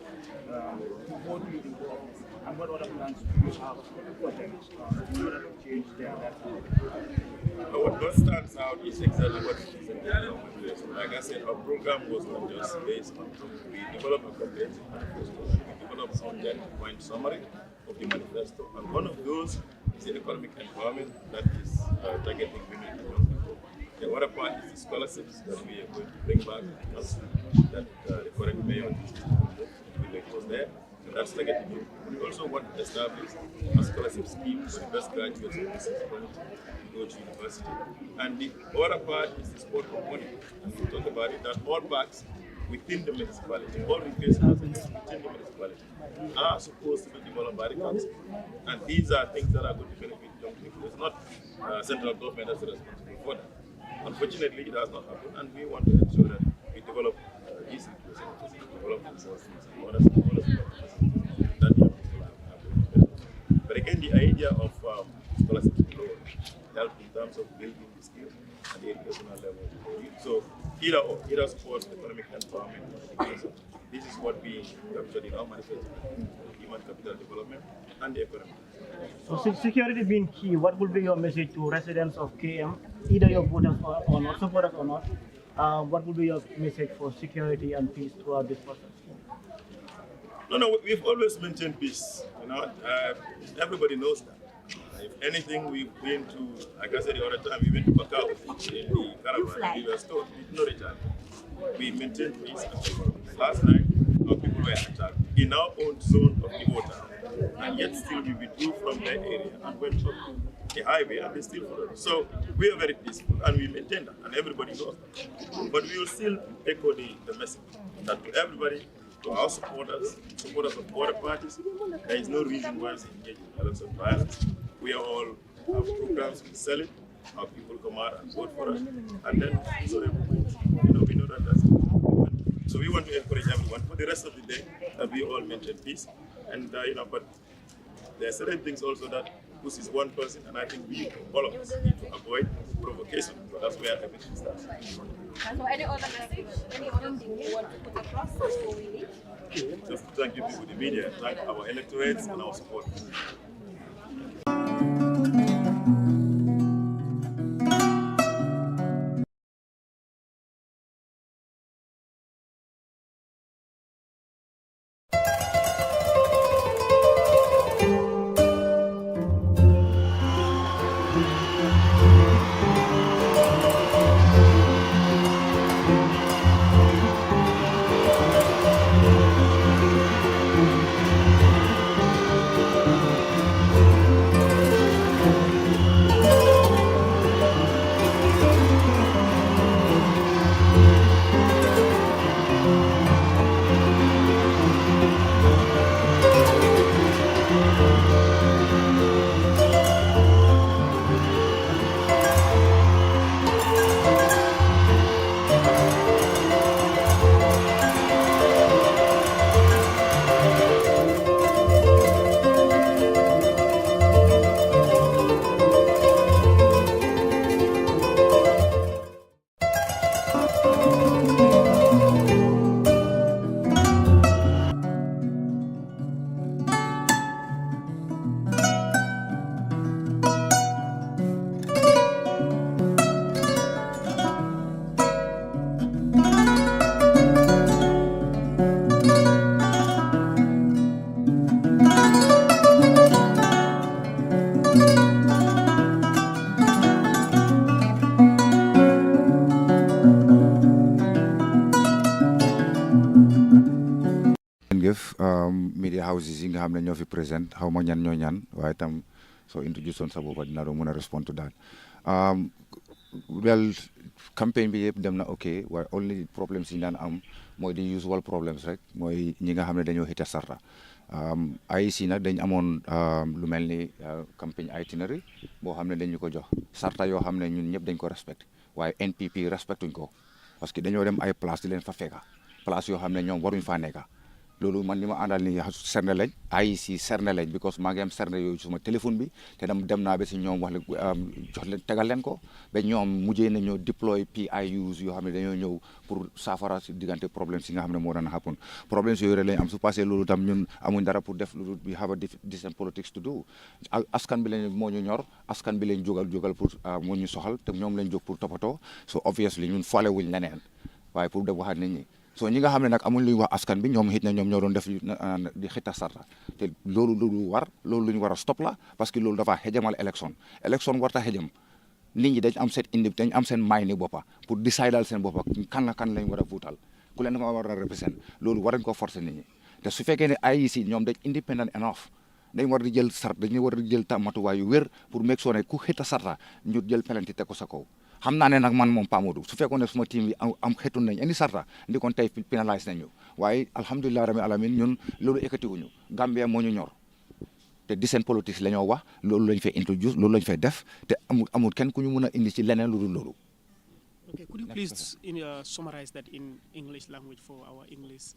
to vote you in office and what other plans do you have for them in order to change their lifestyle? What stands out is exactly what it is. Like I said, our program was not just based on we developed a comprehensive manifesto. We developed a 10-point summary of the manifesto, and one of those is the economic empowerment that is targeting women and young people. The other part is the scholarships that we are going to bring back, that the current mayor was there. That's targeting you. We also want to establish a scholarship scheme for the best graduates of this community to go to university. And the other part is the sport component. And we talk about it, that all parks within the municipality, all recreational centers within the municipality are supposed to be developed by the council. And these are things that are going to benefit young people. It's not central government that's responsible for that. Unfortunately, it has not happened, and we want to ensure that we develop these recreational centers, develop resources, and others that young people have. But again, the idea of scholarships help in terms of building the skills at the educational level. So either sport, economic empowerment, education. This is what we captured in our manifesto: human capital development and the economy. So security being key, what would be your message to residents of KM, either your voters or not, supporters or not? What would be your message for security and peace throughout this process? No, we've always maintained peace. Everybody knows that. If anything, we've been to, like I said the other time, we went to Fatou in the caravan. We were stopped. We did not return. We maintained peace. Last night, our people were attacked in our own zone of the water, and yet still we withdrew from that area and went up to the highway, and they still followed. So we are very peaceful, and we maintain that, and everybody knows that. But we will still echo the message that to everybody, to our supporters of border parties, there is no reason why to engage in election violence. We are all have programs, we sell it, our people come out and vote for us, and then so we know that that's it. So we want to encourage everyone for the rest of the day that we all maintain peace, and but there are certain things also that this is one person, and I think we, all of us, need to avoid provocation. So that's where everything starts. So any other message, any other thing you want to put across before we leave? Just thank you people, the media, thank our electorates and our supporters. media houses yi nga xam ne ñoo fi présent xaw ma ñan ñoo ñan waaye tam soo introduce on sa boppa dina doon mën a respond to that well campaign bi yëpp dem na ok waaye only problems yi daan am mooy di usual problems rek mooy ñi nga xam ne dañoo hita sarta IEC nag dañ amoon lu mel ni campagne itinerary boo xam ne dañu ko jox sarta yoo xam ne ñun ñëpp dañ ko respect waaye NPP respectuñ ko parce que dañoo dem ay place di leen fa fekka place yoo xam ne ñoom waruñ faa nekka loolu man li ma àndal ni serne lañ IEC serne lañ because maa ngi am serne yooyu suma téléphone bi te dem naa ba si ñoom wax jox leen tegal leen ko ba ñoom mujjee nañoo deploy PIUs yoo xam ne dañoo ñëw pour saafara si diggante problème si nga xam ne moo daan happen problème yooyu rek lañ am su passé loolu tam ñun amuñ dara pour def loolu we have a decent politics to do askan bi lañ moo ñu ñor askan bi lañ jógal pour moo ñu soxal te ñoom lañ jóg pour toppatoo so obviously ñun faale wuñ leneen waaye pour def waxaat nit ñi so ñi nga xam ne nag amuñ luy wax askan bi ñoom xit na ñoom ñoo doon def di xita sarta te loolu lu ñu war a stop la parce que loolu dafa xejamal élection warta xejam nit ñi dañ am seen may ni boppa pour décider seen boppa kan lañ war a votal ku leen nga war a represent loolu war nañ ko forcer nit ñi te su fekkee ne IEC ñoom dañ independent enough dañ war di jël dañu war di jël matuwaay yu wér pour make sure ne ku xita sarta ñu jël penalty te ko sa kaw xam naa ne nag man moom Pamoudou su fekkoon ne suma team bi am xetun nañ indi sarta ndi kon tey pénalise nañu waaye alhamdulilah rabbil alamin ñun loolu ekkatiwuñu Gambia moo ñu ñor te decent politics la ñoo wax loolu lañ fay introduce loolu lañ fay def te amul kenn ku ñu mën a indi ci leneen lu dul loolu. Okay, could you please summarize that in English language for our English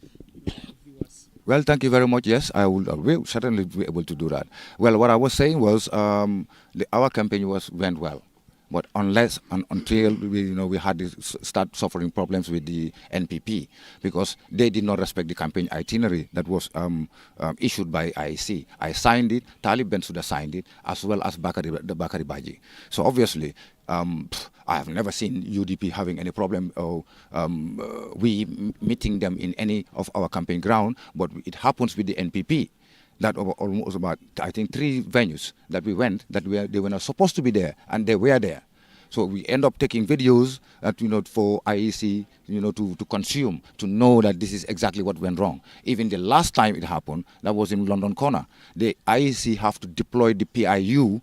viewers? Well, thank you very much. Yes, I will certainly be able to do that. Well, what I was saying was our campaign went well. But until we had to start suffering problems with the NPP because they did not respect the campaign itinerary that was issued by IEC. I signed it, Talib Bensouda signed it, as well as Bakari Baji. So obviously, I have never seen UDP having any problem or we meeting them in any of our campaign ground, but it happens with the NPP. That almost about, I think, 3 venues that we went, they were not supposed to be there, and they were there. So we end up taking videos that, for IEC, to consume, to know that this is exactly what went wrong. Even the last time it happened, that was in London Corner. The IEC have to deploy the PIU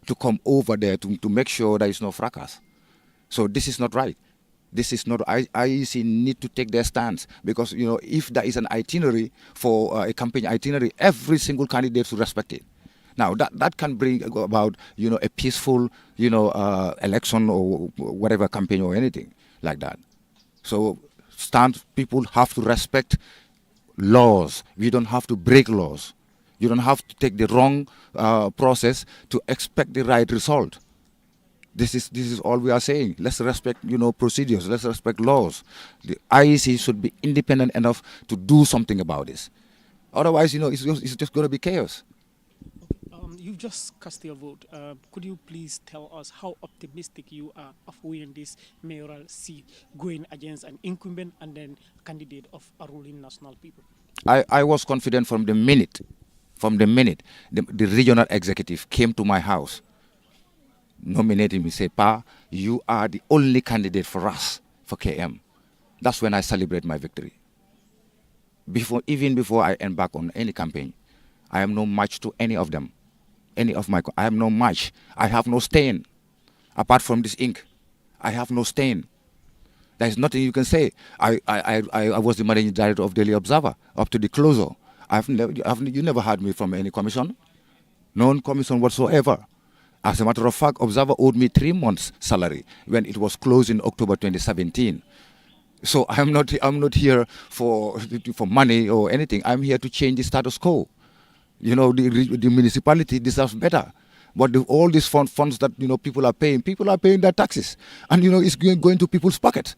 to come over there to make sure there is no fracas. So this is not right. This is not, IEC need to take their stance, because, if there is an itinerary for a campaign itinerary, every single candidate should respect it. Now, that can bring about, a peaceful, election or whatever campaign or anything like that. So people have to respect laws. We don't have to break laws. You don't have to take the wrong process to expect the right result. This is all we are saying. Let's respect, procedures. Let's respect laws. The IEC should be independent enough to do something about this. Otherwise, it's just going to be chaos. You've just cast your vote. Could you please tell us how optimistic you are of winning this mayoral seat, going against an incumbent and then candidate of a ruling national people? I was confident from the minute the regional executive came to my house, nominated me, said, "Pa, you are the only candidate for us, for KM." That's when I celebrate my victory. Even before I embark on any campaign, I am no match to any of them. I am no match. I have no stain. Apart from this ink, I have no stain. There is nothing you can say. I was the managing director of Daily Observer up to the closure. You never heard me from any commission, no commission whatsoever. As a matter of fact, Observer owed me 3 months' salary when it was closed in October 2017. So I'm not here for money or anything. I'm here to change the status quo. The municipality deserves better. But all these funds that people are paying their taxes, and it's going to people's pockets.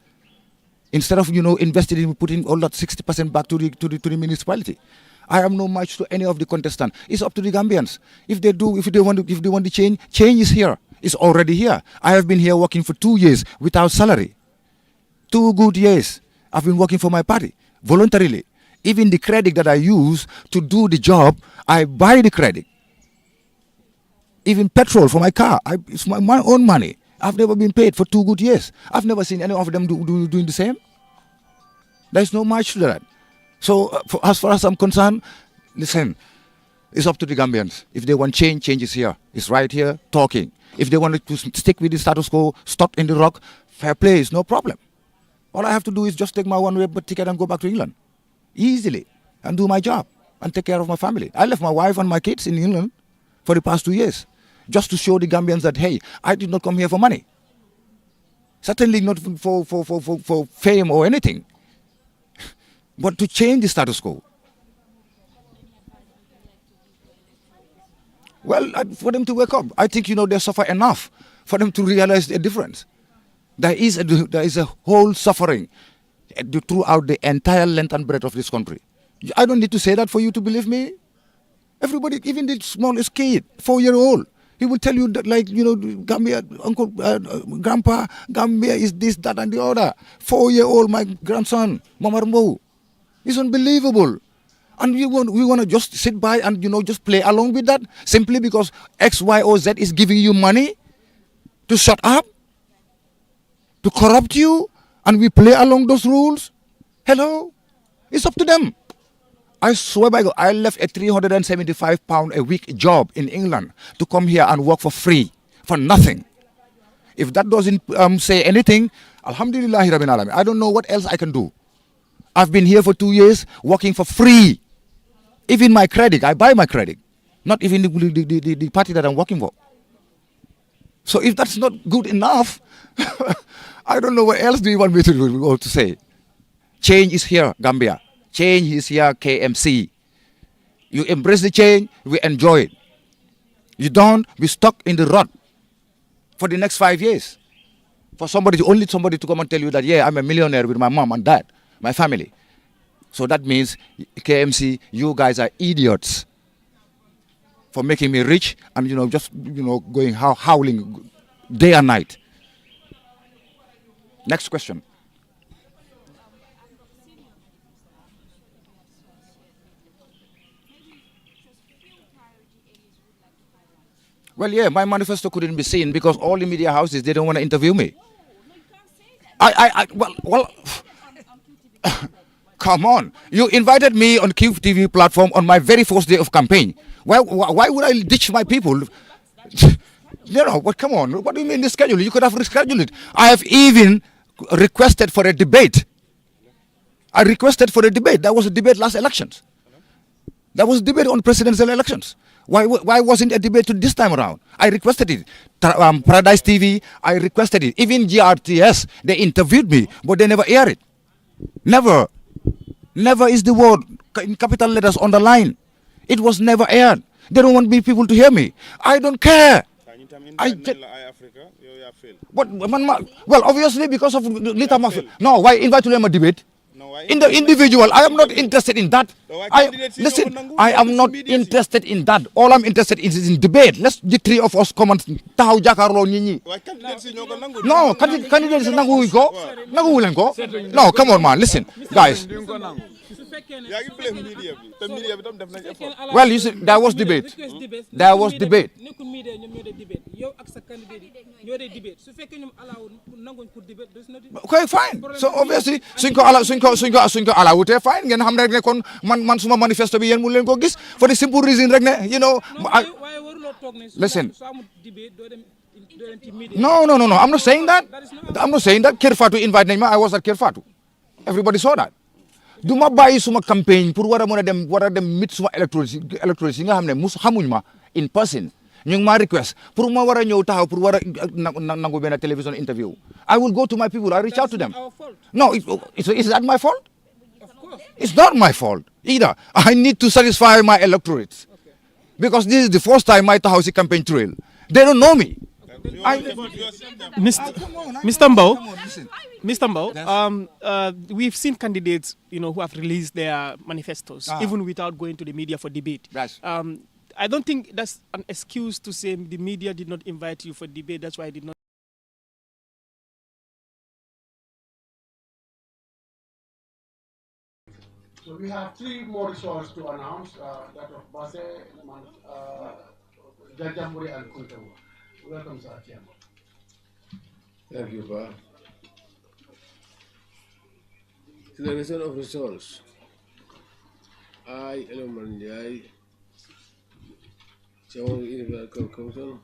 Instead of investing in putting all that 60% back to the municipality. I am no match to any of the contestants. It's up to the Gambians. If they want to change is here. It's already here. I have been here working for 2 years without salary. 2 good years. I've been working for my party voluntarily. Even the credit that I use to do the job, I buy the credit. Even petrol for my car, it's my own money. I've never been paid for 2 good years. I've never seen any of them doing the same. There's no match to that. So as far as I'm concerned, listen, it's up to the Gambians. If they want change is here. It's right here, talking. If they want to stick with the status quo, stuck in the rock, fair play, is no problem. All I have to do is just take my one-way ticket and go back to England. Easily. And do my job. And take care of my family. I left my wife and my kids in England for the past 2 years. Just to show the Gambians that, hey, I did not come here for money. Certainly not for fame or anything. But to change the status quo. Well, for them to wake up. I think, they suffer enough for them to realize the difference. There is a whole suffering throughout the entire length and breadth of this country. I don't need to say that for you to believe me. Everybody, even the smallest kid, 4-year-old, he will tell you that, Gambia, uncle, grandpa, Gambia is this, that, and the other. 4-year-old, my grandson, Mama Rambo. It's unbelievable. And we want to just sit by and, just play along with that simply because X, Y, or Z is giving you money to shut up, to corrupt you, and we play along those rules. Hello? It's up to them. I swear by God, I left a £375 a week job in England to come here and work for free, for nothing. If that doesn't say anything, Alhamdulillah Rabbil Alamin, I don't know what else I can do. I've been here for 2 years working for free. Even my credit, I buy my credit. Not even the party that I'm working for. So if that's not good enough, I don't know what else do you want me to do or to say. Change is here, Gambia. Change is here, KMC. You embrace the change, we enjoy it. You don't, we stuck in the rut for the next 5 years. For somebody to come and tell you that, yeah, I'm a millionaire with my mom and dad, my family. So that means, KMC, you guys are idiots for making me rich and, going howling day and night. Next question. Well, yeah, my manifesto couldn't be seen because all the media houses, they don't want to interview me. Well, come on. You invited me on QTV platform on my very first day of campaign. Why would I ditch my people? But come on. What do you mean the schedule? You could have rescheduled it. I have even requested for a debate. I requested for a debate. That was a debate last elections. That was a debate on presidential elections. Why wasn't a debate this time around? I requested it. Paradise TV, I requested it. Even GRTS, they interviewed me, but they never aired it. Never. Never is the word in capital letters on the line. It was never aired. They don't want people to hear me. I don't care. Well, obviously because of little mafia. No, why invite them a debate? In the individual, I am not interested in that. Listen, I am not interested in that. All I'm interested in is in debate. Let's the three of us come and tahaw jakarlo nit ñi. No, candidates nangu ko. Nangu len ko. No, come on man, listen. Guys. Well, you see, there was debate. There was debate. Okay, fine. So obviously, sunko allow it, fine. Ngeen xam rek ne kon man suma manifesto bi yeen mu leen ko gis for the simple reason rek ne, listen. No. I'm not saying that. Kerr Fatou invite nañ ma. I was at Kerr Fatou. Everybody saw that. Duma bàyyi suma campaign pour war a dem meet suma electorate yi nga xam ne xamuñ ma in person. ñu ngi ma request pour ma war a ñëw taxaw pour war a nangu benn television interview. I will go to my people. I reach out to them. No, is that my fault? It's not my fault either. I need to satisfy my electorate because this is the first time my taxaw si campaign trail. They don't know me. Mr. Mbo, we've seen candidates, who have released their manifestos, even without going to the media for debate. Yes. I don't think that's an excuse to say the media did not invite you for debate. That's why I did not. So we have three more results to announce, that of Base, Jajamburi and Kuntawu. Welcome, sir. Thank you, Pa. Declaration of results. I, Eloman Jai, Chairman of the Electoral Commission,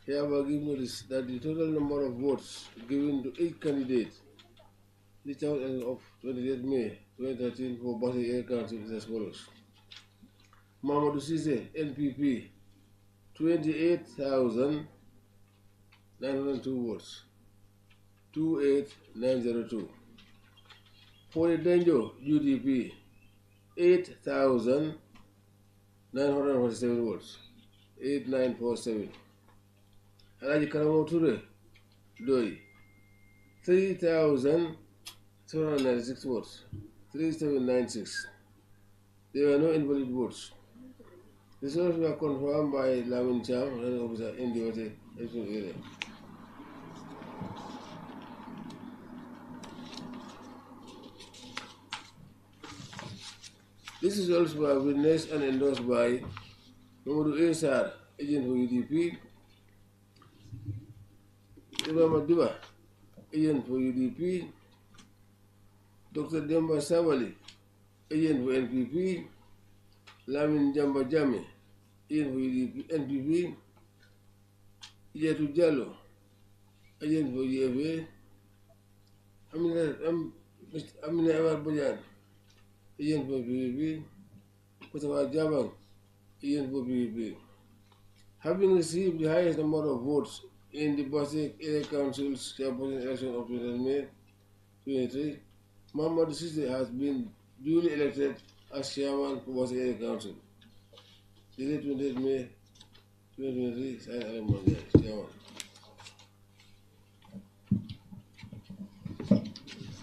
hereby give notice that the total number of votes given to each candidate reached out as of 28 May 2013 for Base Air Council is as follows. Mamadou Cisse, NPP, 28,902 votes, 28902. For the Denjo, UDP, 8,947 votes, 8947. Alaji Karamo Ture, Doi, 3,796 votes, 3796. There were no invalid votes. The results were confirmed by Lamin Cham, an officer in the election area. These results were witnessed and endorsed by Mamadou Esar, agent for UDP, Ibrahim Duba, agent for UDP, Dr. Demba Savali, agent for NPP, Lamin Jamba Jame, agent for UDP, NPP, Ijatu Jallo, agent for UFA, Amina Awar Bojan, agent for PVP, Kotawa Jabang, agent for PVP. Having received the highest number of votes in the Basic Area Council's chairperson election of 20 May 2023, Mamadou Cisse has been duly elected as chairman for Basic Area Council. The date 28 May 2023, signed Alamonde, chairman.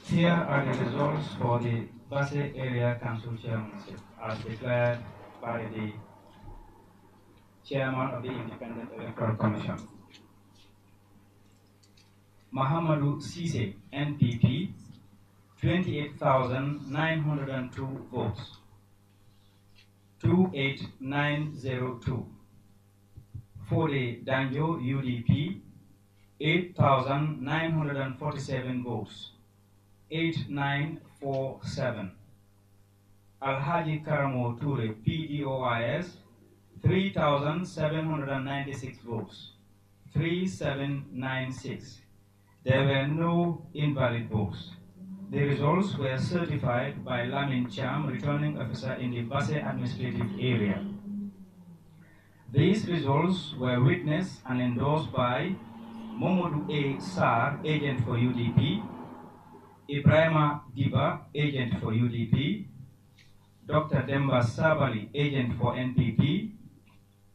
Here are the results for the Basic Area Council chairmanship as declared by the chairman of the Independent Electoral Commission. Mahamadou Cisse, NPP, 28,902 votes, 28902. Fode Danjo, UDP, 8,947 votes, 8947. Alhaji Karamo Ture, PDOIS, 3,796 votes, 3796. There were no invalid votes. The results were certified by Lamin Cham, returning officer in the Basse administrative area. These results were witnessed and endorsed by Momodu A. Sar, agent for UDP, Ibrahima Diba, agent for UDP, Dr. Demba Sabali, agent for NPP,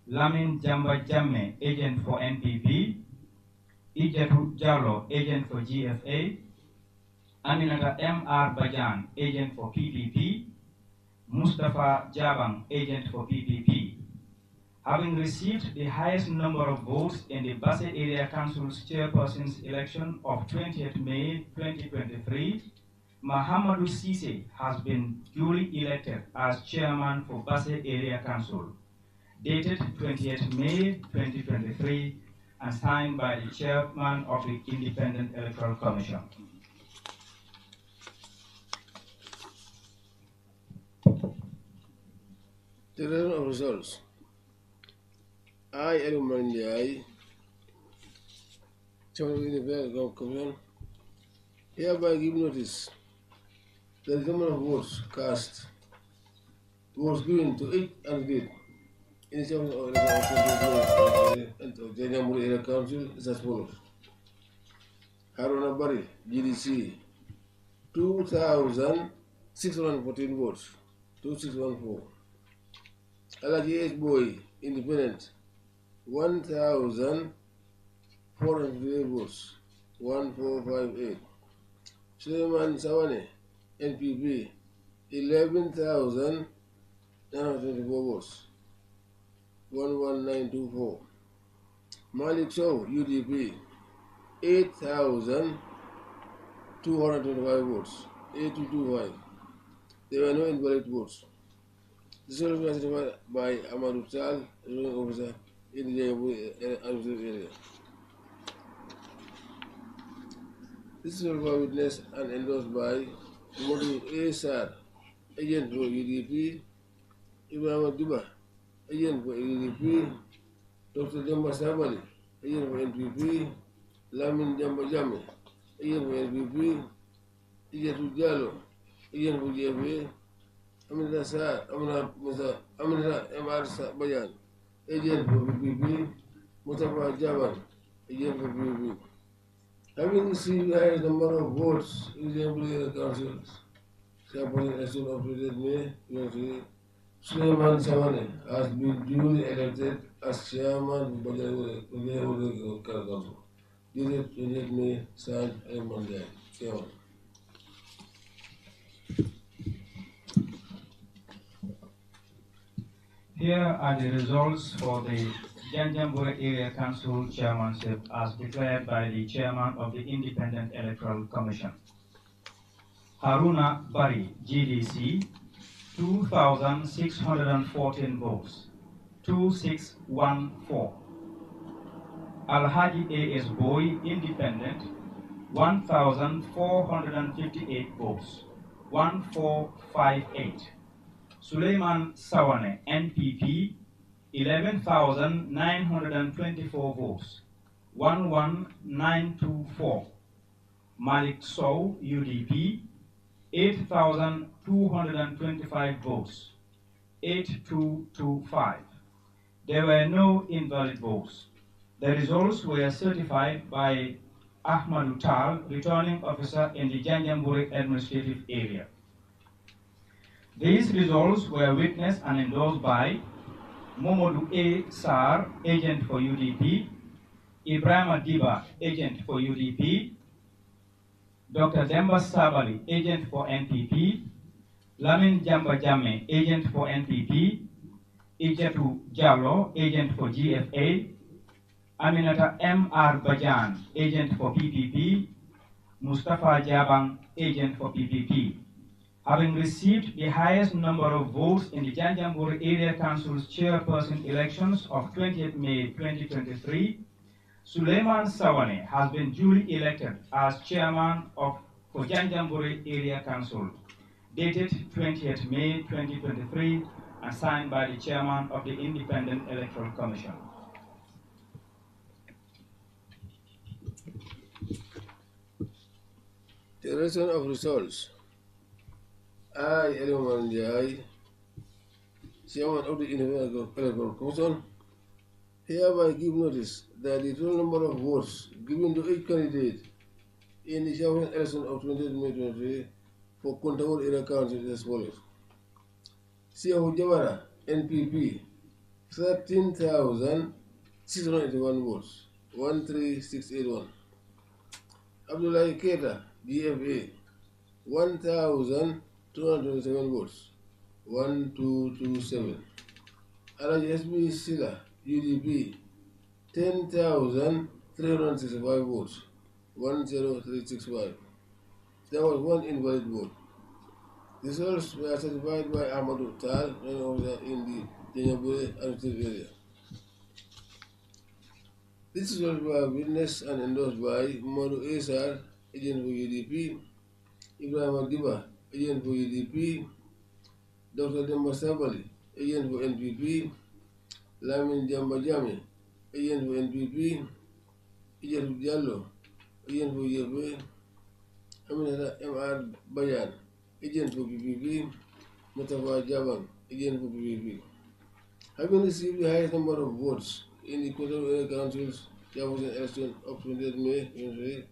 Lamin Jamba Jamme, agent for NPP, Ijatu Jallo, agent for GFA, Aminata M.R. Bajan, agent for PPP, Mustafa Jabang, agent for PPP. Having received the highest number of votes in the Basse Area Council's chairperson's election of 20th May 2023, Mahamadou Cisse has been duly elected as chairman for Basse Area Council, dated 20th May 2023, and signed by the chairman of the Independent Electoral Commission. The return of results. I, Elumanjai, Chairman of the Independent Commission, hereby give notice that the number of votes cast was given to each candidate in the chairman of the Janyamuri Area Council is as follows. Haruna Bari, GDC, 2,614 votes, 2614. Alaji H. Boy, Independent, 1,458 votes, 1458. Suleiman Sawane, NPP, 11,924 votes, 11924. Malik Sow, UDP, 8,225 votes, 8225. There were no invalid votes. This was certified by Amadou Tal, ruling officer in the administrative area. This is witnessed and endorsed by Modu Asar, agent for UDP, Ibrahim Diba, agent for UDP, Dr. Demba Sabali, agent for NPP, Lamin Jamba Jame, agent for NPP, Ijatu Jallo, agent for GFA, Aminata Sar, Aminata M.R. Bayan, agent for PPP, Mustafa Jaban, agent for PPP. Having received the highest number of votes in the Employee Councils, chairperson election of 20th May 2023, Suleiman Sawane has been duly elected as chairman of the Mayoral Council. Dated 20th May, signed Monday. Chairman. Here are the results for the Janjanbureh Area Council chairmanship as declared by the chairman of the Independent Electoral Commission. Haruna Bari, GDC, 2,614 votes, 2614. Alhaji A.S. Boy, Independent, 1,458 votes, 1458. Suleiman Sawane, NPP, 11,924 votes, 11924. Malik Sow, UDP, 8,225 votes, 8225. There were no invalid votes. The results were certified by Ahmadu Tal, returning officer in the Janjanbureh administrative area. These results were witnessed and endorsed by Momodu A. Sar, agent for UDP, Ibrahima Diba, agent for UDP, Dr. Demba Sabali, agent for NPP, Lamin Jamba Jamme, agent for NPP, Ijatu Jallo, agent for GFA, Aminata M.R. Bajan, agent for PPP, Mustafa Jabang, agent for PPP. having received the highest number of votes in the Janjanbureh Area Council's chairperson elections of 20th May 2023, Suleiman Sawane has been duly elected as chairman of Janjanbureh Area Council, dated 20th May 2023, and signed by the chairman of the Independent Electoral Commission. Declaration of results. I, Eleman Jai, Chairman of the Independent Electoral Commission, hereby give notice that the total number of votes given to each candidate in the chairman election of 20th May 2023 for Kuntawur Area Council is as follows. Siahu Jawara, NPP, 13,681 votes, 13681. Abdullah Keta, DFA, 1,227 votes, 1227. Alaj SB Sila, UDP, 10,365 votes, 10365. There was one invalid vote. The results were certified by Ahmadu Tal, in the Janjanbureh administrative area. These results were witnessed and endorsed by Modu Esar, agent for UDP, Ibrahim Adiba, agent for UDP, Dr. Demba Sabali, agent for NPP, Lamin Jambajame, agent for NPP, Ijatu Diallo, agent for UFA, Aminata M.R. Bayan, agent for PPP, Mustafa Jabang, agent for PPP. Having received the highest number of votes in the Kuntawur Area Council's chairperson election of 20th May 2023,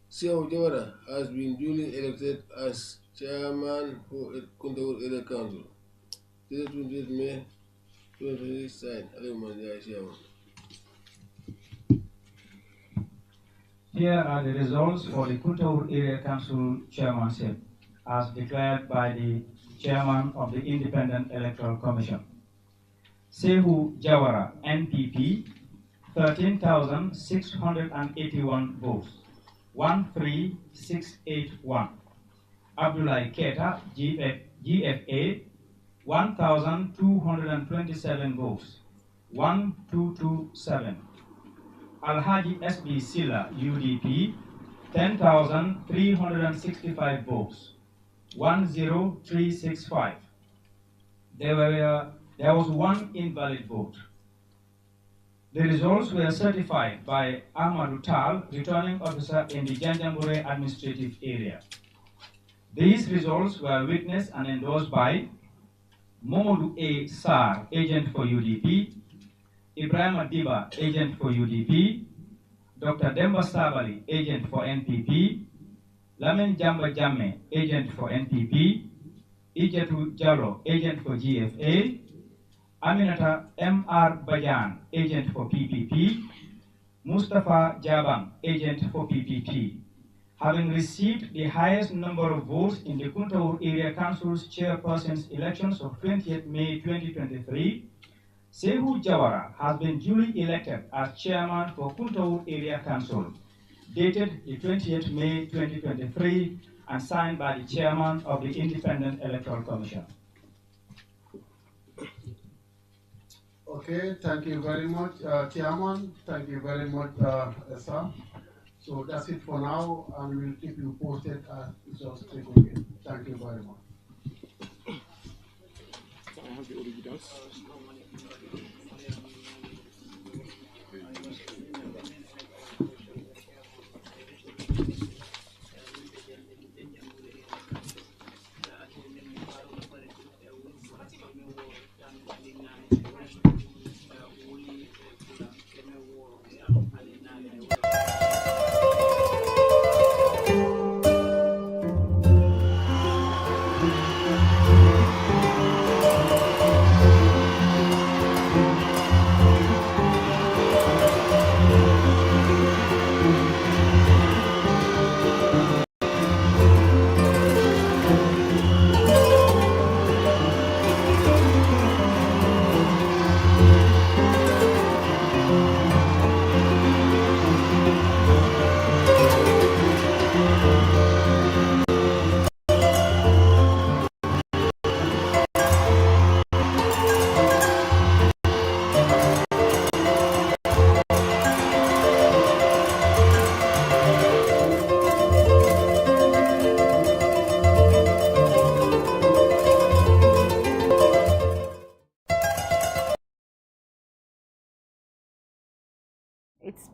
Siahu Jawara has been duly elected as chairman for Kuntawur Area Council. This is 20th May 2023, signed Aliman Jai Chairman. Here are the results for the Kuntawur Area Council chairmanship as declared by the chairman of the Independent Electoral Commission. Sehu Jawara, NPP, 13,681 votes, 13681. Abdullah Keta, GFA, 1,227 votes, 1227. Alhaji SB Silla, UDP, 10,365 votes, 10365. There was one invalid vote. The results were certified by Ahmadu Tal, returning officer in the Janjanbureh administrative area. These results were witnessed and endorsed by Modu A. Sar, agent for UDP, Ibrahim Adiba, agent for UDP, Dr. Demba Sabali, agent for NPP, Lamin Jamba Jamme, agent for NPP, Ijatu Jallo, agent for GFA, Aminata M.R. Bajan, agent for PPP, Mustafa Jabang, agent for PPP. Having received the highest number of votes in the Kuntawur Area Council's chairperson's elections of 20th May 2023, Sehu Jawara has been duly elected as chairman for Kuntawur Area Council, dated the 20th May 2023, and signed by the chairman of the Independent Electoral Commission. Okay, thank you very much, Chairman. Thank you very much, sir. So that's it for now, and we'll keep you posted as results take again. Thank you very much. I have the originals.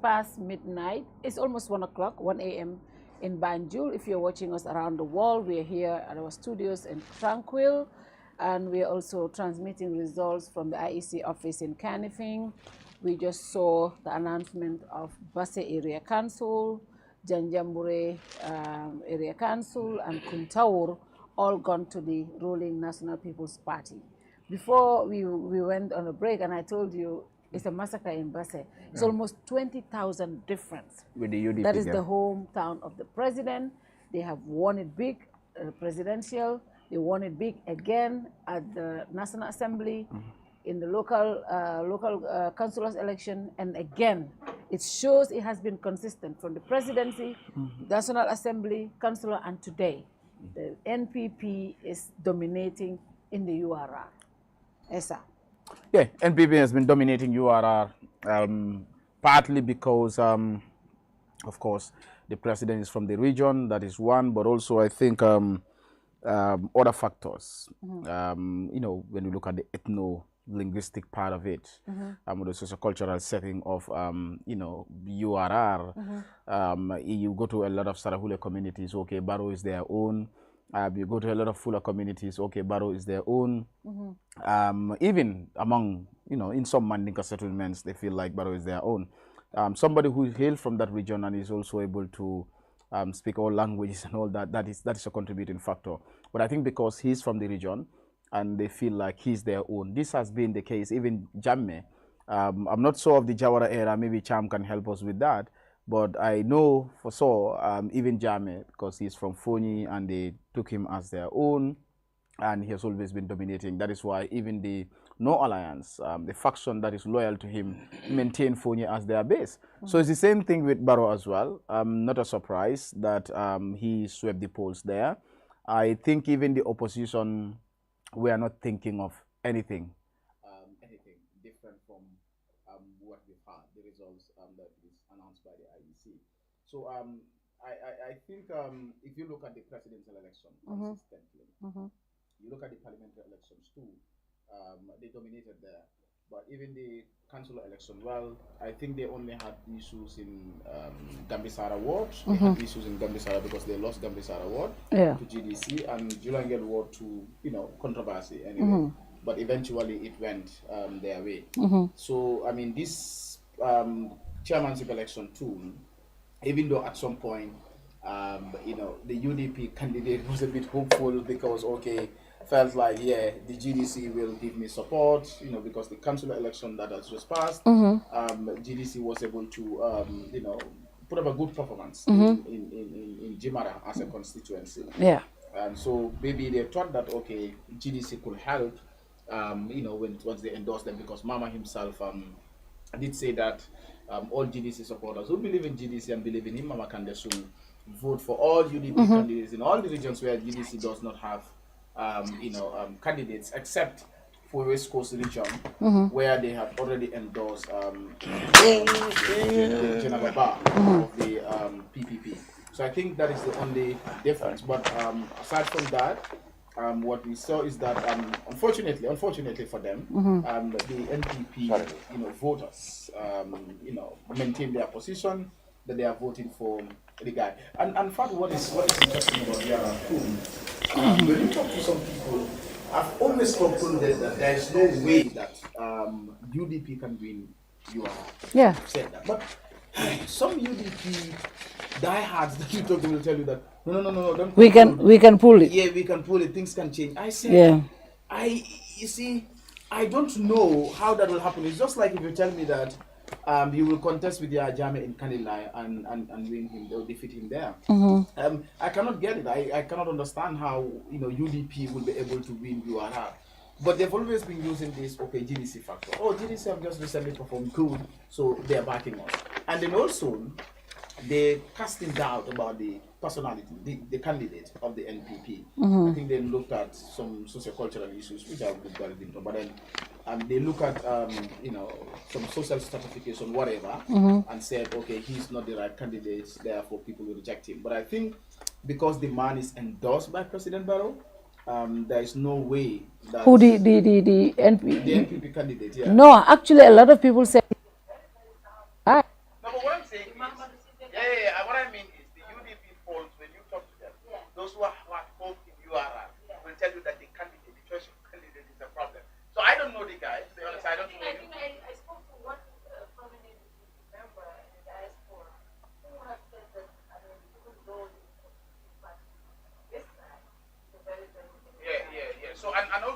past midnight. It's almost 1 o'clock, 1 a.m. in Banjul. If you're watching us around the world, we're here at our studios in Tranquil, and we're also transmitting results from the IEC office in Kanifing. We just saw the announcement of Basse Area Council, Janjambure Area Council, and Kuntaur all gone to the ruling National People's Party. Before we went on a break, and I told you it's a massacre in Basse. It's almost 20,000 difference. With the UDP, that is the hometown of the president. They have won it big, presidential. They won it big again at the National Assembly, in the local councillors election, and again, it shows it has been consistent from the presidency, National Assembly, councillor, and today, the NPP is dominating in the URR. Esa. Yeah, NPP has been dominating URR, partly because, of course, the president is from the region, that is one, but also I think other factors. You know, when you look at the ethno-linguistic part of it, with the socio-cultural setting of, you know, URR, you go to a lot of Sarahule communities, okay, Baro is their own. You go to a lot of Fula communities, okay, Baro is their own. Even among, you know, in some Mandinka settlements, they feel like Baro is their own. Somebody who hails from that region and is also able to speak all languages and all that, that is a contributing factor. But I think because he's from the region and they feel like he's their own, this has been the case, even Jamme. I'm not sure of the Jawara era, maybe Cham can help us with that. But I know for sure, even Jamme, because he's from Foni and they took him as their own, and he has always been dominating. That is why even the No Alliance, the faction that is loyal to him, maintain Foni as their base. So it's the same thing with Barrow as well. Not a surprise that he swept the polls there. I think even the opposition, we are not thinking of anything different from what we've had, the results that is announced by the IEC. So I think if you look at the presidential election consistently, you look at the parliamentary elections too, they dominated there. But even the council election, well, I think they only had issues in Gambisara ward. They had issues in Gambisara because they lost Gambisara ward to GDC, and Julangel ward to, you know, controversy anyway. But eventually it went their way. So, I mean, this chairmanship election too, even though at some point, you know, the UDP candidate was a bit hopeful because, okay, felt like, yeah, the GDC will give me support, you know, because the council election that has just passed, GDC was able to, you know, put up a good performance in Jimara as a constituency. Yeah. And so maybe they thought that, okay, GDC could help, you know, once they endorsed them, because Mama himself did say that all GDC supporters who believe in GDC and believe in him, Mama Kande, soon vote for all UDP candidates in all the regions where GDC does not have you know, candidates, except for West Coast region, where they have already endorsed General Baba of the PPP. So I think that is the only difference. But aside from that, what we saw is that unfortunately for them, the NPP, you know, voters, you know, maintain their position that they are voting for the guy. And in fact, what is interesting about Yara too, when you talk to some people, I've always concluded that there is no way that UDP can win URR. Yeah. I've said that. But some UDP diehards that you talk to will tell you that no, don't. We can pull it. Yeah, we can pull it. Things can change. I said, you see, I don't know how that will happen. It's just like if you tell me that you will contest with your Jame in Kanilai and win him, they'll defeat him there. I cannot get it. I cannot understand how, you know, UDP will be able to win URR. But they've always been using this, okay, GDC factor. Oh, GDC have just recently performed good, so they're backing us. And then also, they're casting doubt about the personality, the candidate of the NPP. I think they looked at some socio-cultural issues, which I would delve into, but then they look at, you know, some social stratification, whatever, and said, okay, he's not the right candidate, therefore people will reject him. But I think because the man is endorsed by President Barrow, there is no way that... Who, the NPP? The NPP candidate, yeah. No, actually a lot of people say... No, but what I'm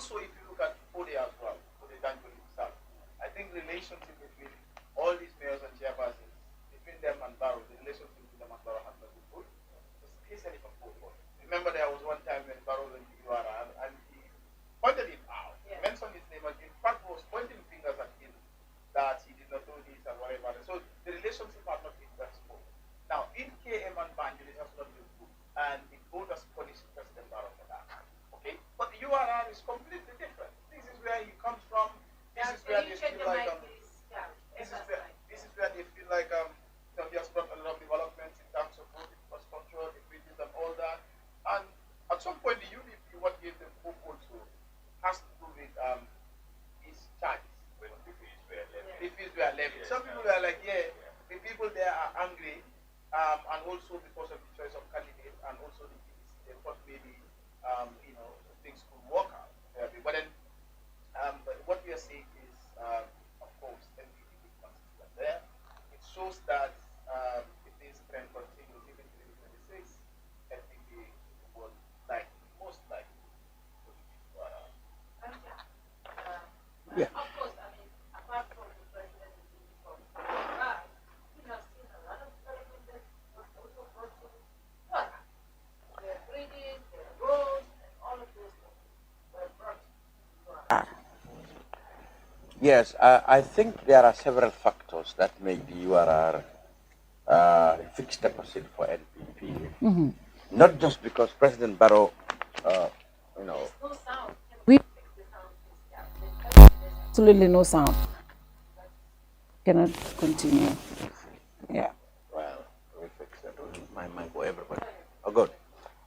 also, if you look at Ode as well, Ode Danjoli himself, I think relationship between all these mayors and chairpersons, between them and Barrow, the relationship between them and Barrow has not been good. Especially for football. Remember, there was one time when Barrow went to URR and he pointed him out, mentioned his name, and in fact was pointing fingers at him that he did not do this and whatever. So the relationship has not been that smooth. Now, in KM and Banjul, it has not been good, and the voters punished President Barrow for that. Okay, but the URR is completely different. This is where he comes from. This is where they feel like this is where they feel like he has brought a lot of developments in terms of road infrastructure, the bridges and all that. And at some point, the UDP, what gave them hope also, has to do with his charges. When the fees were levied. Some people were like, yeah, the people there are angry, and also because of the choice of candidate, and also the PDC, they thought maybe, things could work out. But then, what we are saying is, of course, NPP is consistent there. It shows that if this trend continues, even in 2026, NPP will most likely. Yeah. Of course, I mean, apart from the president from we have seen a lot of development that was also brought to water. There are bridges, there are roads, and all of those things were brought to water. Yes, I think there are several factors that make the URR fixed deposit for NPP. Mm-hmm. Not just because President Barrow, Absolutely no sound. Cannot continue. Yeah. Well, we fix that. My mic for everybody. Oh, good.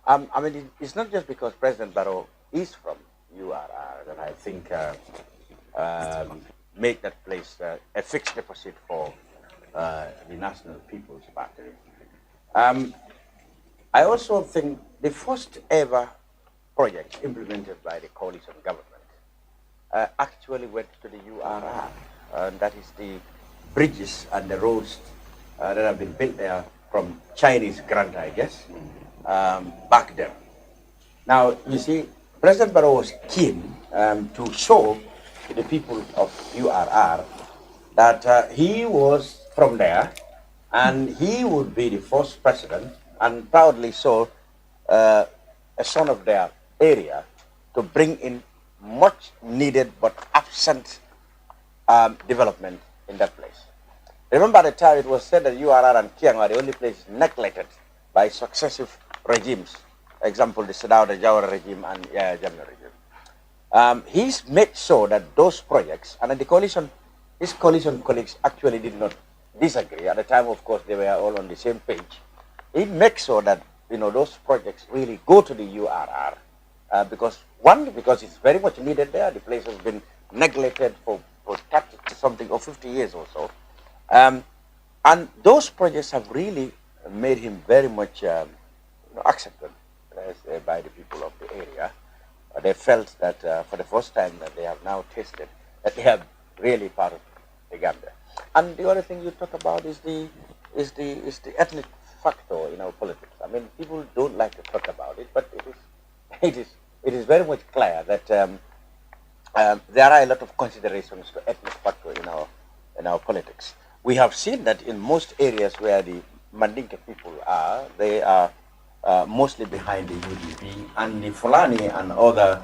I mean, it's not just because President Barrow is from URR that I think make that place a fixed deposit for the National People's Party. I also think the first ever project implemented by the coalition government actually went to the URR, and that is the bridges and the roads that have been built there from Chinese grant, I guess, back then. Now, you see, President Barrow was keen to show to the people of URR that he was from there and he would be the first president, and proudly so, a son of their area, to bring in much needed but absent development in that place. Remember at the time it was said that URR and Kiang are the only places neglected by successive regimes. Example, the Sadao, the Jawara regime and Jamna regime. He's made sure that those projects, and the coalition, his coalition colleagues actually did not disagree. At the time, of course, they were all on the same page. He makes sure that those projects really go to the URR because it's very much needed there. The place has been neglected for 30 something or 50 years or so. And those projects have really made him very much accepted by the people of the area. They felt that for the first time that they have now tasted that they are really part of the Gambia. And the other thing you talk about is the ethnic factor in our politics. I mean, people don't like to talk about it, but it is very much clear that there are a lot of considerations to ethnic factor in our politics. We have seen that in most areas where the Mandinka people are, they are mostly behind the UDP, and the Fulani and other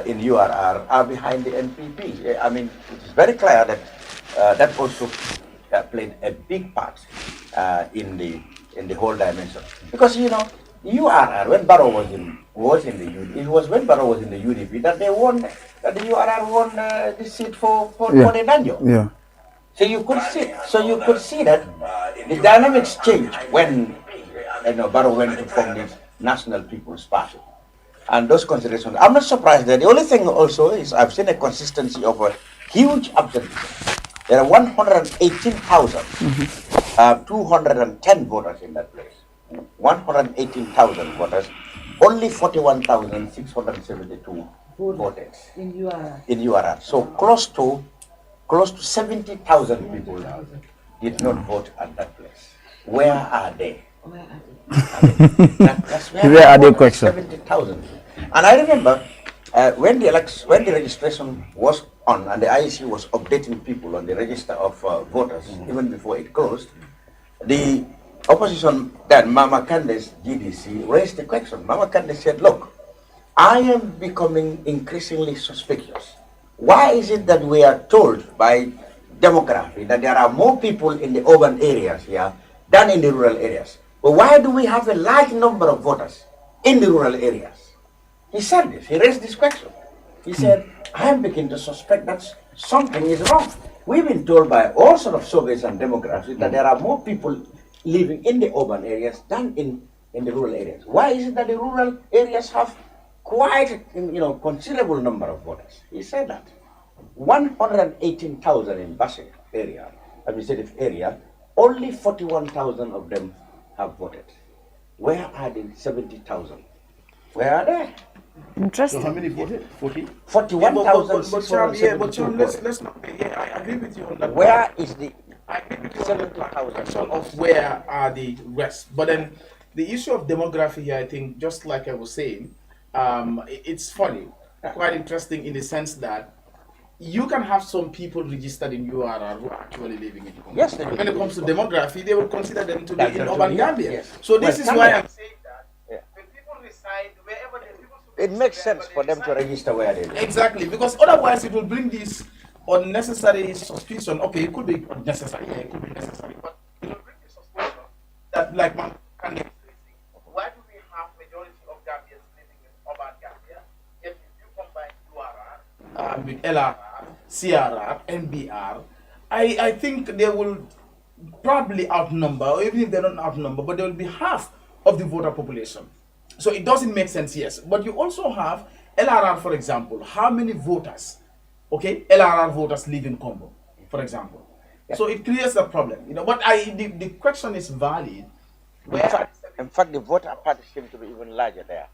in URR are behind the NPP. I mean, it is very clear that that also played a big part in the whole dimension. Because URR, when Barrow was in the UDP, it was when Barrow was in the UDP that they won, that the URR won the seat for the Danjo. Yeah. So you could see that the dynamics changed when Barrow went to form the National People's Party. And those considerations, I'm not surprised that the only thing also is I've seen a consistency of a huge absenteeism. There are 118,210 voters in that place. 118,000 voters, only 41,672 voted in URR. In URR. So close to 70,000 people did not vote at that place. Where are they? Where are they? That's where are they, question? 70,000. And I remember When the registration was on and the IEC was updating people on the register of voters, even before it closed, the opposition, then Mama Candace GDC, raised the question. Mama Candace said, look, I am becoming increasingly suspicious. Why is it that we are told by demography that there are more people in the urban areas here than in the rural areas? But why do we have a large number of voters in the rural areas? He said this, he raised this question. He said, I am beginning to suspect that something is wrong. We've been told by all sorts of surveys and demographics that there are more people living in the urban areas than in the rural areas. Why is it that the rural areas have quite considerable number of voters? He said that 118,000 in Basik area, administrative area, only 41,000 of them have voted. Where are the 70,000? Where are they? Interesting. So how many voted? 41,000. Yeah, but let's not. Yeah, I agree with you on that. Where is the? I agree with you on that question of where are the rest. But then the issue of demography here, I think, just like I was saying, it's funny, quite interesting in the sense that you can have some people registered in URR who are actually living in Congo. Yes, when it comes to demography, they will consider them to be in urban Gambia. Yes. So this is why I'm saying that when people reside wherever they it makes sense for them to register where they live. Exactly, because otherwise it will bring this unnecessary suspicion. Okay, it could be unnecessary, yeah, it could be necessary, but it will bring the suspicion that, like, why do we have majority of Gambians living in urban Gambia? If you combine URR with LRR, CRR, NBR, I think they will probably outnumber, or even if they don't outnumber, but they will be half of the voter population. So it doesn't make sense, yes. But you also have LRR, for example. How many voters, okay, LRR voters live in Congo, for example? Yeah. So it creates a problem, But the question is valid. In fact, the voter party seems to be even larger there.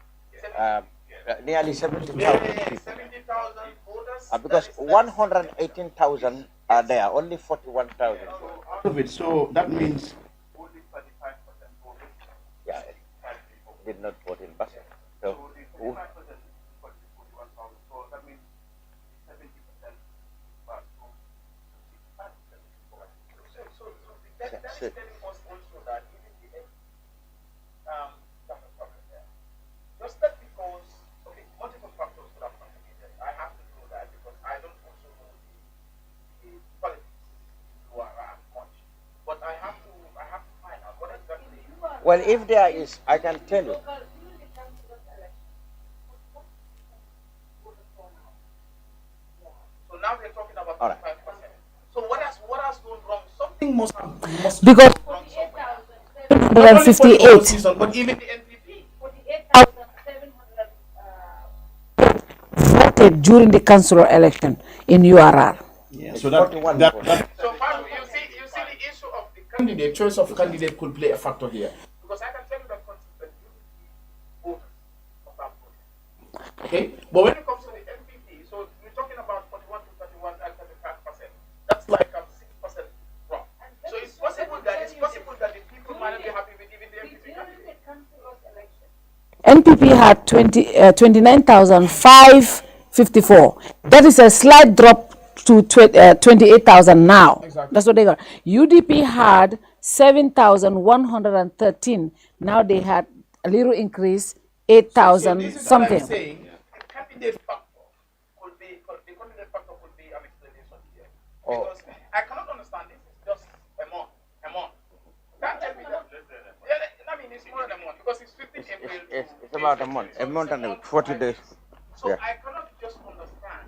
Nearly 70,000 people. 70,000 voters. Because 118,000 are there, only 41,000. Out of it, so that means did not vote in Basel. So, that's telling us also that even the just that because multiple factors could have contributed. I have to know that because I don't also know the politics who are much. But I have to find out what exactly. Well, if there is, I can tell you. So now we're talking about 5%. So what has gone wrong? Something must because gone wrong somewhere. 758. But even the NPP, 48,700 voted during the council election in URR. Yeah, so so Fatou, you see the issue of the candidate, choice of candidate could play a factor here. Because I can tell you that voters of that vote. Okay? But when it comes to the NPP, so we're talking about 41 to 31 and 35%. That's like a 6% drop. So it's possible that the people might not be happy with even the NPP candidate. NPP had 29,554. That is a slight drop to 28,000 now. Exactly. That's what they got. UDP had 7,113. Now they had a little increase, 8,000 something. I'm saying, the candidate factor could be an explanation here. Because I cannot understand this. It's just a month. Can't tell me that. I mean, it's more than a month because it's 15 April. It's about a month and 40 days. So yeah. I cannot just understand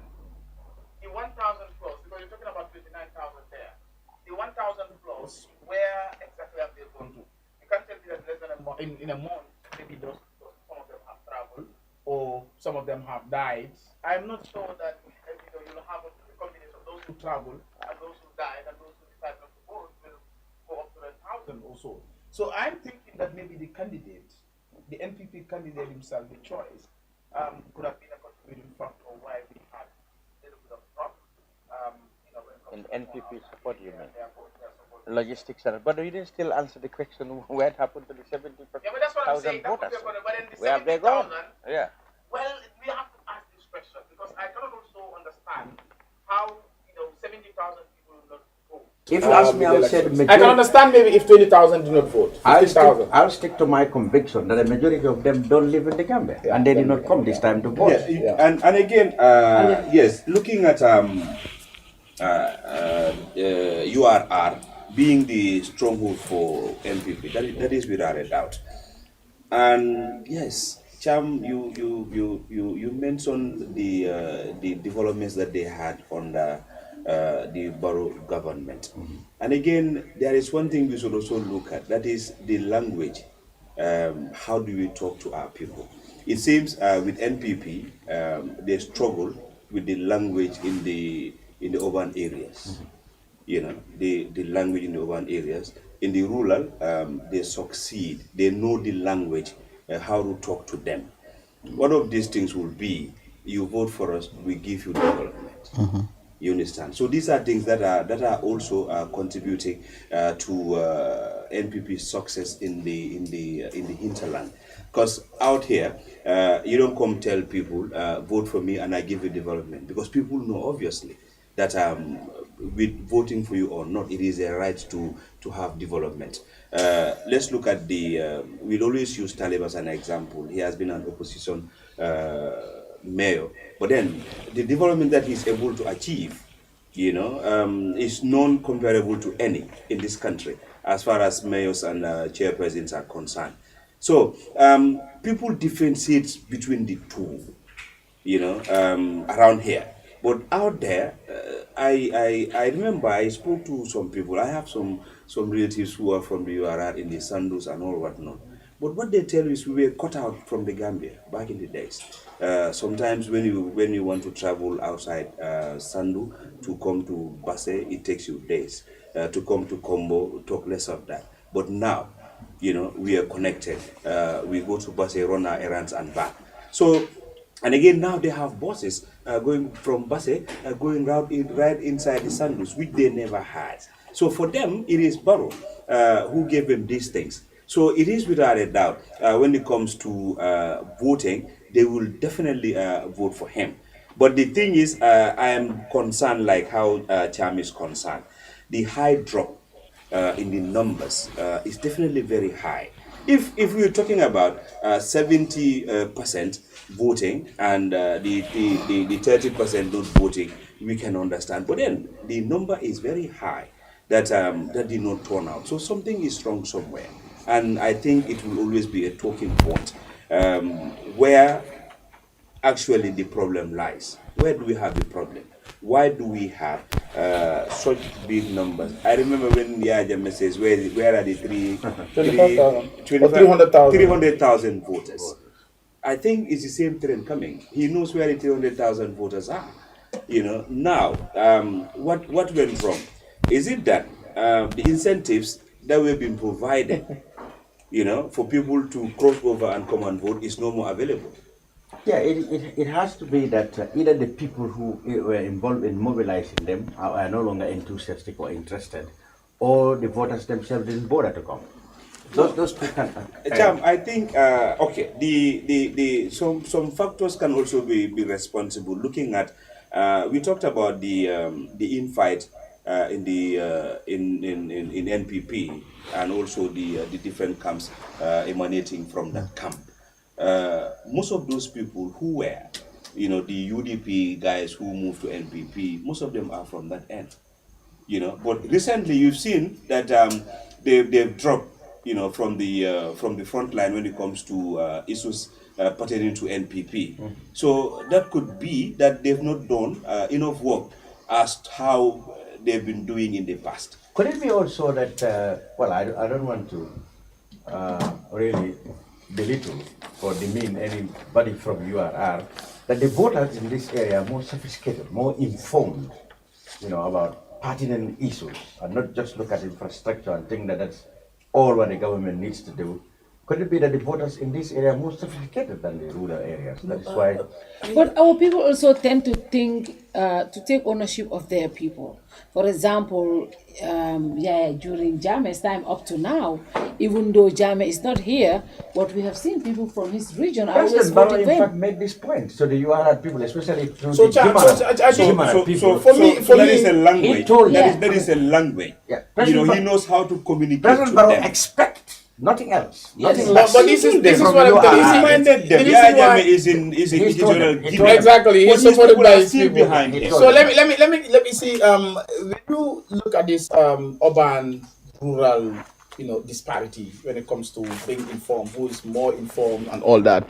the 1,000 plus because you're talking about 29,000 there. The 1,000 plus, where exactly have they gone to? You can't tell me that less than a month. In a month, maybe some of them have traveled or some of them have died. I'm not sure that you'll have a combination of those who travel and those who died and those who decide not to vote will go up to 1,000 or so. So I'm thinking that maybe the candidate, the NPP candidate himself, the choice, could have been a contributing factor why we had a little bit of drop. In NPP support, you mean? Logistics, but you didn't still answer the question what happened to the 70,000 voters? Where have they gone? Yeah. Well, we have to ask this question. how 70,000 people will not vote. If you ask me, I would say the majority. I can understand maybe if 20,000 do not vote. 50,000. I'll stick to my conviction that the majority of them don't live in the Gambia, and they did not come this time to vote. And again, yes, looking at URR being the stronghold for NPP, that is without a doubt. And yes, Cham, you mentioned the developments that they had under the borough government. And again, there is one thing we should also look at, that is the language. How do we talk to our people? It seems with NPP, they struggle with the language in the urban areas. The language in the urban areas. In the rural, they succeed. They know the language, how to talk to them. One of these things will be, you vote for us, we give you development. You understand? So these are things that are also contributing to NPP's success in the hinterland. Because out here, you don't come tell people, vote for me and I give you development. Because people know, obviously, that with voting for you or not, it is a right to have development. Let's look at we'll always use Talib as an example. He has been an opposition mayor. But then, the development that he's able to achieve, is non-comparable to any in this country, as far as mayors and chairpersons are concerned. So, people differentiate between the two, around here. But out there, I remember I spoke to some people. I have some relatives who are from the URR in the Sandus and all whatnot. But what they tell me is we were cut out from the Gambia back in the days. Sometimes when you want to travel outside Sandu to come to Basse, it takes you days. To come to Combo, talk less of that. But now, we are connected. We go to Basse, run our errands and back. So, and again, now they have buses going from Basse, going right inside the Sandus, which they never had. So for them, it is Barrow who gave them these things. So it is without a doubt, when it comes to voting, they will definitely vote for him. But the thing is, I am concerned like how Cham is concerned. The high drop in the numbers is definitely very high. If we're talking about 70% voting and the 30% not voting, we can understand. But then the number is very high that did not turn out. So something is wrong somewhere. And I think it will always be a talking point where actually the problem lies. Where do we have the problem? Why do we have such big numbers? I remember when Yaja says, where are the 300,000 voters? I think it's the same trend coming. He knows where the 300,000 voters are. Now, what went wrong? Is it that the incentives that we've been provided, for people to cross over and come and vote is no more available? Yeah, it has to be that either the people who were involved in mobilizing them are no longer enthusiastic or interested, or the voters themselves didn't bother to come. Those two can. Cham, I think the some factors can also be responsible. Looking at, we talked about the infight in NPP and also the different camps emanating from that camp. Most of those people who were, the UDP guys who moved to NPP, most of them are from that end, But recently, you've seen that they've dropped, from the front line when it comes to issues pertaining to NPP. So that could be that they've not done enough work as how they've been doing in the past. Could it be also that? I don't want to really belittle or demean anybody from URR, that the voters in this area are more sophisticated, more informed, about pertinent issues, and not just look at infrastructure and think that that's all what the government needs to do Could it be that the voters in this area are more sophisticated than the rural areas? That is why. But our people also tend to think, to take ownership of their people. For example, during Jammeh's time up to now, even though Jammeh is not here, but we have seen people from his region always President Barrow, voted in fact, him. made this point. So the URR people, especially through So, the Jimara people. there is a language. He told There is a language. President He knows how to communicate President to Barrow them. expect nothing else. Nothing Yes. less. But this is what I'm telling you. He reminded them. Yahya is in equatorial Guinea. Exactly, he's supported by his still people. behind him. So let me see. When you look at this urban rural, disparity when it comes to being informed, who is more informed and all that,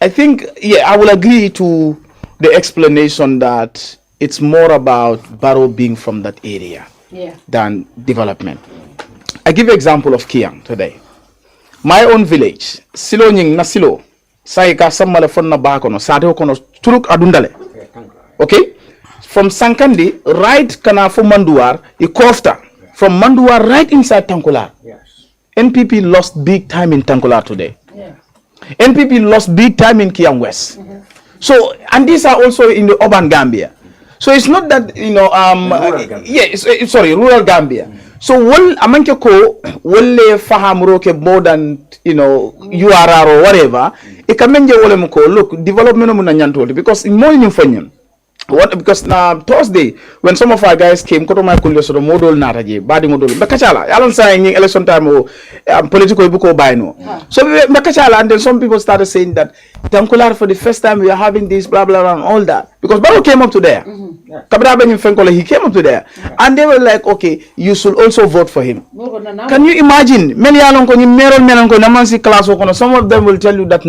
I think I will agree to the explanation that it's more about Barrow being from that area than development. I give you example of Kiang today. My own village, Silo Nying na Silo, Saika Samale Fonna Bakono, Sado Kono, Turuk Adundale. Okay? From Sankandi, right Kanafu Manduar, Ikofta. From Manduar, right inside Tankular. NPP lost big time in Tankular today. NPP lost big time in Kiang West. So, and these are also in the urban Gambia. So it's not that, rural Gambia. So wal amanke ko wolle fahamro ke more than URR or whatever e kamenje wole mko look development mo na nyantole because in more infanyam because na Thursday when some of our guys came koto my kunde so modol nataje badi modol bakachala yalon say in election time political buko bayno so bakachala and then some people started saying that Tankular for the first time we are having this blah blah blah and all that because Barrow came up to there he came up to there and they were like, okay, you should also vote for him. Can you imagine? Many some of them will tell you that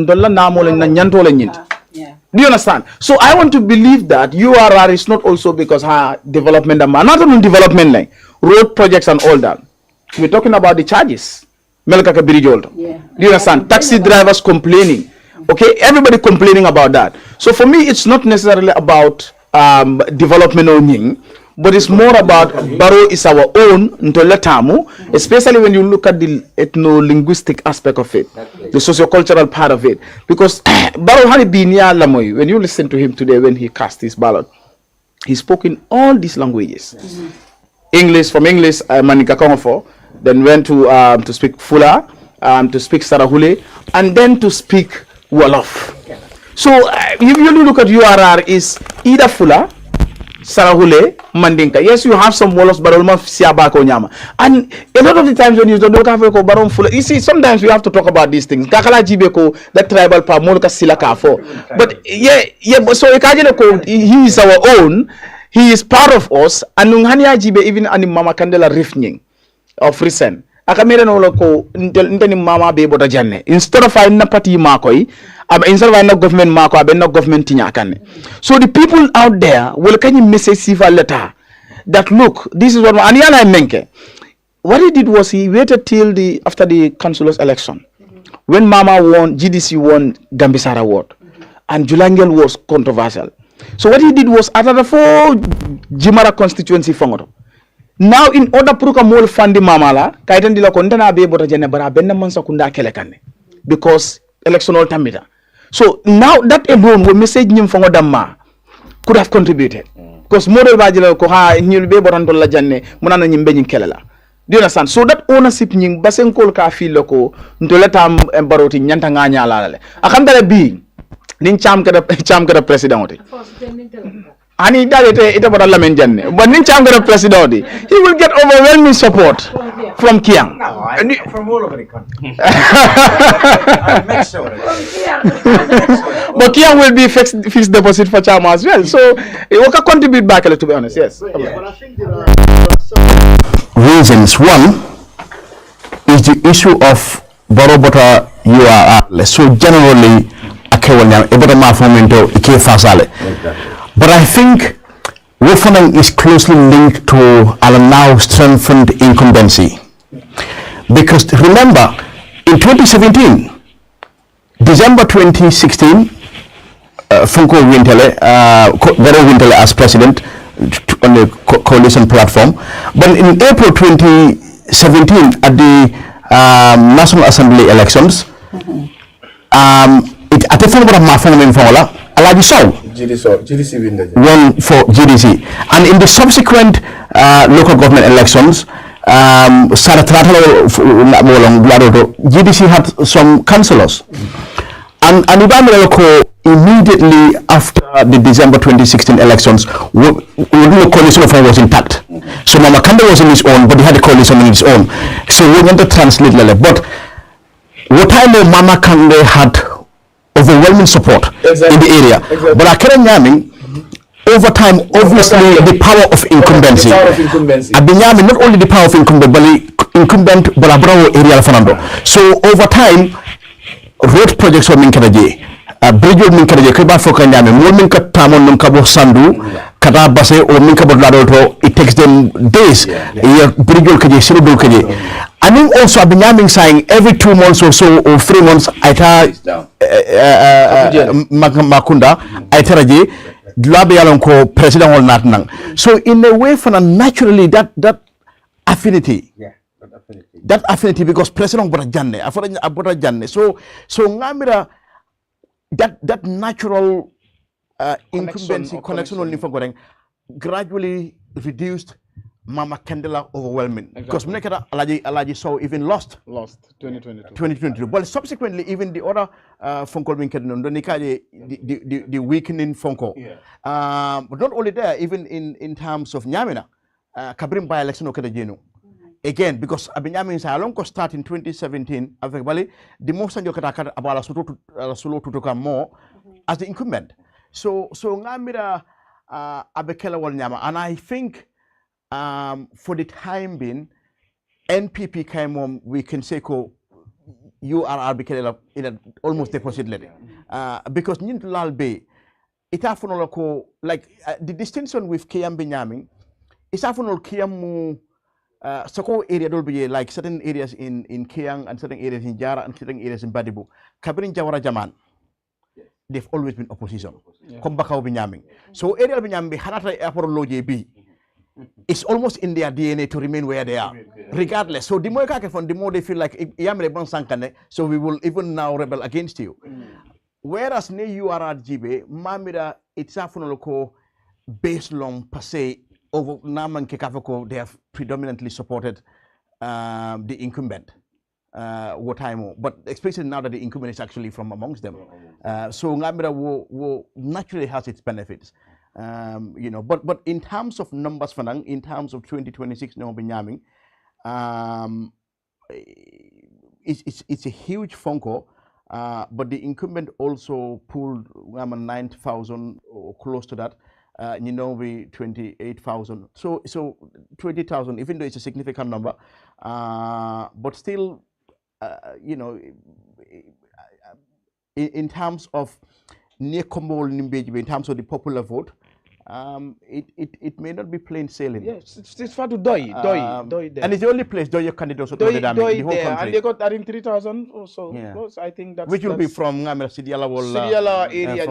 do you understand? So I want to believe that URR is not also because development, not only development like road projects and all that. We're talking about the charges. Do you understand? Taxi drivers complaining. Okay, everybody complaining about that. So for me, it's not necessarily about development owning, but it's more about Barrow is our own Ntoletamu, especially when you look at the ethno-linguistic aspect of it, the socio-cultural part of it. Because Barrow had been Lamoy, when you listen to him today when he cast his ballot, he spoke in all these languages. English, from English, Manika Kongofo, then went to speak Fula, to speak Sarahule, and then to speak Wolof. So if you look at URR is either Fula, Sarahule, Mandinka. Yes, you have some Wolofs, but almost Siabako Nyama. And a lot of the times when you don't have a Baron Fula, you see, sometimes we have to talk about these things. Kakala Jibeko, that tribal pa Molka Silaka for. But but so he is our own, he is part of us, and Nunghania Jibe even ani Mama Candela Rifning of recent. Akamere no loko nteni mama be bota janne. Instead of finding party makoi, instead of finding government mako, no government tinyakane. So the people out there will can you message Sifa letter that look, this is what Aniana Menke. What he did was he waited till after the councillors election. When Mama won, GDC won Gambisara Award, and Julangel was controversial. So what he did was after the 4 Jimara constituency fongoto. Now, in order to mol fund mamala, kaitan dila kondana be bota jene bara benna mansa kunda kelekane because electional tamita. So now that alone will message nyim fongo damma could have contributed because model bajila ko ha nyul be boranto la janne munana nyimbe nyin kelela. Do you understand? So that ownership nying basen kol ka feel ko ntoleta embaroti nyanta nganya lalale. Akandale bi nin cham kada president. Ani dalete ita bora lamen janne but nin cham gara president he will get overwhelming support from Kiang From all over the country. but Kiang will be fixed deposit for Chama as well, so it will contribute back a little, to be honest. Yes, but I think there are some reasons. One is the issue of Borobota URR. So generally but I think Withholding is closely linked to our now strengthened incumbency. Because remember, in 2017, December 2016, Funko Wintele, Vero Wintele as president on the coalition platform. But in April 2017, at the National Assembly elections, it ate from my phone in Fola, Alaji Sow. GDC win the Won for GDC. And in the subsequent local government elections, GDC had some councillors. And Ibrahim immediately after the December 2016 elections, the coalition of was intact. So Mama Kanda was on his own, but he had a coalition on his own. So we want to translate Lele. But what I know, Mama Kanda had overwhelming support in the area. But I can't over time, obviously, the power of incumbency. Abinyami, not only the power of incumbent, but the incumbent, but area Fernando. So over time, road projects were Minkaraje. Bridge Minkaraje, Kaba Fokanyami, Mulminka Tamon Nunkabo Sandu, Kata Base, or Minkabo Ladoto, it takes them days. Bridge Kaje, Sirubu Kaje. And then also Abinyami saying every 2 months or so, or 3 months, Aita Makunda, Aitaraje. So in a way, naturally that affinity, because President Janne, so ngamira that natural incumbency connection only for gradually reduced Mama Candela overwhelming, because Alaji saw even lost 2022. But subsequently, even the other Fonko the weakening Fonko. But not only there, even in terms of Nyamina, Kabrim by election Okadejeno. Again, because Abinyamin Salonko start in 2017, the most Sanjokata about Solo to come more as the incumbent. So Ngamira Abekela Nyama, and I think for the time being, NPP came on, we can say, URR in almost deposit letter. Because Nintulal Bay, it often like the distinction with Kiam Binyaming, it's often Kiamu Soko area will be like certain areas in Kiang and certain areas in Jara and certain areas in Badibu. Kabrin Jawara Jaman, they've always been opposition. Kombakao Binyaming. So area Binyambi Hanata Airport Loje B. It's almost in their DNA to remain where they are, regardless. So the more the more they feel like so we will even now rebel against you. Whereas ne URRGB, Mamira, it's a local based on per se over Naman Kekafoko, they have predominantly supported the incumbent. But especially now that the incumbent is actually from amongst them. So Ngamira will naturally has its benefits. But in terms of numbers, in terms of 2026, it's a huge Fonko, but the incumbent also pulled 9,000 or close to that. 28,000. So 20,000, even though it's a significant number, but still, in terms of near Kombo in terms of the popular vote, it may not be plain sailing. Yes, it's far to Doi there. And it's the only place Doi candidates Doi the whole there, country. and they got I think 3,000 or so. Yeah. I think that's Which will be from Sidiala area.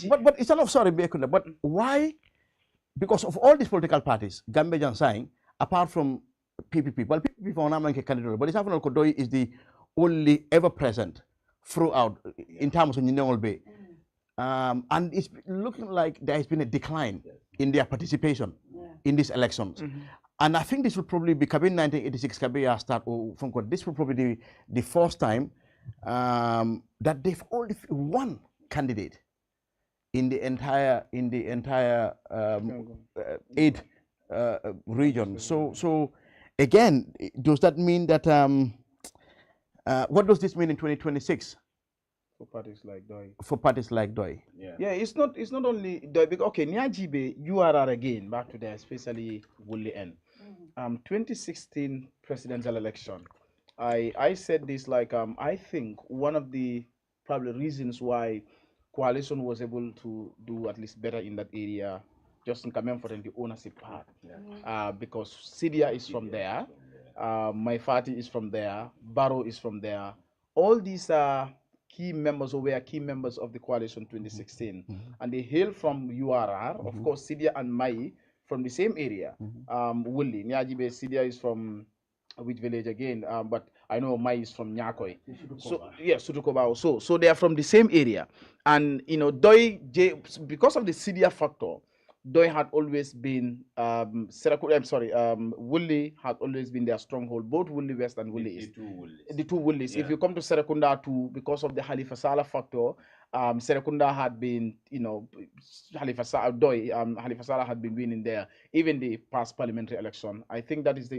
But it's not sorry, but why? Because of all these political parties, Gambian saying, apart from PPP, well, PPP for Namanke candidate, but it's happening Doi is the only ever present throughout in terms of Ninol Bay. And it's looking like there has been a decline in their participation in these elections. And I think this will probably be, 1986 Kabia start, or from this will probably be the first time that they've only one candidate in the entire 8 region. So again, does that mean that what does this mean in 2026? For parties like Doi. For parties like Doi. Yeah, it's not only Doi. Okay, Nyajibe, URR again, back to there, especially Wuli N. 2016 presidential election. I said this like I think one of the probably reasons why coalition was able to do at least better in that area, just in coming for the ownership part. Because Sidia is from there, my Fatou is from there, Barrow is from there. All these are key members, or were key members of the coalition 2016, and they hail from URR. Of course, Sidia and Mai from the same area. Wuli Nyajibe Sidia is from which village again? But I know Mai is from Nyakoi. So yeah, Sutukoba. So they are from the same area, and because of the CDR factor, Doi had always been Wuli had always been their stronghold, both Wuli West and Wuli East. The two Wulis. Yeah. If you come to Serekunda too, because of the Halifa Saleh factor, Serekunda had been, Halifa Saleh had been winning there, even the past parliamentary election. I think that is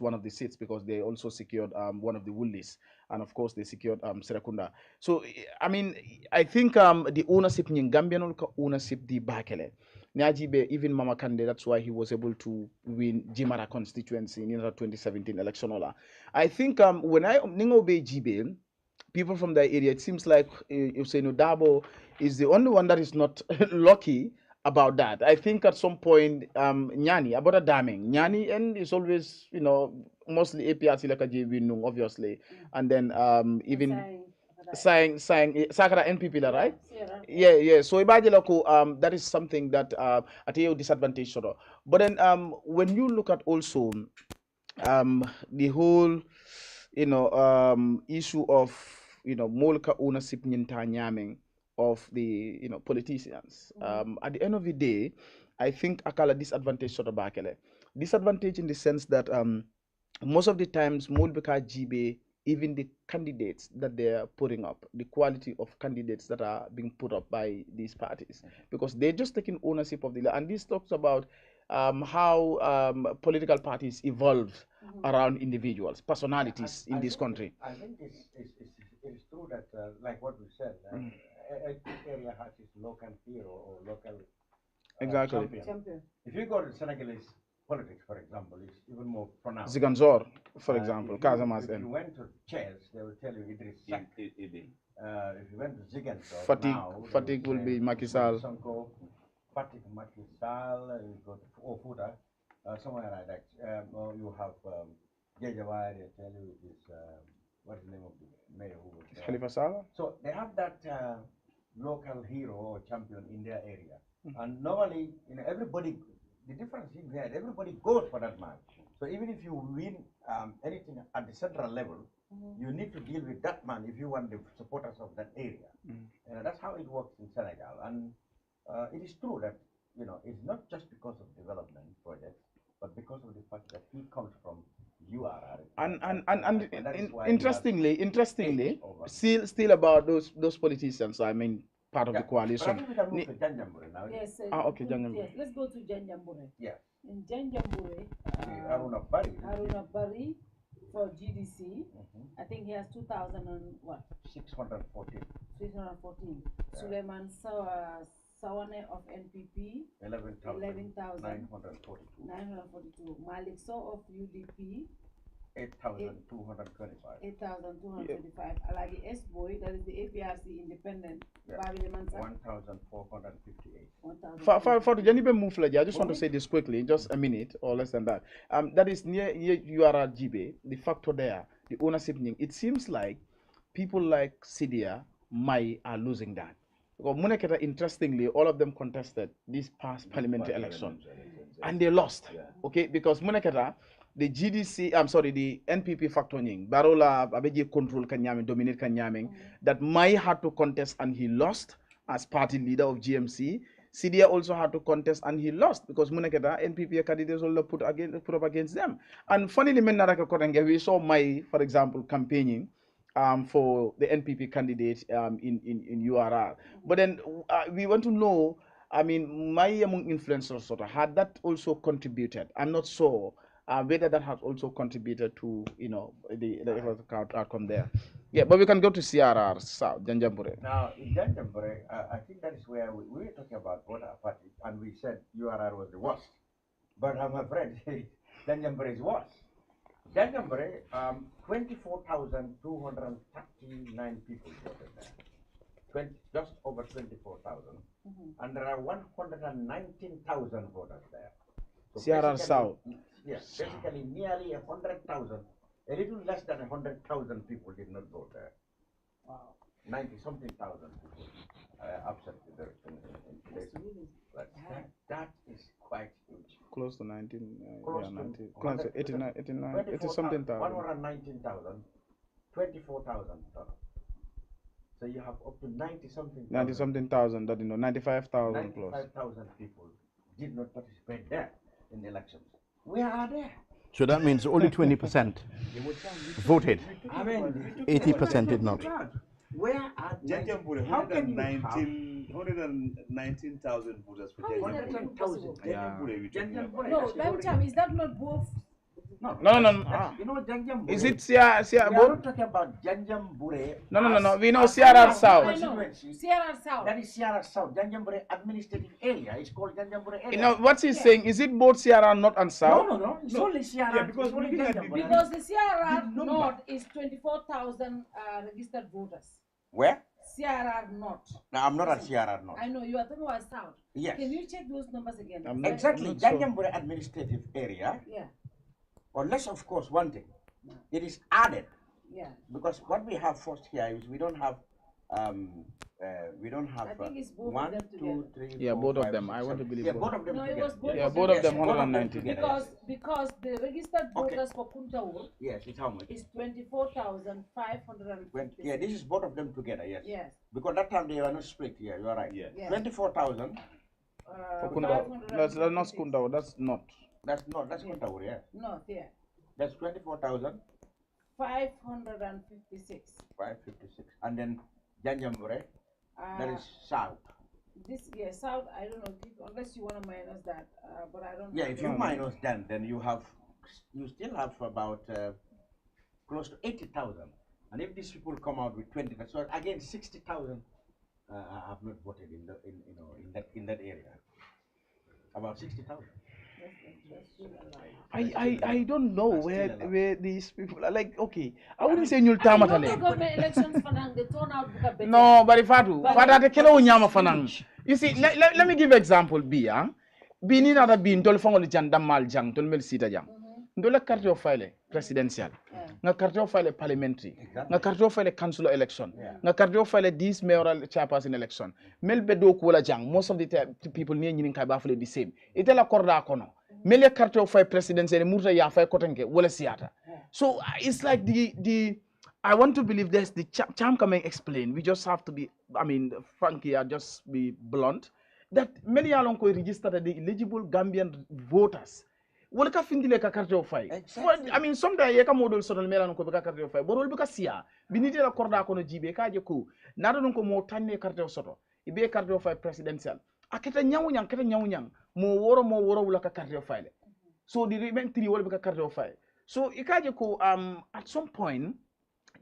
one of the seats because they also secured one of the Wulis, and of course they secured Serekunda. So I mean, I think the ownership in Gambian ownership the Bakele. Nyajibe, even Mama Kande, that's why he was able to win Jimara constituency in the 2017 election. I think when I Ningobe Jibe, people from that area, it seems like Usainu Dabo is the only one that is not lucky about that. I think at some point, Nyani, about a damning, Nyani, and it's always, mostly APRC like a JV, obviously. And then even saying Sakara NPP, right? Yeah. So imagine that is something that at a disadvantage. But then when you look at also the whole issue of molka ownership nyaming of the politicians, at the end of the day, I think akala disadvantage sort of bakele disadvantage in the sense that most of the times molbeka jibe, even the candidates that they are putting up, the quality of candidates that are being put up by these parties, because they're just taking ownership of the land. And this talks about how political parties evolve around individuals, personalities in this country. I think it's true that, like what we said, each area has its local hero or local Exactly. champion. If you go to Senegalese politics, for example, it's even more pronounced. Ziganzor, for example, Casamance. If you went to Chess, they will tell you Idris Seck. If you went to Ziganzor, Fatigue will be Macky Sall. Fatigue, Macky Sall, you go to Ofuta, somewhere like that. Or you have Jejawai, they tell you it is, what's the name of the mayor who was there? Khalifa Saleh. So they have that local hero or champion in their area. And normally, everybody, the difference is that everybody goes for that man. So even if you win anything at the central level, you need to deal with that man if you want the supporters of that area. That's how it works in Senegal. And it is true that, it's not just because of development projects, but because of the fact that he comes from URR. And interestingly, still about those politicians. I mean, part of the coalition. But I think we can move to Janjambure now. Yes. Okay, Janjambure. Yes, let's go to Janjambure. Yeah. In Janjambure, Aruna Bari for GDC, I think he has 2,000 and what? 614. 614. Suleiman Sawane of NPP, 11,942. 942. Malik So of UDP, 8,225. 8,225. Alagi S Boy, that is the APRC independent. Yeah. 1,458. For the Janibe Muflaji, I just want to say this quickly, just a minute or less than that. That is near URRGB, the factor there, the ownership. It seems like people like Sidia, Mai are losing that. Because Muneketa, interestingly, all of them contested this past parliamentary election, and they lost. Okay, because Muneketa, the the NPP factoring, Barola Abeji control Kanyaming, dominate Kanyaming, that Mai had to contest and he lost as party leader of GMC. Sidia also had to contest and he lost because Muneketa, NPP candidates all put up against them. And funnily, we saw Mai, for example, campaigning for the NPP candidate in URR. But then we want to know, I mean, my among influencers had that also contributed? I'm not sure whether that has also contributed to the outcome there. Yeah, but we can go to CRR South Janjambure. Now in Janjambure, I think that is where we were talking about voter apathy, and we said URR was the worst. But I'm afraid Janjambure is worse. Janjambure, 24,239 people voted there. Just over 24,000. And there are 119,000 voters there. So CRR South. Yes, basically nearly 100,000, a little less than 100,000 people did not vote there. Wow. 90-something thousand people absent in place. That is quite huge. Close to 19, Close to 89, 89, 80 something thousand. 119,000 $24,000. So you have up to 90-something. 90-something thousand, that 95,000 plus. 95,000 people did not participate there in the elections. Where are they? So that means only 20% voted. I mean, 80% did not. Where are how can you 119,000 voters for $100,000? Yeah. No, Benjamin, is that not both? No. You know Janjambure. Is it We are both? not talking about Janjambure. No. We know CRR South. Sierra South. That is Sierra South. Janjambure administrative area. It's called Janjambure area. You know what he's saying? Is it both CRR North and South? No. It's only Sierra. Yeah, because only Because the Sierra North is 24,000 registered voters. Where? Sierra North. No, I'm not at Sierra North. I know you are talking about South. Yes. Can you check those numbers again? Exactly. Janjambure administrative area. Yeah. Unless, of course, one thing, it is added. Yeah. Because what we have first here is we don't have I think it's both one, of them two, together. three, Yeah, four, both of five, them. six, I want to seven. believe Yeah, both. both of them No, it together. was both Yeah, of both them. of them Yes, both of them 190. together. Because the registered voters for Kuntaur Yes, it's how much? is 24,550. Yeah, this is both of them together, yes. Yes. Because that time they were not split, yeah, you are right. Yeah. 24,000. For Kundao. That's not Kundao, that's not. That's Kuntaur, yeah. North, yeah. That's 24,000. 556. 556. And then Janjambure, that is south. This, South, I don't know, unless you want to minus that, but I don't know. Yeah, if you minus that, then you still have about close to 80,000. And if these people come out with 20, so again 60,000 have not voted in that area. About 60,000. I don't know where these people are. Like, okay, I wouldn't say Nyul Tamatale. Government elections fanang, the turnout better. No, but Fatou, Fatou kelo nyama fanang. You see, let me give example B. B ni nada B ndol fangol jang damal jang tol mel sita jang. Ndola carte of file presidential. Nga carte of file parliamentary. Nga carte of file council election. Nga carte of file this mayoral chairperson election. Mel bedo ko wala jang. Most of the people ni nyinin kay bafule the same. Ite la korda kono. Mele carte of file presidential murta ya file kotenke wala siata. So it's like the I want to believe this. The Cham can explain. We just have to be, frankly, I'll just be blunt. That many alonko registered the eligible Gambian voters. Wala ka findile ka carte of file. Someday yeka model sonal melano ko ka carte of file. Borol bika sia. Binite la korda kono jibe ka je ko. Nado non ko mo tanne carte of soto. Ibe carte of file presidential. Aketa nyawnyang mo woro wala ka carte of file. So the remaining three wala bika carte of file. So ikaje ko at some point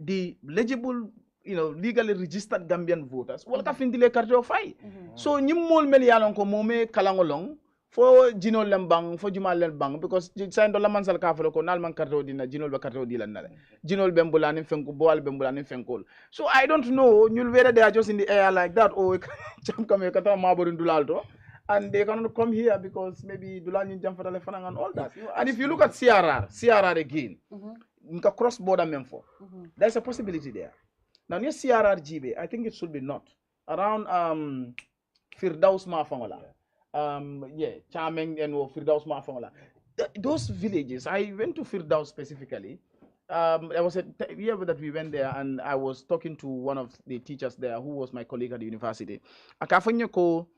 the legible, legally registered Gambian voters, wala ka findile carte of file. So nyimol mel yalon ko mome kalangolong fo jinol lembang fo jumal lembang because sain do la mansal ka falo ko nal man carte odina jinol be carte odila nale jinol bembulani fenko boal bembulani fenkol. So I don't know whether they are just in the air like that or cham come kata maborin dulalto and they cannot come here because maybe dulani jamfatale fanang and all that. And if you look at CRR again, nka cross border memfo. There's a possibility there. Now near CRRGB, I think it should be not around Firdaus Mafangola. Charming and Firdaus Mafangola. Those villages, I went to Firdaus specifically. There was a year that we went there and I was talking to one of the teachers there who was my colleague at the university. Akafanyako,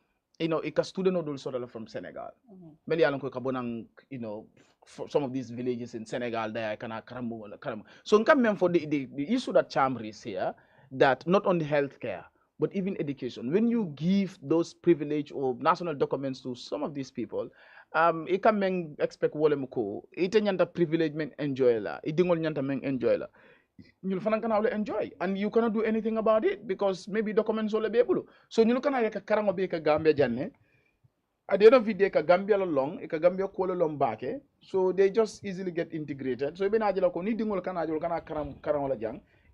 a student odol sort from Senegal. Many along kabonang, for some of these villages in Senegal there kana karamu. So nkam for the issue that Cham raised here, that not only healthcare but even education. When you give those privilege or national documents to some of these people, it can expect wolem ko. It nyanta privilege men enjoy la. It dingol nyanta men enjoy la. You'll find enjoy and you cannot do anything about it because maybe documents will be able. So you can have a karango be a Gambia janne. At the end of the day, Gambia long, Gambia kola long back. So they just easily get integrated. So even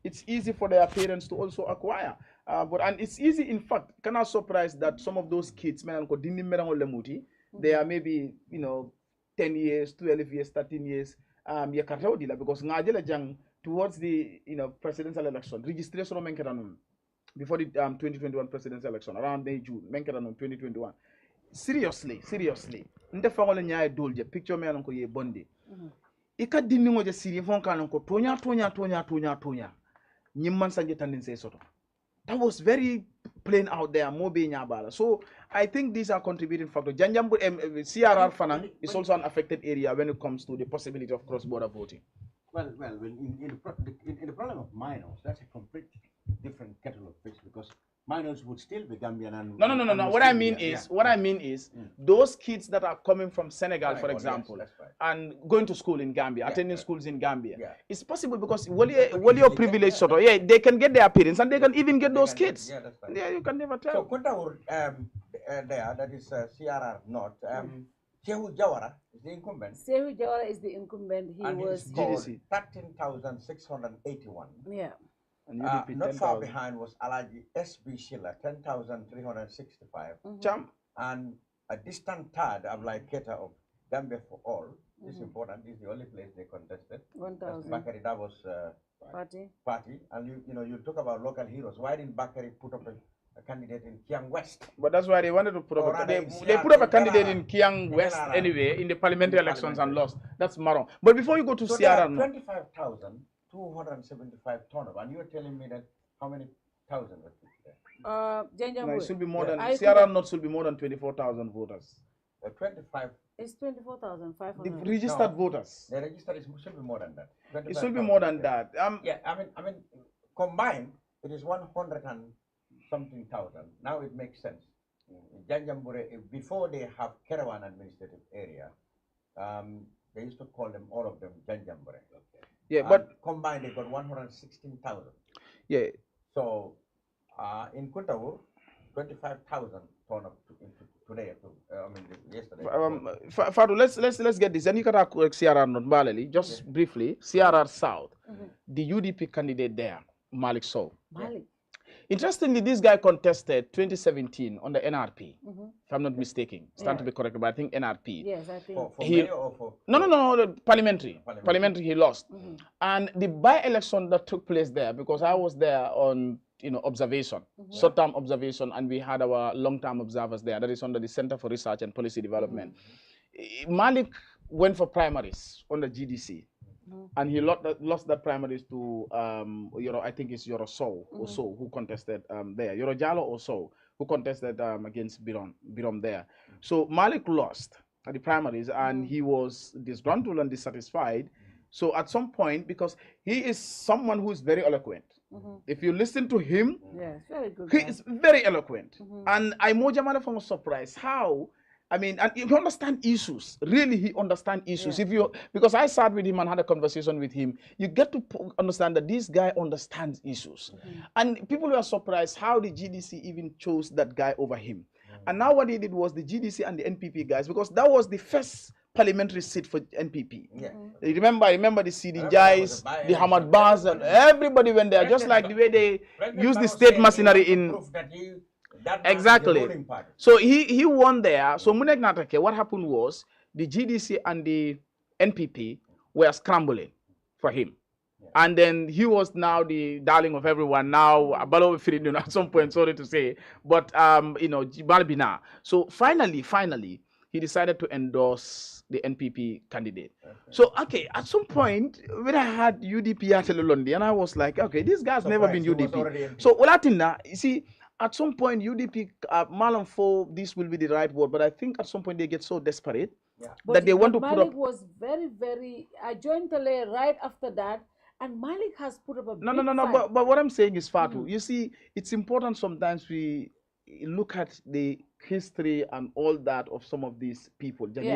it's easy for their parents to also acquire. And it's easy, in fact, can I surprise that some of those kids, they are maybe 10 years, 12 years, 13 years, because towards the presidential election, registration before the 2021 presidential election, around May, June, 2021. Seriously. Nte fangole nyaay dolje picture me anko ye bonde. Ika dinni ngoje siri fon kanko tonya. nyimman sanje tandin say soto. That was very plain out there, Mobe Nyabala. So I think these are contributing factors. Janjambu CRR Fanang is also an affected area when it comes to the possibility of cross-border voting. Well, in the problem of minors, that's a completely different kettle of fish because minors would still be Gambian and No. What I mean is, those kids that are coming from Senegal, for example, yes, right. and going to school in Gambia, attending schools in Gambia, it's possible because what your privilege sort of, they can get their parents and they can even get those kids. That's right. Yeah, you can never tell. So Kuntawur, that is CRR North. Shehu Jawara is the incumbent. Shehu Jawara is the incumbent. He was GDC 13,681. Yeah. And not far behind was Alaji S.B. Schiller, 10,365. And a distant third, Ablai Keta of Gambia for All. This is important. This is the only place they contested. 1,000. Bakari Davos party. And you talk about local heroes. Why didn't Bakari put up a candidate in Kiang West? But that's why they wanted to put up they put up a candidate in Kiang West anyway in the parliamentary elections and lost. That's Maron. But before you go to so Sierra, 25,275 turnover, and you're telling me that how many thousand were there? No, it should be more than Sierra North should be more than 24,000 voters. 25. It's 24,500. The registered voters. The registered should be more than that. It should be more than that. Yeah, I mean, combined, it is 100 and something thousand. Now it makes sense. Janjambure, before they have Caravan administrative area, they used to call them, all of them, Janjambure. Okay. Yeah, but combined they got 116,000. Yeah. So in Kuntawur, 25,000 turned up today. Yesterday. Fatou, let's get this. And you can talk CRR not Balali, just briefly. CRR South, the UDP candidate there, Malik Sow. Malik. Interestingly, this guy contested 2017 on the NRP, if I'm not mistaken. Stand to be corrected, but I think NRP. Yes, I think. For mayor or for? No, parliamentary. Parliamentary, he lost. And the by-election that took place there, because I was there on observation, short-term observation, and we had our long-term observers there. That is under the Center for Research and Policy Development. Malik went for primaries on the GDC. And he lost that primaries to, I think it's Yoro Sow or So who contested there. Yoro Jalo or So who contested against Birom there. So Malik lost at the primaries and he was disgruntled and dissatisfied. So at some point, because he is someone who is very eloquent. If you listen to him, very good he is very eloquent. And I was surprised how, and you understand issues. Really, he understands issues. Because I sat with him and had a conversation with him, you get to understand that this guy understands issues. And people were surprised how the GDC even chose that guy over him. And now what he did was the GDC and the NPP guys, because that was the first parliamentary seat for NPP. You remember the Sidin Jais, the Hamad Baz, and everybody went there, just like the way they use the state machinery in. Exactly. So he won there. So Munek Natake, what happened was the GDC and the NPP were scrambling for him. And then he was now the darling of everyone. Now, at some point, sorry to say, but Balbina. So finally, he decided to endorse the NPP candidate. So, at some point, when I had UDP at Lundi, and I was like, okay, this guy's never been UDP. So, Olatina, you see, at some point, UDP, Malam for this will be the right word, but I think at some point they get so desperate that they want to put up. Malik was very, I joined Tale right after that, and Malik has put up a big fight. But what I'm saying is, Fatou, you see, it's important sometimes we look at the history and all that of some of these people, because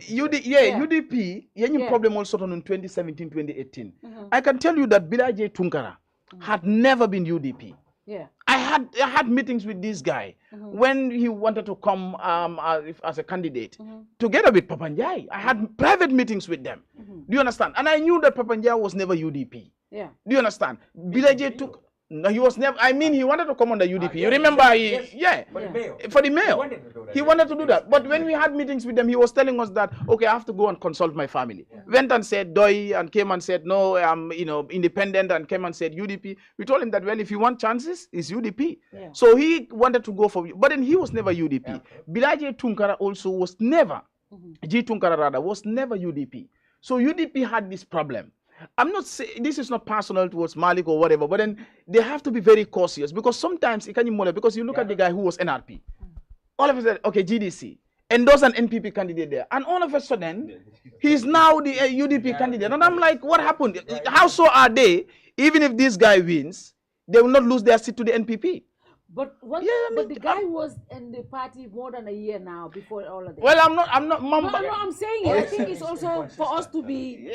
UDP, problem also in 2017, 2018. I can tell you that Bilaje Tunkara had never been UDP. I had meetings with this guy when he wanted to come as a candidate together with Papanjai. I had private meetings with them. Do you understand? And I knew that Papanjai was never UDP. Do you understand? Bilaje took. No, he was never. He wanted to come on the UDP. You remember? For the mayor. He wanted to do that. But when we had meetings with them, he was telling us that, okay, I have to go and consult my family. Went and said Doi and came and said, no, I'm independent, and came and said UDP. We told him that, well, if you want chances, it's UDP. So he wanted to go for, but then he was never UDP. Bilaje Tunkara also was never, G Tunkara rather, was never UDP. So UDP had this problem. I'm not saying this is not personal towards Malik or whatever, but then they have to be very cautious because sometimes it can be more because you look at the guy who was NRP. All of a sudden, okay, GDC, endorse an NPP candidate there, and all of a sudden, he's now the UDP candidate. And I'm like, what happened? How so are they? Even if this guy wins, they will not lose their seat to the NPP. But what? But the guy was in the party more than a year now before all of this. Well, I'm not. No, I'm saying it. I think it's also for us to be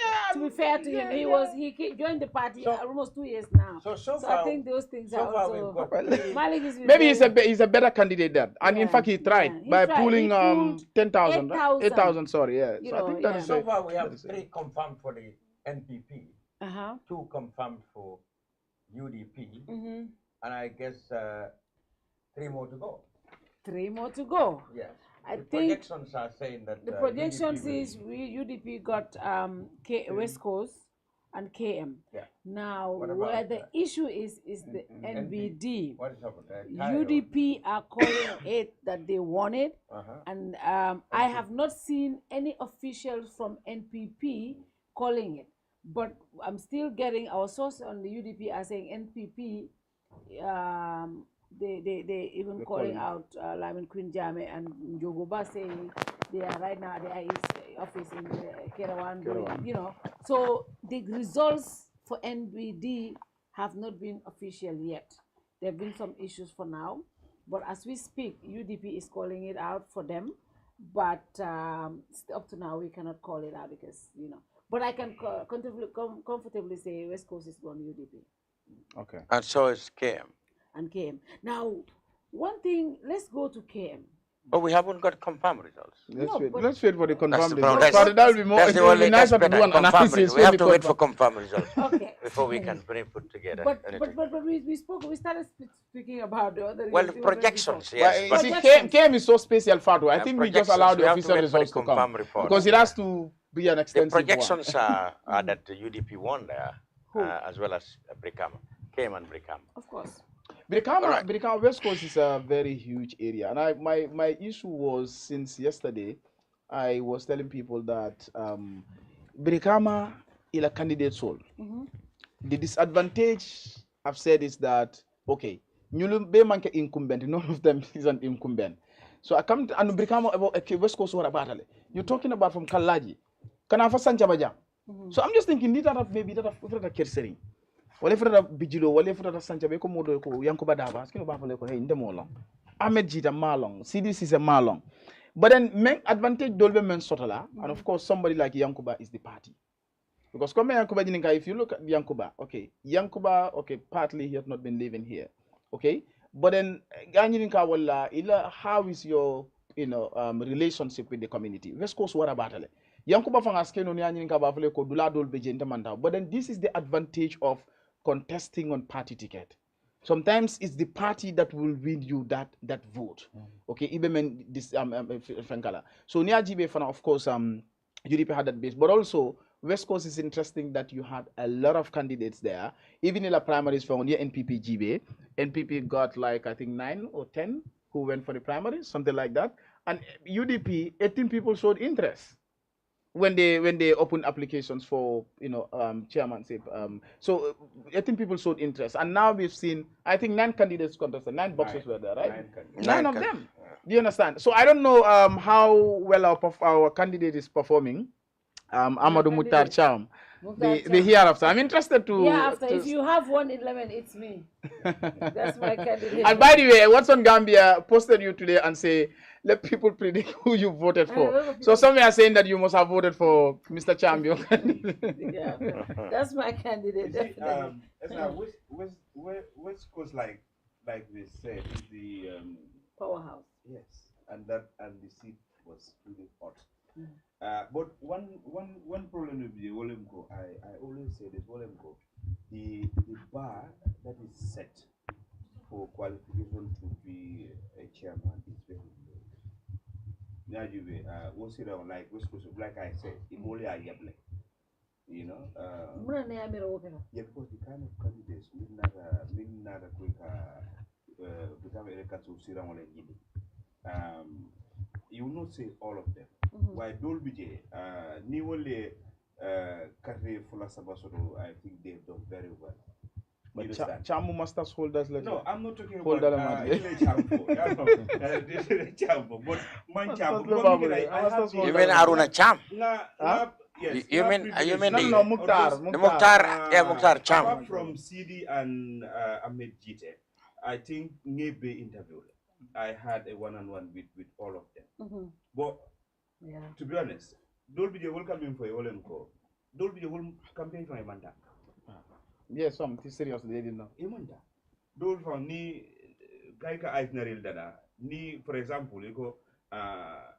fair to him. He joined the party almost 2 years now. So far, I think those things are also. Malik is Maybe he's a better candidate there, and in fact he tried by pulling 10,000, 8,000. Sorry, yeah. So I think that is so far we have 3 confirmed for the NPP, 2 confirmed for UDP, and I guess 3 more to go. 3 more to go. Yes. I the think projections are saying that the projections is UDP got West Coast and KM. Yeah. Now, What where about, the issue is the NBD. What is happening? UDP are calling it that they want it, and I have not seen any officials from NPP calling it. But I'm still getting our source on the UDP are saying NPP. They even calling out Lyman Queen Jame and Njogoba saying they are right now they are his office in Kerawan. You know, so the results for NBD have not been official yet. There have been some issues for now, but as we speak, UDP is calling it out for them. But up to now, we cannot call it out because But I can comfortably say West Coast is going UDP. Okay. And so is KM. And KM. Now, one thing, let's go to KM. But we haven't got confirmed results. Let's wait for the confirmed results. That will be more. It will be nicer to do an analysis. We have to wait for confirmed results before we can put together. But we started speaking about the other. Well, projections, yes. But see, KM is so special, Fatou. I think we just allow the official results to come because it has to be an extensive one. The projections are that the UDP won there, as well as Brikama, KM and Brikama. Of course. Brikama West Coast is a very huge area, and my issue was since yesterday, I was telling people that Brikama is a candidate soul. The disadvantage I've said is that okay, Nyulumbe incumbent, none of them is an incumbent. So I come to and Brikama about West Coast or about you're talking about from Kalaji, Kanafa Sanchabaja. So I'm just thinking maybe that Kersering. Wale fura bijilo wale fura sanchabe ko modo ko yankuba daba skino ba fale ko hey ndemo long Ahmed Jita malong CDC is a malong but then main advantage dolbe men sotala and of course somebody like Yankuba is the party because come Yankuba jininka if you look at Yankuba okay partly he has not been living here okay but then ganyininka wala ila how is your relationship with the community West Coast what about it Yankuba fanga skeno nyanyininka ba fale ko dula dolbe jenta manda but then this is the advantage of contesting on party ticket. Sometimes it's the party that will win you that vote. Okay, even this Frankala. So near GB of course UDP had that base, but also West Coast is interesting that you had a lot of candidates there. Even in the primaries for near NPP GB, NPP got like I think 9 or 10 who went for the primaries, something like that. And UDP 18 people showed interest when they opened applications for chairmanship. So 18 people showed interest, and now we've seen I think 9 candidates contested, 9 boxes were there, right? 9 of them. Do you understand? So I don't know how well our candidate is performing. Amadou Mutar Cham, the hereafter. I'm interested to. Hereafter, if you have 111, it's me. That's my candidate. And by the way, What's on Gambia posted you today and say, let people predict who you voted for. So some are saying that you must have voted for Mr. Cham. Yeah, that's my candidate. Definitely. West Coast, like they said, is the powerhouse. Yes, and the seat was really hot. But one problem with the Wolemco, I always say this Wolemco, the bar that is set for qualification to be a chairman is very low. Now you we'll sit down like I said, Imoli Ayable. You know, yeah, because the kind of candidates Minna quick become you will not say all of them. Why Dolby J, Niwole Kate Fula Sabasodo, I think they've done very well. But Chamu masters holders letter. No, I'm not talking Hold about Champo. But man Champo. You mean Aruna Cham? Yes. You mean no, Mukhtar? Yeah, Mukhtar Cham. Apart from CD and Ahmed Jite, I think Ngebe interviewed. I had a one-on-one with all of them. But to be honest, don't be the whole campaign for your Corp. Don't be the whole campaign for Imanda. Yes, some seriously, they didn't know. Imanda. Don't for ni Gaika Aitneril Dada. Ni, for example, you go,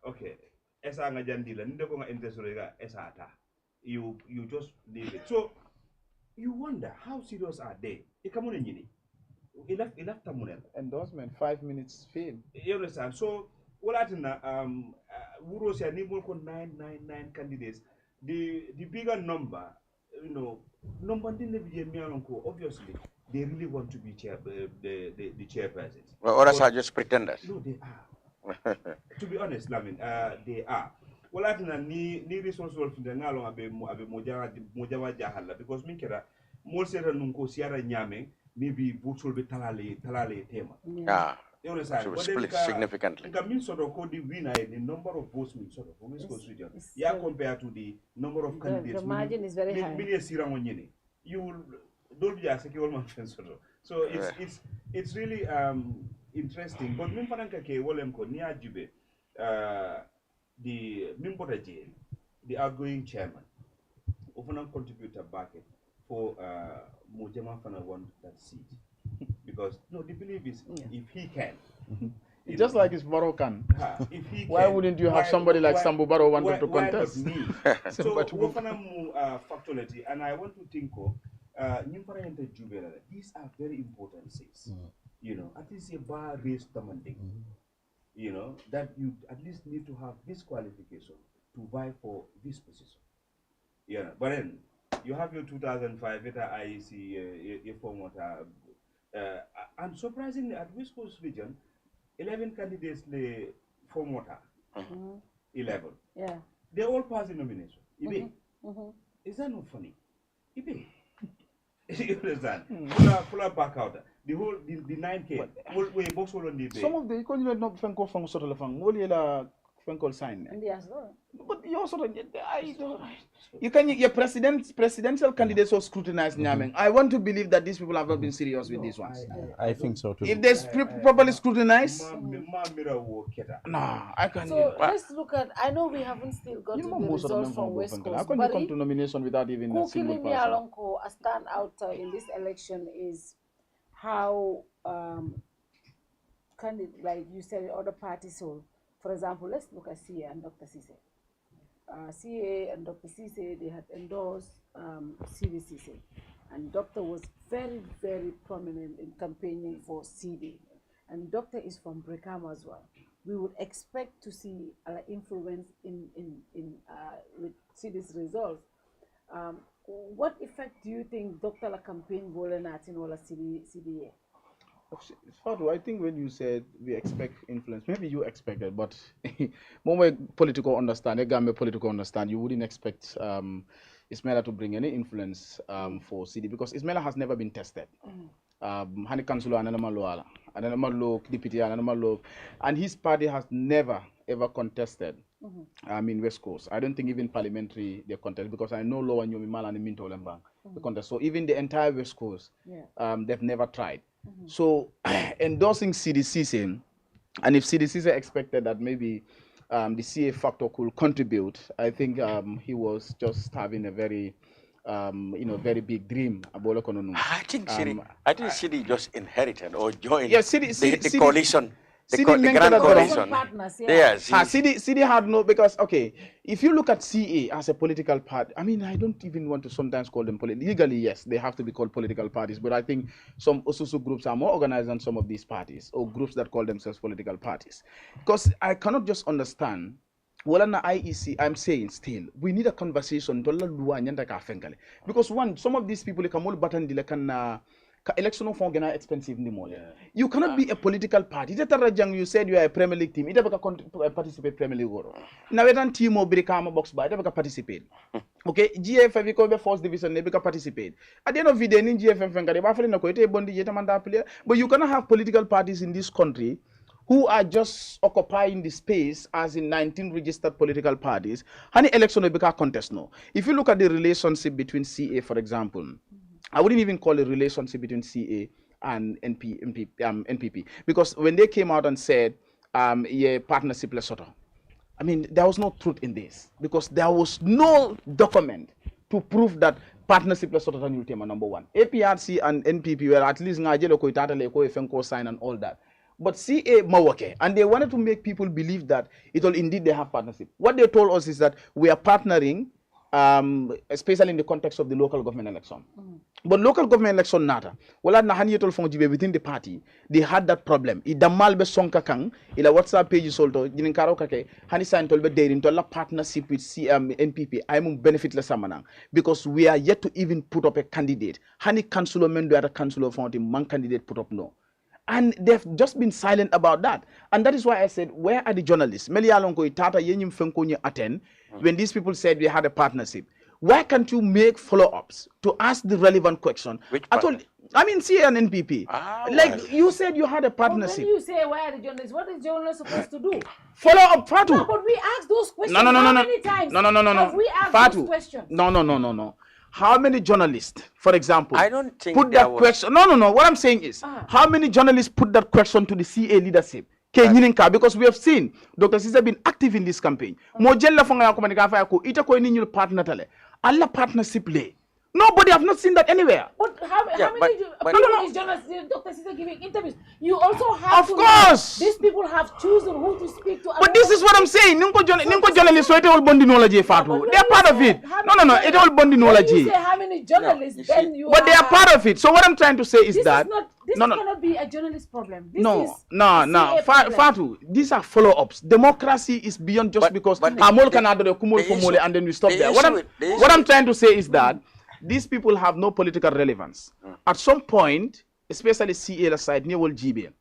okay, Esa Ngajandila, Nidoko Interesurega, Esa Ata. You just leave it. So you wonder how serious are they? Endorsement, 5 minutes fame. You understand? So what I think we say need 999 candidates. The bigger number, number obviously they really want to be the chairpersons. Well, others are just pretenders. No, they are. To be honest, they are. Well, I think ni responsible for the ngalong abe mojawa jahala because minkera more sera nunko siara nyame maybe votes will be talale tema. Yeah. You understand? Should split significantly. It means sort of the winner, the number of votes means sort of region. Yeah, compared to the number of candidates. The margin is very high. You will don't be a secure man. So it's really interesting. But min fananka ke wolem ko ni ajibe the Mimpota jail, the outgoing chairman, often contributor back for Mujama Fana won that seat. Because the belief is if he can. It's just like his Barrow can. If he why can, wouldn't you have somebody like Sambu Barrow wanted to contest? Why not me? So Wofana factuality, and I want to think of these are very important things. At least a bar race demanding. That you at least need to have this qualification to vie for this position. But then you have your 2005 IEC format. And surprisingly, at West Coast region, 11 candidates lay format. 11. Yeah. They all pass the nomination. Is that not funny? You understand? Full back out. The 9K. Box will on the some of the economy not Franco from sort of la Franco sign. But you also you can your presidential candidates are scrutinized. I want to believe that these people have not been serious with these ones. I think so too. If they're properly scrutinized, no, I can't. So let's look at. I know we haven't still got the results from West Coast. How can you come to nomination without even a single person? A standout in this election is how like you said, other parties hold. For example, let's look at CA and Dr. Cisse. CA and Dr. Cisse, they had endorsed CDCC. And Dr. was very, very prominent in campaigning for CD. And Dr. is from Brikama as well. We would expect to see influence with CD's results. What effect do you think Dr. La campaign will have in CDA? Fatou, I think when you said we expect influence, maybe you expected, but more political understand, you wouldn't expect Ismaila to bring any influence for CD because Ismaila has never been tested. Hani Councilor and his party has never ever contested. In West Coast. I don't think even parliamentary they contest because I know Law and Yomimal and Minto Lembang the contest. So even the entire West Coast, they've never tried. So endorsing CDCC, and if CDCC expected that maybe the CA factor could contribute, I think he was just having a very very big dream about I think CD just inherited or joined the coalition. The grand coalition. Yes. CD had no, because, okay, if you look at CA as a political party, I mean, I don't even want to sometimes call them political. Legally, yes, they have to be called political parties, but I think some Osusu groups are more organized than some of these parties, or groups that call themselves political parties. Because I cannot just understand, well, on the IEC, I'm saying still, we need a conversation, because one, some of these people, election of gonna expensive ni more. You cannot be a political party. You said you are a Premier League team. Ita baka participate Premier League oro. Na wetan team o birikama box ba ita baka participate. Okay, GFF ko be first division ne baka participate. At the end of the day, in GFF ngare ba fele na ko ite bondi yeta manda player. But you cannot have political parties in this country who are just occupying the space as in 19 registered political parties. Hani election will become contest no. If you look at the relationship between CA, for example, I wouldn't even call it a relationship between CA and NPP, because when they came out and said, yeah, partnership Lesotho, I mean, there was no truth in this, because there was no document to prove that partnership Lesotho and Ultima number one. APRC and NPP were at least ngajelo ko itata le ko FNCO sign and all that. But CA Mawake, and they wanted to make people believe that it will indeed they have partnership. What they told us is that we are partnering, especially in the context of the local government election. But local government election nata. Wala na hani yetol fonjibe within the party, they had that problem. I damal be sonka kang, ila WhatsApp page solto, jinin karo kake, hani sa intol be deirin tola partnership with NPP. I'm benefit la samanang. Because we are yet to even put up a candidate. Hani councilor mendo at a councilor fonti, man candidate put up no. And they've just been silent about that. And that is why I said, where are the journalists? When these people said we had a partnership, why can't you make follow-ups to ask the relevant question? I mean, CA and NPP. Like you said, you had a partnership. When you say where are the journalists, what is journalists supposed to do? Follow up, Fatou. No, but we asked those questions. No. How many times have we asked those questions? No. How many journalists, for example, I don't think put that question? No. What I'm saying is, how many journalists put that question to the CA leadership? Because we have seen Dr. Caesar been active in this campaign. Mojella fonga yakomanika fa yako ita ko ni partner tale. Alla partnership le. Nobody have not seen that anywhere. But how many people is journalists, Dr. Caesar giving interviews? You also have of course. These people have chosen who to speak to. But this is what I'm saying. Ninko journalists so it all bondi knowledge Fatou. They are part of it. No. It all bondi knowledge. You say how many journalists, then you. But they are part of it. So what I'm trying to say is that this cannot be a journalist problem. No. Fatou, these are follow-ups. Democracy is beyond just because Amol Kanado Kumul Kumule and then we stop there. What I'm trying to say is that these people have no political relevance. At some point, especially CA side, near GB,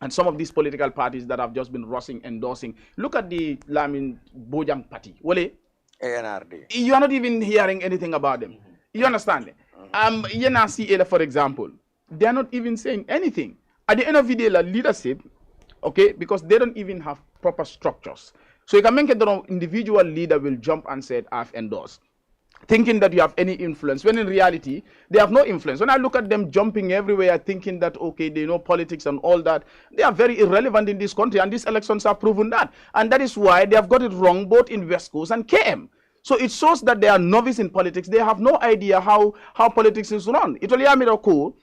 and some of these political parties that have just been rushing, endorsing. Look at the Lamin Bojang party. Wale, ANRD. You are not even hearing anything about them. You understand? Yena CA, for example, they are not even saying anything. At the end of the day, leadership, okay, because they don't even have proper structures. So you can make it that an individual leader will jump and say, I've endorsed, thinking that you have any influence, when in reality, they have no influence. When I look at them jumping everywhere, thinking that, okay, they know politics and all that, they are very irrelevant in this country, and these elections have proven that. And that is why they have got it wrong both in West Coast and KM. So it shows that they are novice in politics. They have no idea how politics is run. It only miracle,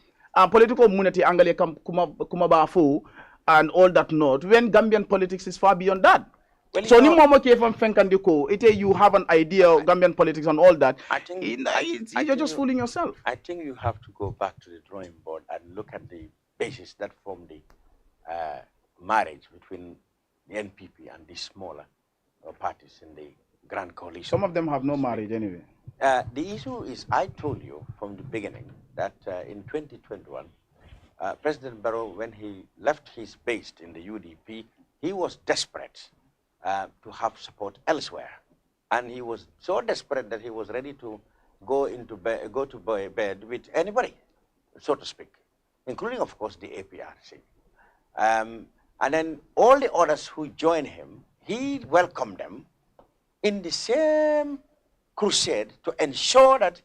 political community, angale kumabafu, and all that note, when Gambian politics is far beyond that. Well, so you have an idea of Gambian politics and all that. You're just fooling yourself. I think you have to go back to the drawing board and look at the basis that formed the marriage between the NPP and the smaller parties in the Grand Coalition. Some of them have no marriage anyway. The issue is, I told you from the beginning that in 2021, President Barrow, when he left his base in the UDP, he was desperate to have support elsewhere, and he was so desperate that he was ready to go to bed with anybody, so to speak, including, of course, the APRC. And then all the others who joined him, he welcomed them in the same crusade to ensure that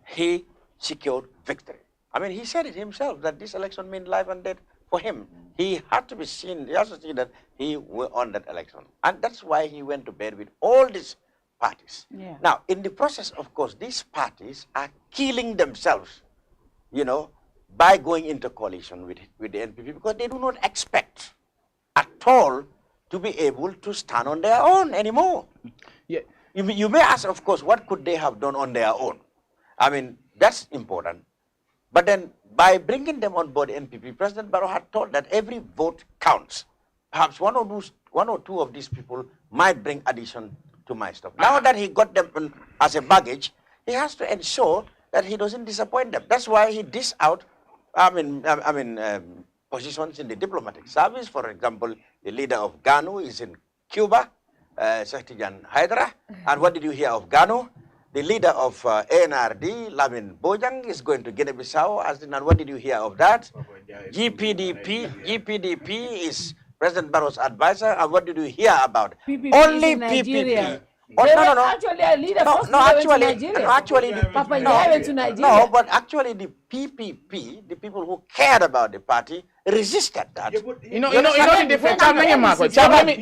he secured victory. I mean, he said it himself that this election meant life and death for him. He had to be seen, he has to see that he won that election. And that's why he went to bed with all these parties. Yeah. Now, in the process, of course, these parties are killing themselves, by going into coalition with the NPP, because they do not expect at all to be able to stand on their own anymore. Yeah. You may ask, of course, what could they have done on their own? I mean, that's important. But then, by bringing them on board NPP, President Barrow had told that every vote counts. Perhaps one or two of these people might bring addition to my stuff. Now that he got them as a baggage, he has to ensure that he doesn't disappoint them. That's why he dished out positions in the diplomatic service. For example, the leader of GANU is in Cuba, Sektijan Hydra. And what did you hear of GANU? The leader of ANRD, Lamin Bojang, is going to Guinea-Bissau. And what did you hear of that? GPDP is President Barrow's advisor. And what did you hear about? PPP Only is in Nigeria. PPP. Oh, no. Actually, a leader No, first no, leader actually, went to Nigeria. no, actually, Papa Njai went to Nigeria. No, but actually, the PPP, the people who cared about the party, resisted that. You know the difference. Cham, let me help you. Cham, let me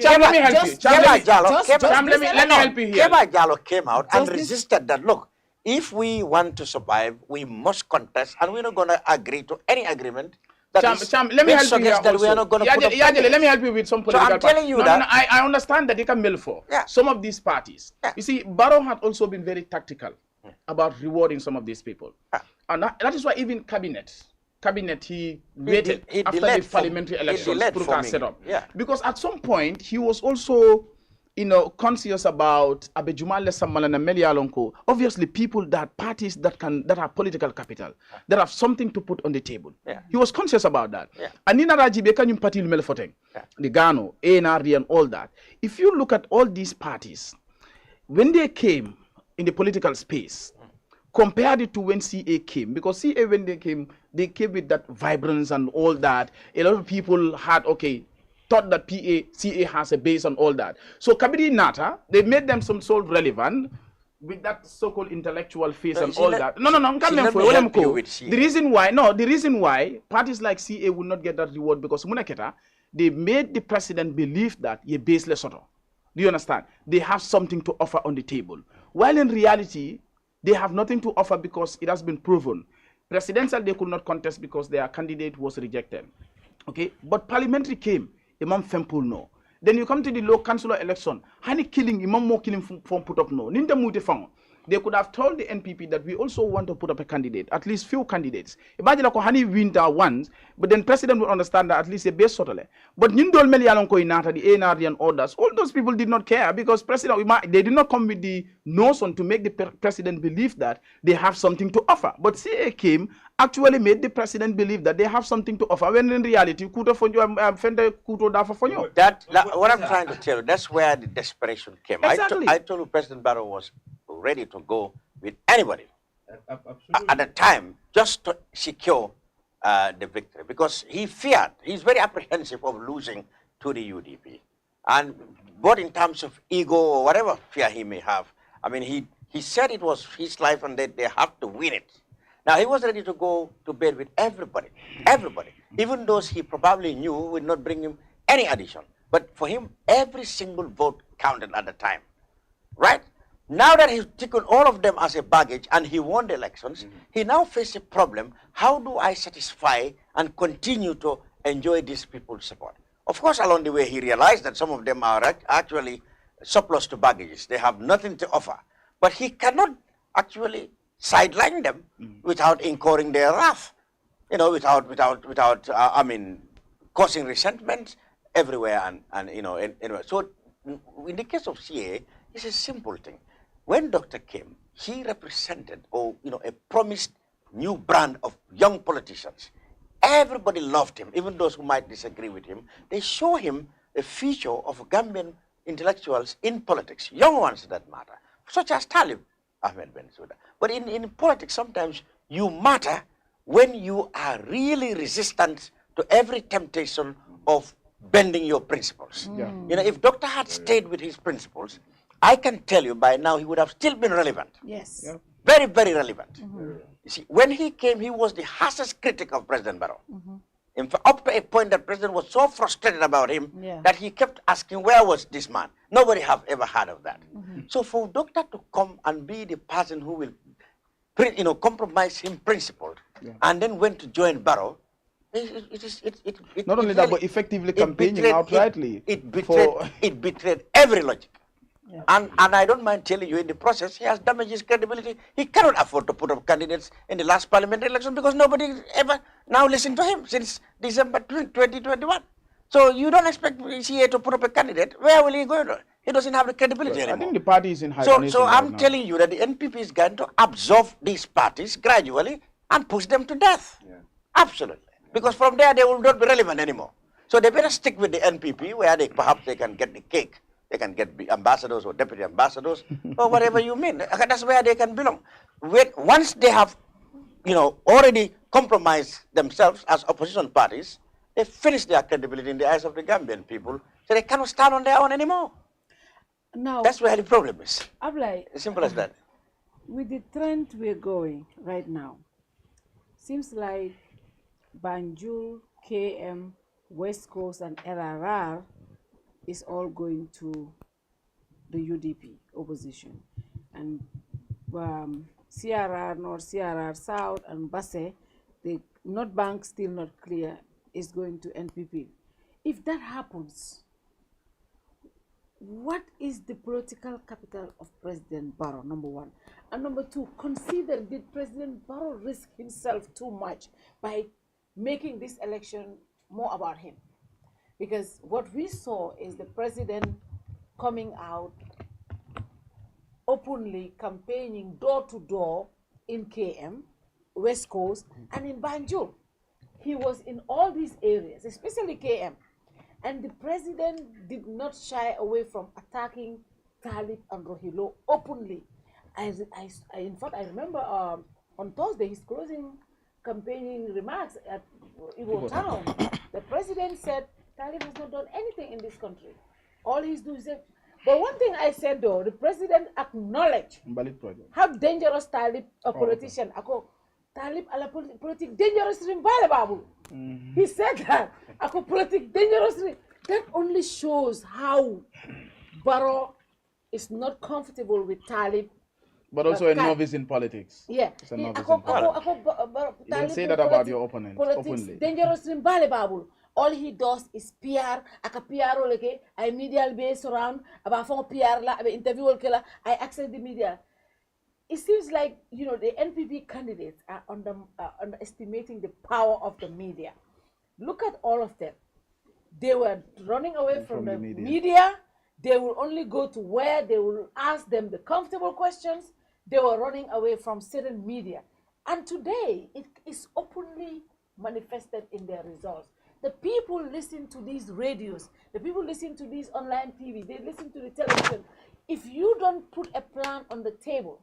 help you. Let me help you here. Keba Jalo came out and resisted that. Look, if we want to survive, we must contest, and we're not going to agree to any agreement. Cham, let me help you here also. Let me help you with some political. So I'm telling you that. No, I understand that they can mill for some of these parties. You see, Barrow had also been very tactical about rewarding some of these people. And that is why even cabinet, he waited after the parliamentary elections to set up. Because at some point, he was also, conscious about Abejumale Samalana Melialonko. Obviously, parties that are political capital, that have something to put on the table. He was conscious about that. And Nina Rajibe can party Melfoteng, the Gano, ANRD, and all that. If you look at all these parties, when they came in the political space, compared it to when CA came, because CA, when they came with that vibrance and all that. A lot of people had, thought that CA has a base on all that. So Kabiri Nata, they made them some sort relevant with that so-called intellectual face and all that. No. The reason why parties like CA will not get that reward because Munaketa, they made the president believe that ye baseless soto. Do you understand? They have something to offer on the table. While in reality, they have nothing to offer because it has been proven. Presidential, they could not contest because their candidate was rejected. But parliamentary came. Imam Fempul no. Then you come to the local councillor election. Hani killing, Imam more killing from put up no. Ninta muti fang. They could have told the NPP that we also want to put up a candidate, at least few candidates. Imagine like Hani winter once, but then president will understand that at least a base sotole. But Nindol Melialonko inata, the ANRD and others, all those people did not care because they did not come with the notion to make the president believe that they have something to offer. But CA came, actually made the president believe that they have something to offer, when in reality, what I'm trying to tell you, that's where the desperation came. Exactly. I told you President Barrow was ready to go with anybody at the time just to secure the victory because he's very apprehensive of losing to the UDP. And both in terms of ego or whatever fear he may have, he said it was his life and that they have to win it. Now, he was ready to go to bed with everybody, even those he probably knew would not bring him any addition. But for him, every single vote counted at the time, right? Now that he's taken all of them as a baggage and he won the elections, he now faces a problem. How do I satisfy and continue to enjoy these people's support? Of course, along the way, he realized that some of them are actually surplus to baggages. They have nothing to offer. But he cannot actually sideline them without incurring their wrath, without causing resentment everywhere and anyway. So in the case of CA, it's a simple thing. When Doctor came, he represented, a promised new brand of young politicians. Everybody loved him, even those who might disagree with him. They show him a future of Gambian intellectuals in politics, young ones that matter, such as Talib Ahmed Bensouda. But in politics, sometimes you matter when you are really resistant to every temptation of bending your principles. If Doctor had stayed with his principles, I can tell you by now he would have still been relevant. Yes. Very, very relevant. You see, when he came, he was the harshest critic of President Barrow. In fact, up to a point that President was so frustrated about him that he kept asking, where was this man? Nobody have ever heard of that. So for Doctor to come and be the person who will, compromise him principled, and then went to join Barrow, not only that, but effectively campaigning outrightly. It betrayed every logic. And I don't mind telling you, in the process, he has damaged his credibility. He cannot afford to put up candidates in the last parliamentary election because nobody ever now listened to him since December 2021. So you don't expect CA to put up a candidate. Where will he go? He doesn't have the credibility anymore. I think the party is in hibernation. So I'm telling you that the NPP is going to absorb these parties gradually and push them to death. Absolutely. Because from there, they will not be relevant anymore. So they better stick with the NPP, where perhaps they can get the cake. They can get ambassadors or deputy ambassadors or whatever you mean. That's where they can belong. Once they have, already compromised themselves as opposition parties, they finish their credibility in the eyes of the Gambian people, so they cannot stand on their own anymore. Now, that's where the problem is. Ablai, as simple as that. With the trend we're going right now, seems like Banjul, KM, West Coast, and LRR is all going to the UDP opposition, and CRR North, CRR South, and Basse, the North Bank still not clear, is going to NPP. If that happens, what is the political capital of President Barrow, number one? And number two, consider, did President Barrow risk himself too much by making this election more about him? Because what we saw is the president coming out openly campaigning door to door in KM, West Coast, and in Banjul. He was in all these areas, especially KM. And the president did not shy away from attacking Talib and Rohilo openly. In fact, I remember on Thursday, his closing campaigning remarks at Igbo Town, the president said, Talib has not done anything in this country. All he's doing is that. But one thing I said though, the president acknowledged how dangerous Talib, a politician, Talib a politic dangerous babu. He said that. Ako politic dangerous. That only shows how Barrow is not comfortable with Talib. But also a novice in politics. Yeah. It's a novice in politics. You don't say that about your opponent openly. Dangerous babu. All he does is PR, aka PR leke, I media based around, about phone PR la, interview killer, I access the media. It seems like, the NPP candidates are underestimating the power of the media. Look at all of them. They were running away from the media. They will only go to where they will ask them the comfortable questions. They were running away from certain media. And today, it is openly manifested in their results. The people listen to these radios. The people listen to these online TV. They listen to the television. If you don't put a plan on the table,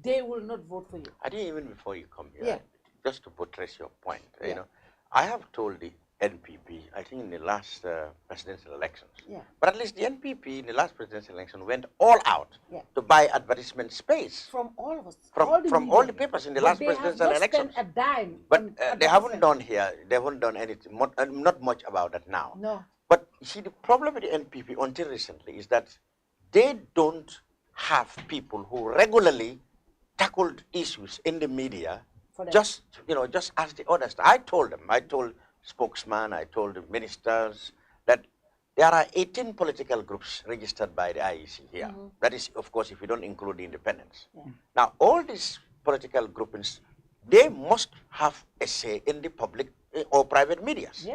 they will not vote for you. I think even before you come here, just to buttress your point, I have told the NPP, I think in the last presidential elections, but at least the NPP in the last presidential election went all out to buy advertisement space. From all of us. From all the papers in the last presidential elections. A dime. But they haven't done anything, not much about that now. No. But you see, the problem with the NPP until recently is that they don't have people who regularly tackled issues in the media, just as the others. I told spokesman, I told the ministers that there are 18 political groups registered by the IEC here. That is, of course, if you don't include the independents. Now, all these political groupings, they must have a say in the public or private medias.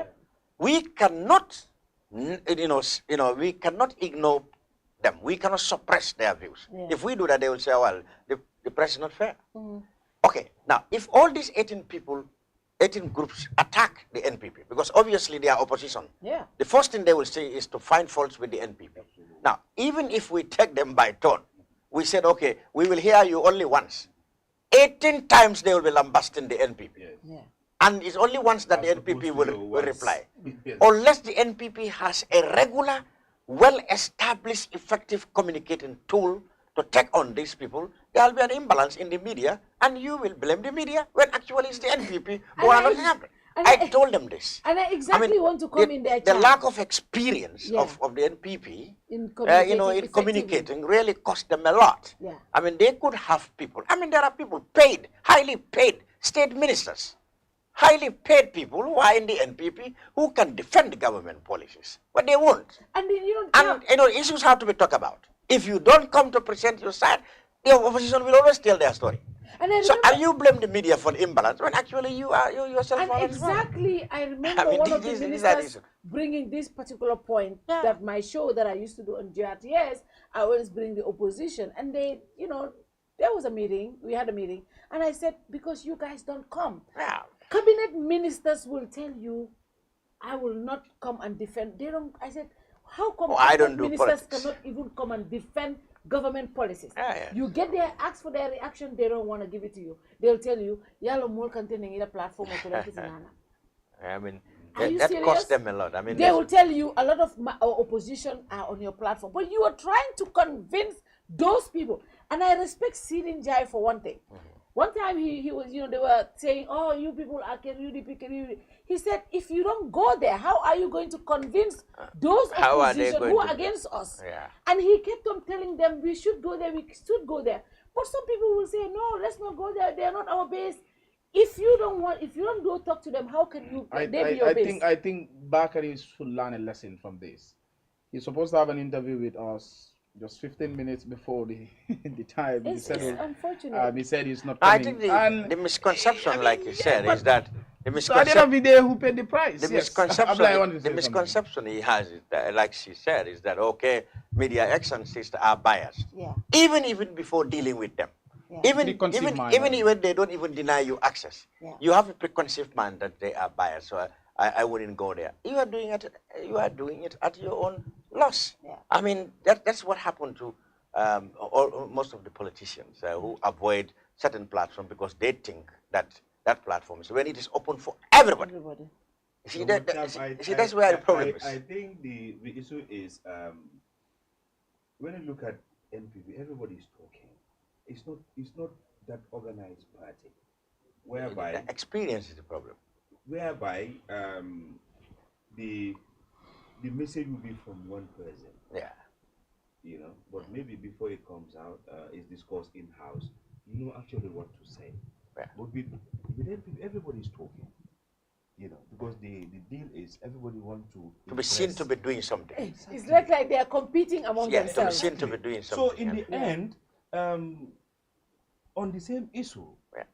We cannot, we cannot ignore them. We cannot suppress their views. If we do that, they will say, well, the press is not fair. Okay, now, if all these 18 groups attack the NPP, because obviously they are opposition, the first thing they will say is to find faults with the NPP. Now, even if we take them by turn, we said, okay, we will hear you only once. 18 times they will be lambasting the NPP. And it's only once that the NPP will reply. Unless the NPP has a regular, well-established, effective communicating tool to take on these people, there will be an imbalance in the media, and you will blame the media when actually it's the NPP who are not happy. I told them this. And I exactly want to come in there. The lack of experience of the NPP in communicating really cost them a lot. I mean, they could have people. I mean, there are people paid, highly paid state ministers, highly paid people who are in the NPP who can defend government policies, but they won't. And issues have to be talked about. If you don't come to present your side, the opposition will always tell their story. So are you blame the media for the imbalance when actually you yourself are exactly, I remember one of the ministers bringing this particular point that my show that I used to do on GRTS, I always bring the opposition, and they, there was a meeting, we had a meeting, and I said, because you guys don't come. Cabinet ministers will tell you, I will not come and defend. They don't. I said, how come I don't do ministers politics. cannot even come and defend government policies? Yeah. You get there, ask for their reaction, they don't want to give it to you. They'll tell you, yalo more containing a platform or I mean, Are you that serious? costs them a lot. I mean, they will tell you a lot of opposition are on your platform, but you are trying to convince those people. And I respect Sidin Jai for one thing. One time he was, they were saying, oh, you people are UDP. He said, if you don't go there, how are you going to convince those opposition who are against us? Yeah. And he kept on telling them, we should go there, we should go there. But some people will say, no, let's not go there. They are not our base. If you don't go talk to them, how can you they be your base? I think Bakari should learn a lesson from this. He's supposed to have an interview with us just 15 minutes before the time. It's unfortunate. He said he's not coming. I think the misconception, like you said, is that the misconception. At the end of the day, who paid the price? The yes. misconception he has is that, like she said, is that okay, media agencies are biased. Yeah. Even before dealing with them. Yeah. Even when they don't even deny you access, you have a preconceived mind that they are biased. So I wouldn't go there. You are doing it at your own loss. Yeah. I mean that's what happened to most of the politicians who avoid certain platforms because they think that platform is when it is open for everybody. See, that's where the problem is. I think the issue is when you look at NPP, everybody is talking. It's not that organized party, whereby the experience is the problem. Whereby the message will be from one person. Yeah. But maybe before it comes out, it's discussed in house. You know actually what to say. Yeah. But with NPP, everybody is talking. Because the deal is everybody wants to be seen to be doing something. It's like they are competing among themselves. To be seen to be doing something. So in the end, on the same issue,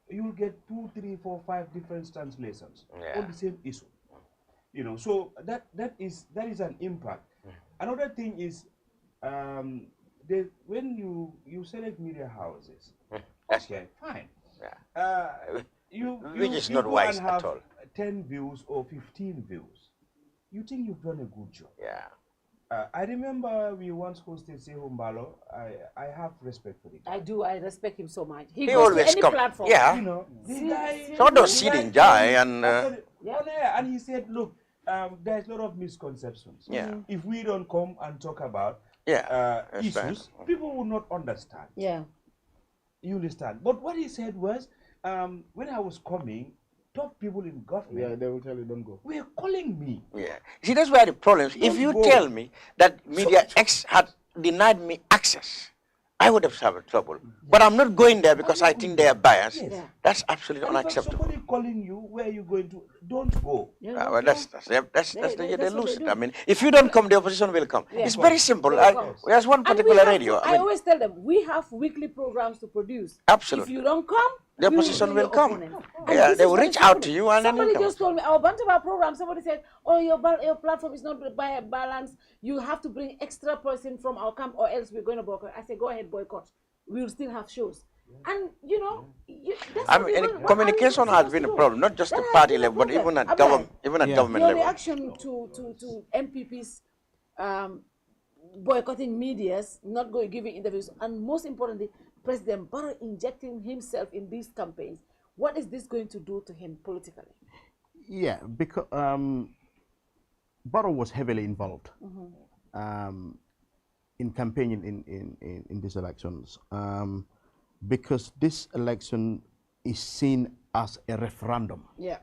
you'll get 2, 3, 4, 5 different translations on the same issue. So that is an impact. Another thing is when you select media houses, okay, fine. Which is not wise at all. 10 views or 15 views. You think you've done a good job. Yeah. I remember we once hosted Sehu Mbalo. I have respect for it. I do. I respect him so much. He goes always to any platform. Yeah. The guy. So does Sidin Jai and. And he said, look, there's a lot of misconceptions. Yeah. If we don't come and talk about issues, people will not understand. Yeah. You understand? But what he said was, when I was coming, top people in government, they will tell you don't go. Were calling me. Yeah. See, that's where the problem is. If you tell me that Media X had denied me access, I would have had trouble. But I'm not going there because I think they are biased. Yes. That's absolutely unacceptable. Somebody calling you, where are you going to? Don't go. Well, that's they lose it. I mean, if you don't come, the opposition will come. Yeah. It's very simple. There's one particular radio. I always tell them, we have weekly programs to produce. Absolutely. If you don't come, the opposition will come. Yeah, they will reach out to you and somebody then just told me, a bunch of our programs, somebody said, oh, your platform is not balanced. You have to bring extra person from our camp or else we're going to boycott. I said, go ahead, boycott. We'll still have shows. And, communication has been a problem, not just at party level, but even at government level. Your reaction to MPPs boycotting medias, not giving interviews, and most importantly, President Barrow injecting himself in these campaigns. What is this going to do to him politically? Yeah, because Barrow was heavily involved in campaigning in these elections because this election is seen as a referendum. Yeah.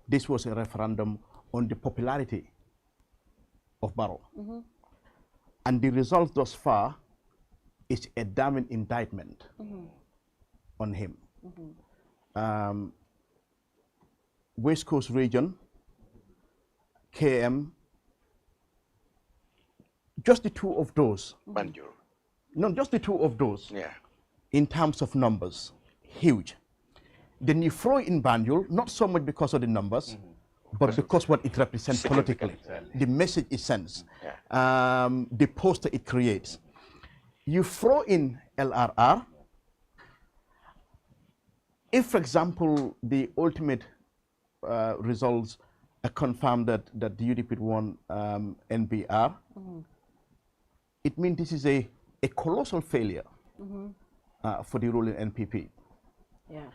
This was a referendum on the popularity of Barrow. And the result thus far is a damning indictment on him. West Coast region, KM, just the two of those. Banjul. No, just the two of those. Yeah. In terms of numbers, huge. Then you throw in Banjul, not so much because of the numbers, but because what it represents politically, the message it sends, the poster it creates. You throw in LRR. If, for example, the ultimate results confirmed that the UDP won NBR, it means this is a colossal failure for the ruling NPP. Yeah.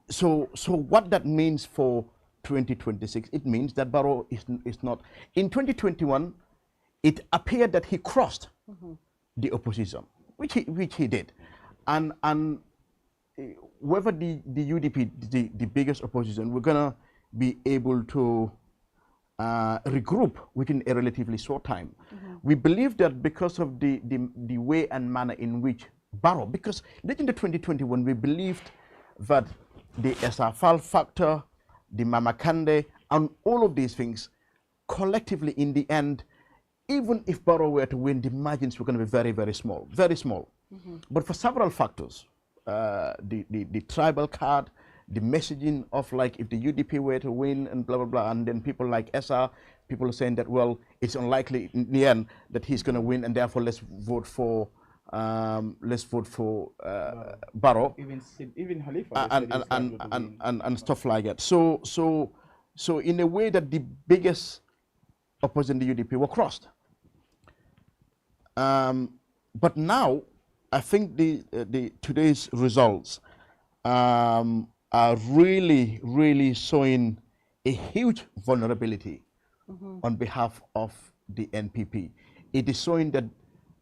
So what that means for 2026, it means that Barrow is not. In 2021, it appeared that he crossed the opposition, which he did, and whether the UDP, the biggest opposition, we're gonna be able to regroup within a relatively short time. We believe that because of the way and manner in which Barrow, because in the 2021 we believed that the SRFAL factor, the Mama Kande, and all of these things collectively in the end, even if Barrow were to win, the margins were going to be very, very small, very small. But for several factors, the tribal card, the messaging of like if the UDP were to win and blah, blah, blah, and then people like SR, people are saying that, well, it's unlikely in the end that he's going to win, and therefore let's vote for Barrow. Even Khalifa and stuff like that. So in a way that the biggest opposition, the UDP, were crossed. But now, I think the today's results are really, really showing a huge vulnerability on behalf of the NPP. It is showing that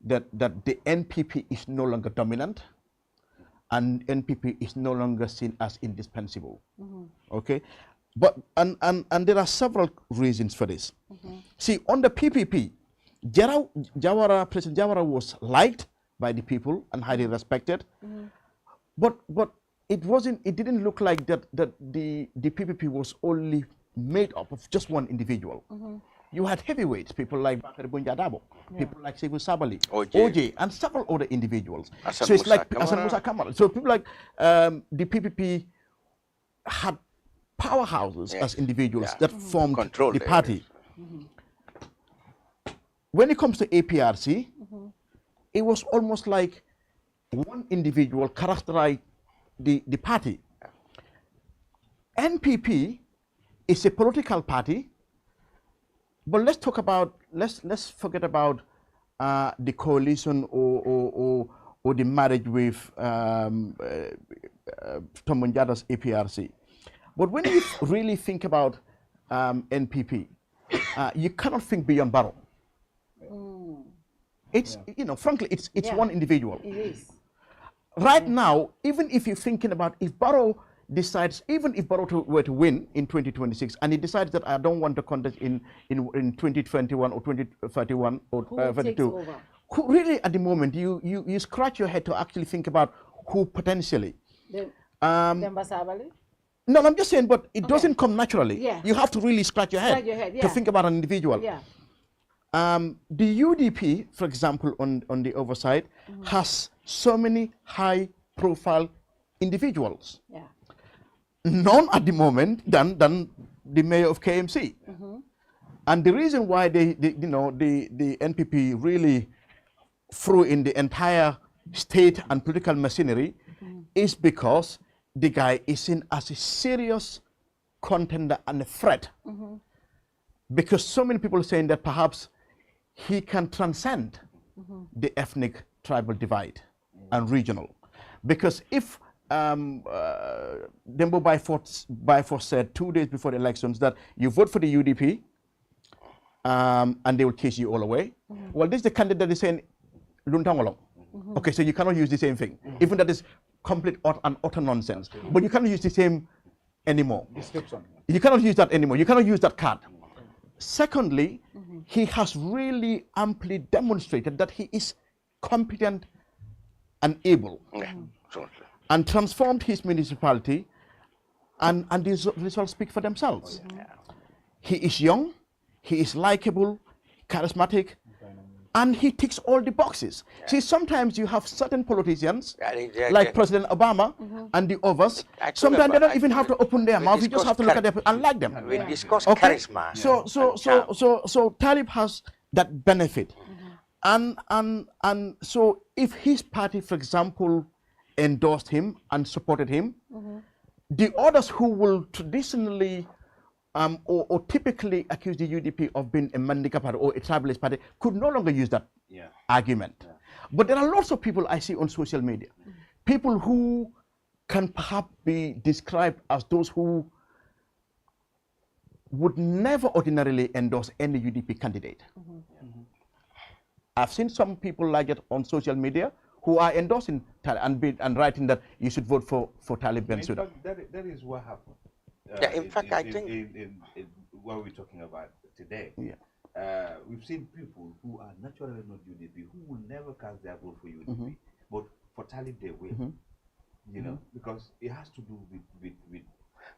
the NPP is no longer dominant, and NPP is no longer seen as indispensable. Okay, but and there are several reasons for this. See, on the PPP, President Jawara was liked by the people and highly respected, but it didn't look like that the PPP was only made up of just one individual. You had heavyweights, people like Bakari Bunjadabo, people like Sekou Sabali, OJ, and several other individuals. So it's like Hassan Musa Kamara. So people like the PPP had powerhouses as individuals that formed the party. When it comes to APRC, it was almost like one individual characterized the party. NPP is a political party, but let's talk about, let's forget about the coalition or the marriage with Tomunjada's APRC. But when you really think about NPP, you cannot think beyond Barrow. It's, frankly, it's one individual. It is. Right now, even if you're thinking about if Barrow decides, even if Barrow were to win in 2026, and he decides that I don't want to contest in 2021 or 2031 or 32, who really at the moment you scratch your head to actually think about who potentially. No, I'm just saying, but it doesn't come naturally. You have to really scratch your head, to think about an individual. The UDP, for example, on the oversight, has so many high-profile individuals. None at the moment than the mayor of KMC. And the reason why the NPP really threw in the entire state and political machinery is because the guy is seen as a serious contender and a threat. Because so many people are saying that perhaps he can transcend the ethnic tribal divide and regional. Because if Dembo Byford said 2 days before the elections that you vote for the UDP and they will chase you all away. Well, this is the candidate that is saying Luntangolong. Okay, so you cannot use the same thing. Even that is complete and utter nonsense. But you cannot use the same anymore. Description. You cannot use that anymore. You cannot use that card. Secondly, he has really amply demonstrated that he is competent and able. And transformed his municipality, and these results speak for themselves. He is young, he is likable, charismatic, and he ticks all the boxes. See, sometimes you have certain politicians, like President Obama and the others, sometimes they don't even have to open their mouth, you just have to look at them and like them. We discuss charisma. So Talib has that benefit. And so if his party, for example, endorsed him and supported him, the others who will traditionally or typically accuse the UDP of being a Mandinka party or a tribalist party could no longer use that argument. Yeah. But there are lots of people I see on social media, people who can perhaps be described as those who would never ordinarily endorse any UDP candidate. I've seen some people like it on social media who are endorsing and writing that you should vote for Talib Bensouda. That is what happened. In fact, I think in what we're talking about today, we've seen people who are naturally not UDP who will never cast their vote for UDP, but for Talib they will. You know, because it has to do with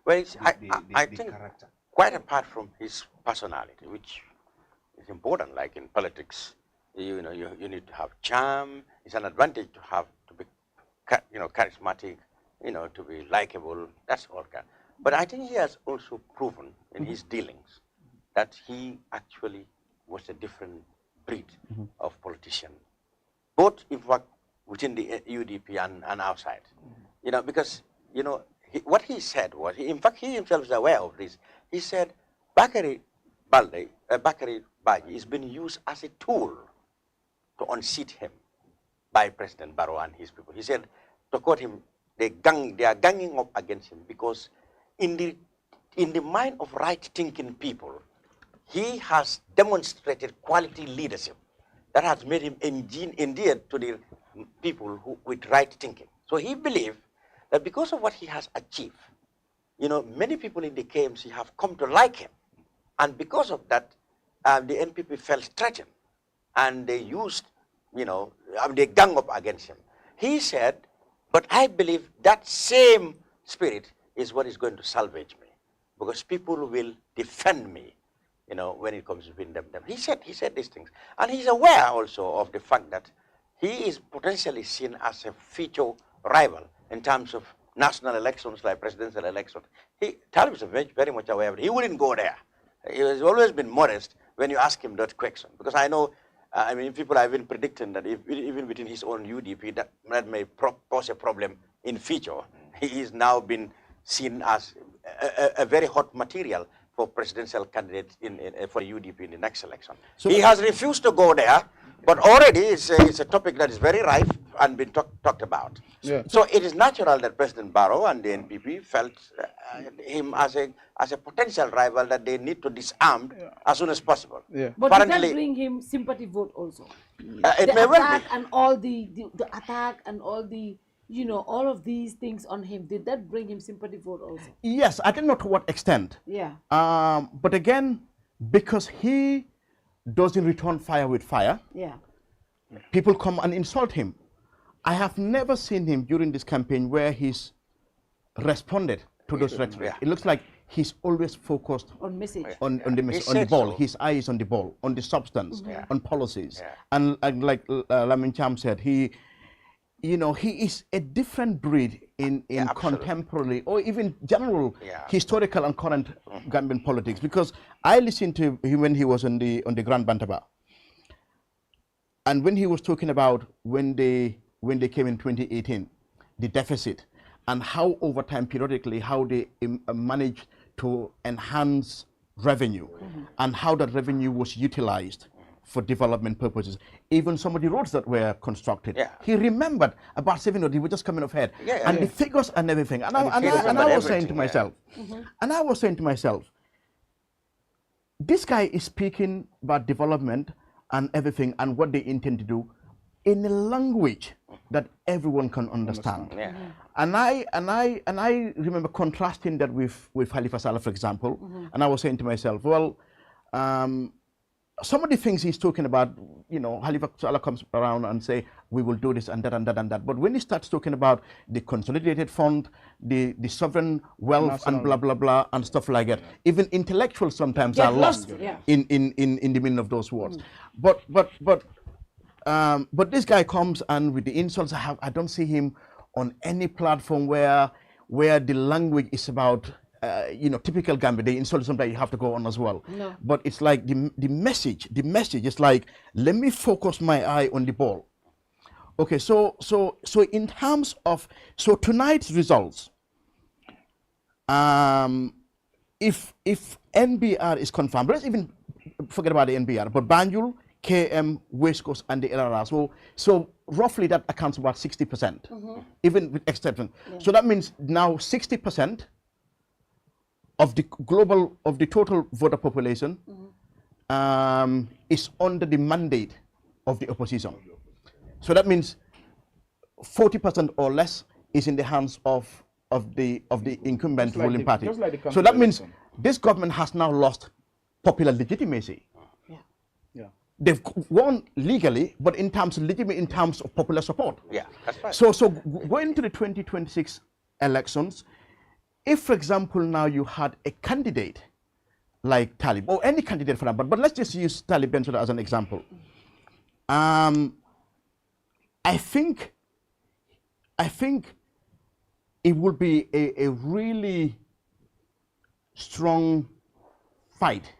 I the think character. Quite apart from his personality, which is important, like in politics, you need to have charm. It's an advantage to be charismatic, to be likable. That's all. But I think he has also proven in his dealings that he actually was a different breed of politician, both in fact within the UDP and outside. Because what he said was, in fact, he himself is aware of this. He said, Bakari Baji is being used as a tool to unseat him by President Barrow and his people. He said, to quote him, they are ganging up against him because in the mind of right-thinking people, he has demonstrated quality leadership that has made him endeared to the people with right thinking. So he believed that because of what he has achieved, many people in the KMC have come to like him. And because of that, the NPP felt threatened. And they used, they gang up against him. He said, but I believe that same spirit is what is going to salvage me. Because people will defend me, when it comes between them. He said these things. And he's aware also of the fact that he is potentially seen as a future rival in terms of national elections like presidential elections. Talib is very much aware of it. He wouldn't go there. He has always been modest when you ask him that question. Because I know, people have been predicting that even within his own UDP, that may pose a problem in future. He is now been seen as a very hot material for presidential candidates for UDP in the next election. So he has refused to go there, but already it's a topic that is very rife and been talked about. Yeah. So it is natural that President Barrow and the NPP felt him as a potential rival that they need to disarm as soon as possible. Yeah. But apparently, did that bring him sympathy vote also? It may well be. And all the attack and all the all of these things on him, did that bring him sympathy vote also? Yes, I don't know to what extent. Yeah. But again, because he doesn't return fire with fire, people come and insult him. I have never seen him during this campaign where he's responded to those rhetoric. Yeah. It looks like he's always focused on message, on the message, on the ball. So. His eye is on the ball, on the substance, on policies. Yeah. And like Lamin Cham said, he is a different breed in contemporary or even general historical and current Gambian politics. Because I listened to him when he was on the Grand Bantaba, and when he was talking about when they came in 2018, the deficit, and how over time periodically how they managed to enhance revenue, and how that revenue was utilized for development purposes. Even some of the roads that were constructed, he remembered about 7 or they were just coming off head, and the figures and everything. And I was saying to myself, this guy is speaking about development and everything and what they intend to do in a language that everyone can understand. And I remember contrasting that with Halifa Saleh, for example, and I was saying to myself, well, some of the things he's talking about, Halifa Saleh comes around and say, we will do this and that and that and that. But when he starts talking about the consolidated fund, the sovereign wealth and blah, blah, blah, and stuff like that, even intellectuals sometimes are lost in the middle of those words. But this guy comes and with the insults, I don't see him on any platform where the language is about, typical Gambia. They insult sometimes you have to go on as well. No. But it's like the message is like, let me focus my eye on the ball. Okay, so in terms of, tonight's results, If NBR is confirmed, let's even forget about the NBR, but Banjul, KM, West Coast, and the LRR. So roughly that accounts for about 60%, even with exception. Yeah. So that means now 60% of the total voter population is under the mandate of the opposition. So that means 40% or less is in the hands of the incumbent ruling party. So that means this government has now lost popular legitimacy. Yeah. They've won legally, but in terms of popular support. Yeah, that's right. So going into the 2026 elections, if, for example, now you had a candidate like Talib, or any candidate for that, but let's just use Talib Bensouda as an example. I think it would be a really strong fight.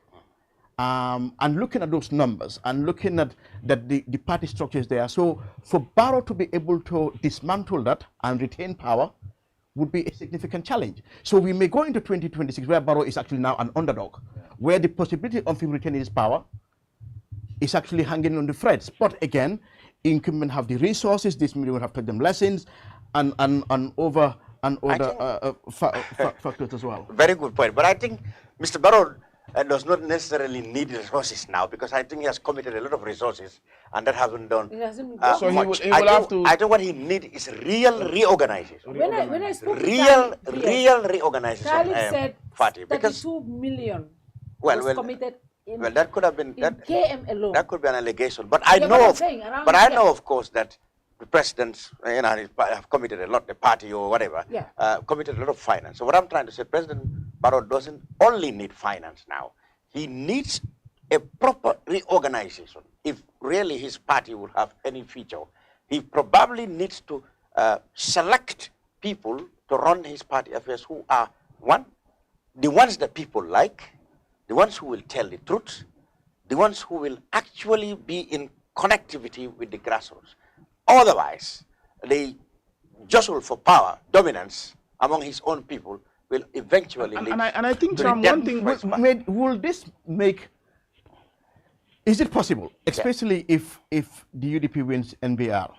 And looking at those numbers and looking at the party structures there. So for Barrow to be able to dismantle that and retain power would be a significant challenge. So we may go into 2026 where Barrow is actually now an underdog, where the possibility of him retaining his power is actually hanging on the threads. But again, incumbent have the resources, this media will have taught them lessons and other factors as well. Very good point. But I think Mr. Barrow does not necessarily need resources now, because I think he has committed a lot of resources and that hasn't done so much. He will have to... I think what he needs is real reorganization. When I spoke to real reorganization. Talib said Fatou, because 32 million was committed in, that could have been that KM alone. That could be an allegation, but I know of course that the presidents, have committed a lot, the party or whatever, committed a lot of finance. So what I'm trying to say, President Barrow doesn't only need finance now. He needs a proper reorganization. If really his party would have any future, he probably needs to select people to run his party affairs who are, one, the ones that people like, the ones who will tell the truth, the ones who will actually be in connectivity with the grassroots. Otherwise, the jostle for power, dominance among his own people will eventually lead. And I think, Tom, one thing, will this make, is it possible, especially if the UDP wins NBR,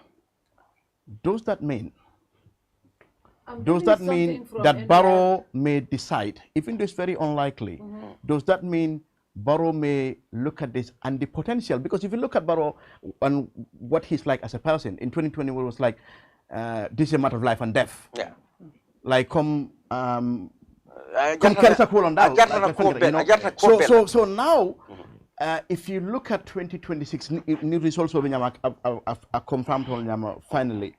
does that mean that Barrow may decide, even though it's very unlikely, does that mean Barrow may look at this and the potential? Because if you look at Barrow and what he's like as a person, in 2020 it was like, this is a matter of life and death. Yeah. Like come Kerr on that. So now, if you look at 2026, new results will are confirmed finally.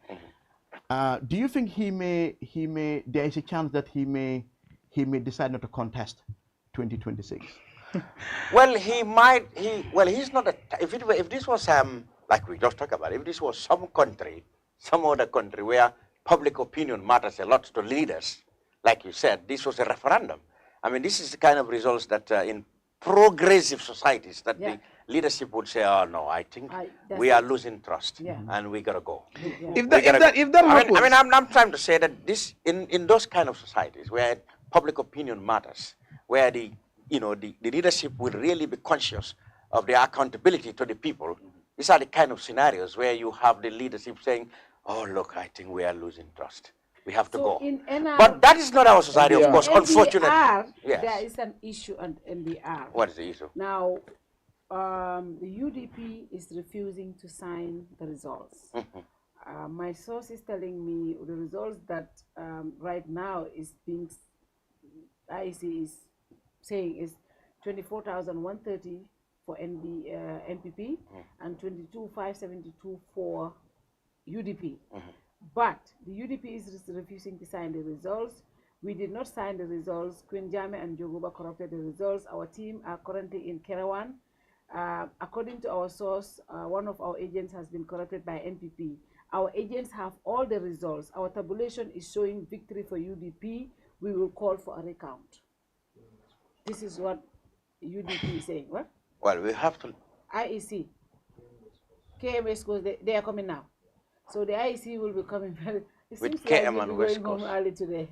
Do you think there is a chance that he may decide not to contest 2026? Well, he's not if this was like we just talked about, if this was some other country where public opinion matters a lot to leaders, like you said, this was a referendum. I mean, this is the kind of results that in progressive societies that the leadership would say, oh no, I think we are losing trust and we gotta go. If that happens, I mean, I'm trying to say that this in those kind of societies where public opinion matters, where the leadership will really be conscious of their accountability to the people. These are the kind of scenarios where you have the leadership saying, oh, look, I think we are losing trust. We have to go. But that is not our society, of course, unfortunately. There is an issue on NBR. What is the issue? Now, the UDP is refusing to sign the results. My source is telling me the results that right now is being, IEC is saying is 24,130 for NPP and 22,572 for UDP. But the UDP is refusing to sign the results. We did not sign the results. Queen Jame and Jogoba corrupted the results. Our team are currently in Kerawan. According to our source, one of our agents has been corrupted by NPP. Our agents have all the results. Our tabulation is showing victory for UDP. We will call for a recount. This is what UDP is saying. What? Well, we have to. IEC. KMS goes, they are coming now. So the IEC will be coming very. It with seems KM like and we're West going home Coast. early today.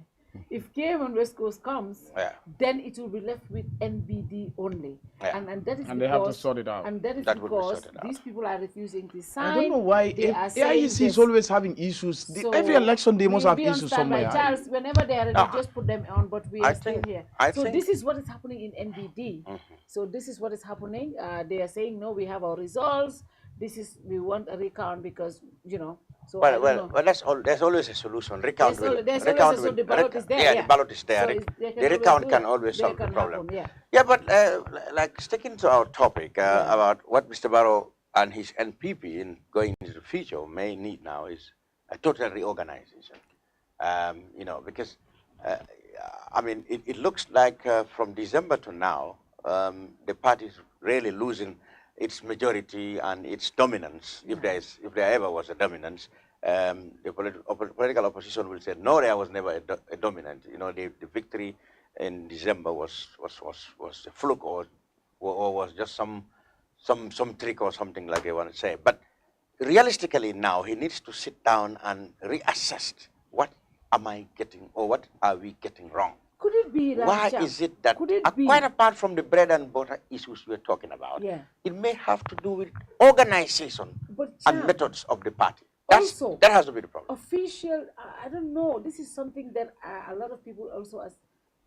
If KM and West Coast comes, Yeah. then it will be left with NBD only. Yeah. And that is And because, they have to sort it out. And that is That would be because sorted out. these people are refusing to sign. I don't know why They are saying AIC is this. always having issues. Every election they must we'll have be on issues standby. somewhere. Charles, whenever they are ready, just put them on, but we are still here. So this is what is happening in NBD. So this is what is happening. They are saying, no, we have our results. We want a recount because, so well, there's always a solution. Recount will. The ballot is there. Yeah, the ballot is there. So the recount can always solve the problem. Yeah, but like sticking to our topic about what Mr. Barrow and his NPP in going into the future may need now is a total reorganization. Because I mean, it looks like from December to now, the party is really losing its majority and its dominance, if there ever was a dominance. The political opposition will say, no, there was never a dominant. The victory in December was a fluke or was just some trick or something like they want to say. But realistically now, he needs to sit down and reassess what am I getting or what are we getting wrong. Could it be like why is it that, quite apart from the bread and butter issues we're talking about, it may have to do with organization and methods of the party. That has to be the problem. Official, I don't know, this is something that a lot of people also,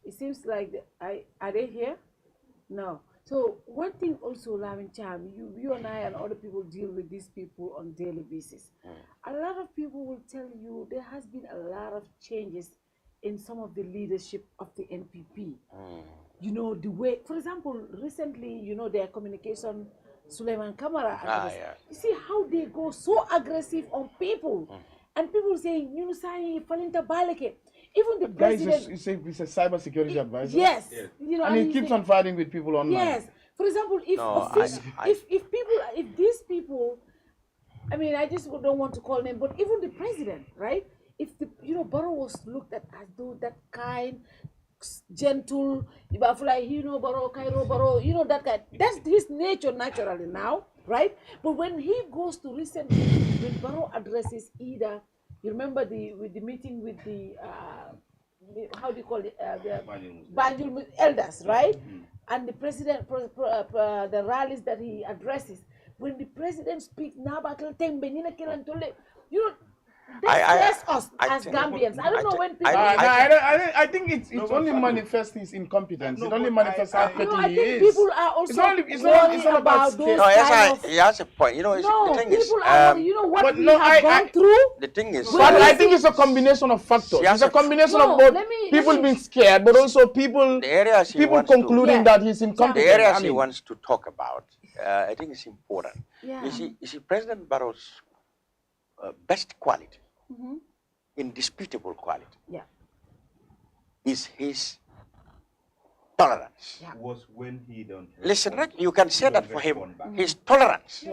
it seems like, are they here? No. So one thing also, Lavin Cham, you and I and other people deal with these people on daily basis. A lot of people will tell you there has been a lot of changes in some of the leadership of the NPP. The way, for example, recently, their communication, Suleiman Kamara, you see how they go so aggressive on people. And people saying, Falinta Baleke. Even the president... He's a cyber security advisor. Yes. And he keeps on fighting with people online. Yes. For example, if these people, I mean, I just don't want to call them, but even the president, right? If Barrow was looked at as though that kind, gentle, Barrow, Cairo, Barrow, that kind. That's his nature naturally now, right? But when he goes to recently, when Barrow addresses either, you remember with the meeting with the how do you call it, the Banjul elders, right? And the president, the rallies that he addresses, when the president speaks, that scares us as Gambians. I don't know when people... I think it's only manifests his incompetence. It only manifests how petty he is. People are also it's not about those kind of... He has a point. The thing is... what we have gone through... The thing is... But I think it's a combination of factors. It's a combination of both people being scared, but also people concluding that he's incompetent. The areas he wants to talk about, I think it's important. You see, President Barrow's best quality, indisputable quality, is his tolerance. Was when he don't... Listen, you can say that for him. His tolerance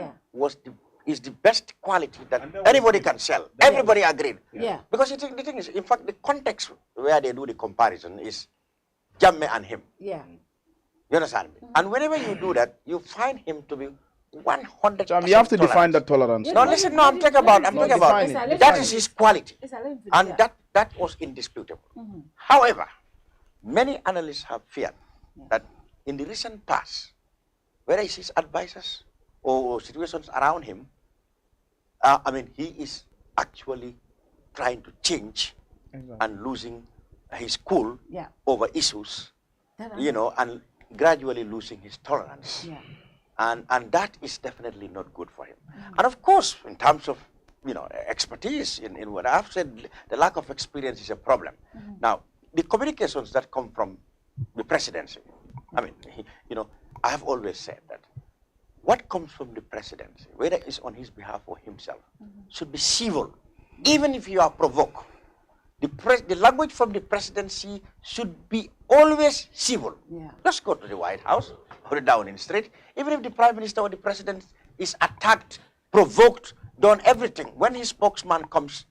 is the best quality that anybody can sell. Everybody agreed. Because the thing is, in fact, the context where they do the comparison is Jammeh and him. You understand me? And whenever you do that, you find him to be 100%. You have to define the tolerance. No, listen, I'm talking about that is his quality. And that was indisputable. However, many analysts have feared that in the recent past, whether it's his advisors or situations around him, he is actually trying to change and losing his cool over issues, and gradually losing his tolerance. And that is definitely not good for him. And of course, in terms of expertise in what I've said, the lack of experience is a problem. Now, the communications that come from the presidency, I have always said that what comes from the presidency, whether it's on his behalf or himself, should be civil, even if you are provoked. The language from the presidency should be always civil. Just go to the White House or the Downing Street. Even if the Prime Minister or the President is attacked, provoked, done everything, when his spokesman comes,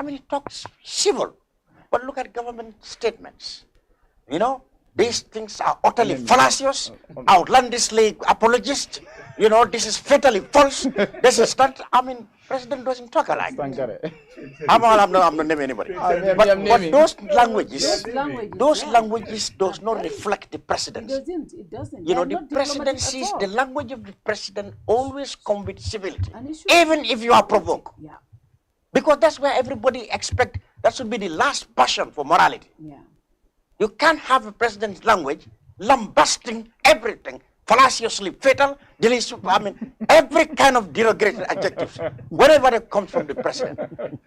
he talks civil. But look at government statements. These things are utterly fallacious, outlandishly apologist, you know, this is fatally false. This is not, I mean, President doesn't talk alike. I'm not naming anybody. But those languages does not reflect the presidency. It doesn't. You know, the presidency, the language of the president always comes with civility, even if you are provoked. Yeah. Because that's where everybody expect, that should be the last passion for morality. Yeah. You can't have a president's language lambasting everything, fallaciously fatal, delicious, I mean, every kind of derogatory adjectives, wherever it comes from the president.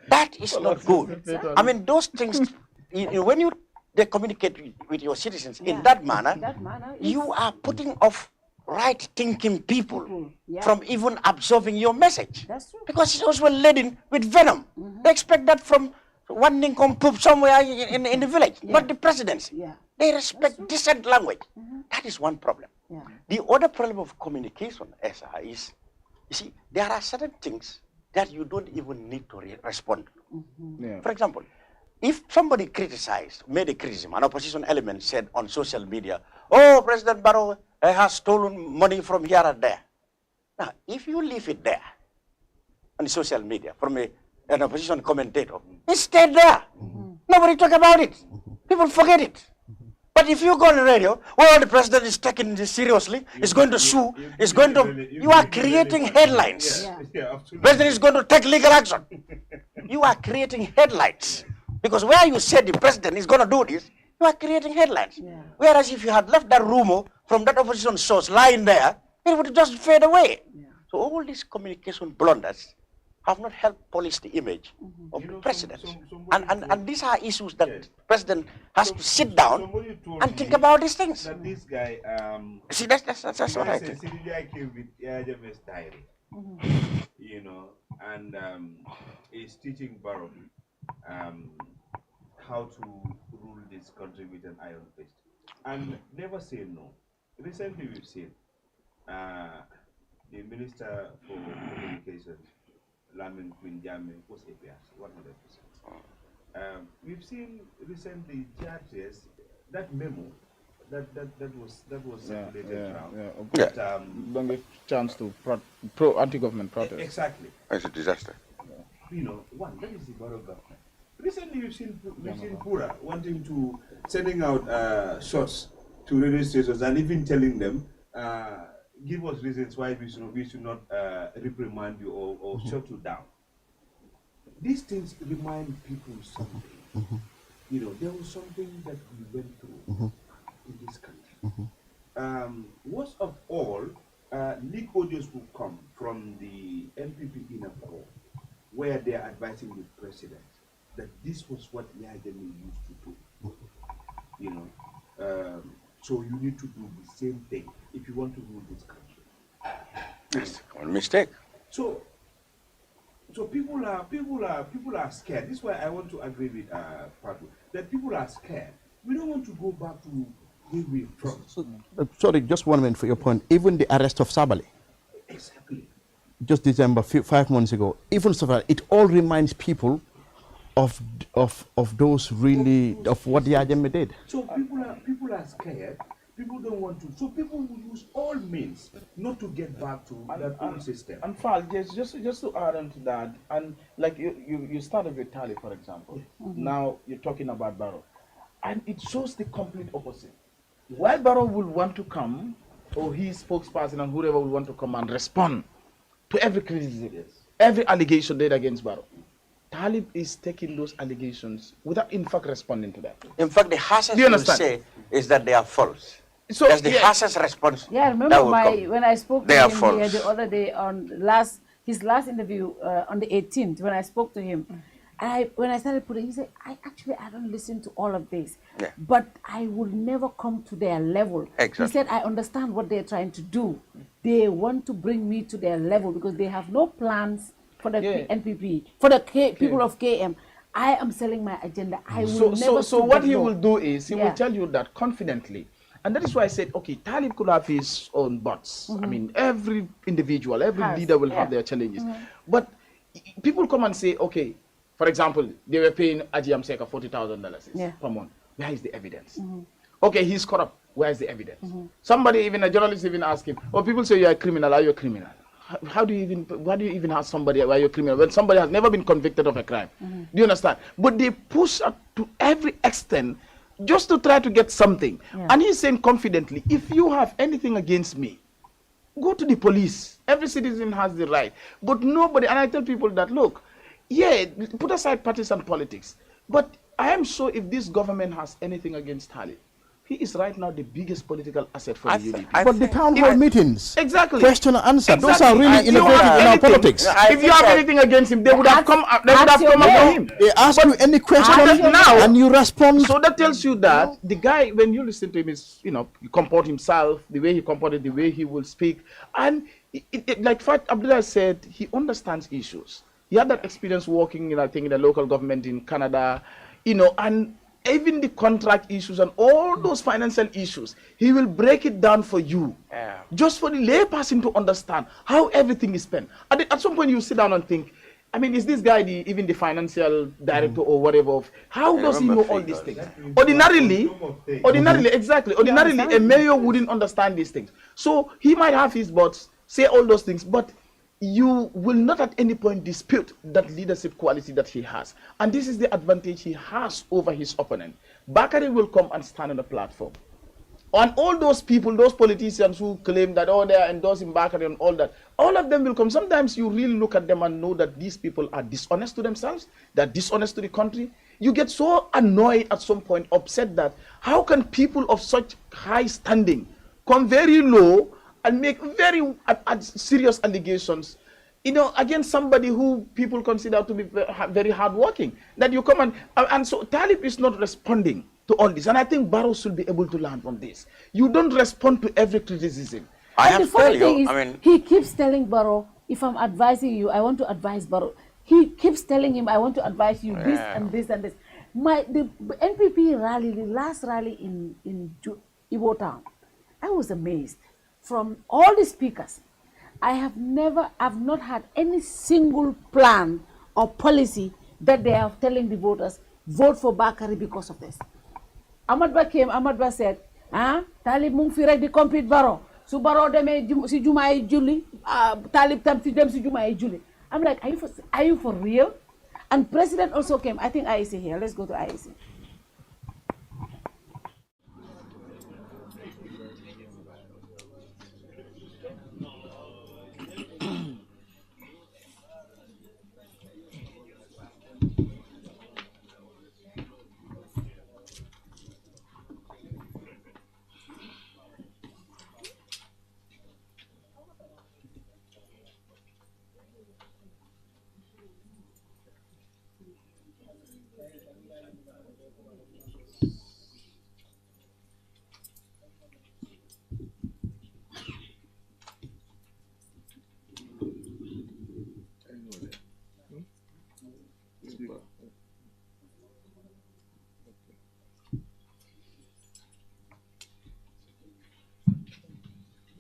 That is not good. I mean, those things, when they communicate with your citizens in that manner, you are putting off right-thinking people from even absorbing your message. That's true. Because it's also laden with venom. They expect that from one income poop somewhere in the village, not the presidency. They respect decent language. That is one problem. The other problem of communication, Esa, is, you see, there are certain things that you don't even need to respond to. For example, if somebody made a criticism, an opposition element said on social media, oh, President Barrow has stolen money from here and there. Now, if you leave it there on social media from an opposition commentator, it stayed there. Nobody talk about it. People forget it. But if you go on the radio, well, the president is taking this seriously, is going to sue, is going to, you are creating headlines. President is going to take legal action. You are creating headlines. Because where you said the president is going to do this, you are creating headlines. Whereas if you had left that rumor from that opposition source lying there, it would just fade away. So all these communication blunders have not helped police the image of the president. And these are issues that the president has to sit down and think about these things. That this guy, see, that's what I think. This guy came with James diary, you know, and is teaching Barrow how to rule this country with an iron fist, and never say no. Recently, we've seen the Minister for Communications, Lamin Queen Jame, was APS, 100%. We've seen recently judges that memo that was circulated around. Don't give chance to pro anti-government protest. Exactly. It's a disaster. You know, that is the Barrow government. Recently, we've seen Pura wanting to sending out shots to radio stations and even telling them, give us reasons why we should not reprimand you or shut you down. These things remind people something. You know, there was something that we went through in this country. Worst of all, leak audios will come from the NPP inner core, where they are advising the president that this was what Yajami used to do. You know, so you need to do the same thing if you want to rule this country. That's one mistake. So people are scared. This is why I want to agree with Fatou, that people are scared. We don't want to go back to where we're from. Sorry, just 1 minute for your point. Even the arrest of Sabali. Exactly. Just December, 5 months ago. Even so, it all reminds people of those really of what the Ajame did. So people are scared. People don't want to. So people will use all means not to get back to that old system. And Fal, just to add on to that, and like you started with Tally, for example. Now you're talking about Barrow, and it shows the complete opposite. While Barrow will want to come, or his spokesperson and whoever will want to come and respond to every criticism, every allegation made against Barrow, Talib is taking those allegations without in fact responding to that. In fact, the harshest you say is that they are false. So that's the harshest response. Yeah, I remember when I spoke to him here the other day on his last interview on the 18th, when I spoke to him, when I started putting, he said, I don't listen to all of this, but I will never come to their level. Exactly. He said, I understand what they're trying to do. They want to bring me to their level because they have no plans for the NPP, for the people of KM. I am selling my agenda. I will never. So what he will do is he will tell you that confidently. And that is why I said, okay, Talib could have his own bots. I mean, every individual, every leader will have their challenges. But people come and say, okay, for example, they were paying Ajay Amseka $40,000 per month. Where is the evidence? Okay, he's corrupt. Where's the evidence? Somebody, even a journalist, even asked him, "Oh, people say you're a criminal. Are you a criminal?" Why do you even ask somebody why you're a criminal when somebody has never been convicted of a crime? Do you understand? But they push up to every extent just to try to get something. And he's saying confidently, if you have anything against me, go to the police. Every citizen has the right. But nobody, and I tell people that, look, yeah, put aside parties and politics. But I am sure if this government has anything against Tali, he is right now the biggest political asset for the UDP. But the town hall meetings, exactly, question and answer, exactly. those are really innovative in our politics. If you have anything against him, they would have come. They would have come after him. They ask you any question now, and you respond. So that tells you that the guy, when you listen to him, is he comport himself, the way he comported, the way he will speak, and like Fat Abdullah said, he understands issues. He had that experience working, I think, in the local government in Canada, and even the contract issues and all those financial issues, he will break it down for you, just for the layperson to understand how everything is spent. At some point, you sit down and think, I mean, is this guy even the financial director or whatever? How does he know all these things? Ordinarily, exactly. Ordinarily, a mayor wouldn't understand these things. So he might have his bots say all those things, but you will not at any point dispute that leadership quality that he has. And this is the advantage he has over his opponent. Bakari will come and stand on the platform. And all those people, those politicians who claim that, they are endorsing Bakari and all that, all of them will come. Sometimes you really look at them and know that these people are dishonest to themselves, they're dishonest to the country. You get so annoyed at some point, upset that how can people of such high standing come very low and make very serious allegations, against somebody who people consider to be very hardworking. That you come and so Talib is not responding to all this, and I think Barrow should be able to learn from this. You don't respond to every criticism. And the funny thing is, he keeps telling Barrow, if I'm advising you, I want to advise Barrow. He keeps telling him, I want to advise you this and this and this. The NPP rally, the last rally in Iwo Town, I was amazed. From all the speakers, I've not had any single plan or policy that they are telling the voters, vote for Bakari because of this. Ahmad Ba said, Talib mung fi rek di compete Barrow. Su Barrow deme si Jumaay Julli, Talib tam fi dem si Jumaay Julli. I'm like, are you for real? And President also came. I think IEC here. Let's go to IEC.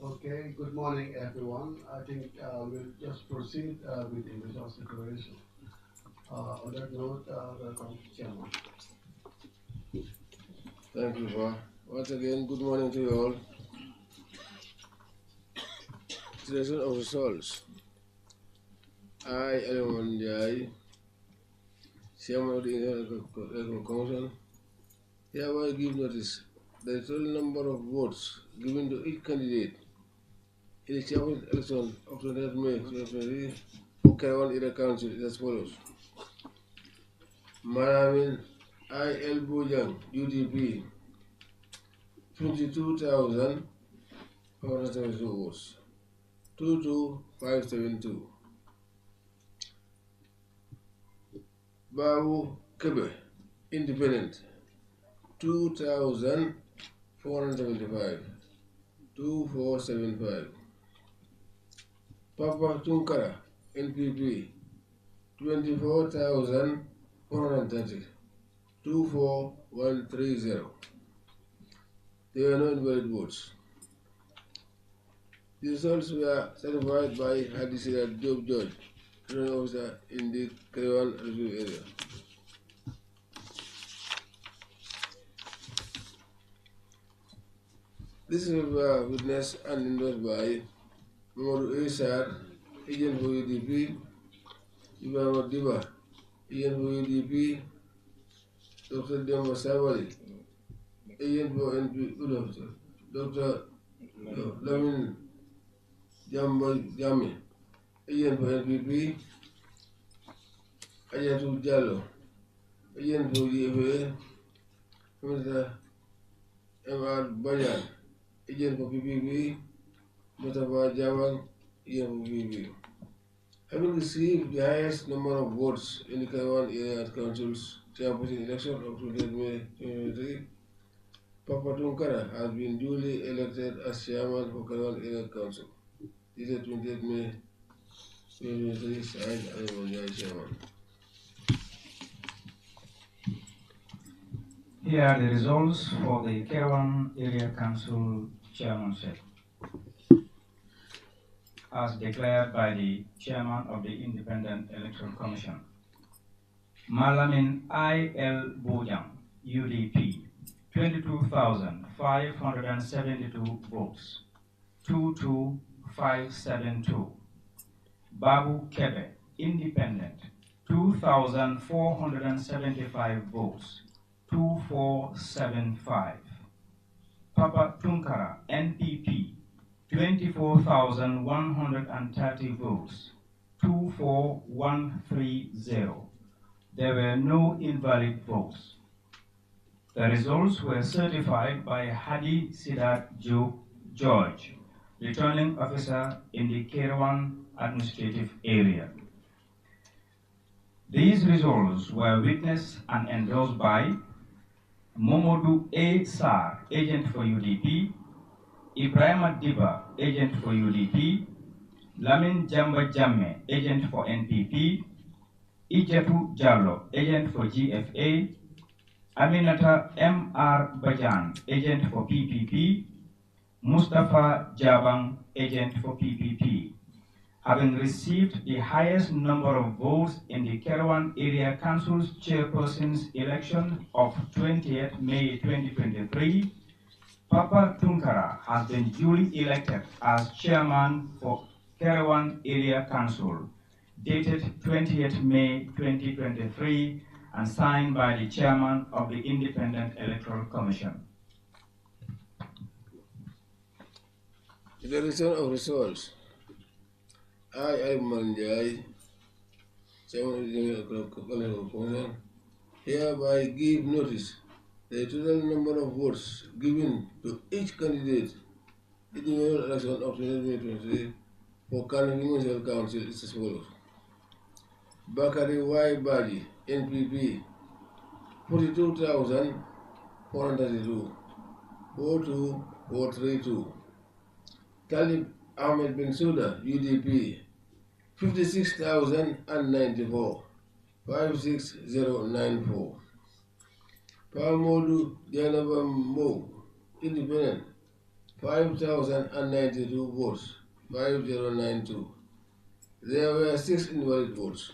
Okay, good morning, everyone. I think we'll just proceed with the results declaration. On that note, welcome, Chairman. Thank you, sir. Once again, good morning to you all. Declaration of results. I, Eleman Jai, Chairman of the Electoral Council, hereby give notice that the total number of votes given to each candidate in the chairman election of 28 May 2023 for Kerr Area Council is as follows. Maramin I.L. Bojang, UDP, 22,472 votes, 22,572. Babu Kebe, Independent, 2,475, 2,475. Papa Tunkara, NPP, 24,430, 24130. There were no invalid votes. The results were certified by Hadisira Job Judge, returning officer in the Kerr review area. This is witnessed and endorsed by Mamoru Isar, agent for UDP, Ibrahim Diba, agent for UDP, Dr. Demba Sabali, agent for NP, Dr. Lamin Jamba Jami, agent for NPP, Ayatu Jallo, agent for GFA, Mr. M.R. Bayan, agent for PPP, Mr. Jawang, agent for PPP. Having received the highest number of votes in the Karawan Area Council's chairperson election of 28 May 2023, Papa Tunkara has been duly elected as chairman for Karawan Area Council. This is 28 May 2023, signed and chairman. Here are the results for the Kerr Area Council chairmanship, as declared by the chairman of the Independent Electoral Commission. Malamin I.L. Bojang, UDP, 22,572 votes, 22572. Babu Kebe, Independent, 2,475 votes, 2475. Papa Tunkara, NPP, 24,130 votes, 24130. There were no invalid votes. The results were certified by Hadi Sidat George, returning officer in the Kerwan administrative area. These results were witnessed and endorsed by Momodu A. Sar, agent for UDP, Ibrahim Diba, agent for UDP, Lamin Jamba Jamme, agent for NPP, Ijatu Jallo, agent for GFA, Aminata M.R. Bajan, agent for PPP, Mustafa Jabang, agent for PPP. Having received the highest number of votes in the Kerwan Area Council's chairperson's election of 20th May 2023, Papa Tunkara has been duly elected as chairman for Kerwan Area Council, dated 20th May 2023, and signed by the chairman of the Independent Electoral Commission. The result of results. I, Manjai, chairman of the Electoral Commission, hereby give notice the total number of votes given to each candidate in the mayoral election of 2023 for Kano Municipal Council is as follows. Bakari Y. Baji, NPP, 42,432, 42432. Talib Ahmed bin Suda, UDP, 56,094, 56094. Pamodu Janaba Mo, Independent, 5,092 votes, 5092. There were 6 invalid votes.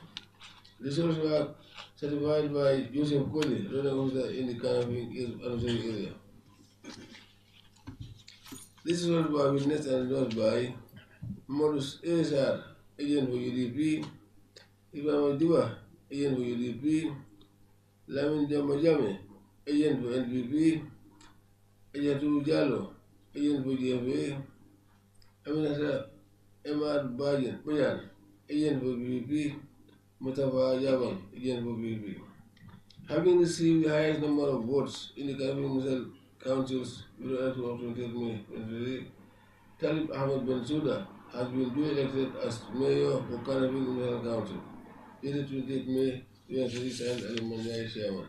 Results were certified by Joseph Koli, running officer in the Kanabing area. This was by witnessed and endorsed by Modus ASR, agent for UDP, Ibrahim Diba, agent for UDP, Lamin Jamajame, agent for NPP, Ajatu Jallo, agent for GFA, Aminata M.R. Bayan, agent for PPP, Mustafa Jabang, agent for PPP. Having received the highest number of votes in the Caribbean Municipal Council's election of 28 May 2023, Talib Ahmed Ben Suda has been duly elected as mayor for Caribbean Municipal Council. This is 28 May 2023, signed and chairman.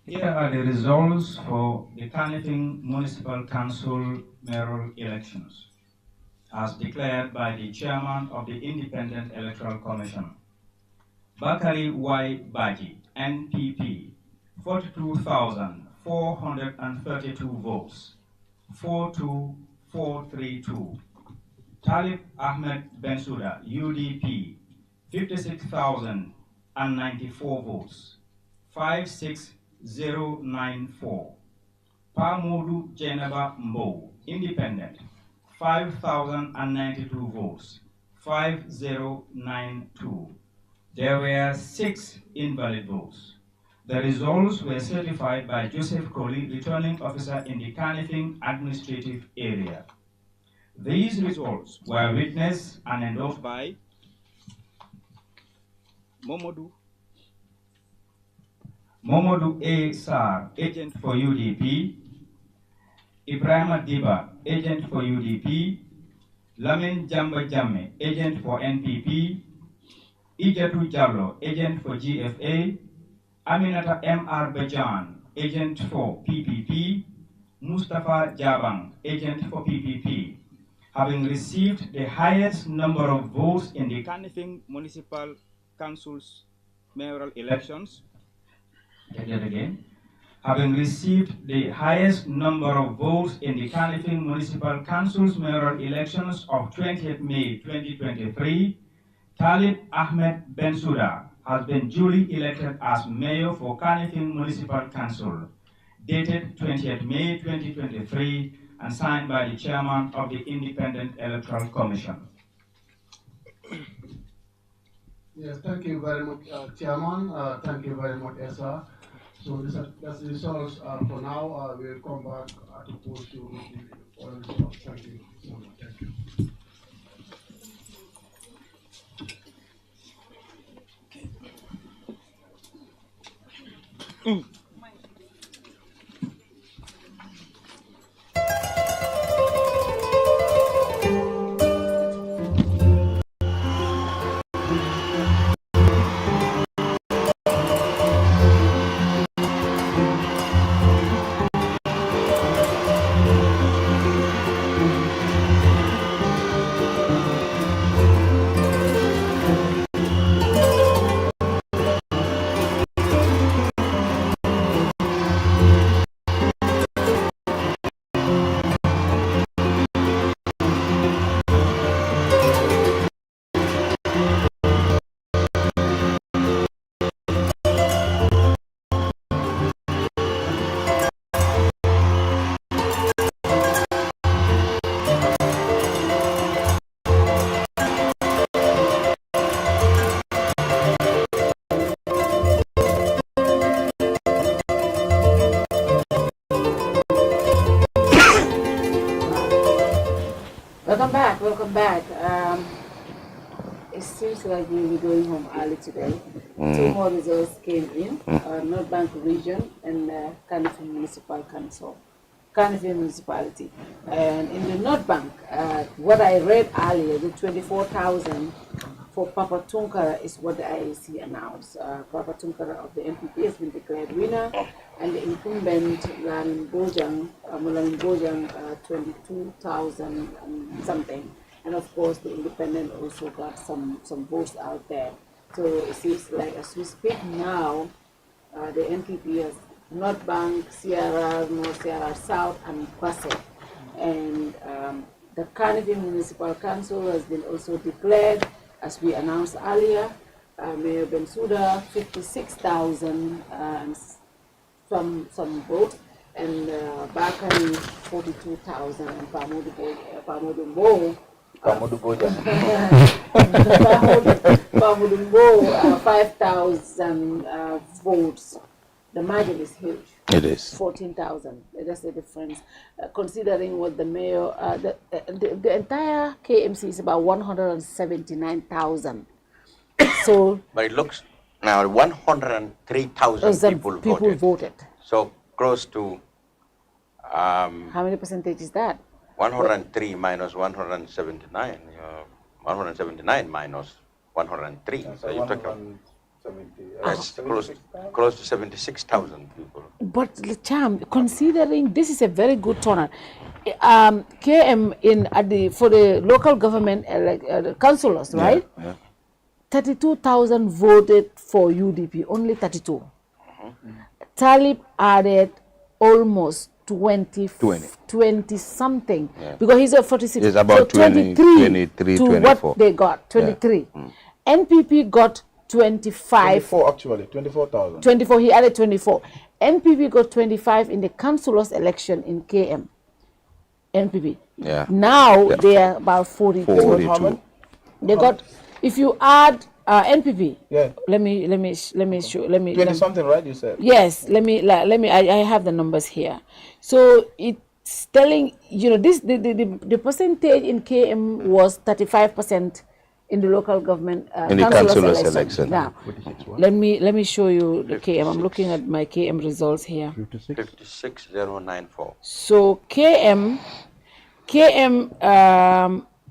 Here are the results for the Carnifing Municipal Council mayoral elections, as declared by the chairman of the Independent Electoral Commission. Bakari Y. Baji, NPP, 42,432 votes, 42432. Talib Ahmed Bensouda, UDP, 56,094 votes, 560 5094. Pamudu Jenaba Mbo, Independent, 5,092 votes, 5092. There were 6 invalid votes. The results were certified by Joseph Coley, returning officer in the Kanifing administrative area. These results were witnessed and endorsed by Momodu A. Sar, agent for UDP, Ibrahima Diba, agent for UDP, Lamin Jamba Jamme, agent for NPP, Ijatu Jallo, agent for GFA, Aminata M.R. Bajan, agent for PPP, Mustafa Jabang, agent for PPP, having received the highest number of votes in the Kanifing Municipal Council's mayoral elections. Take that again. Having received the highest number of votes in the Kanifing Municipal Council's mayoral elections of 20th May 2023, Talib Ahmed Bensouda has been duly elected as mayor for Kanifing Municipal Council, dated 20th May 2023, and signed by the chairman of the Independent Electoral Commission. Yes, thank you very much, Chairman. Thank you very much, Esa. So that's the results for now. We'll come back to post you with the final results. Thank you so much. Thank you. Welcome back. It seems like we'll be going home early today. 2 more results came in, North Bank region and Kanifing Municipal Council, Kanifing Municipality. And in the North Bank, what I read earlier, the 24,000 for Papa Tunkara is what the IAC announced. Papa Tunkara of the NPP has been declared winner, and the incumbent Lamin Bojang, 22,000 something. And of course, the independent also got some votes out there. So it seems like as we speak now, the NPP has North Bank, CRR, North CRR South, and Kwase. And the Kanifing Municipal Council has been also declared, as we announced earlier. Mayor Bensouda, 56,000 and some votes, and Bakari, 42,000, and Pamudu Mbo, 5,000 votes. The margin is huge. It is 14,000. That's the difference. Considering what the mayor, the entire KMC is about 179,000. So, but it looks now 103,000 people voted. So close to. How many percentage is that? 103 minus 179. 179 minus 103. So you're talking. Close to 76,000 people. But Cham, considering this is a very good turnout, KM for the local government councillors, right? Yeah. 32,000 voted for UDP, only 32. Talib added almost 20 something, because he's at 46. It's about so 23, to 24. what they got, 23. NPP got 25. 24 actually, 24,000. 24, he added 24. NPP got 25 in the councillors election in KM. NPP. Yeah. Now they are about 42. 42. They got, if you add NPP. Yeah. Let me show. Let me. 20 something, right? You said. Yes. Let me. I have the numbers here. So it's telling this the percentage in KM was 35% in the local government in the councillors election. Now, let me show you the KM. I'm looking at my KM results here. 56,094. So KM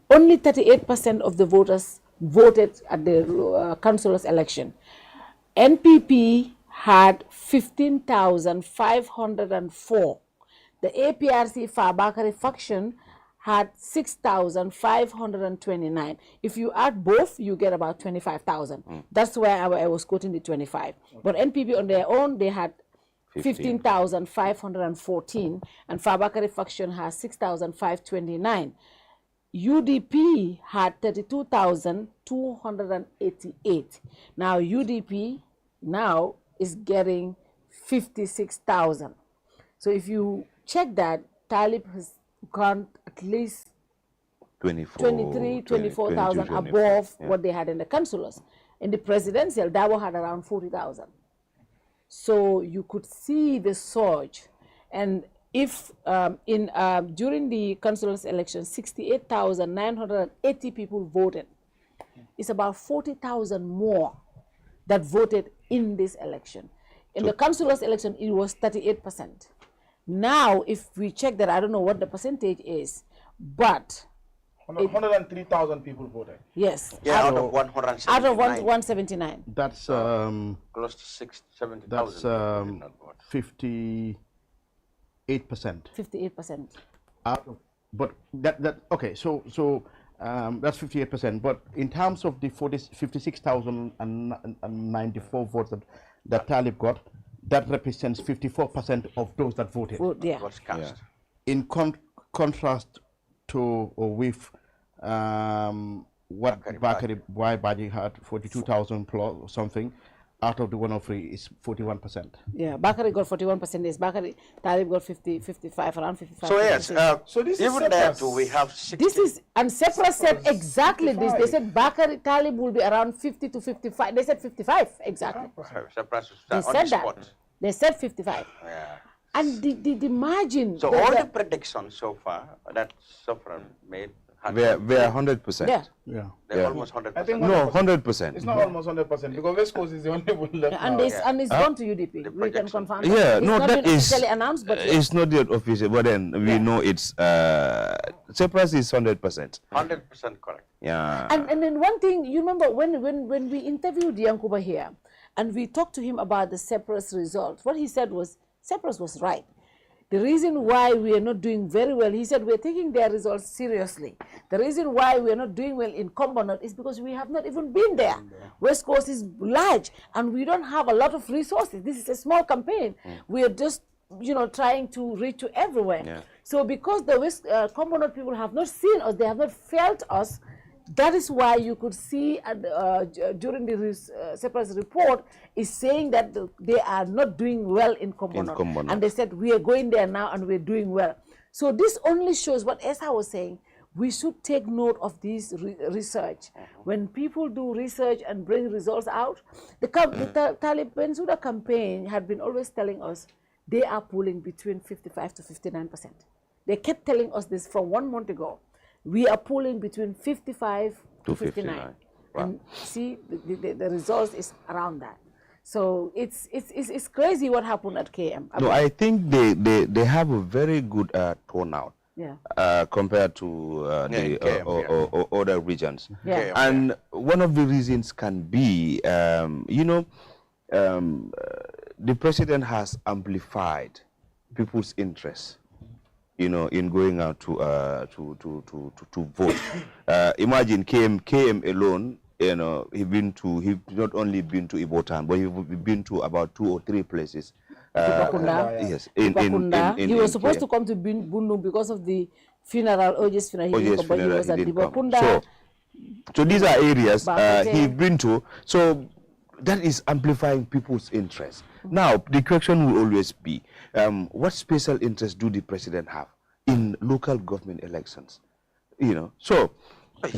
only 38% of the voters voted at the councillors election. NPP had 15,504. The APRC Fabakari faction had 6,529. If you add both, you get about 25,000. That's why I was quoting the 25. But NPP on their own, they had 15,514, and Fabakari faction has 6,529. UDP had 32,288. Now UDP now is getting 56,000. So if you check that, Talib has gone at least 24,000 above what they had in the councillors. In the presidential, Dabo had around 40,000. So you could see the surge. And if during the councillors election, 68,980 people voted. It's about 40,000 more that voted in this election. In the councillors election, it was 38%. Now, if we check that, I don't know what the percentage is, but 103,000 people voted. Yes. Yeah, out of 179. Out of 179. That's close to 70,000. That's 58%. 58%. But that okay. So that's 58%. But in terms of the 56,094 votes that Talib got, that represents 54% of those that voted. Yeah. Was cast. In contrast to or with what Bakari Baji had, 42,000 plus or something, out of the 103 is 41%. Yeah, Bakari got 41%. Bakari Talib got 55, around 55. So yes, so this even is there too, we have 60. This is, and Sepra said exactly 55. This. They said Bakari Talib will be around 50 to 55. They said 55 exactly. They said that. They said 55. Yeah. And the margin. So all the predictions so far that Safran made. We're 100%. Yeah. They're almost 100%. I think no, 100%. It's not almost 100% because West Coast is the only one left. And it's gone to UDP. We can confirm. Yeah, it's no, not that been is. officially announced, but it's not yet official, but then we know it's. Surprise is 100%. 100% correct. Yeah. And then one thing, you remember when we interviewed Yankuba here, and we talked to him about the Cyprus results, what he said was, Cyprus was right. The reason why we are not doing very well, he said, we're taking their results seriously. The reason why we are not doing well in Commonwealth is because we have not even been there. West Coast is large, and we don't have a lot of resources. This is a small campaign. We are just, trying to reach to everywhere. Yeah. So because the West Commonwealth people have not seen us, they have not felt us, that is why you could see during the Cyprus report is saying that they are not doing well in Commonwealth. And they said, we are going there now and we're doing well. So this only shows what Esa was saying. We should take note of this research. When people do research and bring results out, the Talib Bensouda campaign had been always telling us they are pulling between 55 to 59%. They kept telling us this from 1 month ago. We are pulling between 55 to 59. Wow. And see, the results is around that. So it's crazy what happened at KM. No, I think they have a very good turnout. Yeah. Compared to the KM, other regions. Yeah. And one of the reasons can be, the president has amplified people's interest, in going out to vote. Imagine KM alone, he not only been to Ibotan, but he's been to about 2 or 3 places. Yes, he was supposed to come to Bundu because of the funeral, Oje's funeral, but he was at Dibakunda. So these are areas he's been to. So that is amplifying people's interest. Now, the question will always be, what special interest do the president have in local government elections? You know, so,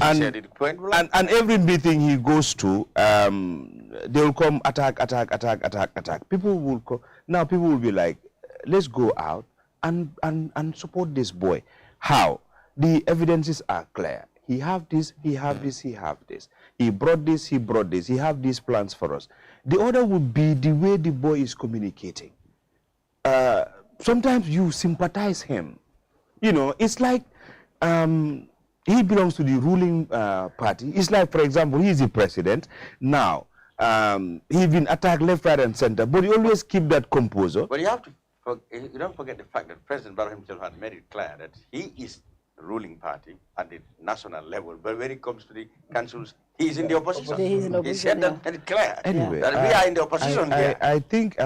and every meeting he goes to, they will come attack. People will come, now people will be like, let's go out and support this boy. How? The evidences are clear. He have this, he have this, he have this. He brought this, he brought this. He have these plans for us. The other would be the way the boy is communicating. Sometimes you sympathize him. You know, it's like he belongs to the ruling party. It's like, for example, he's the president. Now, he's been attacked left, right, and center, but he always keep that composure. But you don't forget the fact that President Barrow himself had made it clear that he is the ruling party at the national level, but when it comes to the councils, he's in the opposition. He said that very clear. Anyway, that we are in the opposition here. I think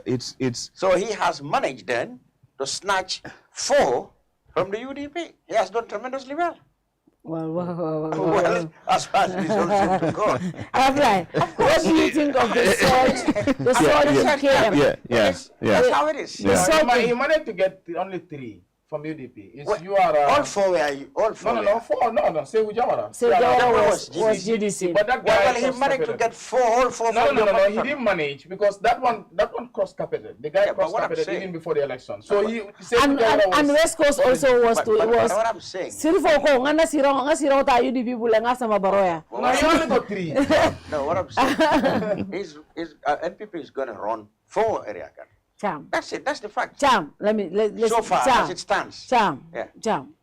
it's so he has managed then to snatch 4 from the UDP. He has done tremendously well. Well, as far as results seem to go. What do you think of the surge? The surge came. That's how it is. He managed to get only 3 from UDP. All 4 were all 4. No, 4. No. Say Ujawara. Say Ujawara was GDC. But that guy he managed to get 4, all 4. No. He didn't manage because that one cross-carpeted. The guy cross-carpeted even before the election. So he said and West Coast also was to what I'm saying. Sirifoko ngana sirong ta UDP bulenga sama Baroya. No, he only got 3. No, what I'm saying is NPP is going to run 4 area. Cham. That's it. That's the fact. Cham. Let's so far Cham. as it stands. Cham. Yeah. Cham.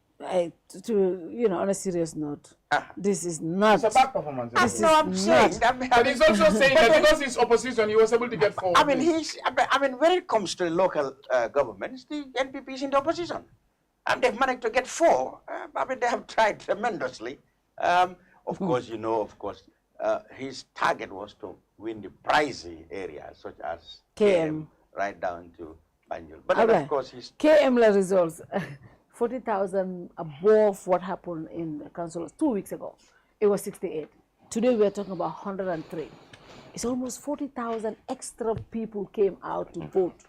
To on a serious note, this is not. It's a bad performance. I'm saying. But he's also saying that because he's opposition, he was able to get 4. I mean, when it comes to local governments, the NPP is in the opposition, and they've managed to get 4. They have tried tremendously. Of course, his target was to win the pricey areas such as KM. Right down to Banjul. But then, of course, he's... KM results, 40,000 above what happened in the council 2 weeks ago. It was 68. Today, we are talking about 103. It's almost 40,000 extra people came out to vote.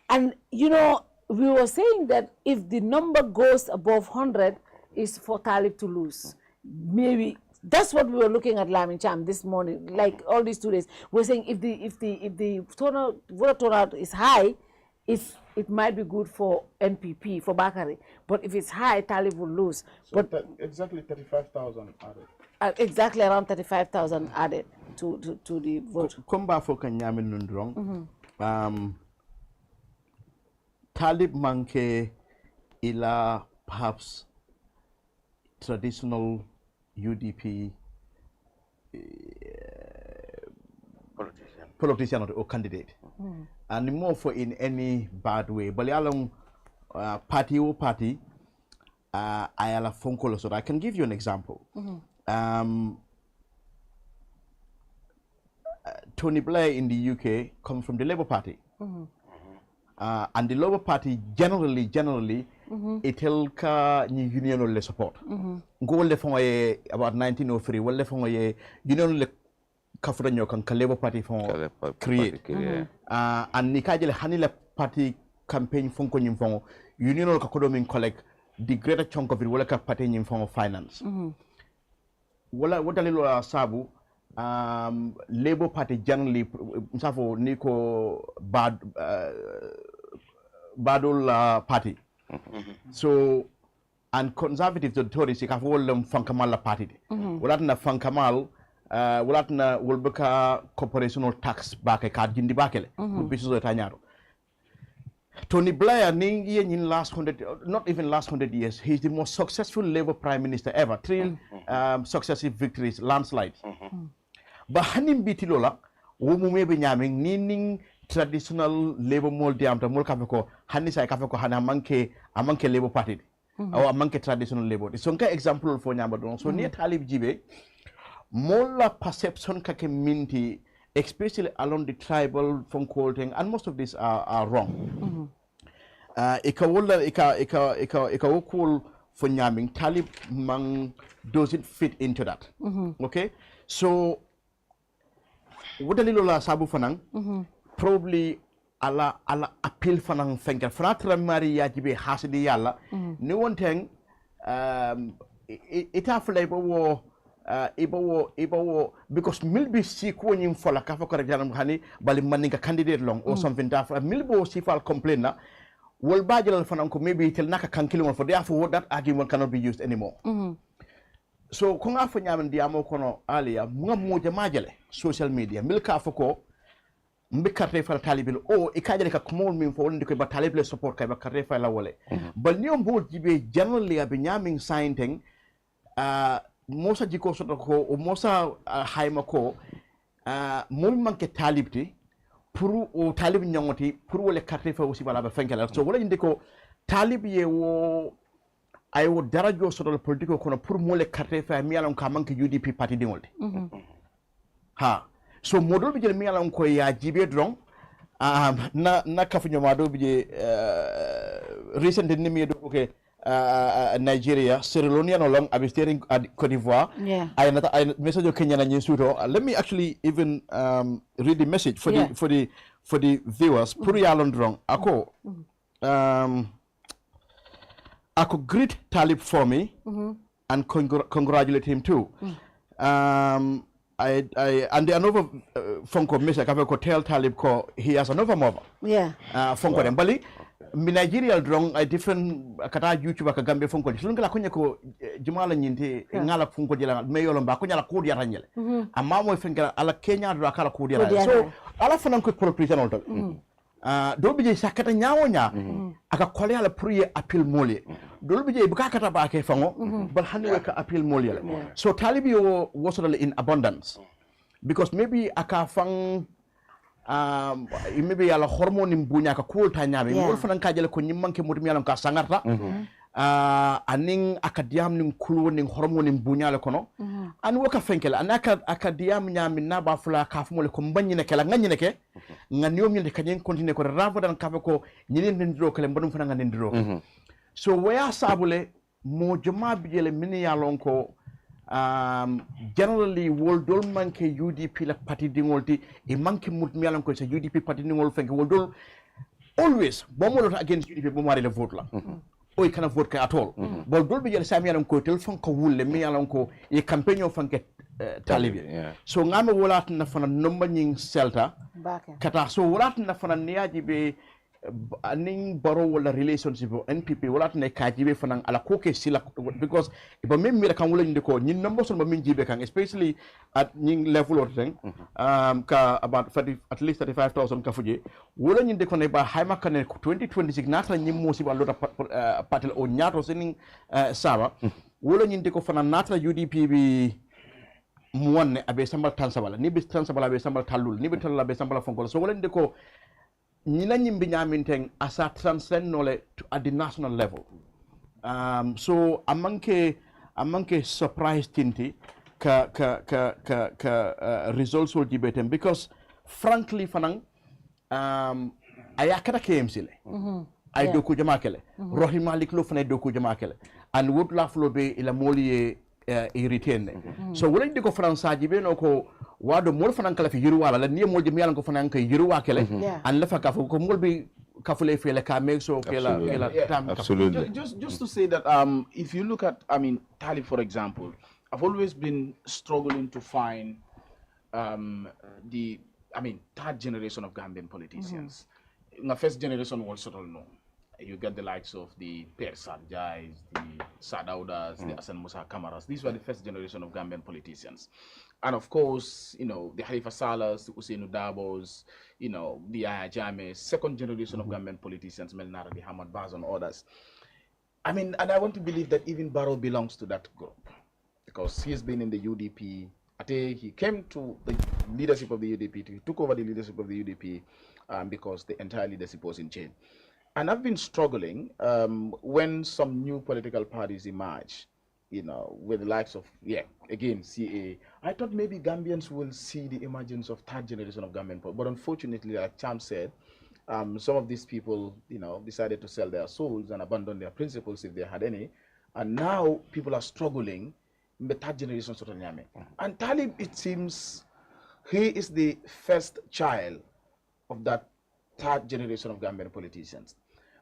And, you know, we were saying that if the number goes above 100, it's for Talib to lose. Maybe... That's what we were looking at Lamin Cham this morning, like all these 2 days. We're saying if the voter turnout is high, it might be good for NPP, for Bakari. But if it's high, Talib will lose. So but exactly 35,000 added. Exactly around 35,000 added to the vote. Come back for Kanyamin Nundrong. Talib manke ila perhaps traditional UDP politician or candidate, and more for in any bad way. But along party, I have a phone call. So I can give you an example. Tony Blair in the UK comes from the Labour Party. And the Labour Party generally it help ni union le support. Go le fon about 1903 wale fon union le kafranyo kan Labour Party fon create. And ni kajele hanila party campaign fon ko nyim fon union ka kodomin collect the greater chunk of it wale ka party nyim fon finance. Wala wadalilo sabu Labour Party generally msafo niko badul party. So and conservative to Tories ka wolum fankamal party. Wala na fankamal wala na wolbeka corporational tax back ka jindi bakele. Bisu tanyaro. Tony Blair in last 100, not even last 100 years, he's the most successful Labour Prime Minister ever. 3 successive victories, landslides. But hanim bitilola, wumumebe nyaming nining traditional Labour moldi amta mol kafeko hanisa kafeko hana amanke Labour Party or amanke traditional Labour. So nka example for nyamba don. So near Talib Jibe, mola perception kake minti, especially along the tribal phone calling, and most of these are wrong. Ika for nyaming Talib mang doesn't fit into that. Okay, so wudalilo la sabu fanang probably ala appeal fanang fenkel fanatra mari yajibe hasidi yalla ni wonteng ita fle ibo because milbi si ko nyim fola ka fa ko janam hani bali maninga candidate long or something that milbo si fal complain na wol bajal fanang ko maybe tel naka kankilon for therefore that argument cannot be used anymore so ko nga fa nyamen diamo kono aliya ngam mo jamajale social media milka fa ko mbikarte fa talibil o e kajale ka kumol min fo wonde ko ba talibil support kay ba karte fa la wole bal ni on bo jibe generally abi nyamin sainteng mosa jiko soto ko o mosa hayma ko mol manke talibti pour o talib nyangoti pour wole carte fa aussi bala ba fenkela so wala inde ko talib ye wo ay wo darajo soto politiko kono pour mole carte fa mi alon ka manke UDP parti dingolde ha so modol bijel mi alon ko ya jibe dron na kafu nyoma do bije recent ni mi do okay Nigeria, Sierra Leone no long I've steering Cote d'Ivoire. Yeah. I message of Kenya and Suto. Let me actually even read the message for the viewers. Puri alon wrong. Ako greet Talib for me and congratulate him too. And the another Funko message I could tell Talib ko he has another mother. Yeah. Funko Dembali. Mi Nigeria drong a different kata YouTube ka Gambia fonko sulun kala kunya ko jumala nyinte ngala fonko jela Mayoral ba kunya la ko dia ranyele amma mo fengala ala Kenya do kala ko dia so ala fanan ko propriété non to do bije sakata nyaawo nya aka kole ala pour appeal molye do bije bu kata ba ke fango bal hanwe ka appeal molye so talibi was in abundance because maybe aka fang maybe yala hormone mbunya ka kulta nyabe ngol fanan ka jele ko nyimmanke mutum yalla ka sangarta aning akadiam ning kulwo ning hormone mbunya la kono an woka fenkela anaka akadiam nyami na ba fula ka fumole ko mbanyine kala nganyine ke nganiom nyinde kanyen continue ko ravadan ka ko nyinen ndiro kala mbadum fanan nganden ndiro so waya sabule mo jama bijele min yalon ko generally woldol manke UDP la parti dingolti e manke mutmi yalan ko sa UDP parti dingol fenke woldol always bomolota against UDP bomari le vote la o kana vote ka at all woldol be jere sami yalan ko tel fon ko wulle mi yalan ko e campaign o fanke talibi so ngame wolat na fana nomba nying selta kata so wolat na fana niaji be aning baro wala relationship NPP wala tane kajibe fanan ala koke sila because iba mem mi kan wala ndiko nyin number son ba min jibe kan especially at nying level or thing ka about 30, at least 35,000 ka fuje wala nyin de ko ne ba hayma kan 2026 nata nyim musi ba lota patel o nyato senin saba wala nyin de ko fanan nata UDP bi muwanne abe sambal tan sabala ni bi tan sabala abe sambal talul ni bi tan abe sambal fonkol so wala ndiko ñina ñimbi ñaminteng asa transcend nole at the national level so amanke surprise tinti ka results will debatem because frankly fanang ayakata KMC le ay doku jama kele rohi malik lo fane doku jama kele and would la flo be ila moli irritene so wala ndiko fransa jibe no ko wado mol fanan kala fi yiruwa la ni mol jëm yalla ko fanan kay yiruwa kele an la fa ka ko mol bi kafule fi la ka make so kela tam absolutely just to say that if you look at Talib for example, I've always been struggling to find the third generation of Gambian politicians. The first generation was sort of known. You get the likes of the Per Sarjais, the Sadaudas, the Asan Musa Kamaras. These were the first generation of Gambian politicians. And of course, the Halifa Salas, the Usainu Dabos, the Yahya Jammeh, second generation of Gambian politicians, Melnara, the Hamad Baz and others. And I want to believe that even Barrow belongs to that group because he's been in the UDP. He came to the leadership of the UDP, he took over the leadership of the UDP because the entire leadership was in change. And I've been struggling when some new political parties emerge, with the likes of, again, CA. I thought maybe Gambians will see the emergence of third generation of Gambian, but unfortunately, like Cham said, some of these people, decided to sell their souls and abandon their principles if they had any. And now people are struggling in the third generation sort of Nyame. And Talib, it seems, he is the first child of that third generation of Gambian politicians.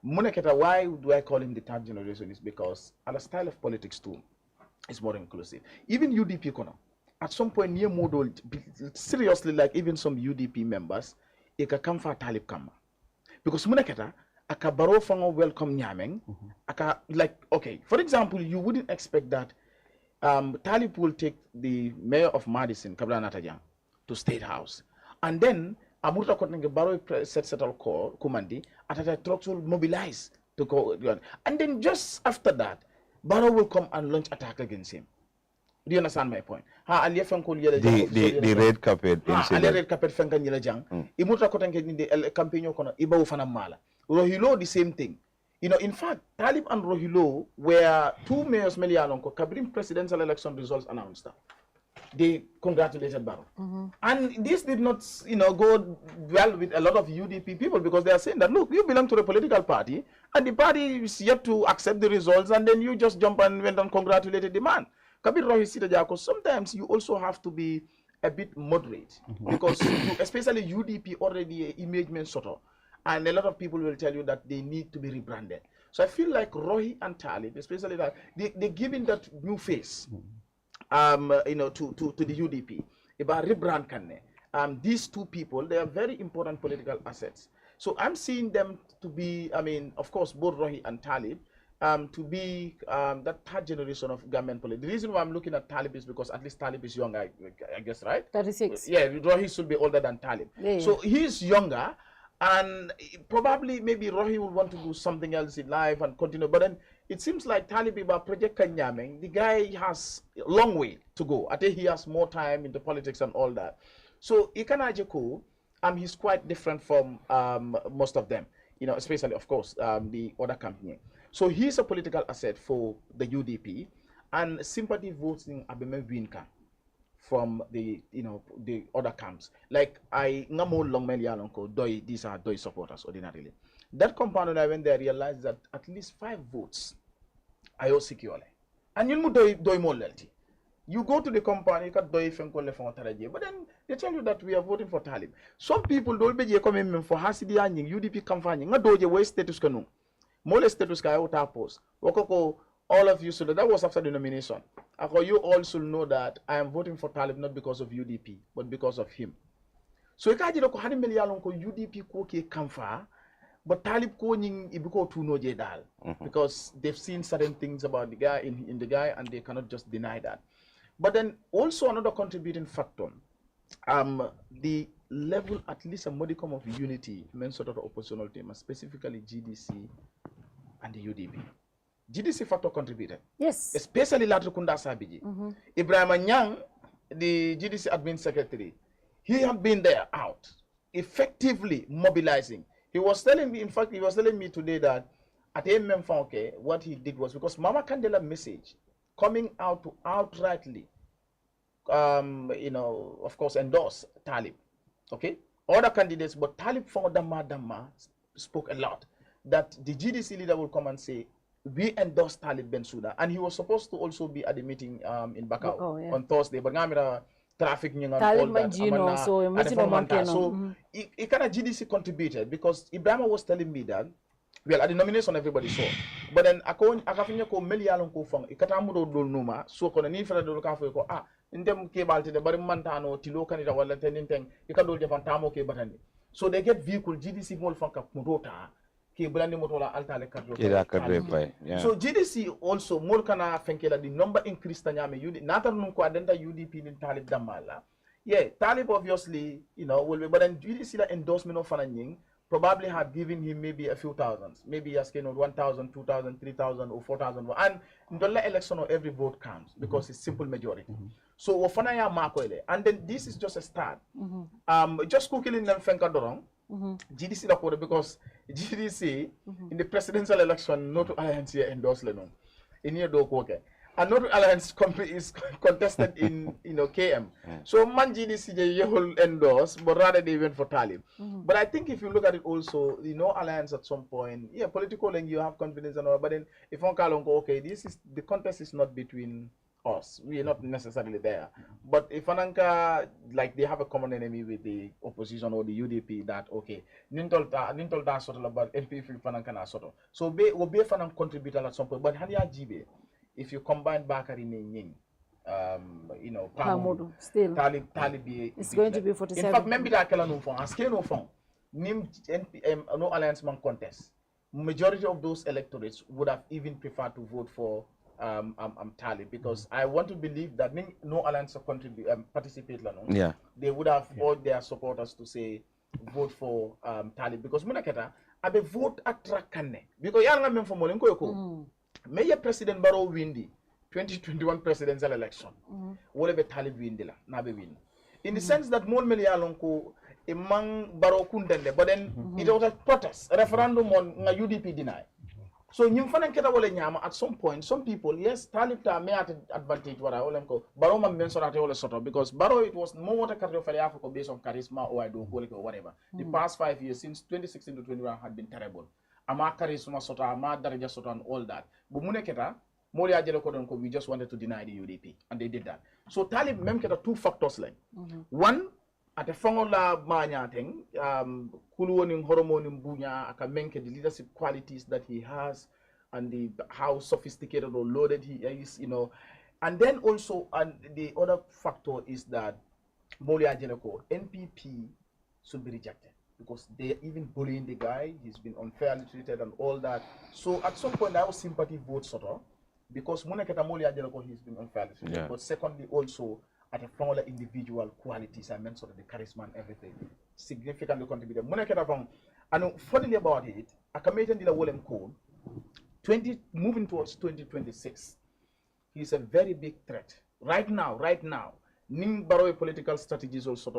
Muneketa, why do I call him the third generation? Is because our style of politics too is more inclusive. Even UDP kono, at some point near model, seriously, like even some UDP members, it can come for Talib Kama. Because Muneketa, aka baro fango welcome nyameng, aka like, okay, for example, you wouldn't expect that Talib will take the mayor of Madison, Kabla Natajang, to State House. And then Abuta Kotnenge Baro settle call Kumandi at trucks will mobilize to go. And then just after that, Baro will come and launch attack against him. Do you understand my point? The red carpet incident. The red carpet fenka nyela jang. Imuta Kotnenge in the campaign kono iba ufana mala. Rohilo the same thing. You know, in fact, Talib and Rohilo were two mayors Melialonko Kabrim presidential election results announced. They congratulated Barrow. And this did not, you know, go well with a lot of UDP people because they are saying that, look, you belong to a political party and the party is yet to accept the results and then you just jump and went and congratulated the man. Kabir Rohi Sitajako, sometimes you also have to be a bit moderate because especially UDP already image sort of. And a lot of people will tell you that they need to be rebranded. So I feel like Rohi and Talib, especially that they're giving that new face, you know, to the UDP. About rebrand kanne. These two people, they are very important political assets. So I'm seeing them to be, I mean, of course, both Rohi and Talib, to be that third generation of Gambian politics. The reason why I'm looking at Talib is because at least Talib is young, I guess, right? 36. Yeah, Rohi should be older than Talib. Yeah. So he's younger. And probably maybe Rohi will want to do something else in life and continue. But then it seems like Talibiba Project Kanyameng, the guy has a long way to go. I think he has more time into politics and all that. So Ikana Ajeko, he's quite different from most of them, you know, especially, of course, the other company. So he's a political asset for the UDP and sympathy votes in Abeme Winka from the, you know, the other camps. Like I ngamo long melialonko doi, these are doi supporters ordinarily. That compound, when I went there, I realized that at least 5 votes I owe securely. And you doi more loyalty. You go to the compound, you got doi fenkole for Taraji, but then they tell you that we are voting for Talib. Some people don't be coming for Hasidi Anying, UDP campaign, nga doje way status kanu. Mole status ka out post. Wakoko, all of you should, that was after the nomination. You all should know that I am voting for Talib not because of UDP, but because of him. So ikaji loko hani melialonko UDP ko ke kamfa, but Talib ko nying ibiko tu no jedal because they've seen certain things about the guy in the guy and they cannot just deny that. But then also another contributing factor, the level, at least a modicum of unity, men sort of oppositional team, specifically GDC and the UDP. GDC factor contributed. Yes. Especially Latrikunda Sabiji. Ibrahim Anyang, the GDC admin secretary, he had been there out, effectively mobilizing. He was telling me, in fact, he was telling me today that at MMFOK, what he did was because Mama Candela message coming out to outrightly, you know, of course, endorse Talib. Okay? Other candidates, but Talib for Dama spoke a lot. That the GDC leader will come and say, we endorse Talib Bensouda, and he was supposed to also be at the meeting in Bakau on Thursday. But now traffic and all that. So it kind of GDC contributed because Ibrahima was telling me that, well, at the nomination everybody saw, but then akafinya ko melialon ko fang ikatamudo dol numa so ko ni fera dol ka fo ko ndem ke balte de bari mantano tilo kanita wala teninteng ikadol defan tamo ke batani. So they get vehicle GDC mol fanka mutota. So GDC also more kana fenkela the number increased tanyame nata nunko adenda UDP in Talib damala. Yeah, Talib obviously, you know, will be, but then GDC the endorsement of Fananying probably had given him maybe a few thousands, maybe asking 1,000, 2,000, 3,000 or 4,000. And in the election every vote counts because it's simple majority. So Wafanaya Makoele, and then this is just a start. Just cooking them fenka dorong. GDC because GDC in the presidential election, not alliance here endorsed Lenon. In here do okay. And not alliance is contested in KM. So man GDC they will endorse, but rather they went for Talib. But I think if you look at it also, alliance at some point, yeah, political and you have confidence and all, but then if one call go, okay, the contest is not between us. We are not necessarily there. But if Ananka, like they have a common enemy with the opposition or the UDP, that okay, Nintol da sort of about NPP Fananka na sort of. So be Fanan contributor at some point. But Hania Jibe, if you combine Bakari Ning, you know, Pamodu, still Talibi, it's going to be 47. In fact, maybe that no phone, ask no phone. Nim no alliance man contest. Majority of those electorates would have even preferred to vote for Tali, because I want to believe that no alliance participate. Yeah. They would have urged their supporters to say vote for Tali, because Munaketa abe vote atrakane because yanga men for molenko yoko. Mayor President Barrow win the 2021 presidential election. Wole be Tali win la na be win. In the sense that more meli alonko among Barrow kundende, but then it was a protest, a referendum on UDP deny. So at some point, some people, yes, Talib may have advantage what I will Barrow mentioned at all sort of, because Barrow it was more what a Africa based on charisma or I do or whatever. The past 5 years since 2016 to 21 had been terrible. Ama charisma sort of, ama daraja sort of and all that. But Muneketa, Moria Jeloko, we just wanted to deny the UDP, and they did that. So Talib memketa 2 factors like one. At the Fongola Manya thing, Kuluoning Horomonim Bunya, Akamenke, the leadership qualities that he has, and how sophisticated or loaded he is, you know. And then also, and the other factor is that Molia Jeneko, NPP should be rejected because they're even bullying the guy, he's been unfairly treated and all that. So at some point, I was sympathy vote sort of, because Moneketa Molia Jeneko, he's been unfairly treated. Yeah. But secondly, also, at a from individual qualities, I meant sort of the charisma and everything, significantly contributed. And funnily about it, I committed the Wolem code, moving towards 2026. He's a very big threat. Right now, Ning Barrow political strategies also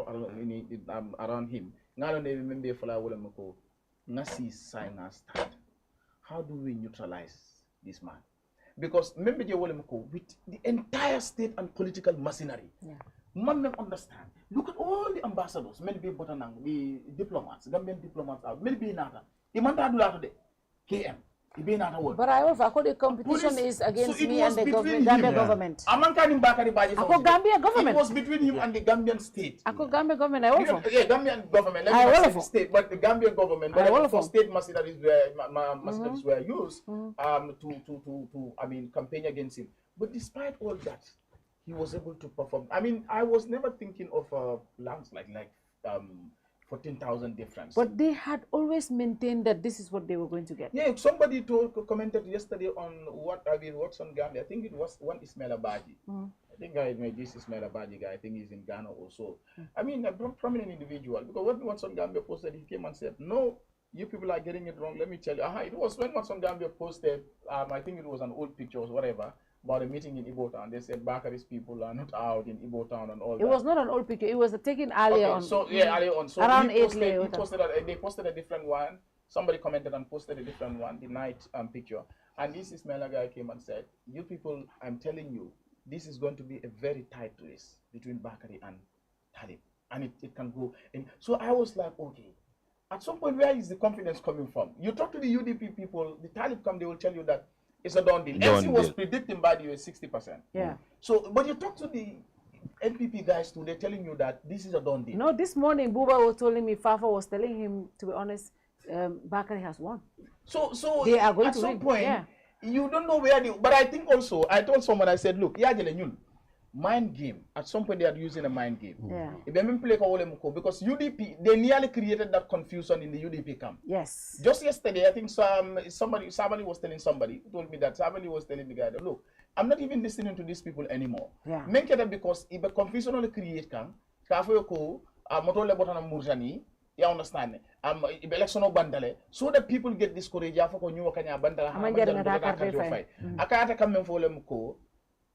around him. How do we neutralize this man? Because remember with the entire state and political machinery, man may understand. Look at all the ambassadors, many people, the diplomats, Gambian diplomats out, many be nata. Imanta do that today. KM. But I thought the competition is against so me and the government, Gambia government. Gambia government. It was between him and the Gambian state. Gambia government. Yeah, Gambian government. Let me say the state, but the Gambian government. But state machineries were used to campaign against him. But despite all that, he was able to perform. I mean, I was never thinking of plans like 14,000 difference. But they had always maintained that this is what they were going to get. Yeah, somebody commented yesterday on what's on Gambia. I think it was one Ismail Abaji. I think this Ismail Abaji guy, I think he's in Ghana also. I mean, a prominent individual. Because when what's on Gambia posted, he came and said, no, you people are getting it wrong. Let me tell you. It was when what's on Gambia posted, I think it was an old picture or whatever, about a meeting in Ibo Town. They said Bakari's people are not out in Ibo Town and all that. It was not an old picture. It was taken earlier on. So, yeah, earlier on. So around they posted a different one. Somebody commented and posted a different one, the night picture. And this Ismaila guy came and said, you people, I'm telling you, this is going to be a very tight race between Bakari and Talib. And it can go. And so I was like, okay. At some point, where is the confidence coming from? You talk to the UDP people, the Talib come, they will tell you that it's a done deal. MC was predicting by the 60%. Yeah. So, but you talk to the NPP guys too, they're telling you that this is a done deal. No, this morning, Buba was telling me, Fafa was telling him, to be honest, Bakari has won. So they are going at to some win. point, yeah. You don't know where but I think also, I told someone, I said, look, mind game. At some point, they are using a mind game. Yeah. Because UDP, they nearly created that confusion in the UDP camp. Yes. Just yesterday, I think somebody was telling somebody, told me that somebody was telling the guy that, look, I'm not even listening to these people anymore. Yeah. Because if a confusion only create can, you understand? Election bandale, so that people get discouraged.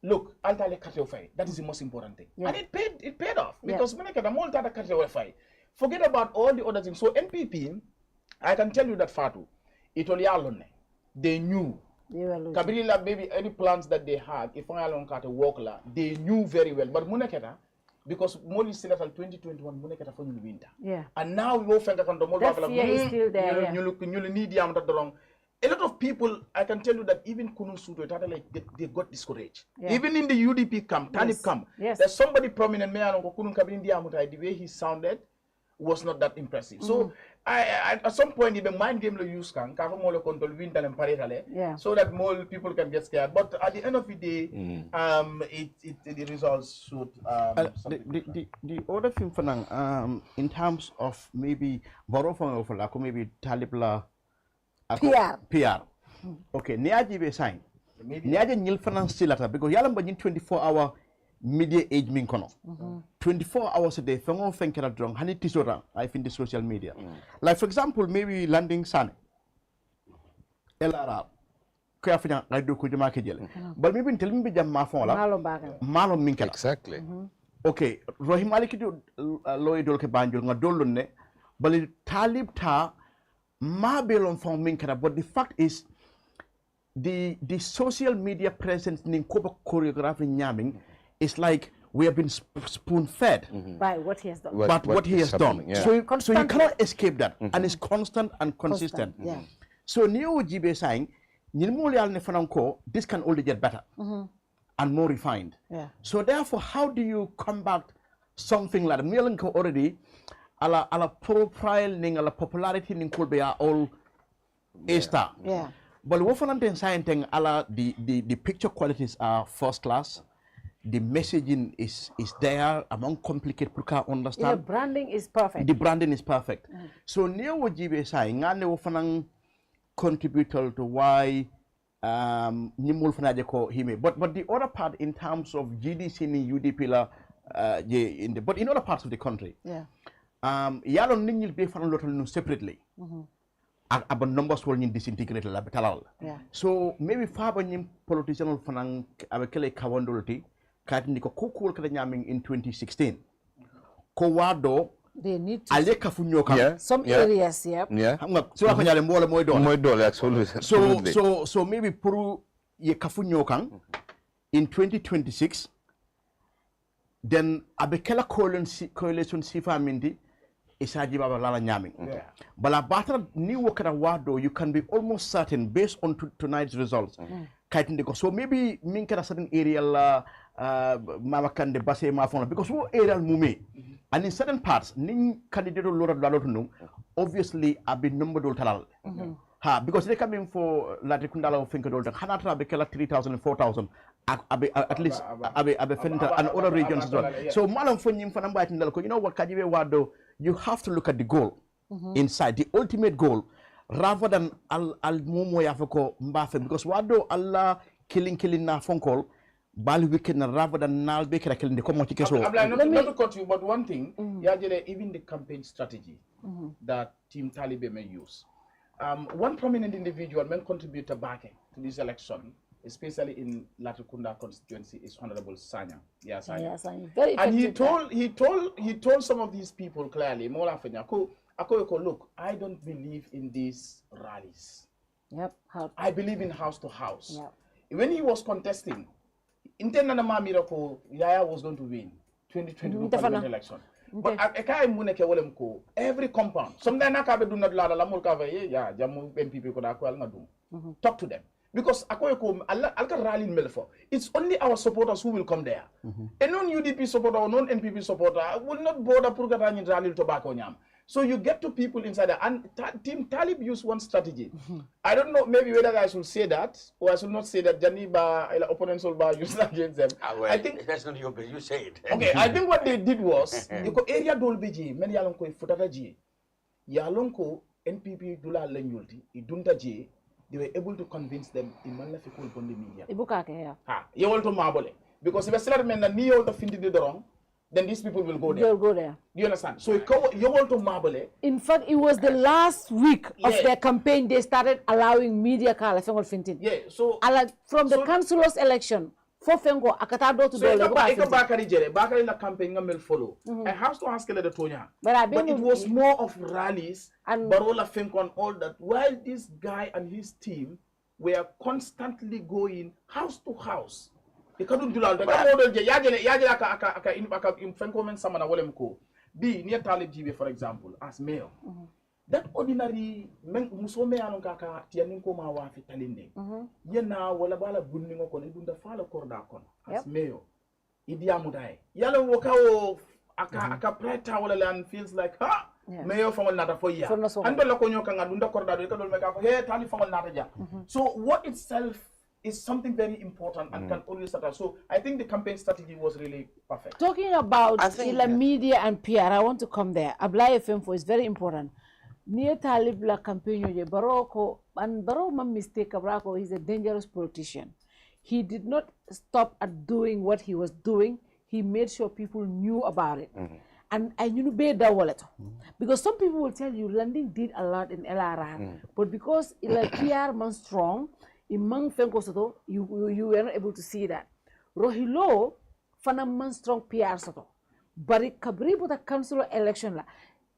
Look, that is the most important thing. Yeah. And it paid off. Because forget about all the other things. So NPP, I can tell you that Fatou, they knew. Kabila, maybe any plans that they had, if I work, they knew very well. But Muneketa, because Moli Senate 2021, Muneketa for the winter. Yeah. And now we will find that fear is still there. You need the wrong. a lot of people, I can tell you that even Kunun Suto, they got discouraged. Yeah. Even in the UDP camp, Talib camp, there's somebody prominent, the way he sounded was not that impressive. So I at some point, the mind game use so that more people can get scared. But at the end of the day, the results should. The other thing, in terms of maybe maybe Talib PR. Okay, niaji be sign. Niaji nil finance silata because yalam bajin 24-hour media age min kono. 24 hours a day, fengo fenkera drong, hani tisora, I think the social media. Like for example, maybe landing Sane, LRR, kaya fina radio kujama kejele. But maybe tell me jam mafon la. Malo minkela. Exactly. Okay, Rohim Aliki do loy dolke banjol nga dolunne, but Talib ta ma belong from minkela. But the fact is, the social media presence in Koba choreography nyaming is like we have been spoon-fed by what he has done. What he has done. Yeah. So you cannot escape that, and it's constant and consistent. Yeah. So Neo Jibe saying, this can only get better and more refined. Yeah. So therefore, how do you combat something like that? Mielenko already, ala profile ning ala popularity ning kulbe are all A-star. Yeah. But what for saying ala the picture qualities are first class. The messaging is there among complicated people understand. Yeah, branding is perfect. The branding is perfect. So Neo Jibe saying ngane wo fanang contributor to why nimul fanaje ko hime. But the other part in terms of GDC ni UDP la but in other parts of the country. Yeah. Yalon ningil be fanang lotal no separately. About numbers will disintegrate la betalal. Yeah. So maybe faba nyim politician fanang abekele kawandolti Katindiko Kukul Kanyaming in 2016. Kowado, they need to some areas, yeah. So maybe Puru ye Kafunyokang in 2026. Then Abekela coalition Sifa Mindi Isaji Baba Lala Nyaming. But a battle new worker wado, you can be almost certain based on tonight's results. So maybe minka a certain area la Mamakande Base Mafona because what area mume and in certain parts ning candidate Lord obviously I've been numbered talal. Because they come in for Latrikundala or Finkadol, Hanatra Bekela 3,000 and 4,000 at least Abe Fenta and other regions as well. So Malam Funim Fanamba, you know what Kajibe Wado, you have to look at the goal inside, the ultimate goal, rather than al mumo yafako mbafe because wado Allah killing na phone call bali weekend rather than nal be killing the common tickets. Not to cut you, but one thing, even the campaign strategy that Team Taliban may use. One prominent individual may contribute to backing to this election, especially in Latrikunda constituency, is Honorable Sanya. Yeah, Sanya. Very effective. And he told some of these people clearly, Mola Fenyako, look, I don't believe in these rallies. Yep. I believe in house to house. Yep. When he was contesting, Intenanama Miracle, Yaya was going to win 2022 parliament election. But every compound, sometimes I do not jamu MPP talk to them. Because it's only our supporters who will come there. A non-UDP supporter or non-NPP supporter will not bother Purgatani rally tobacco nyam. So you get to people inside there. And Team Talib used one strategy. I don't know maybe whether I should say that or I should not say that Janiba opponents will use against them. Well, I think that's not your business. You say it. Okay, I think what they did was area dolbiji many yalonko futataji yalonko NPP dula lenyulti iduntaji. They were able to convince them in Malafikul on the media. You want to marble because if a seller men and Neo the Findi did wrong, then these people will go there. They'll go there. Do you understand? So you want to marble. In fact, it was the last week of their campaign they started allowing media call Fintin. Yeah, so from the councillors election. Fofengo akatado to so Bakari la campaign ngamel follow. I have to ask the Tonya. But it was more of rallies and Barola Fenko and all that. While this guy and his team were constantly going house to house. They couldn't do that. Be near Talib GB, for example, as mayor. that ordinary men musome anon kaka tianin ko ma wa fi talinde yena wala bala bunningo ko dunda fala korda kon as mayor idiamu dai yalla wo kawo aka preta wala lan feels like ha mayor fangol nata fo ya ando la ko nyoka dunda korda do ka dol me ka he tali fangol nata ja so what itself is something very important and can always start. So I think the campaign strategy was really perfect. Talking about media and PR, I want to come there. Ablai FM is very important. Near Talib la campaign je Baroko and Baro ma mistake Abrako, he's a dangerous politician. He did not stop at doing what he was doing. He made sure people knew about it. And you know that wallet. Because some people will tell you Landing did a lot in LRR, but because PR man strong, Imang Fenko Soto, you were not able to see that. Rohilo, Fanaman strong PR Soto. But it kabri put a council election la.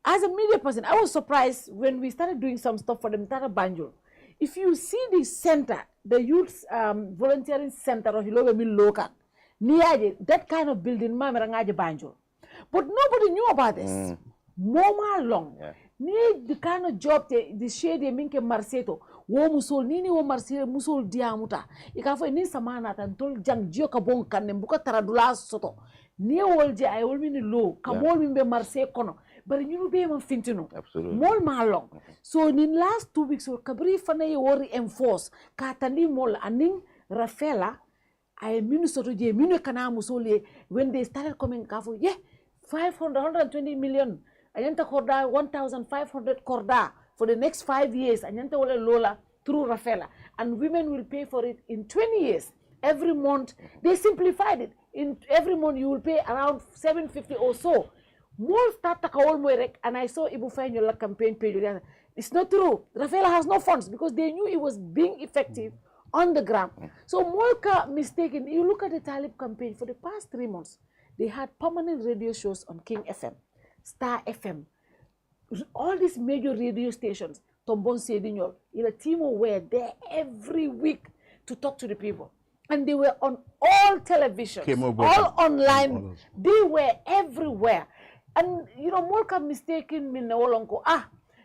As a media person, I was surprised when we started doing some stuff for the Mtara Banjul. If you see the center, the youth volunteering center of Hilobe Loka, Niaje, that kind of building, Mamarangaje Banjul. But nobody knew about this. More long. Ni the kind of job the shade minke marseto wo musol nini wo marse musol diamuta ikafo ni samana tan tol jang jio ka bon kan mbuka taradula soto ni wolje ay wolmini lo ka mol mimbe marse kono bari ñu be ma fintino mol ma long so in last 2 weeks kabri fana ye wori enforce ka tandi mol aning rafela ay minu soto je minu kana musole when they started coming kafo 120 million Anyanta korda 1,500 korda for the next 5 years. Anyanta wale lola through Rafela, and women will pay for it in 20 years. Every month they simplified it. In every month you will pay around 750 or so. More start and I saw Ibu Fainyola campaign page. It's not true. Rafela has no funds because they knew it was being effective on the ground. So Molka mistaken. You look at the Talib campaign for the past 3 months. They had permanent radio shows on King FM. Star FM, all these major radio stations, Tombon Sedignol, a team were there every week to talk to the people. And they were on all televisions, all online. They were everywhere. And, you know, more can mistaken me no longer,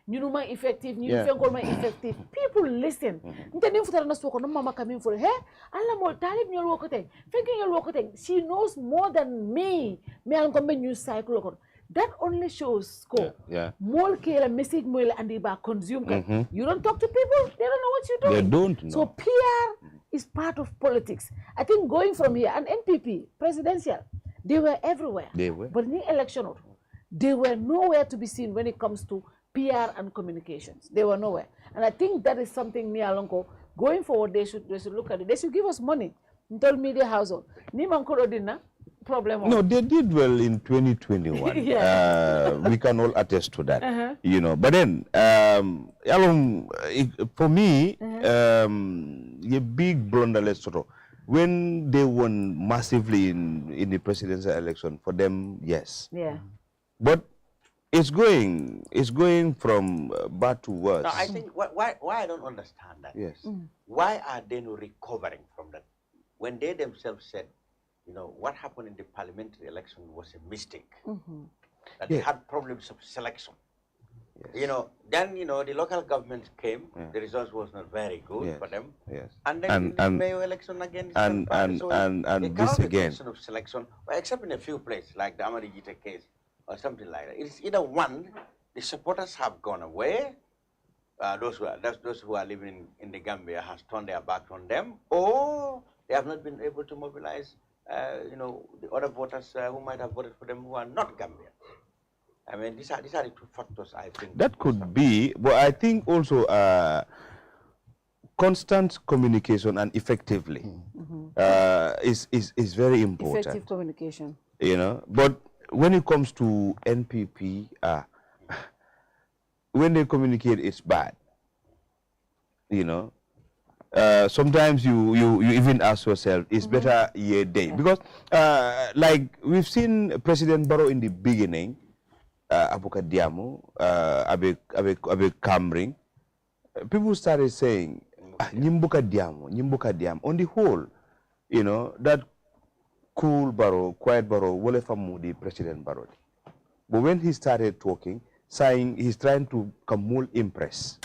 you know, my effective, you know, my effective. People listen. Mama coming for hey, Allah more Talib your work thinking your work. She knows more than me. Me and come news cycle. That only shows scope. More care message more and they consume. You don't talk to people, they don't know what you're doing. They don't know. So PR is part of politics. I think going from here, and NPP, presidential, they were everywhere. They were. But in the election, they were nowhere to be seen when it comes to PR and communications. They were nowhere. And I think that is something near Lonko. Going forward, they should look at it. They should give us money. Until media household. Ni mankoro dinna. Problem. No, they did well in 2021. We can all attest to that. You know, but then for me, a big blunder sort of when they won massively in the presidential election. For them, yes. But it's going from bad to worse. No, I think why I don't understand that. Why are they not recovering from that when they themselves said, you know, what happened in the parliamentary election was a mistake. That they had problems of selection. You know, then, you know, the local government came, the results was not very good for them. And then the mayor election again. And this again. Of selection, well, except in a few places, like the Amari Gita case or something like that. It's either one, the supporters have gone away, those who are living in the Gambia has turned their back on them, or they have not been able to mobilize you know, the other voters who might have voted for them who are not Gambian. I mean, these are the two factors I think. That could be, but I think also constant communication and effectively is very important. Effective communication. You know, but when it comes to NPP, when they communicate, it's bad. You know. Sometimes you even ask yourself, it's better year day. Because like we've seen President Barrow in the beginning, Abuka Diamo, Abe Kamring, people started saying, Nyimbuka Diamo. On the whole, you know, that cool Barrow, quiet Barrow, Wolefamudi, President Barrow. But when he started talking, saying he's trying to kamul impress.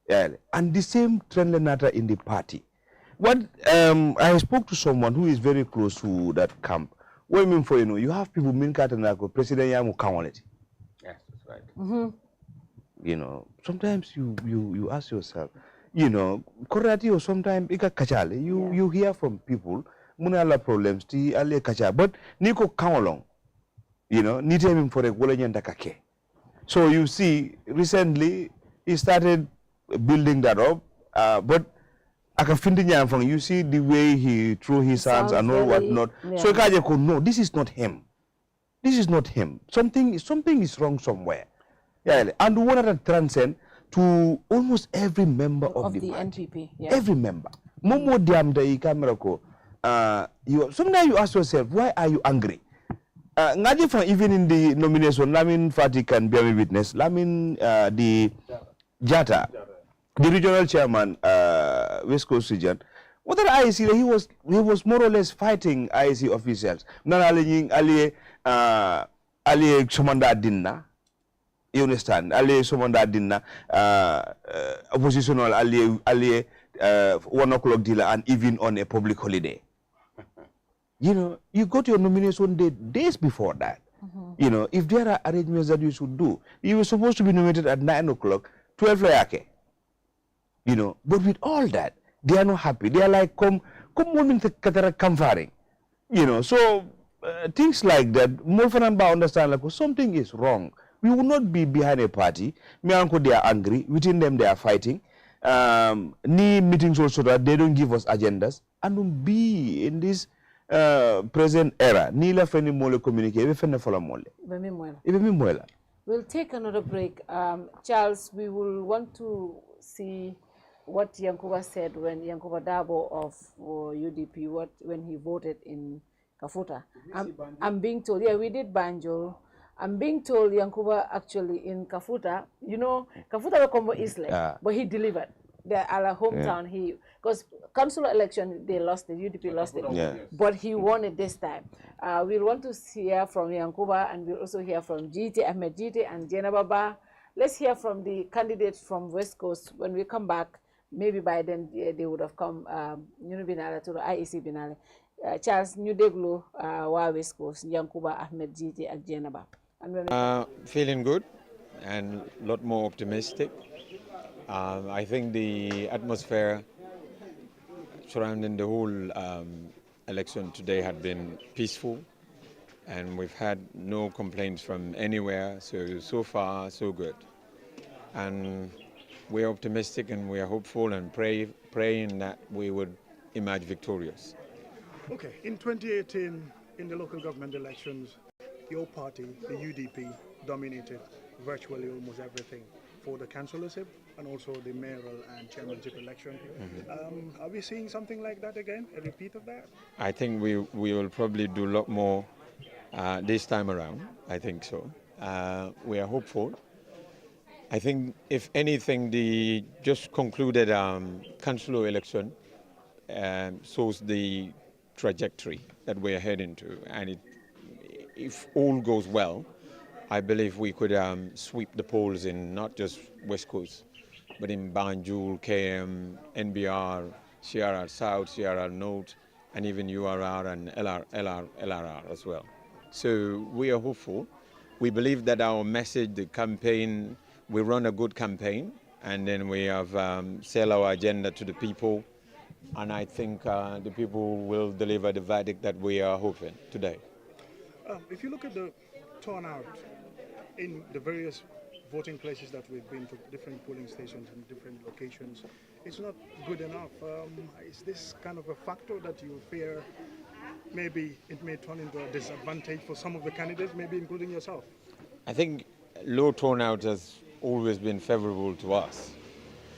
Yeah. And the same trend nata in the party. What I spoke to someone who is very close to that camp. What I mean for you have people mean katanako President Yamu Kawaleti. Yes, that's right. Sometimes you ask yourself, Korati or sometimes you hear from people, munala problems, ti ale kacha, but niko kawalong, need him for a kake. So you see, recently he started building that up, but you see the way he threw his hands and all whatnot. Yeah. So Kajako, no, this is not him. This is not him. Something is wrong somewhere. Yeah, and we want to transcend to almost every member of the NPP. Yeah. Every member. Momo diamda camera ko. Sometimes you ask yourself, why are you angry? Even in the nomination, Lamin Fatou can bear me witness. Lamin the Jata, the regional chairman, West Coast region. What did I see? He was more or less fighting IEC officials. Ali Somanda Dinna. You understand? Ali Somanda Dinna, oppositional Ali 1 o'clock dealer, and even on a public holiday. You got your nomination days before that. If there are arrangements that you should do, you were supposed to be nominated at 9 o'clock, 12 layake. But with all that, they are not happy. They are like, come faring. So things like that, more understand like something is wrong. We will not be behind a party. Me uncle, they are angry. Within them, they are fighting. Meetings also that they don't give us agendas. And don't be in this present era. Nila feni mole communicate. We feni follow mole. We'll take another break. Charles, we will want to see what Yankuba said when Yankuba Dabo of UDP, when he voted in Kafuta. I'm being told, yeah, we did Banjul. I'm being told Yankuba actually in Kafuta, Kafuta Combo Isle, but he delivered. They're our hometown. Because council election, they lost it, UDP lost it, but he won it this time. We'll want to hear from Yankuba, and we'll also hear from GT, Ahmed GT, and Jena Baba. Let's hear from the candidates from West Coast. When we come back, maybe by then they would have come, Binale to the IEC Binale. Charles, New Deglo, West Coast, Yankuba, Ahmed GT, and Jena Baba. Feeling good and a lot more optimistic. I think the atmosphere surrounding the whole election today had been peaceful, and we've had no complaints from anywhere, so far so good. And we're optimistic and we are hopeful and praying that we would emerge victorious. Okay, in 2018, in the local government elections, your party, the UDP, dominated virtually almost everything for the councillorship and also the mayoral and chairmanship election. Are we seeing something like that again, a repeat of that? I think we will probably do a lot more this time around. I think so. We are hopeful. I think, if anything, the just concluded councillor election shows the trajectory that we are heading to, and if all goes well, I believe we could sweep the polls in not just West Coast, but in Banjul, KM, NBR, CRR South, CRR North, and even URR and LRR as well. So we are hopeful. We believe that our message, the campaign, we run a good campaign, and then we have sell our agenda to the people, and I think the people will deliver the verdict that we are hoping today. If you look at the turnout in the various voting places that we've been to, different polling stations and different locations, it's not good enough. Is this kind of a factor that you fear maybe it may turn into a disadvantage for some of the candidates, maybe including yourself? I think low turnout has always been favorable to us.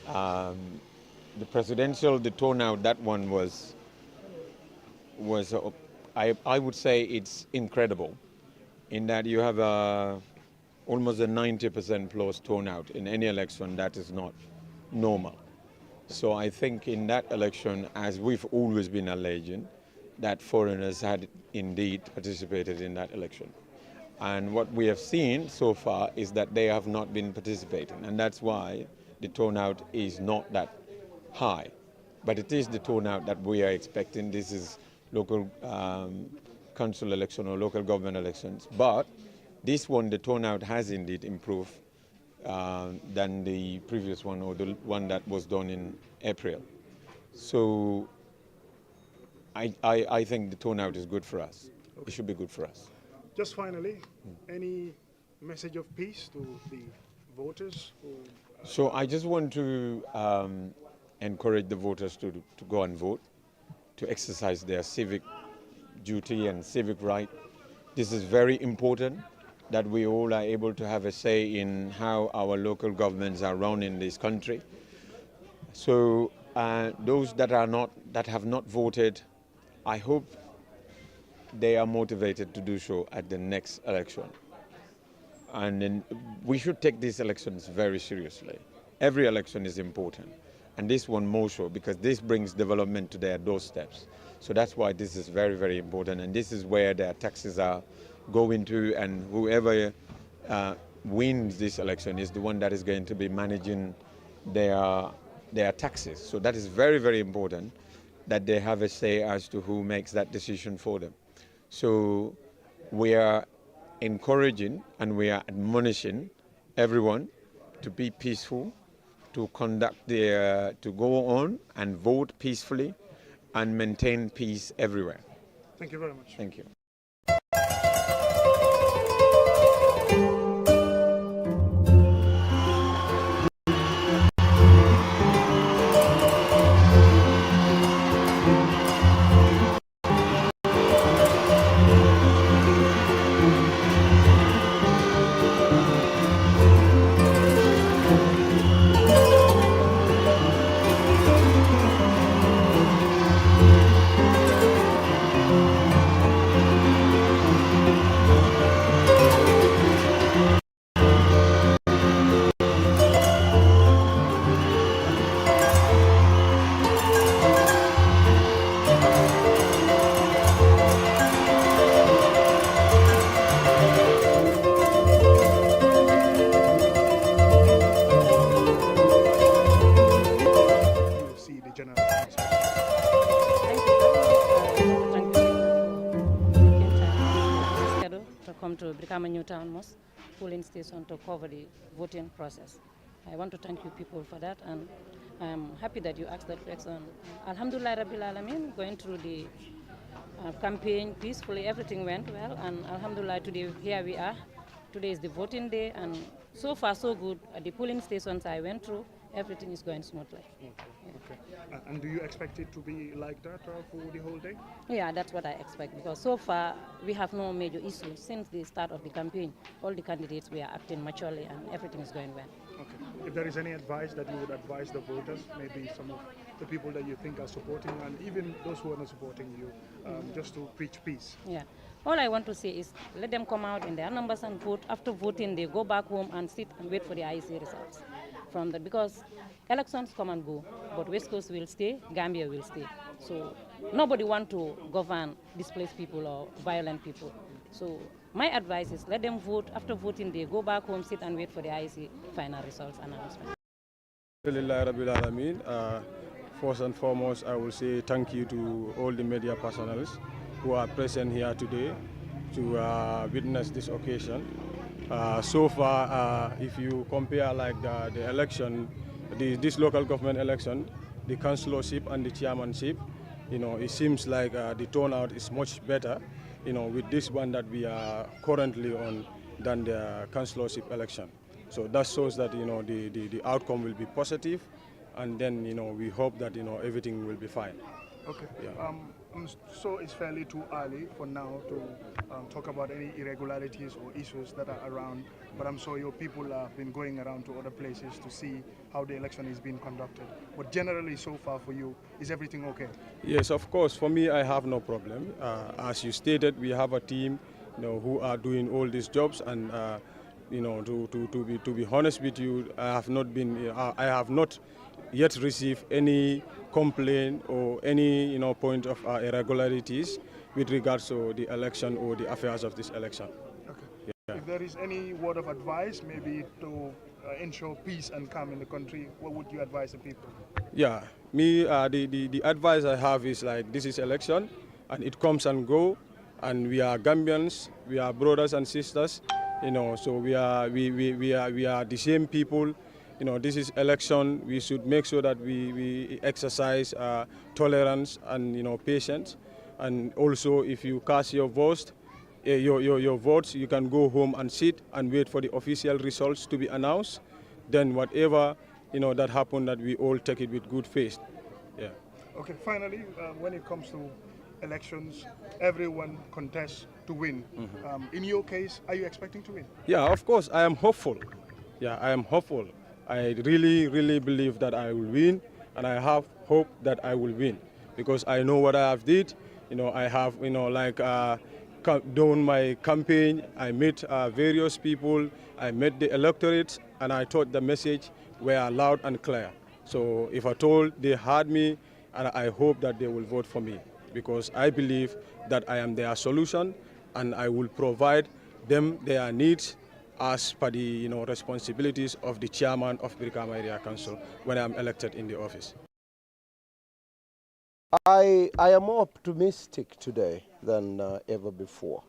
The presidential, the turnout, that one was I would say it's incredible, in that you have almost a 90% plus turnout in any election. That is not normal. So I think in that election, as we've always been alleging, that foreigners had indeed participated in that election. And what we have seen so far is that they have not been participating, and that's why the turnout is not that high. But it is the turnout that we are expecting. This is local council election or local government elections. But this one, the turnout has indeed improved than the previous one, or the one that was done in April. So I think the turnout is good for us. Okay. It should be good for us. Just finally, any message of peace to the voters? So I just want to encourage the voters to go and vote, to exercise their civic duty and civic right. This is very important, that we all are able to have a say in how our local governments are run in this country. So those that have not voted, I hope they are motivated to do so at the next election. And then we should take these elections very seriously. Every election is important, and this one more so, because this brings development to their doorsteps. So that's why this is very, very important, and this is where their taxes are going to, and whoever wins this election is the one that is going to be managing their taxes. So that is very, very important, that they have a say as to who makes that decision for them. So we are encouraging and we are admonishing everyone to be peaceful, to to go on and vote peacefully and maintain peace everywhere. Thank you very much. Thank you. Polling station to cover the voting process. I want to thank you people for that, and I'm happy that you asked that question. Alhamdulillah Rabbil Alameen, going through the campaign peacefully, everything went well, and Alhamdulillah today here we are. Today is the voting day, and so far so good. At the polling stations I went through, everything is going smoothly. Okay. And do you expect it to be like that for the whole day? Yeah, that's what I expect, because so far we have no major issues since the start of the campaign. All the candidates we are acting maturely and everything is going well. Okay. If there is any advice that you would advise the voters, maybe some of the people that you think are supporting and even those who are not supporting you, just to preach peace. Yeah. All I want to say is let them come out in their numbers and vote. After voting, they go back home and sit and wait for the IEC results. From that, because elections come and go, but West Coast will stay, Gambia will stay. So nobody want to govern displaced people or violent people. So my advice is let them vote. After voting, they go back home, sit and wait for the IEC final results announcement. First and foremost, I will say thank you to all the media personnel who are present here today to witness this occasion. So far, if you compare like the election, this local government election, the councillorship and the chairmanship, it seems like the turnout is much better, with this one that we are currently on than the councillorship election. So that shows that, the outcome will be positive, and then, we hope that, everything will be fine. Okay. Yeah. So it's fairly too early for now to talk about any irregularities or issues that are around, but I'm sure your people have been going around to other places to see how the election is being conducted. But generally, so far for you, is everything okay? Yes, of course. For me, I have no problem. As you stated, we have a team, who are doing all these jobs, and to be honest with you, I have not yet received any complaint or any point of irregularities with regards to the election or the affairs of this election. if there is any word of advice, maybe to ensure peace and calm in the country, what would you advise the people? Yeah, me, the advice I have is like, this is election, and it comes and go, and we are Gambians, we are brothers and sisters, you know, so we are the same people. You know, this is election. We should make sure that we exercise tolerance and, you know, patience. And also, if you cast your votes, your votes, you can go home and sit and wait for the official results to be announced. Then whatever, you know, that happened, that we all take it with good faith. Yeah. Okay. Finally, when it comes to elections, everyone contests to win. In your case, are you expecting to win? Yeah, of course. I am hopeful. Yeah, I am hopeful. I really, really believe that I will win, and I have hope that I will win, because I know what I have did. You know, I have, you know, like done my campaign. I met various people. I met the electorate, and I thought the message were loud and clear. So if at all they heard me, and I hope that they will vote for me, because I believe that I am their solution, and I will provide them their needs as per the, you know, responsibilities of the chairman of Brikama Area Council when I am elected in the office. I am more optimistic today than ever before.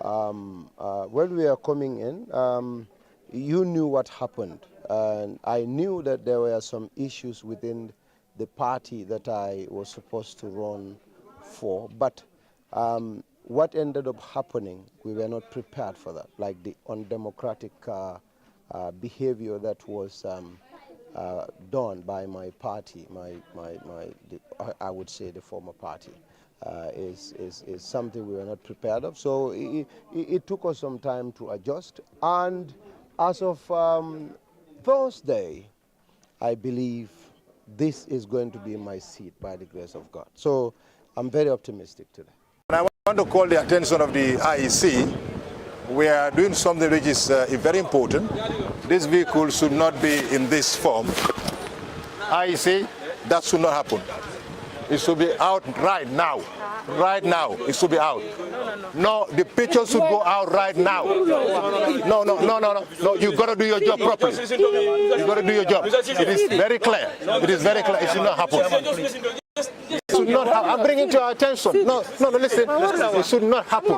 When we are coming in, you knew what happened, and I knew that there were some issues within the party that I was supposed to run for, but what ended up happening, we were not prepared for that, like the undemocratic behavior that was done by my party, I would say the former party, is something we were not prepared of. So it took us some time to adjust, and as of Thursday, I believe this is going to be my seat by the grace of God. So I'm very optimistic today. I want to call the attention of the IEC. We are doing something which is very important. This vehicle should not be in this form. IEC, that should not happen. It should be out right now. Right now, it should be out. No, the picture should go out right now. No, you got to do your job properly. You got to do your job. It is very clear. It is very clear. It should not happen. It should not happen. I'm bringing to your attention. No, listen. It should not happen.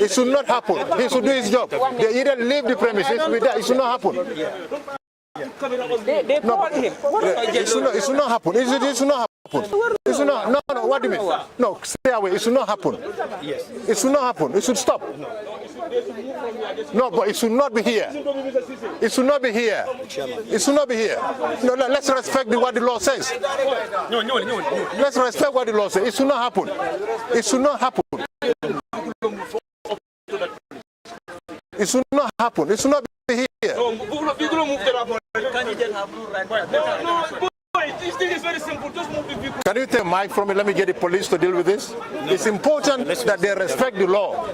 It should not happen. He should do his job. They either leave the premises with that. It should not happen. They called him. It should not happen. It should not happen. It should not. No. What do you mean? No, stay away. It should not happen. Yes. It should not happen. It should stop. No, but it should not be here. It should not be here. It should not be here. No, let's respect what the law says. Let's respect what the law says. It should not happen. It should not happen. It should not happen. It should not be here. It's very simple. Just move the vehicle. Can you take a mic from me? Let me get the police to deal with this. It's important that they respect the law.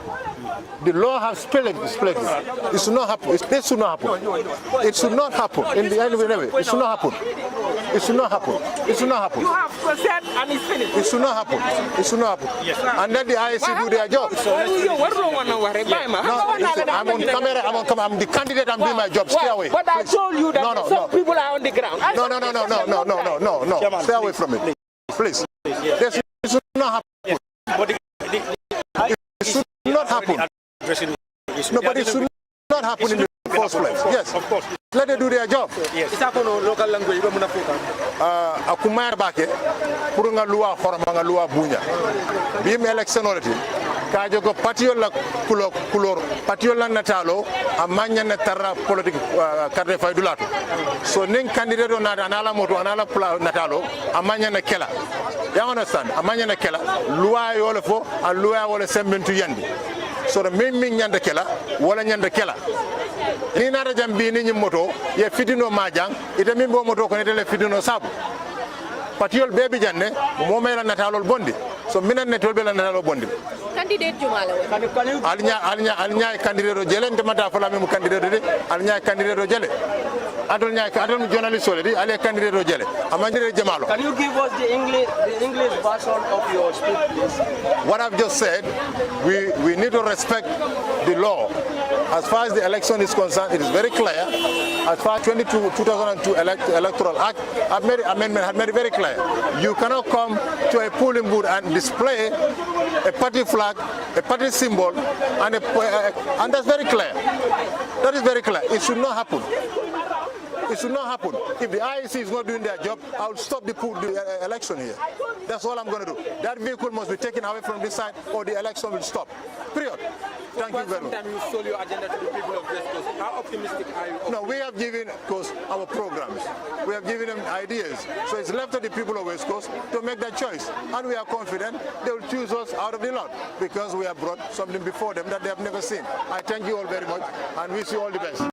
The law has split. It should not happen. This should not happen. It should not happen. In the end, it should not happen. It should not happen. It should not happen. You have said and it's finished. It should not happen. It should not happen. Yes. And let the IEC do their job. I'm on camera. I'm the candidate. I'm doing my job. Stay away. But I told you that some people are on the ground. No. Stay away from it. Please. This should not happen. It should not happen. No, but it should not happen in the first place. Yes, of course. Let them do their job. Yes. Local language. Akumaya bake, purunga lua forama lua bunya. Bim election already. Kajo ko patio la kulor patio la natalo amanya natara politique carte fay dulato. So ning candidate na anala moto anala natalo amanya na kela. You understand? Amanya na kela lua yole fo a lua wala sembentu yandi. So the main nyanda kela wala nyanda kela. Ni nara jambi ni moto ye fitino majang ite mimbo moto ko ne fitino sabu. Patiol baby janne mo mela natalol bondi. So minan netol bela natalol bondi. Candidate Jumala. Alinya candidate jele ndemata fala memu candidate de alinya candidate jele adol nyaay ka adol journalist already ale candidate o jele amandire jamalo. Can you give us the English version of your speech, please? What I've just said, we need to respect the law. As far as the election is concerned, it is very clear. As far as 2002 Electoral Act, amendment had made it very clear. You cannot come to a polling booth and display a party flag, a party symbol, and that's very clear. That is very clear. It should not happen. It should not happen. If the IEC is not doing their job, I will stop the election here. That's all I'm going to do. That vehicle must be taken away from this side or the election will stop. Period. Thank you very much. Sometimes you sold your agenda to the people of West Coast. How optimistic are you? No, we have given, of course, our programs. We have given them ideas. So it's left to the people of West Coast to make that choice. And we are confident they will choose us out of the lot because we have brought something before them that they have never seen. I thank you all very much and wish you all the best.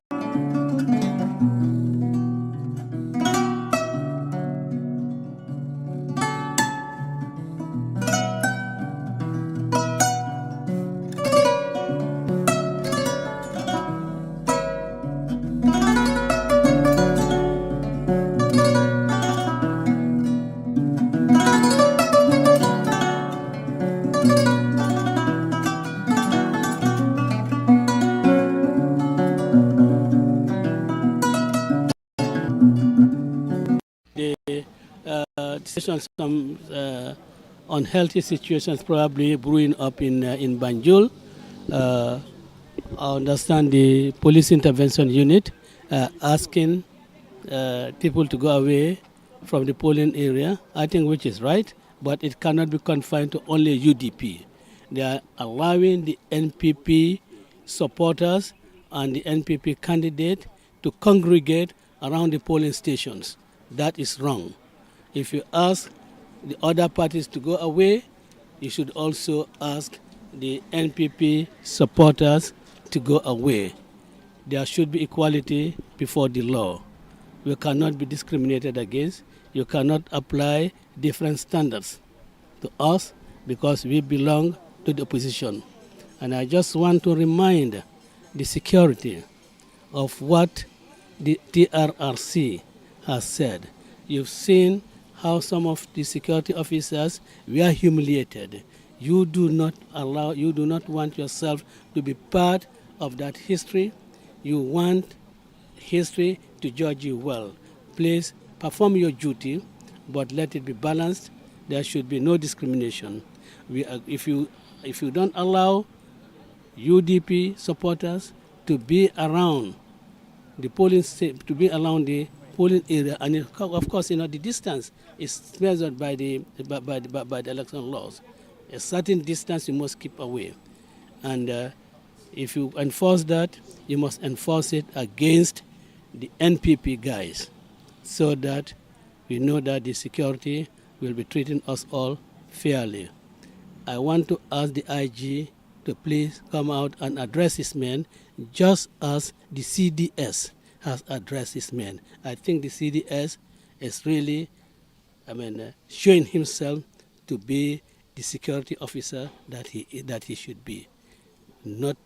Some unhealthy situations probably brewing up in Banjul. I understand the police intervention unit asking people to go away from the polling area, I think which is right, but it cannot be confined to only UDP. They are allowing the NPP supporters and the NPP candidate to congregate around the polling stations. That is wrong. If you ask the other parties to go away, you should also ask the NPP supporters to go away. There should be equality before the law. We cannot be discriminated against. You cannot apply different standards to us because we belong to the opposition. And I just want to remind the security of what the TRRC has said. You've seen how some of the security officers were humiliated. You do not want yourself to be part of that history. You want history to judge you well. Please perform your duty, but let it be balanced. There should be no discrimination. If you don't allow UDP supporters to be around the polling area, and of course, the distance is measured by the election laws. A certain distance you must keep away, and if you enforce that, you must enforce it against the NPP guys, so that we know that the security will be treating us all fairly. I want to ask the IG to please come out and address his men, just as the CDS has addressed his men. I think the CDS is really, showing himself to be the security officer that he should be, not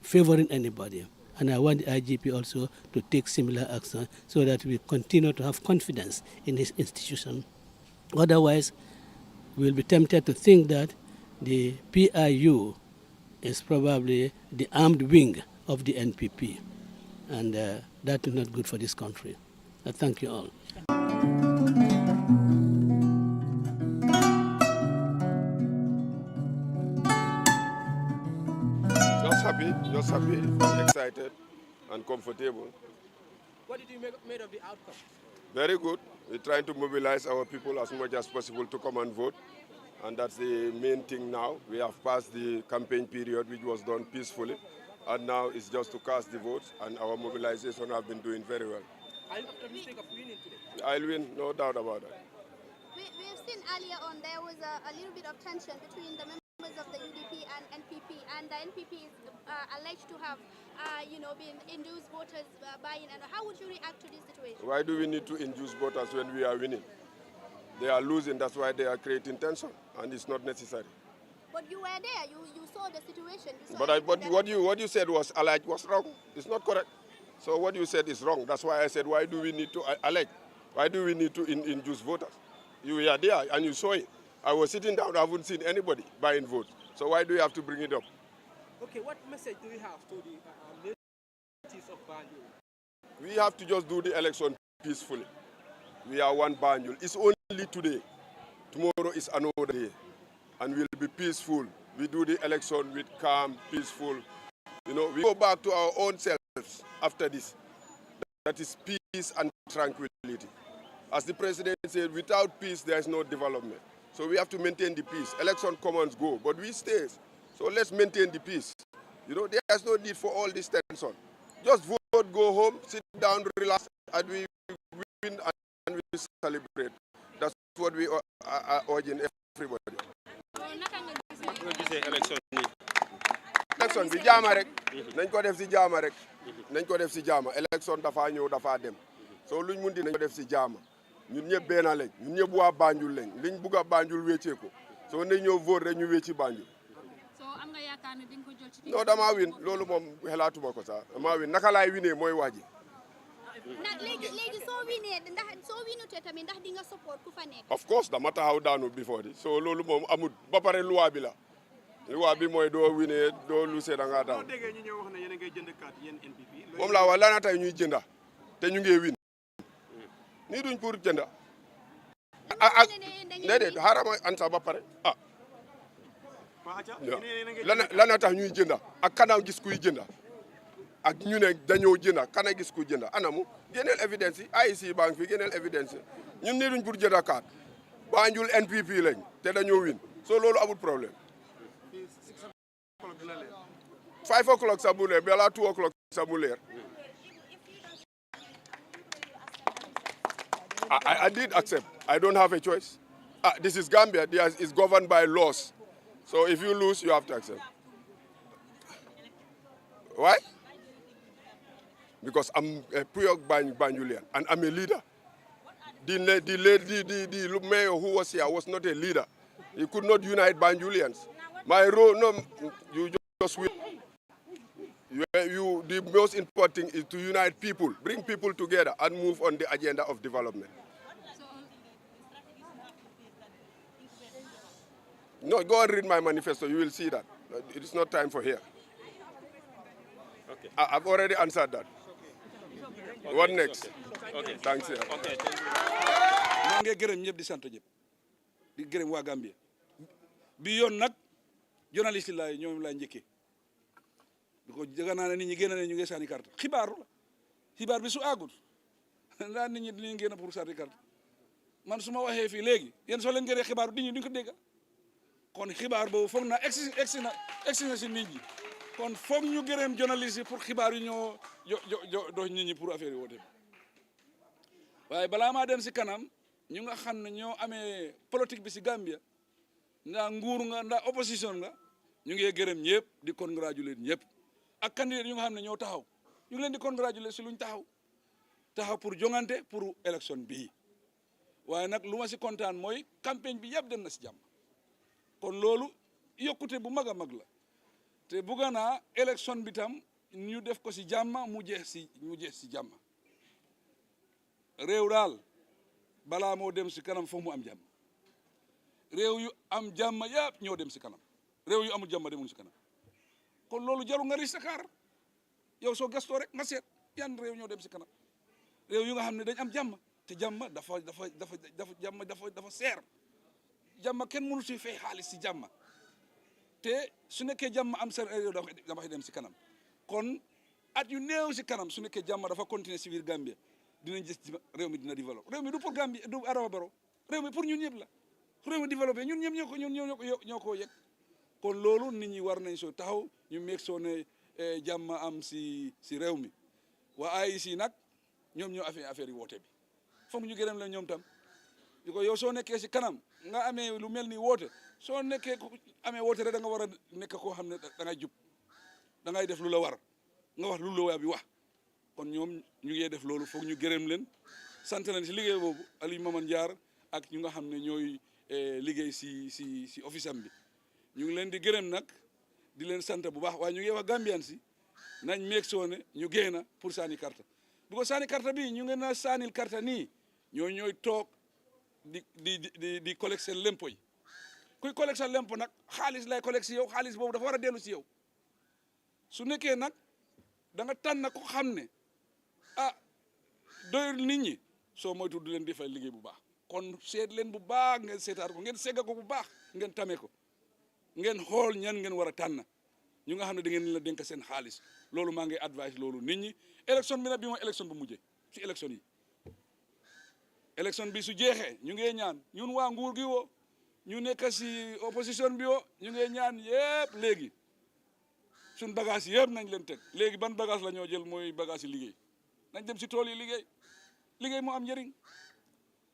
favoring anybody. And I want the IGP also to take similar action so that we continue to have confidence in this institution. Otherwise, we'll be tempted to think that the PIU is probably the armed wing of the NPP. And that is not good for this country. I thank you all. Just happy, and excited, and comfortable. What did you make of the outcome? Very good. We're trying to mobilize our people as much as possible to come and vote. And that's the main thing now. We have passed the campaign period, which was done peacefully. And now it's just to cast the votes, and our mobilization have been doing very well. Are you optimistic of winning today? I'll win, no doubt about that. We have seen earlier on there was a little bit of tension between the members of the UDP and NPP, and the NPP is alleged to have, been induced voters buying. And how would you react to this situation? Why do we need to induce voters when we are winning? They are losing, that's why they are creating tension, and it's not necessary. But you were there, you saw the situation. But what you said was alleged was wrong. It's not correct. So what you said is wrong. That's why I said, why do we need to elect? Why do we need to induce voters? You were there and you saw it. I was sitting down, I haven't seen anybody buying votes. So why do you have to bring it up? Okay, what message do you have to the natives of Banjul? We have to just do the election peacefully. We are one Banjul. It's only today. Tomorrow is another day. And we'll be peaceful. We do the election with calm, peaceful. You know, we go back to our own selves after this. That is peace and tranquility. As the president said, without peace, there is no development. So we have to maintain the peace. Election comes and go, but we stay. So let's maintain the peace. You know, there's no need for all this tension. Just vote, go home, sit down, relax, and we win and we celebrate. That's what we are urging everybody. Election bi jaama rek nañ ko def ci jaama rek nañ ko def ci jaama election dafa ñëw dafa dem so luñ mun di nañ ko def ci jaama ñun ñëpp benn lañ ñun ñëpp waa Banjul lañ liñ bugg a Banjul wéccee ko so nañ ñëw vote rek ñu wécci Banjul. so am nga yaakaar ne di nga ko jël ci non damaa win loolu moom xelaatuma ko sax damaa win naka laay winee mooy waa ji. nag léegi soo winee ndax soo winutee tamit ndax di nga support ku fa nekk. of course dama taxaw daanu before di so loolu moom amul ba pare loi bi la. loi bi mooy doo winee doo lusee da ngaa daan moom laa wax lana tey ñuy jënda te ñu ngi win nii duñ pour jënda ak déedéet xaaral ma ansa ba pare lana tax ñuy jënda ak kana gis kuy jënda ak ñu ne dañoo jënda kana gis kuy jënda anamu génneel évidence yi AIC banque fi génneel évidence yi ñun nii duñ pour jënda kaat Banjul NPP lañ te dañoo win so loolu amul problème 5 o'clock Samuler, Bella 2 o'clock Samuler. I did accept. I don't have a choice. This is Gambia. It's governed by laws. So if you lose, you have to accept. Why? Because I'm a pure Banjulian and I'm a leader. The mayor who was here was not a leader. He could not unite Banjulians. My role, no, you just win. The most important thing is to unite people, bring people together and move on the agenda of development. No, go and read my manifesto, you will see that. It is not time for here. Okay. I've already answered that. Okay. What next? Okay. Thanks. Okay. maa ngi gërëm ñëpp di sant ñëpp di gërëm waa Gambia bi yoon nag journaliste yi laay ñoom laa njëkkee bi ko jëga naa ne nit ñi génn ne ñu ngi sànni carte xibaaru la xibaar bi su àggut ndaa nit ñi dinañ génn pour sànni carte man su ma waxee fii léegi yéen soo leen gëree xibaaru nit ñi duñ ko dégg kon xibaar boobu foog na egsi na si nit ñi kon foog ñu gërëm journaliste yi pour xibaar yi ñoo dox nit ñi pour affaire yi woote waaye balaa maa dem si kanam ñu nga xam ne ñoo amee politique bi si Gambia ndaa nguur nga ndaa opposition nga ñu ngi gërëm ñëpp di congratulate ñëpp ak candidat ñu nga xam ne ñoo taxaw ñu ngi leen di congratulate si luñ taxaw pour jongante pour élection bii waaye nag lu ma si kontaan mooy campagne bi yëpp dem na si jàmm kon loolu yokkute bu mag a mag la te bugga naa élection bi tam ñu def ko si jàmm mu jeex si jàmm réew daal balaa moo dem si kanam foofu mu am jàmm réew yu am jàmm yëpp ñoo dem si kanam réew yu amul jàmm demul si kanam kon loolu jaru nga risakaar yow soo gëstoo rek nga seet yan réew ñoo dem si kanam réew yu nga xam ne dañ am jàmm te jàmm dafa seer jàmm kenn mënu si fay xaalis si jàmm te su nekkee jàmm am seen réew dafay dem si kanam kon at yu néew si kanam su nekkee jàmm dafa continuer si biir Gambia dinañ gis réew mi dina développé réew mi du pour Gambie du Adama Barrow réew mi pour ñun ñëpp la réew mi développé ñun ñëpp ñoo ko yëg kon loolu nit ñi war nañ soo taxaw ñu meeg soo ne jàmm am si réew mi waa AIC nag ñoom ñoo affaire yi woote bi foog ñu gërëm la ñoom tam di ko yow soo nekkee si kanam nga amee lu mel ni woote soo nekkee amee woote rek da nga war a nekk koo xam ne da ngay jub da ngay def lu la war nga wax lu la waa bi wax kon ñoom ñu ngi def loolu foog ñu gërëm leen sant leen si liggéey boobu Aliou Maman Diar ak ñu nga xam ne ñooy liggéey si office am bi ñu ngi leen di gërëm nag di leen sant bu baax waaye ñu ngi wax Gambian si nañ make sure ne ñu génn pour sànni carte bu ko sànni carte bi ñu ngeen na sànnil carte nii ñooy toog di collecte seen lempo yi kuy collecte sa lempo nag xaalis lay collecte si yow xaalis boobu dafa war a dellu si yow su nekkee nag da nga tànn ko xam ne doyul nit ñi soo moytu du leen di fay liggéey bu baax kon seet leen bu baax ngeen seetaat ko ngeen segga ko bu baax ngeen tame ko ngeen xool ñan ngeen war a tànn ñu nga xam ne da ngeen la dénk seen xaalis loolu maa ngi advice loolu nit ñi élection bi nag bi mooy élection bu mujjee ci élection yi élection bi su jeexee ñu ngi ñaan ñun waa nguur gi woo ñu nekk si opposition bi woo ñu ngi ñaan yëpp léegi suñ bagage yëpp nañ leen teg léegi ban bagage la ñoo jël mooy bagage yi liggéey nañ dem si tool yi liggéey moo am njëriñ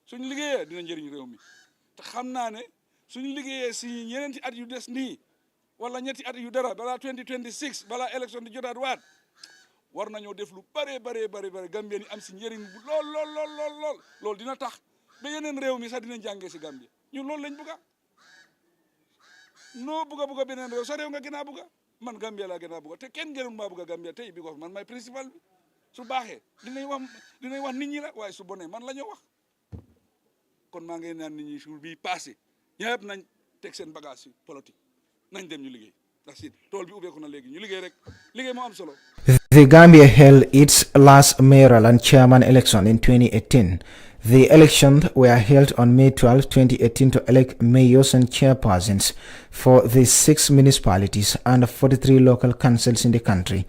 suñ liggéeyee dina njëriñ réew mi te xam naa ne suñ liggéeyee si ñeneenti at yu des nii wala ñetti at yu dara balaa 2026 balaa élection di jotaat waat war nañoo def lu bare Gambien yi am si njëriñ bu lool dina tax ba yeneen réew mi sax dinañ jàngee si Gambie ñun loolu lañ bëgga noo bëgga beneen réew sa réew nga gën a bëgga man Gambia laa gën a bëgga te kenn gënul maa bëgga Gambia tey bi ko man may principal bi su baaxee dinañ wax nit ñi la waaye su bonee man la ñoo wax kon maa ngi naan nit ñi jour bii passé ñëpp nañ teg seen bagage si politique nañ dem ñu liggéey ndax si tool bi ubbeeku na léegi ñu liggéey rek liggéey moo am solo. The Gambia held its last mayoral and chairman election in 2018. The elections were held on May 12, 2018 to elect mayors and chairpersons for the 6 municipalities and 43 local councils in the country.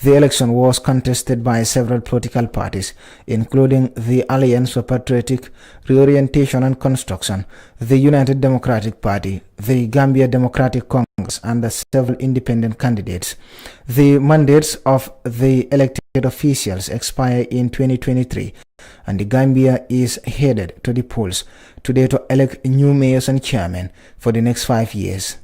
The election was contested by several political parties, including the Alliance for Patriotic Reorientation and Construction, the United Democratic Party, the Gambia Democratic Congress, and the several independent candidates. The mandates of the elected officials expire in 2023. And the Gambia is headed to the polls today to elect new mayors and chairmen for the next 5 years.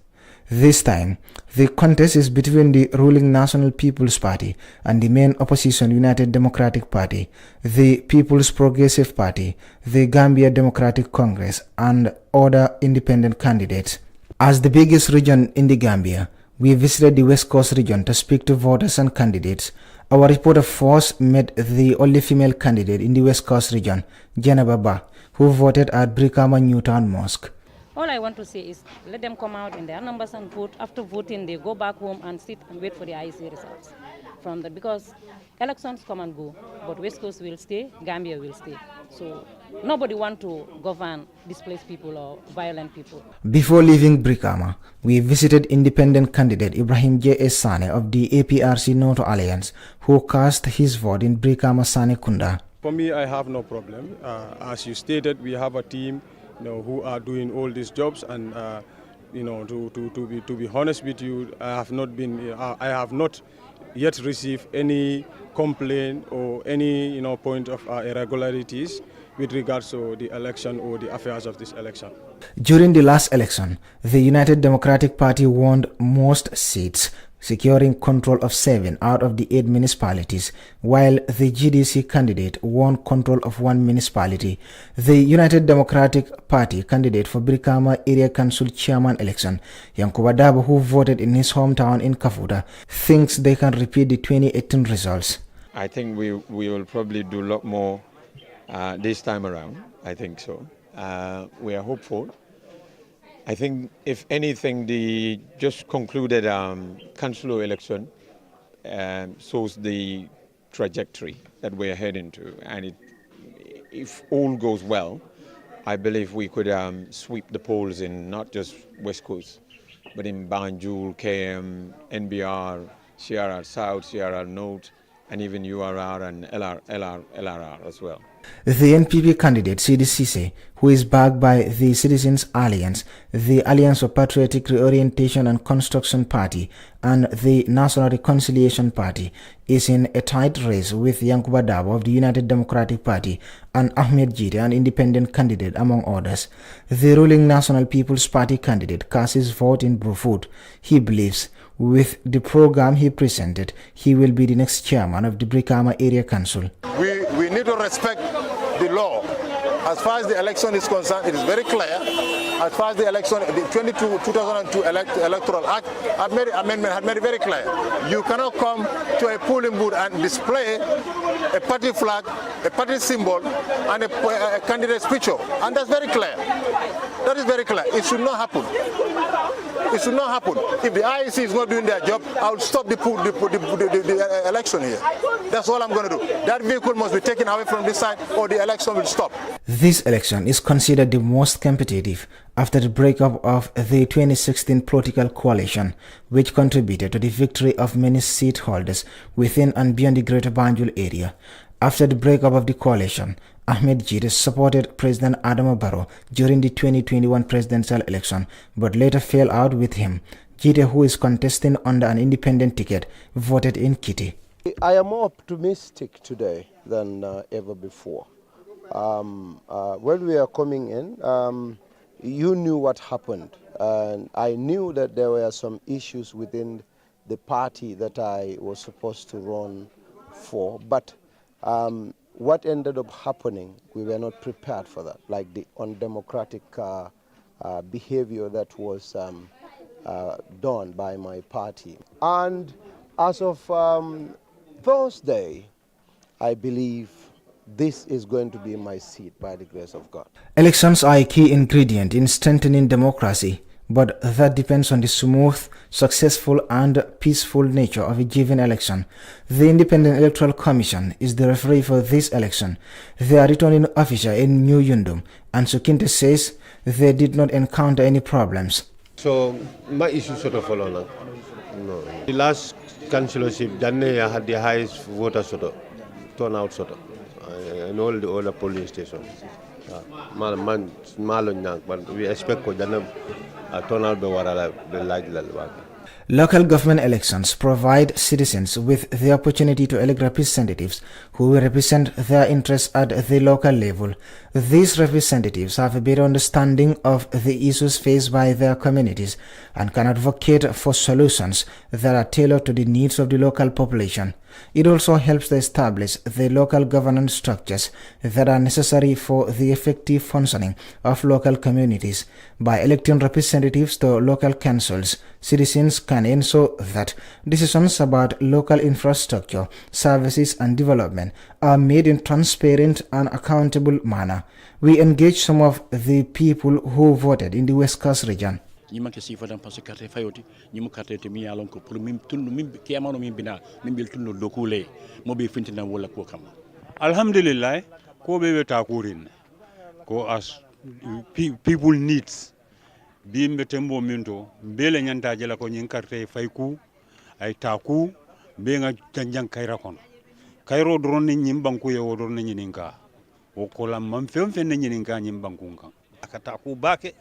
This time, the contest is between the ruling National People's Party and the main opposition United Democratic Party, the People's Progressive Party, the Gambia Democratic Congress, and other independent candidates. As the biggest region in the Gambia, we visited the West Coast region to speak to voters and candidates. Our reporter first met the only female candidate in the West Coast region, Jenna Baba, who voted at Brikama Newtown Mosque. All I want to say is let them come out in their numbers and vote. After voting, they go back home and sit and wait for the IEC results. From that, because elections come and go, but West Coast will stay, Gambia will stay. So nobody want to govern displaced people or violent people. Before leaving Brikama, we visited independent candidate Ibrahim J.S. Sane of the APRC Noto Alliance, who cast his vote in Brikama Sane Kunda. For me, I have no problem. As you stated, we have a team who are doing all these jobs, and to be honest with you, I have not yet received any complaint or any point of irregularities with regards to the election or the affairs of this election. During the last election, the United Democratic Party won most seats, securing control of 7 out of the 8 municipalities, while the GDC candidate won control of 1 municipality. The United Democratic Party candidate for Brikama Area Council Chairman election, Yankuba Dabo, who voted in his hometown in Kafuta, thinks they can repeat the 2018 results. I think we will probably do a lot more this time around. I think so. We are hopeful. I think, if anything, the just concluded council election shows the trajectory that we are heading to, and if all goes well, I believe we could sweep the polls in not just West Coast, but in Banjul, KM, NBR, CRR South, CRR North, and even URR and LRR as well. The NPP candidate, Sidi Cisse, who is backed by the Citizens Alliance, the Alliance for Patriotic Reorientation and Construction Party, and the National Reconciliation Party, is in a tight race with Yankuba Dabo of the United Democratic Party and Ahmed Jide, an independent candidate, among others. The ruling National People's Party candidate cast his vote in Brufut. He believes with the program he presented, he will be the next chairman of the Brikama Area Council. We need to respect the law As far as the election is concerned, it is very clear. As far as the election, the 2002 Electoral Act amendment had made it very clear. You cannot come to a polling booth and display a party flag, a party symbol, and a candidate's picture. And that's very clear. That is very clear. It should not happen. It should not happen. If the IEC is not doing their job, I will stop the election here. That's all I'm going to do. That vehicle must be taken away from this side or the election will stop. This election is considered the most competitive after the breakup of the 2016 political coalition, which contributed to the victory of many seat holders within and beyond the Greater Banjul area. After the breakup of the coalition, Ahmed Jide supported President Adama Barrow during the 2021 presidential election, but later fell out with him. Jide, who is contesting under an independent ticket, voted in Kitty. I am more optimistic today than ever before. When we are coming in, you knew what happened, and I knew that there were some issues within the party that I was supposed to run for, but what ended up happening, we were not prepared for that, like the undemocratic behavior that was done by my party. And as of Thursday, I believe this is going to be my seat by the grace of God. Elections are a key ingredient in strengthening democracy, but that depends on the smooth, successful and peaceful nature of a given election. The Independent Electoral Commission is the referee for this election. They are returning officer in New Yundum, and Sukinte says they did not encounter any problems. So my issue sort of follow now. No. The last councillorship, Danne had the highest voter sort of turnout sort of, and all the other polling stations. But we expect that turnout be large. Local government elections provide citizens with the opportunity to elect representatives who will represent their interests at the local level. These representatives have a better understanding of the issues faced by their communities and can advocate for solutions that are tailored to the needs of the local population. It also helps to establish the local governance structures that are necessary for the effective functioning of local communities. By electing representatives to local councils, citizens can ensure that decisions about local infrastructure, services and development are made in transparent and accountable manner. We engage some of the people who voted in the West Coast region. Alhamdulillah, ko be takurin ko as people needs bimbe tembo minto bele nyanta jela ko nyin carte fayku ay taku be nga janjang kayra kon kayro dron ni nyim banku ye wodor ni nyininka o ko lam mam fem fen ni nyininka nyim banku kan akata ku bake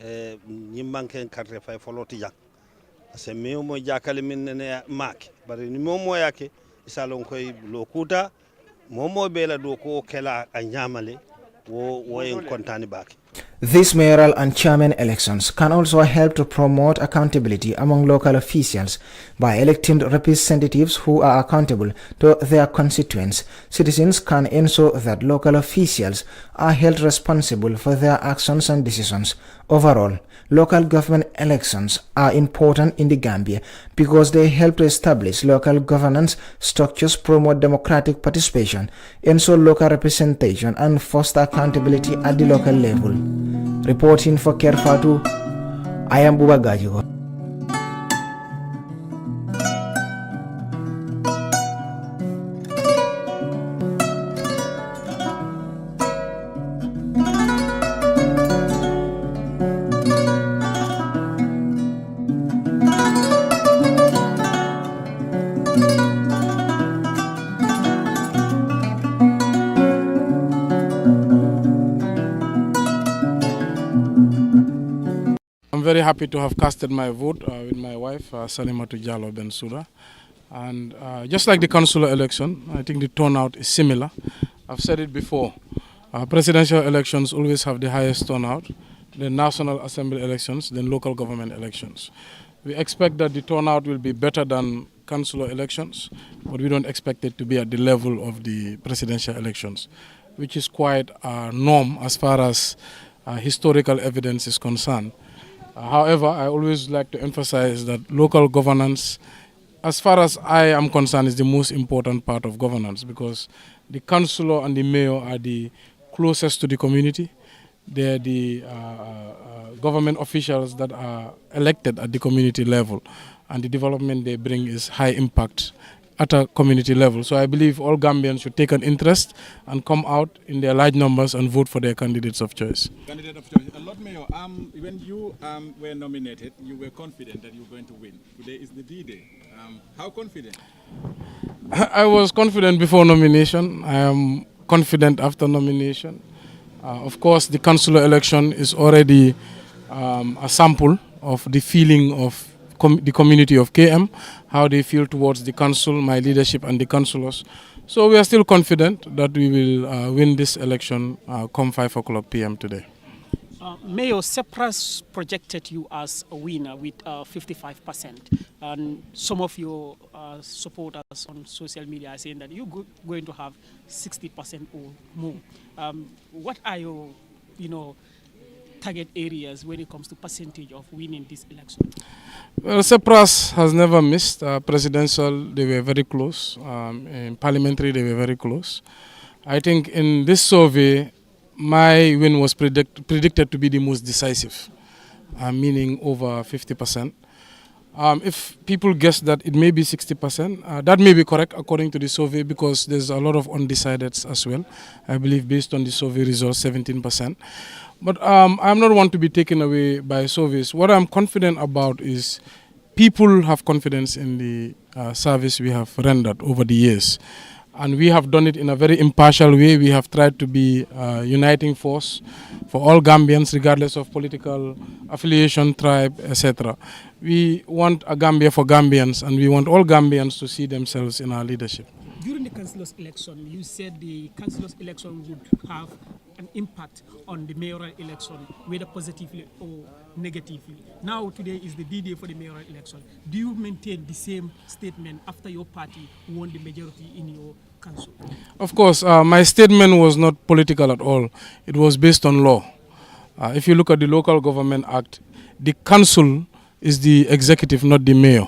ñimmanken carte fay foloti jak se mi mo jakale min ne mak bari ni mo yake isalon koy lokuta mo bela do ko kela a nyamale wo en kontani bake. These mayoral and chairman elections can also help to promote accountability among local officials by electing representatives who are accountable to their constituents. Citizens can ensure that local officials are held responsible for their actions and decisions. Overall, local government elections are important in the Gambia because they help to establish local governance structures, promote democratic participation, ensure local representation, and foster accountability at the local level. Reporting for Kerr, Fatou, I am Buba Gajigo. I'm very happy to have casted my vote with my wife, Salimatu Jallo Bensouda. And just like the councillor election, I think the turnout is similar. I've said it before. Presidential elections always have the highest turnout, then National Assembly elections, then local government elections. We expect that the turnout will be better than councillor elections, but we don't expect it to be at the level of the presidential elections. which is quite a norm as far as historical evidence is concerned. However, I always like to emphasize that local governance, as far as I am concerned, is the most important part of governance, because the councillor and the mayor are the closest to the community. They're the government officials that are elected at the community level, and the development they bring is high impact at a community level. So I believe all Gambians should take an interest and come out in their large numbers and vote for their candidates of choice. Candidate of choice. Lord Mayor, when you were nominated, you were confident that you were going to win. Today is the D-Day. How confident? I was confident before nomination. I am confident after nomination. Of course, the councillor election is already a sample of the feeling of the community of KM, how they feel towards the council, my leadership and the councillors. So we are still confident that we will win this election come 5 o'clock p.m. today. Mayor, Sepras projected you as a winner with 55%. And some of your supporters on social media are saying that you're going to have 60% or more. What are your, target areas when it comes to percentage of winning this election? Well, Sepras has never missed. Presidential, they were very close. In parliamentary, they were very close. I think in this survey, my win was predicted to be the most decisive, meaning over 50%. If people guess that it may be 60%, that may be correct according to the survey, because there's a lot of undecideds as well. I believe based on the survey results, 17%. But I'm not one to be taken away by surveys. What I'm confident about is people have confidence in the service we have rendered over the years. And we have done it in a very impartial way. We have tried to be a uniting force for all Gambians, regardless of political affiliation, tribe, etc. We want a Gambia for Gambians, and we want all Gambians to see themselves in our leadership. During the councillors' election, you said the councillors' election would have an impact on the mayoral election, whether positively or negatively. Now, today is the D-Day for the mayoral election. Do you maintain the same statement after your party won the majority in your council? Of course, my statement was not political at all. It was based on law. If you look at the Local Government Act, the council is the executive, not the mayor.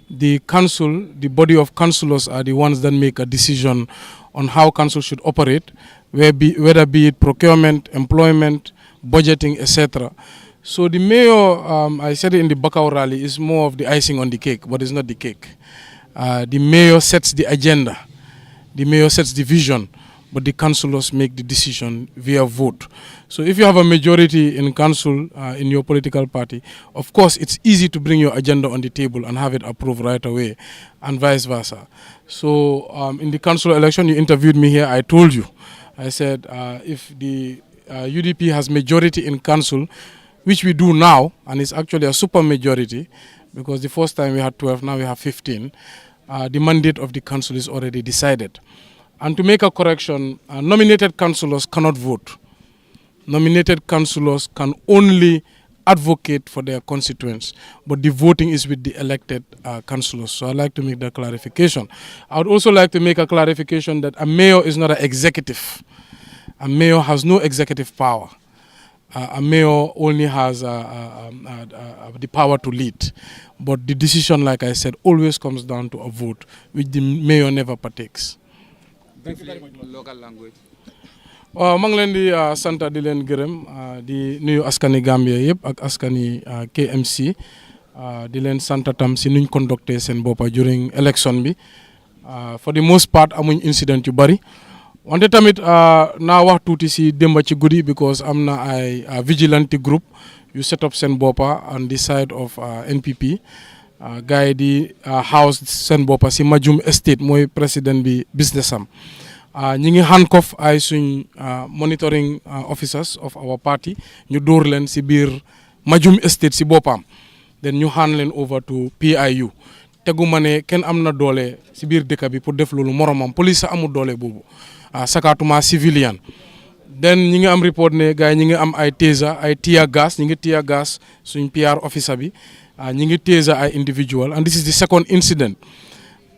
The council, the body of councillors are the ones that make a decision on how council should operate, whether be it procurement, employment, budgeting, etc. So the mayor, I said it in the Bakau rally, is more of the icing on the cake, but it's not the cake. The mayor sets the agenda, the mayor sets the vision, but the councillors make the decision via vote. So if you have a majority in council in your political party, of course it's easy to bring your agenda on the table and have it approved right away, and vice versa. So in the council election, you interviewed me here, I told you, I said if the UDP has majority in council, which we do now, and it's actually a super majority, because the first time we had 12, now we have 15, the mandate of the council is already decided. And to make a correction, nominated councillors cannot vote. Nominated councillors can only advocate for their constituents, but the voting is with the elected councillors. So I'd like to make that clarification. I would also like to make a clarification that a mayor is not an executive. A mayor has no executive power. A mayor only has the power to lead. But the decision, like I said, always comes down to a vote, which the mayor never partakes. Thank you very much. Local language. maa ngi leen di sant di leen gërëm di nuyu askani Gambia yëpp ak askani KMC di leen sant tam si nuñ conducté seen boppa during election bi for the most part amuñ incident yu bari wante tamit naa wax tuuti si démba ci guddi because am na ay vigilante group yu set up seen boppa on the side of NPP gars yi di house seen boppa si Majum Estate mooy président bi business am ñi ngi handcuff ay suñ monitoring officers of our party ñu dóor leen si biir Majum Estate si boppam then ñu hand leen over to PIU teguma ne kenn am na doole si biir dëkk bi pour def loolu moromam police sa amul doole boobu sakatuma civilian then ñi ngi am report ne gars yi ñi ngi am ay taser ay tear gas ñi ngi tear gas suñ PR officer bi ñi ngi taser ay individual and this is the second incident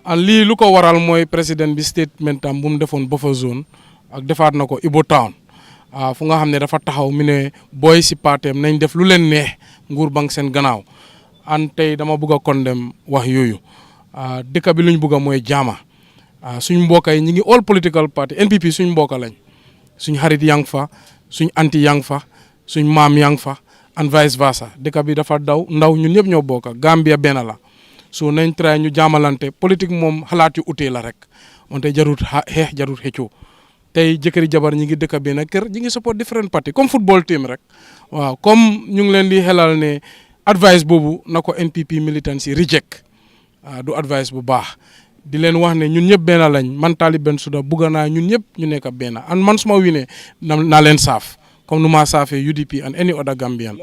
and lii lu ko waral mooy président bi statement am bu mu defoon buffer zone ak defaat na ko Ibo Town fu nga xam ne dafa taxaw mu ne booy si parteem nañ def lu leen neex nguur bang seen gannaaw an tey dama bëgg a condemn wax yooyu dëkk bi luñ bëgg a mooy jaama suñ mbokk yi ñi ngi all political party NPP suñ mbokk lañ suñ xarit yang fa suñ anti yang fa suñ maam yang fa and vice versa dëkk bi dafa ndaw ñun ñëpp ñoo bokk Gambia benn la so nañ try ñu jaamalante politique moom xalaat yu utee la rek wante jarut xeex jarut xëccoo tey jëkkëri jabar ñi ngi dëkk benn kër ñi ngi support different party comme football team rek waaw comme ñu ngi leen di xelal ne advice boobu na ko NPP militant si reject du advice bu baax di leen wax ne ñun ñëpp benn lañ man Talib Bensouda bugga naa ñun ñëpp ñu nekk benn an man suma winee naa leen saaf comme nu ma saafee UDP and any other Gambian.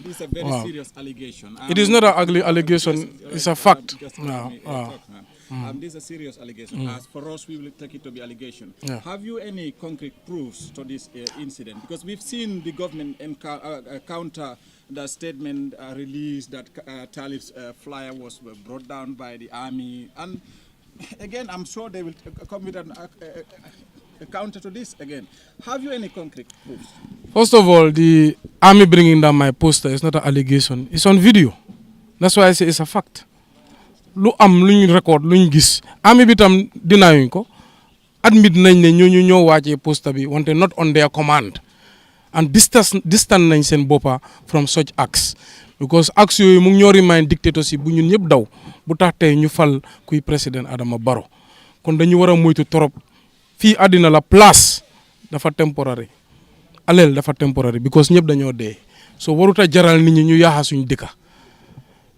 This is a very serious allegation. It is not an ugly allegation, it's a fact. This is a serious allegation. As for us, we will take it to be allegation. Yeah. Have you any concrete proofs to this incident? Because we've seen the government counter the statement released that Talib's flyer was brought down by the army. And again, I'm sure they will come with a counter to this again. Have you any concrete proofs? First of all, the army bringing down my poster is not an allegation. It's on video. That's why I say it's a fact. Lu am luñ record luñ gis army bi tam dinayuñ ko admit nañ ne ñoo wàccee poster bi wante not on their command and distance nañ seen boppa from such acts because acts yooyu mu ngi ñoo remind dictatorship bu ñun ñëpp daw bu tax tey ñu fal kuy président Adama Barrow kon dañu war a moytu torop fii àddina la place dafa temporary aleel dafa temporary because ñëpp dañoo dee so waruta jaral nit ñi ñu yaaxa suñ dëkka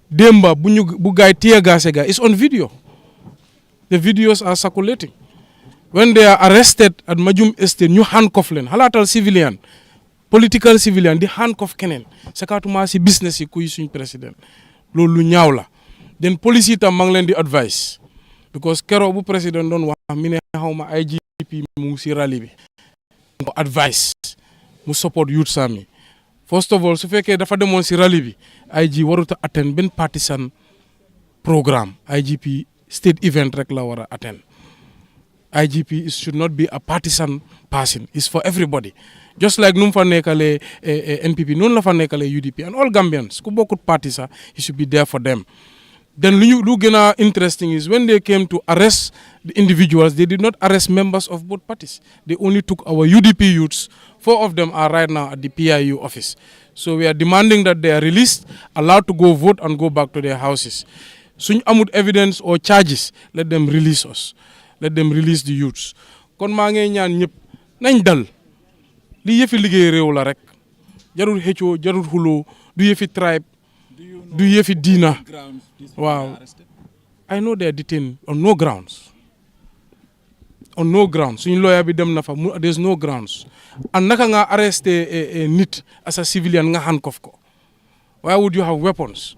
Demba bu gaay tear gas is on video. The videos are circulating. When they are arrested at Majum Estate, ñu handcuff leen halatal civilian political civilian di handcuff keneen sakatuma si business yi kuy suñ président loolu lu ñaaw la then police itam maa ngi leen di advice because Kerr bu président doon wax mi ne xawma IGP mu ngi si rally bi advice mu support youth sami first of all su fekkee dafa demoon si rally bi IG warut a attend benn partisan programme IGP state event rek la war a attend IGP should not be a partisan person it's for everybody just like nu mu fa nekkalee NPP noonu la fa nekkalee UDP and all Gambians ku bokkut parti sax he should be there for them then lu gën a interesting is when they came to arrest the individuals they did not arrest members of both parties they only took our UDP youths 4 of them are right now at the PIU office. So we are demanding that they are released, allowed to go vote and go back to their houses. Suñ amut evidence or charges, let them release us. Let them release the youths. Kon maa ngi ñaan ñëpp nañ dal li yëfi liggéey réew la rek jarul xëccoo jarul xuloo du yëfi tribe du yëfi diina waaw I know they are detained on no grounds. On no grounds suñ lawyer bi dem na fa there's no grounds and naka nga arresté nit as a civilian nga handcuff ko why would you have weapons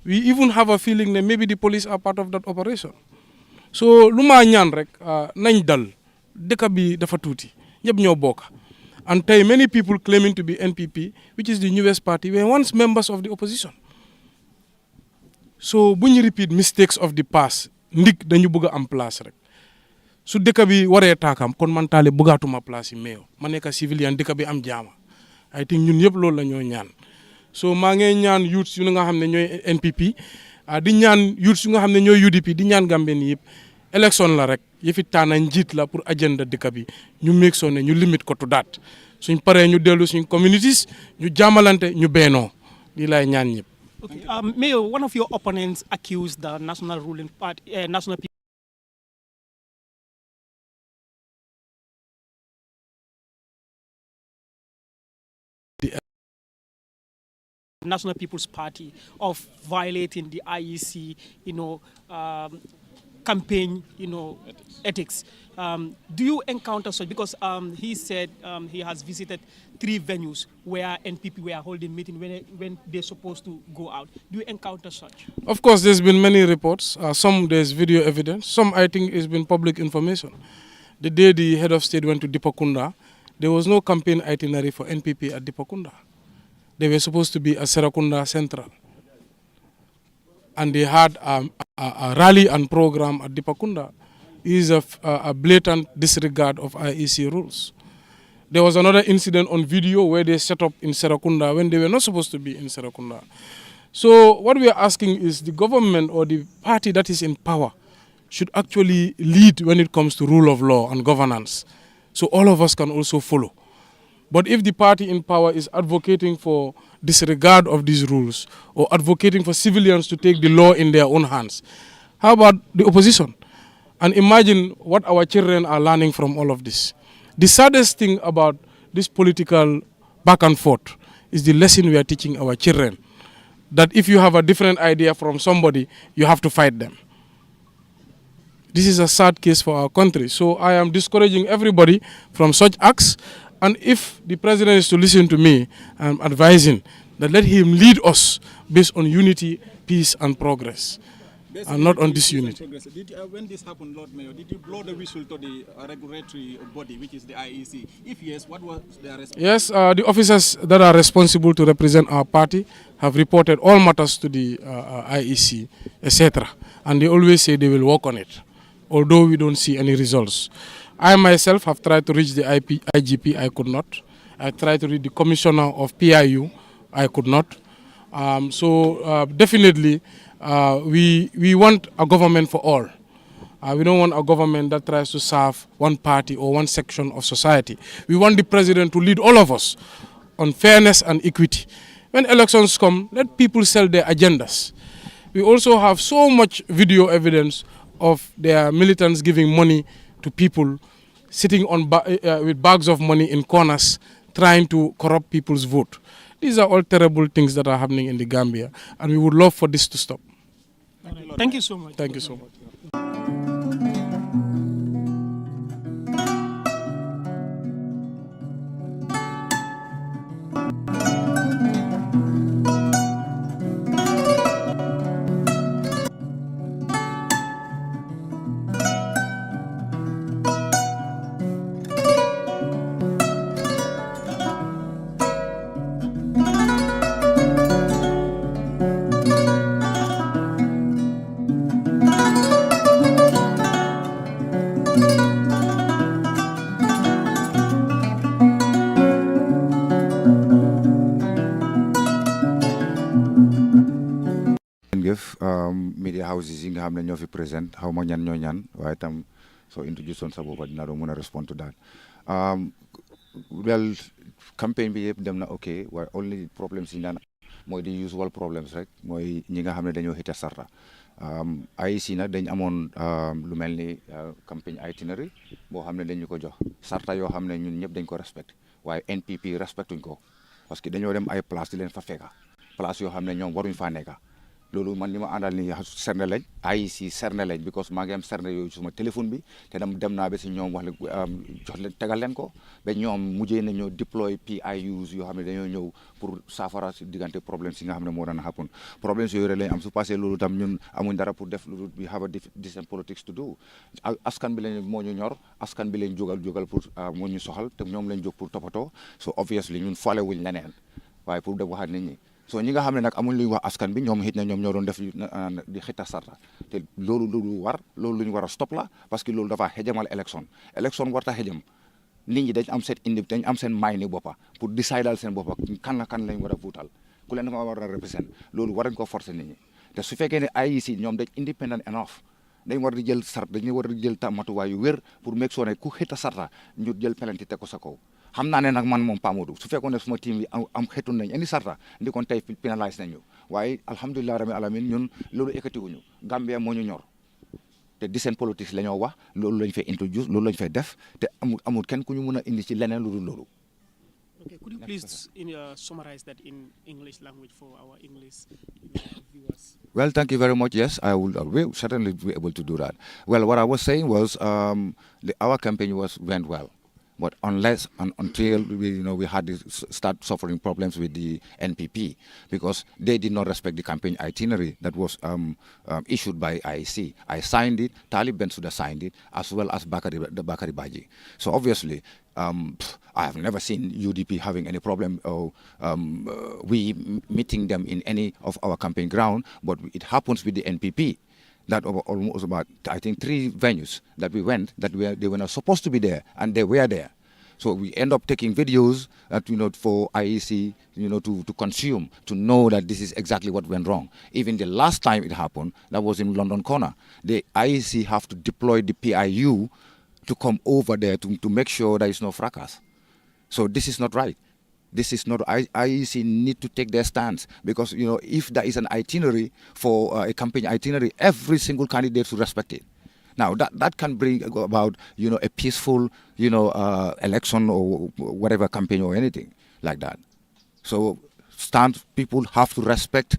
we even have a feeling that maybe the police are part of that operation so lu ma ñaan rek nañ dal dëkk bi dafa tuuti ñëpp ñoo bokk and tey many people claiming to be NPP which is the newest party were once members of the opposition so bu ñu repeat mistakes of the past ndik dañu bëgg a am place rek su dëkk bi waree taakam kon man Talib bëggaatuma place yi meeyo ma nekk civilian dëkk bi am jaama I think ñun yëpp loolu la ñoo ñaan so maa ngi ñaan youths yu nga xam ne ñooy NPP di ñaan youths yu nga xam ne ñooy UDP di ñaan Gambien yëpp élection la rek yëfi taana njiit la pour agenda dëkk bi ñu make sure ne ñu limite ko to that suñ paree ñu dellu suñ communities ñu jaamalante ñu beenoo lii laay ñaan ñëpp. Okay, Mayor, one of your opponents accused the national ruling party, National People's Party of violating the IEC, campaign, ethics. Do you encounter such? Because he said he has visited 3 venues where NPP were holding meeting when they're supposed to go out. Do you encounter such? Of course, there's been many reports. Some there's video evidence. Some I think has been public information. The day the head of state went to Dipakunda, there was no campaign itinerary for NPP at Dipakunda. They were supposed to be at Serakunda Central. And they had a rally and program at Dipakunda. is a blatant disregard of IEC rules. There was another incident on video where they set up in Serakunda when they were not supposed to be in Serakunda. So what we are asking is the government or the party that is in power should actually lead when it comes to rule of law and governance, so all of us can also follow. But if the party in power is advocating for disregard of these rules or advocating for civilians to take the law in their own hands, how about the opposition? And imagine what our children are learning from all of this. The saddest thing about this political back and forth is the lesson we are teaching our children, that if you have a different idea from somebody, you have to fight them. This is a sad case for our country. So I am discouraging everybody from such acts. And if the president is to listen to me, I'm advising that let him lead us based on unity, peace, and progress, and not on disunity. When this happened, Lord Mayor, did you blow the whistle to the regulatory body, which is the IEC? If yes, what was their response? Yes, the officers that are responsible to represent our party have reported all matters to the IEC, etc. And they always say they will work on it, although we don't see any results. I myself have tried to reach the IGP, I could not. I tried to reach the commissioner of PIU, I could not. Definitely, we want a government for all. We don't want a government that tries to serve one party or one section of society. We want the president to lead all of us on fairness and equity. When elections come, let people sell their agendas. We also have so much video evidence of their militants giving money to people, sitting on with bags of money in corners, trying to corrupt people's vote. These are all terrible things that are happening in the Gambia, and we would love for this to stop. Thank you so much. Thank you so much. Media houses yi nga xam ne ñoo fi présent xaw ma ñan ñoo ñan waaye tam soo introduce on sa boppa dina doon mën a respond to that. Well, campaign bi yëpp dem na ok waaye only problems yi naan mooy di usual problems rek mooy ñi nga xam ne dañoo hita sarta. IEC nag dañ amoon lu mel ni campagne itinerary boo xam ne dañ ñu ko jox sarta yoo xam ne ñun ñëpp dañ ko respect waaye NPP respectuñ ko parce que dañoo dem ay place di leen fa fekka place yoo xam ne ñoom waruñ faa nekka. loolu man li ma àndal ni serne lañ IEC serne lañ because maa ngi am serne yooyu suma téléphone bi te dem naa ba si ñoom wax jox leen tegal leen ko ba ñoom mujjee na ñoo deploy PIUs yoo xam ne dañoo ñëw pour saafara si diggante problème si nga xam ne moo daan happen problème yooyu rek lañ am su passé loolu tam ñun amuñ dara pour def loolu we have a decent politics to do askan bi lañ moo ñu ñor askan bi lañ jógal pour moo ñu soxal te ñoom lañ jóg pour toppatoo so obviously ñun faale wuñ leneen waaye pour def waxaat nit ñi so ñi nga xam ne nag amuñ luy wax askan bi ñoom xit na ñoom ñoo doon def di xita sarta te loolu lu ñu war a stop la parce que loolu dafa xejamal élection warta xejam nit ñi dañ am seen may ni boppa pour décider seen boppa kan lañ war a votal ku leen dafa war a represent loolu war nañ ko forcer nit ñi te su fekkee ne IEC ñoom dañ independent enough dañ war di jël dañu war di jël matuwaay yu wér pour make sure ne ku xita sarta ñu jël penalty teg ko sa kaw xam naa ne nag man moom Pamoudou su fekkoon ne suma team bi am xetu nañ indi sarta ndi kon tey pénalise nañu waaye alhamdulilah rabbil alamin ñun loolu ekkatiwuñu Gambia moo ñu ñor te decent politics la ñoo wax loolu lañ fay introduce loolu lañ fay def te amul kenn ku ñu mën a indi ci leneen lu dul loolu. Okay, could you please summarize that in English language for our English viewers? Well, thank you very much. Yes, I will certainly be able to do that. Well, what I was saying was our campaign went well. But unless and until we had to start suffering problems with the NPP because they did not respect the campaign itinerary that was issued by IEC. I signed it, Talib Bensouda signed it, as well as Bakari Baji. So obviously, I have never seen UDP having any problem or we meeting them in any of our campaign ground, but it happens with the NPP. that almost about, I think, 3 venues that we went that they were not supposed to be there, and they were there. So we end up taking videos that, for IEC, to consume, to know that this is exactly what went wrong. Even the last time it happened, that was in London Corner. The IEC have to deploy the PIU to come over there to make sure there is no fracas. So this is not right. This is not, IEC need to take their stance, because, if there is an itinerary for a campaign itinerary, every single candidate should respect it. Now, that can bring about, a peaceful, election or whatever campaign or anything like that. So people have to respect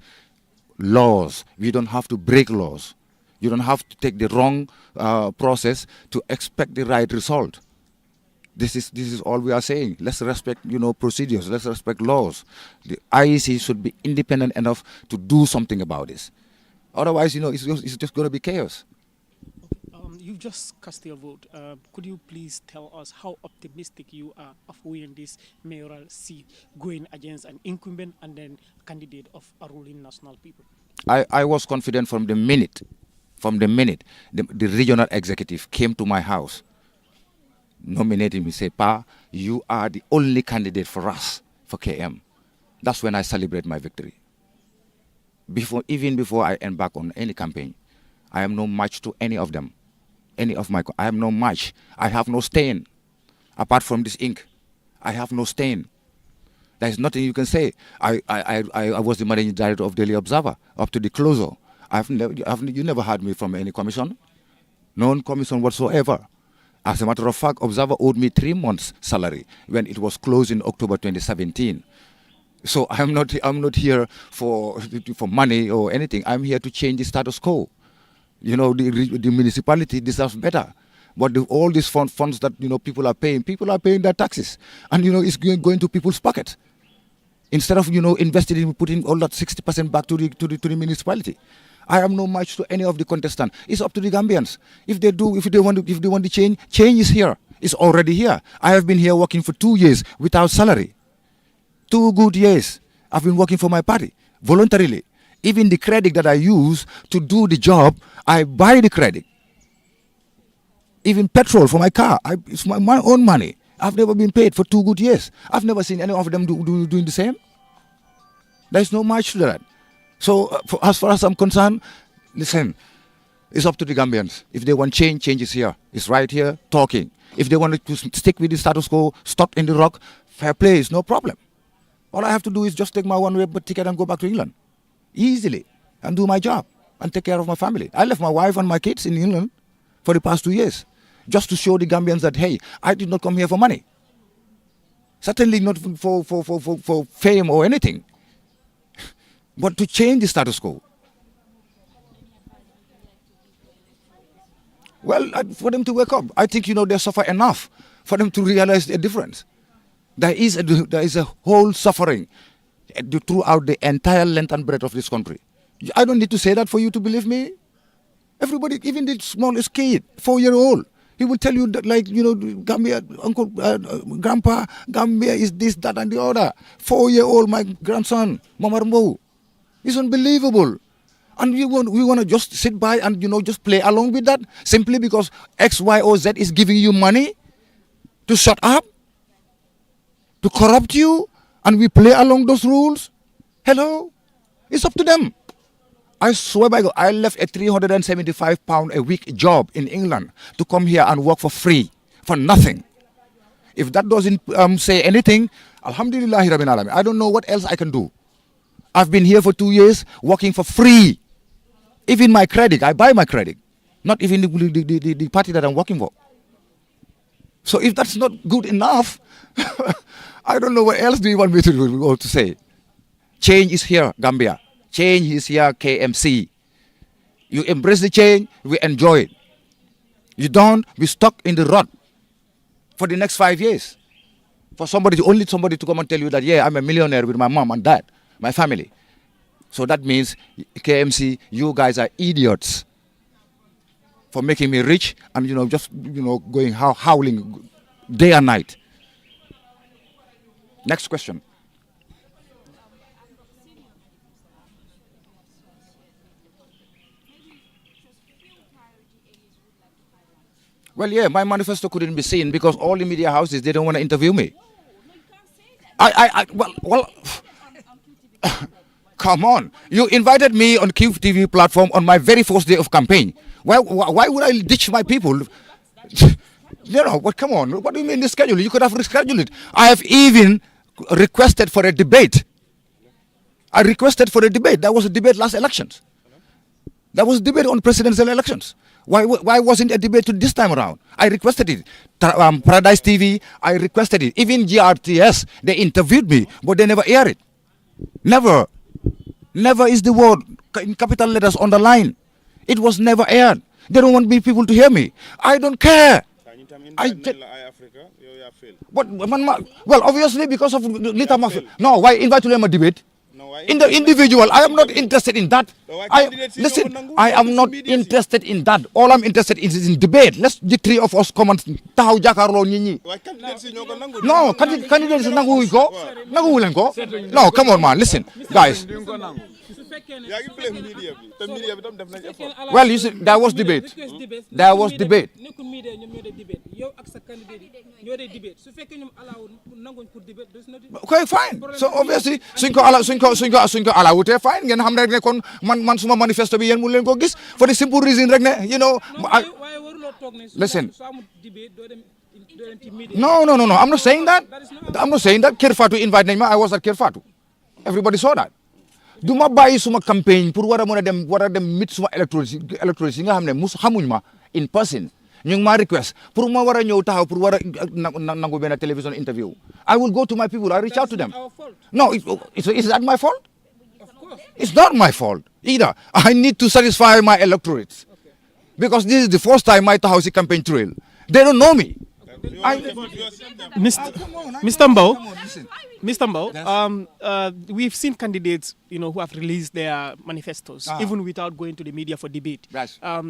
laws. We don't have to break laws. You don't have to take the wrong process to expect the right result. This is all we are saying. Let's respect, procedures. Let's respect laws. The IEC should be independent enough to do something about this. Otherwise, it's just going to be chaos. You've just cast your vote. Could you please tell us how optimistic you are of winning this mayoral seat, going against an incumbent and then a candidate of a ruling national people? I was confident from the minute the regional executive came to my house, nominated me, say, Pa, you are the only candidate for us, for KM. That's when I celebrate my victory. Even before I embark on any campaign, I am no match to any of them. I have no match. I have no stain. Apart from this ink, I have no stain. There is nothing you can say. I was the managing director of Daily Observer up to the closure. You never heard me from any commission. No commission whatsoever. As a matter of fact, Observer owed me 3 months' salary when it was closed in October 2017. So I'm not here for money or anything. I'm here to change the status quo. The municipality deserves better. But all these funds that, people are paying their taxes. And, it's going to people's pockets. Instead of, investing in putting all that 60% back to the municipality. I am no match to any of the contestants. It's up to the Gambians. If they want to change is here. It's already here. I have been here working for 2 years without salary. 2 good years. I've been working for my party, voluntarily. Even the credit that I use to do the job, I buy the credit. Even petrol for my car, it's my own money. I've never been paid for 2 good years. I've never seen any of them doing the same. There's no match to that. So as far as I'm concerned, listen, it's up to the Gambians. If they want change is here. It's right here, talking. If they want to stick with the status quo, stop in the rock, fair play, is no problem. All I have to do is just take my one-way ticket and go back to England. Easily, and do my job and take care of my family. I left my wife and my kids in England for the past 2 years just to show the Gambians that, hey, I did not come here for money. Certainly not for fame or anything, but to change the status quo. Well, for them to wake up. I think, they suffer enough for them to realize the difference. There is a whole suffering throughout the entire length and breadth of this country. I don't need to say that for you to believe me. Everybody, even the smallest kid, 4-year-old, he will tell you that, Gambia, uncle, grandpa, Gambia is this, that, and the other. 4-year-old, my grandson, Mamarmo. It's unbelievable. And we want to just sit by and, just play along with that simply because X, Y, or Z is giving you money to shut up, to corrupt you, and we play along those rules. Hello? It's up to them. I swear by God, I left a £375 a week job in England to come here and work for free, for nothing. If that doesn't say anything, Alhamdulillah, I don't know what else I can do. I've been here for 2 years working for free. Even my credit, I buy my credit. Not even the party that I'm working for. So if that's not good enough, I don't know what else do you want me to do or to say. Change is here, Gambia. Change is here, KMC. You embrace the change, we enjoy it. You don't, we stuck in the rut for the next 5 years. For somebody to come and tell you that, yeah, I'm a millionaire with my mom and dad, my family. So that means, KMC, you guys are idiots for making me rich and, going howling day and night. Next question. Well, yeah, my manifesto couldn't be seen because all the media houses, they don't want to interview me. Well, come on. You invited me on QTV platform on my very first day of campaign. Why would I ditch my people? You know, but come on. What do you mean the schedule? You could have rescheduled it. I have even requested for a debate. I requested for a debate. That was a debate last elections. That was a debate on presidential elections. Why wasn't a debate this time around? I requested it. Paradise TV, I requested it. Even GRTS, they interviewed me, but they never aired it. Never. Never is the word in capital letters on the line. It was never aired. They don't want people to hear me. I don't care. Well, obviously because of no, why invite them a debate? In the individual, I am not interested in that. Listen, I am not interested in that. All I'm interested in is in debate. Let's the three of us come and tahaw jakarlo nit ñi. No, candidates nangu ko. Nangu len ko. No, come on man, listen. Guys. Well, you see, there was debate. There was debate. Okay, fine. So obviously, suñ ko ala wute fine. Ngeen xam rek ne kon man suma manifesto bi yeen mu leen ko gis for the simple reason rek ne, you know. Listen. No. I'm not saying that. I'm not saying that. Kerr Fatou invite nañ ma. I was at Kerr Fatou. Everybody saw that. Du ma bàyyi suma campagne pour war a dem meet suma electorate yi nga xam ne xamuñ ma in person ñu ngi ma request pour ma war a ñëw taxaw pour war a nangu benn television interview. I will go to my people. I reach out to them. No, is that my fault? It's not my fault either. I need to satisfy my electorate because this is the first time I taxaw si campaign trail. They don't know me. Mr. Mbow, we've seen candidates, who have released their manifestos, even without going to the media for debate. Right. I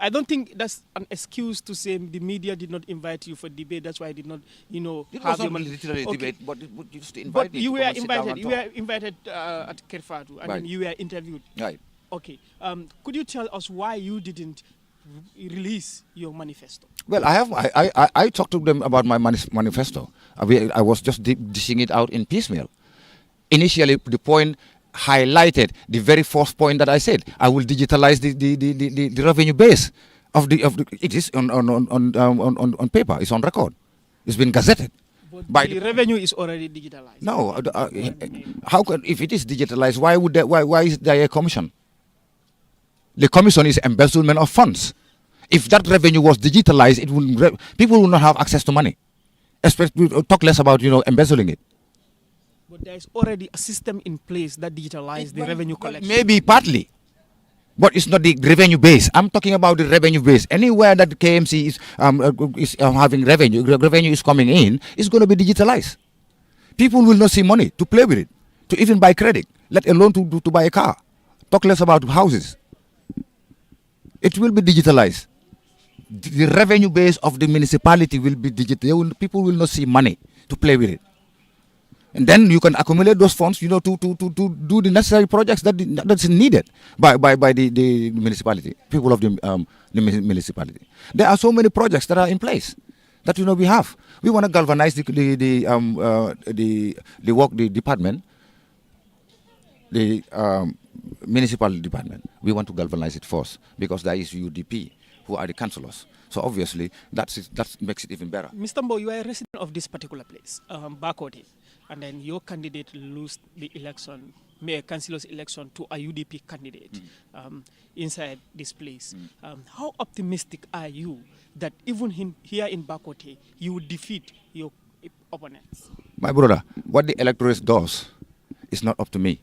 don't think that's an excuse to say the media did not invite you for debate. That's why I did not, It have was your not literally okay. debate, but it used to invite But me. you to were come and sit down invited. and You talk. were invited at Kerr Fatou, and then you were interviewed. Right. Okay. Could you tell us why you didn't release your manifesto? Well, I talked to them about my manifesto. I was just dishing it out in piecemeal. Initially, the point highlighted the very first point that I said. I will digitalize the revenue base of the. It is on paper. It's on record. It's been gazetted. But the revenue is already digitalized. No, how can, if it is digitalized? Why is there a commission? The commission is embezzlement of funds. If that revenue was digitalized, people will not have access to money. Especially, talk less about embezzling it. But there is already a system in place that digitalizes the revenue collection. Maybe partly, but it's not the revenue base. I'm talking about the revenue base. Anywhere that the KMC is having revenue is coming in, it's going to be digitalized. People will not see money to play with it, to even buy credit, let alone to buy a car. Talk less about houses. It will be digitalized. The revenue base of the municipality will be digital. People will not see money to play with it. And then you can accumulate those funds, to do the necessary projects that's needed by the municipality, people of the municipality. There are so many projects that are in place that we have. We want to galvanize the department, the municipal department. We want to galvanize it first because there is UDP who are the councillors. So obviously that makes it even better. Mr. Mbow, you are a resident of this particular place, Bakode, and then your candidate lost the election, mayor councillor's election, to a UDP candidate inside this place. How optimistic are you that even here in Bakode, you will defeat your opponents? My brother, what the electorate does is not up to me.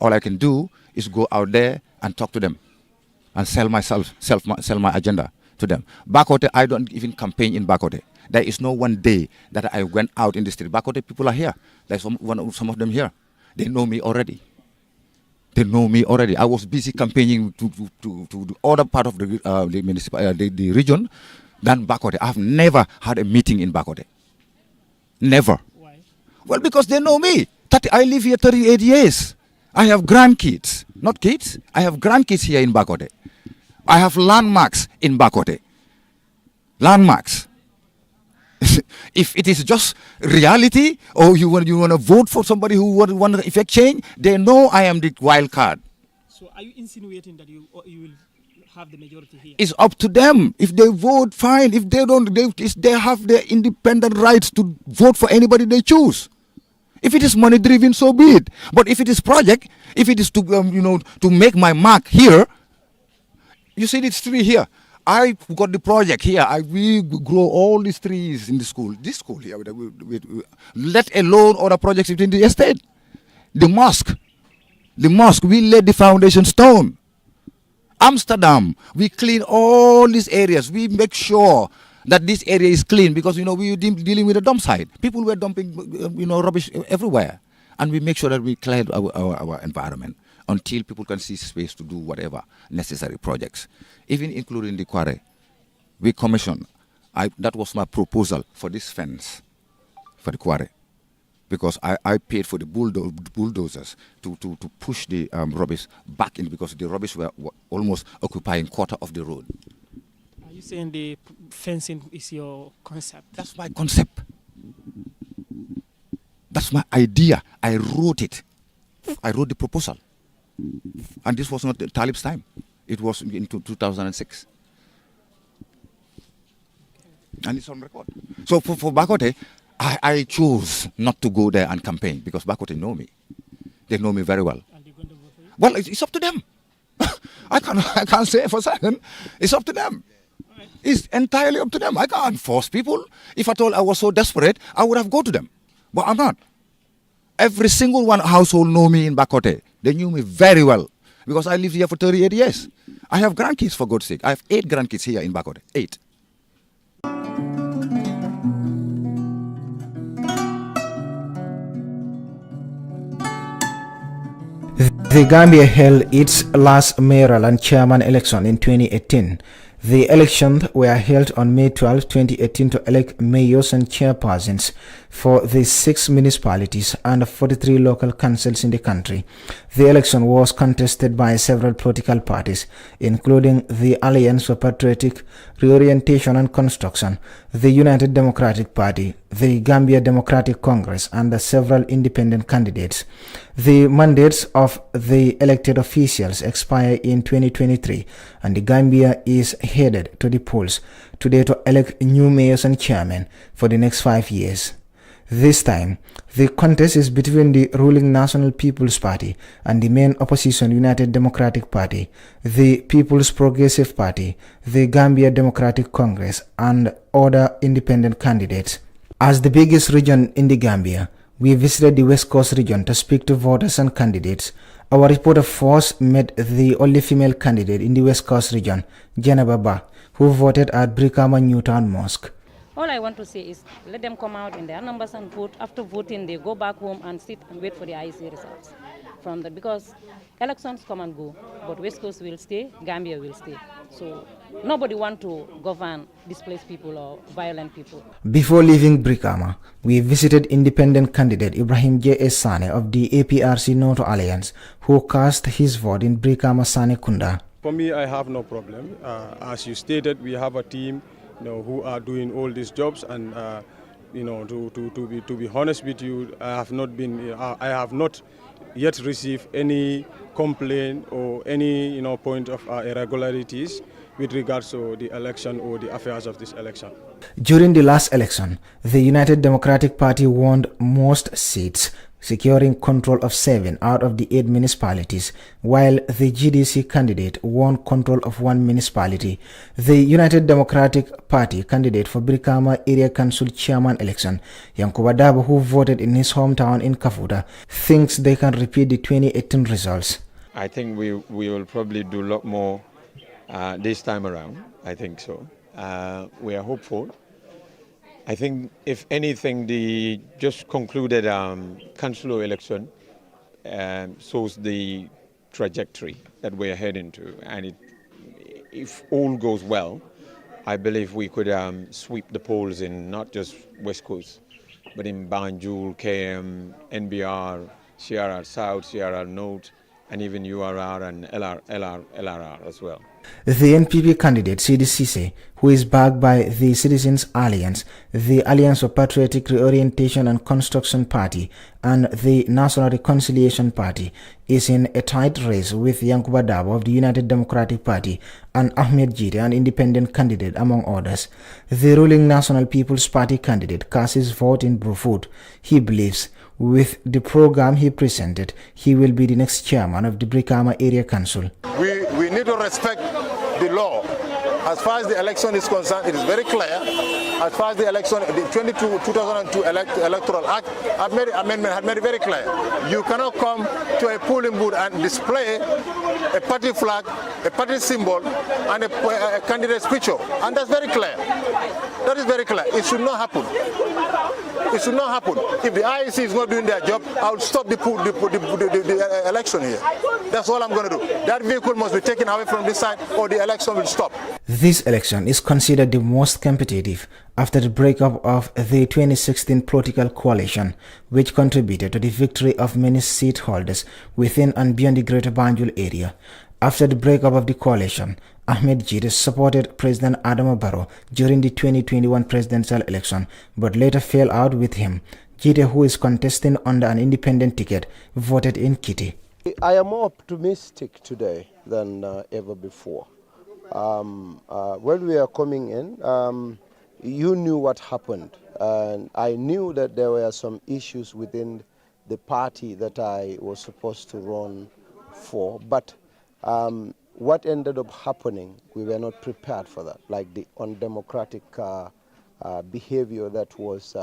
All I can do is go out there and talk to them and sell my agenda to them. Bakode, I don't even campaign in Bakode. There is no one day that I went out in the street. Bakode people are here. There's some of them here. They know me already. I was busy campaigning to the other part of the region than Bakode. I have never had a meeting in Bakode. Never. Why? Well, because they know me. I live here 38 years. I have grandkids, not kids. I have grandkids here in Bakode. I have landmarks in Bakode. landmarks. If it is just reality, or you want to vote for somebody who want to effect change, they know I am the wild card. So are you insinuating that you will have the majority here? It's up to them. If they vote, fine. If they don't, they have their independent rights to vote for anybody they choose. If it is money driven, so be it. But if it is project, if it is to to make my mark here, you see this tree here. I got the project here. We grow all these trees in the school. This school here, let alone other projects within the estate. The mosque, we laid the foundation stone. Amsterdam, we clean all these areas. We make sure that this area is clean because we were dealing with a dump site. People were dumping rubbish everywhere, and we make sure that we clear our environment until people can see space to do whatever necessary projects, even including the quarry. We commissioned. That was my proposal for this fence for the quarry, because I paid for the bulldozers to push the rubbish back in, because the rubbish were almost occupying quarter of the road. Are you saying the fencing is your concept? That's my concept. That's my idea. I wrote it. I wrote the proposal. And this was not Talib's time. It was in 2006. And it's on record. So for Bakote, I chose not to go there and campaign because Bakote know me. They know me very well. Well, it's up to them. I can't say for certain. It's up to them. It's entirely up to them. I can't force people. If I told I was so desperate, I would have gone to them. But I'm not. Every single one household know me in Bakote. They knew me very well because I lived here for 38 years. I have grandkids, for God's sake. I have 8 grandkids here in Bakote. 8. The Gambia held its last mayoral and chairman election in 2018. The elections were held on May 12, 2018 to elect mayors and chairpersons for the 6 municipalities and 43 local councils in the country. The election was contested by several political parties, including the Alliance for Patriotic Reorientation and Construction, the United Democratic Party, the Gambia Democratic Congress, and several independent candidates. The mandates of the elected officials expire in 2023, and the Gambia is headed to the polls today to elect new mayors and chairmen for the next 5 years. This time, the contest is between the ruling National People's Party and the main opposition United Democratic Party, the People's Progressive Party, the Gambia Democratic Congress, and other independent candidates. As the biggest region in the Gambia, we visited the West Coast region to speak to voters and candidates. Our reporter first met the only female candidate in the West Coast region, Janaba Ba, who voted at Brikama Newtown Mosque. All I want to say is let them come out in their numbers and vote. After voting, they go back home and sit and wait for the IEC results. Because elections come and go, but West Coast will stay, Gambia will stay. So nobody wants to govern displaced people or violent people. Before leaving Brikama, we visited independent candidate Ibrahim J.S. Sane of the APRC Noto Alliance, who cast his vote in Brikama Sane Kunda. For me, I have no problem. As you stated, we have a team who are doing all these jobs, and to be honest with you, I have not yet received any complaint or any point of irregularities with regards to the election or the affairs of this election. During the last election, the United Democratic Party won most seats, securing control of 7 out of the 8 municipalities, while the GDC candidate won control of 1 municipality. The United Democratic Party candidate for Brikama Area Council Chairman election, Yankuba Dabo, who voted in his hometown in Kafuta, thinks they can repeat the 2018 results. I think we will probably do a lot more this time around. I think so. We are hopeful. I think, if anything, the just concluded council election shows the trajectory that we're heading to. And if all goes well, I believe we could sweep the polls in not just West Coast, but in Banjul, KM, NBR, CRR South, CRR North, and even URR and LRR as well. The NPP candidate Sidi Cisse, who is backed by the Citizens Alliance, the Alliance for Patriotic Reorientation and Construction Party, and the National Reconciliation Party, is in a tight race with Yankuba Dabo of the United Democratic Party and Ahmed Jide, an independent candidate, among others. The ruling National People's Party candidate casts his vote in Brufut. He believes with the program he presented, he will be the next chairman of the Brikama Area Council. We need to respect the law. As far as the election is concerned, it is very clear. As far as the election, the 2002 Electoral Act amendment had made it very clear. You cannot come to a polling booth and display a party flag, a party symbol, and a candidate's picture. And that's very clear. That is very clear. It should not happen. It should not happen. If the IEC is not doing their job, I will stop the election here. That's all I'm going to do. That vehicle must be taken away from this side or the election will stop. This election is considered the most competitive after the breakup of the 2016 political coalition, which contributed to the victory of many seat holders within and beyond the Greater Banjul area. After the breakup of the coalition, Ahmed Jide supported President Adama Barrow during the 2021 presidential election, but later fell out with him. Jide, who is contesting under an independent ticket, voted in Kitty. I am more optimistic today than ever before. When we are coming in, you knew what happened, and I knew that there were some issues within the party that I was supposed to run for, but what ended up happening, we were not prepared for that, like the undemocratic behavior that was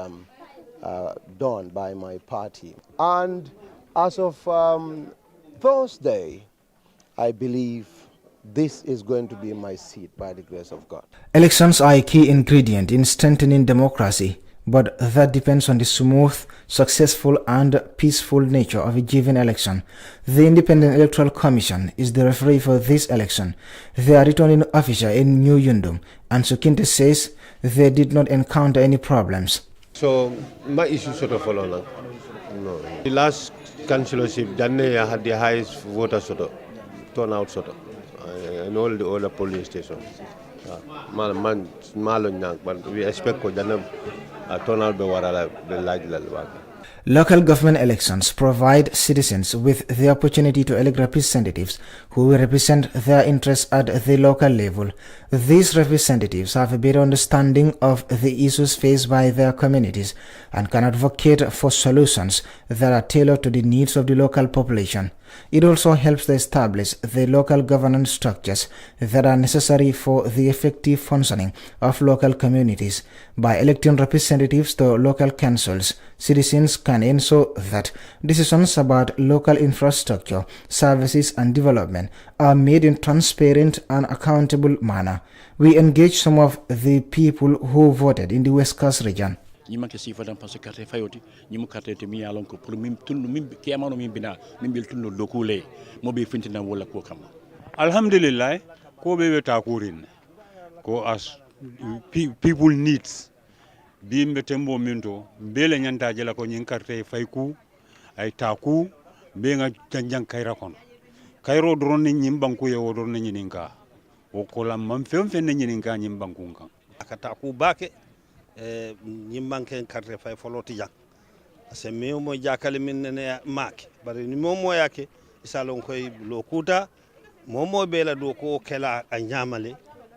done by my party. And as of Thursday, I believe this is going to be my seat by the grace of God. Elections are a key ingredient in strengthening democracy, but that depends on the smooth, successful and peaceful nature of a given election. The Independent Electoral Commission is the referee for this election. They are returning officer in New Yundum, and Sukinte says they did not encounter any problems. So my issue sort of follow along. No. The last councillorship, Danne had the highest voter sort of turnout sort of, and all the other polling stations. But we expect turnout be large. Local government elections provide citizens with the opportunity to elect representatives who will represent their interests at the local level. These representatives have a better understanding of the issues faced by their communities and can advocate for solutions that are tailored to the needs of the local population. It also helps to establish the local governance structures that are necessary for the effective functioning of local communities. By electing representatives to local councils, citizens can ensure that decisions about local infrastructure, services and development are made in transparent and accountable manner. We engage some of the people who voted in the West Coast region. Nyimake sifadan parce que carte fayoti nyimu carte te mi yalon ko pour mim tunu mim ke amano mim bina mim bil tunu lokule mo be fintina wala ko kam alhamdulillah ko be ta kurin ko as people needs bi mbetembo minto mbele nyanta jela ko nyin carte fayku ay taku be nga janjang kayra kono kayro doron ni nyim banku ye wodor ni nyininka o ko lam mam fem fen ni nyininka nyim banku kan akata ku bake ñimbanken carte fay foloti jak ase mi mo jakale min ne maake bari ni momo yake isalon koy lokuta momo bela do ko kela a nyamale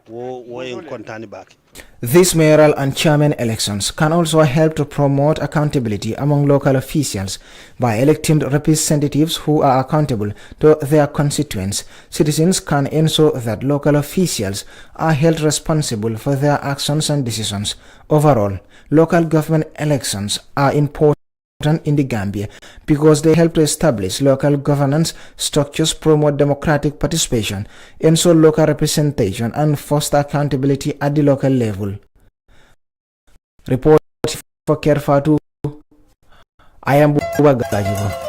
wo en kontani baake. These mayoral and chairman elections can also help to promote accountability among local officials by electing representatives who are accountable to their constituents. Citizens can ensure that local officials are held responsible for their actions and decisions. Overall, local government elections are important in the Gambia because they help to establish local governance structures, promote democratic participation, ensure local representation, and foster accountability at the local level. Report for Kerr, Fatou. I am Buba Gajiba.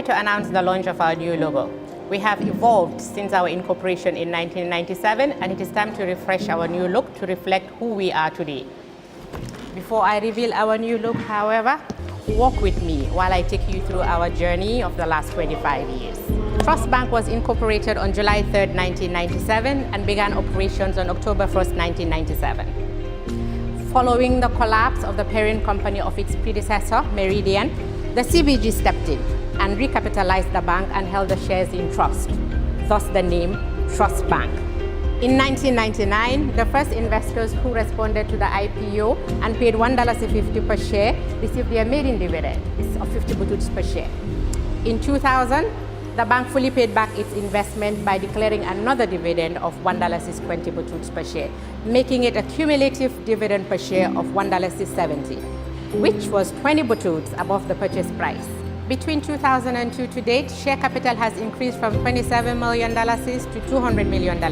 happy to announce the launch of our new logo. We have evolved since our incorporation in 1997, and it is time to refresh our new look to reflect who we are today. Before I reveal our new look, however, walk with me while I take you through our journey of the last 25 years. Trust Bank was incorporated on July 3rd, 1997 and began operations on October 1st, 1997. Following the collapse of the parent company of its predecessor, Meridian, the CBG stepped in and recapitalized the bank and held the shares in trust, thus the name Trust Bank. In 1999, the first investors who responded to the IPO and paid $1.50 per share received their maiden dividend of 50 bututs per share. In 2000, the bank fully paid back its investment by declaring another dividend of $1.20 bututs per share, making it a cumulative dividend per share of $1.70, which was 20 bututs above the purchase price. Between 2002 to date, share capital has increased from $27 million to $200 million,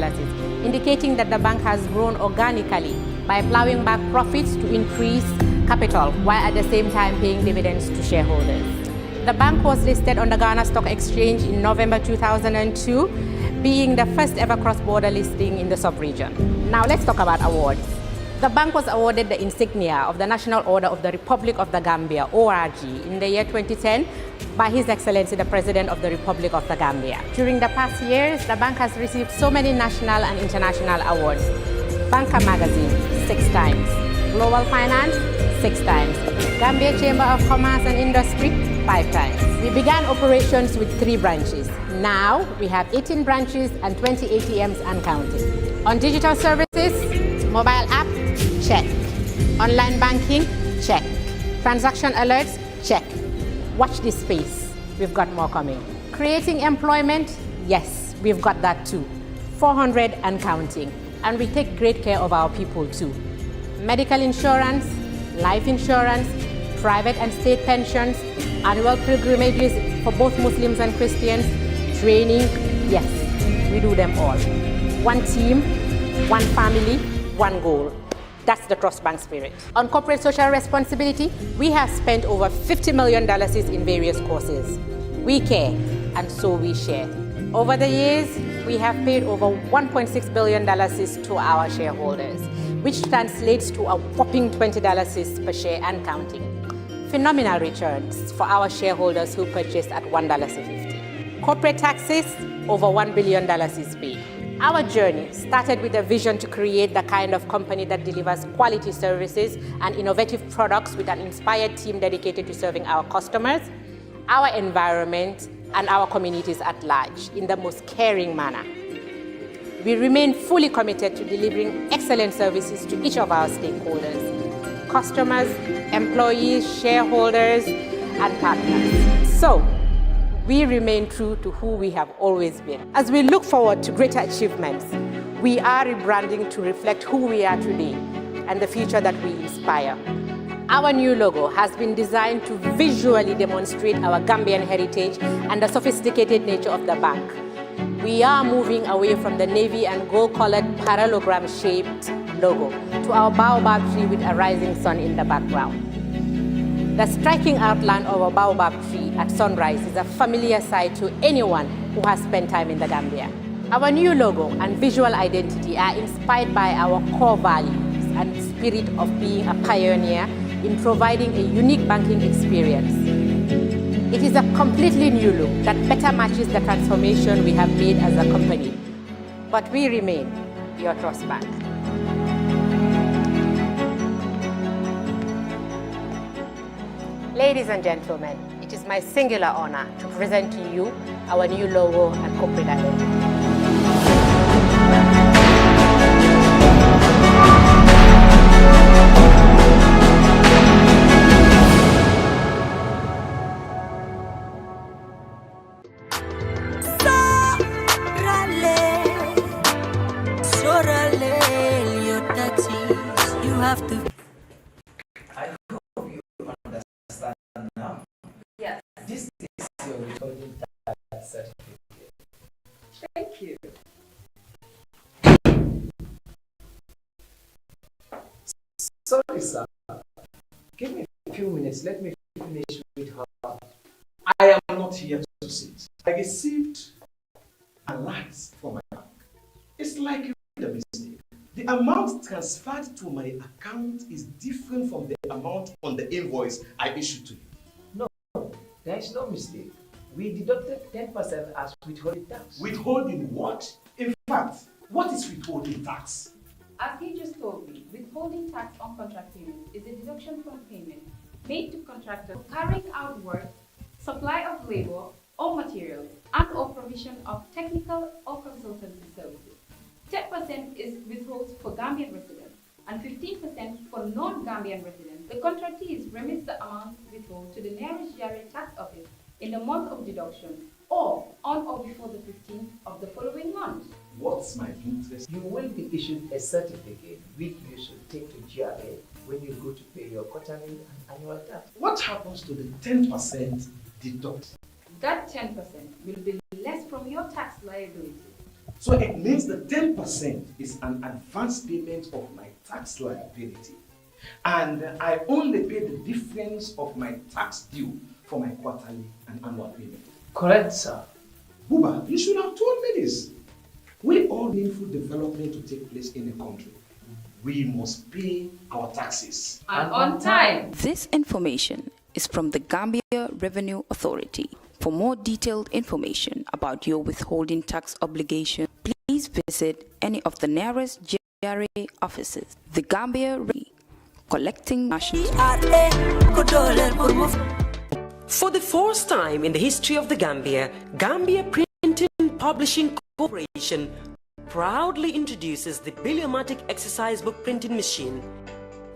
indicating that the bank has grown organically by plowing back profits to increase capital, while at the same time paying dividends to shareholders. The bank was listed on the Ghana Stock Exchange in November 2002, being the first ever cross-border listing in the sub-region. Now let's talk about awards. The bank was awarded the insignia of the National Order of the Republic of the Gambia, ORG, in the year 2010 by His Excellency the President of the Republic of the Gambia. During the past years, the bank has received so many national and international awards. Banker Magazine, 6 times. Global Finance, 6 times. Gambia Chamber of Commerce and Industry, 5 times. We began operations with 3 branches. Now, we have 18 branches and 20 ATMs and counting. On digital services, mobile app, check. Online banking, check. Transaction alerts, check. Watch this space. We've got more coming. Creating employment, yes, we've got that too. 400 and counting. And we take great care of our people too. Medical insurance, life insurance, private and state pensions, annual pilgrimages for both Muslims and Christians, training, yes, we do them all. One team, one family, one goal. That's the Trust Bank spirit. On corporate social responsibility, we have spent over $50 million in various causes. We care, and so we share. Over the years, we have paid over $1.6 billion to our shareholders, which translates to a whopping $20 per share and counting. Phenomenal returns for our shareholders who purchased at $1.50. Corporate taxes, over $1 billion is paid. Our journey started with a vision to create the kind of company that delivers quality services and innovative products with an inspired team dedicated to serving our customers, our environment, and our communities at large in the most caring manner. We remain fully committed to delivering excellent services to each of our stakeholders, customers, employees, shareholders, and partners. So, we remain true to who we have always been. As we look forward to greater achievements, we are rebranding to reflect who we are today and the future that we inspire. Our new logo has been designed to visually demonstrate our Gambian heritage and the sophisticated nature of the bank. We are moving away from the navy and gold-colored parallelogram-shaped logo to our baobab tree with a rising sun in the background. The striking outline of a baobab tree at sunrise is a familiar sight to anyone who has spent time in the Gambia. Our new logo and visual identity are inspired by our core values and spirit of being a pioneer in providing a unique banking experience. It is a completely new look that better matches the transformation we have made as a company. But we remain your Trust Bank. Ladies and gentlemen, it is my singular honor to present to you our new logo and corporate identity. You have to. I hope you understand now. Yes. This is your withholding tax certificate. Thank you. Sorry, sir. Give me a few minutes. Let me finish with her. I am not here to I received alert from my bank. It's like you made a mistake. The amount transferred to my account is different from the amount on the invoice I issued to you. No, there is no mistake. We deducted 10% as withholding tax. Withholding what? In fact, what is withholding tax? As he just told me, withholding tax on contract payments is a deduction from payment made to contractors for carrying out work, supply of labor or materials, and or provision of technical or consultancy services. 10% is withheld for Gambian residents and 15% for non-Gambian residents. The contractees remits the amount withheld to the nearest GRA tax office in the month of deduction or on or before the 15th of the following month. What's my interest? You will be issued a certificate which you should take to GRA when you go to pay your quarterly and annual tax. What happens to the 10% deduct? That 10% will be less from your tax liability. So it means the 10% is an advance payment of my tax liability. And I only pay the difference of my tax due for my quarterly and annual payment. Correct, sir. Buba, you should have told me this. We all meaningful development to take place in a country. We must pay our taxes. And on time. This information is from the Gambia Revenue Authority. For more detailed information about your withholding tax obligation, please visit any of the nearest GRA offices. The Gambia collecting national. For the first time in the history of the Gambia, Gambia Printing and Publishing Corporation proudly introduces the Biliomatic exercise book printing machine.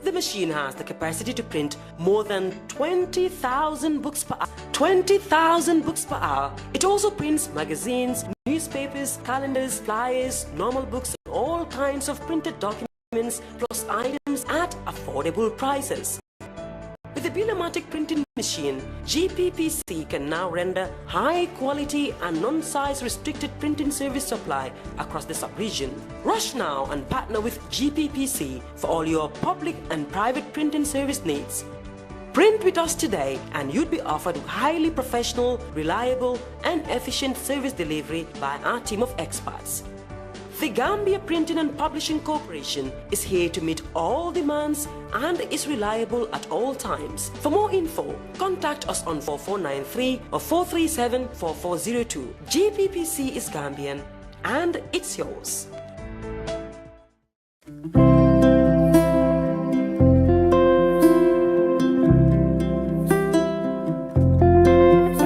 The machine has the capacity to print more than 20,000 books per hour. 20,000 books per hour. It also prints magazines, newspapers, calendars, flyers, normal books, and all kinds of printed documents plus items at affordable prices. With the Biliomatic printing machine, GPPC can now render high quality and non-size restricted printing service supply across the sub-region. Rush now and partner with GPPC for all your public and private printing service needs. Print with us today and you'd be offered highly professional, reliable and efficient service delivery by our team of experts. The Gambia Printing and Publishing Corporation is here to meet all demands and is reliable at all times. For more info, contact us on 4493 or 437-4402. GPPC is Gambian and it's yours.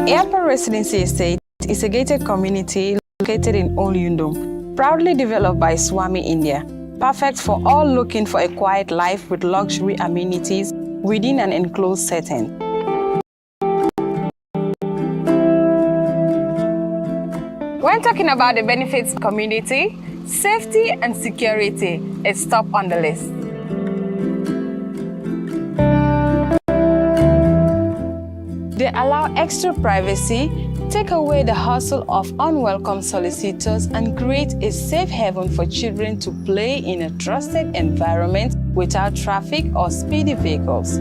Airport Residency Estate is a gated community located in Olyundum. Proudly developed by Swami India, perfect for all looking for a quiet life with luxury amenities within an enclosed setting. When talking about the benefits of community, safety and security is top on the list. They allow extra privacy, take away the hustle of unwelcome solicitors, and create a safe haven for children to play in a trusted environment without traffic or speedy vehicles.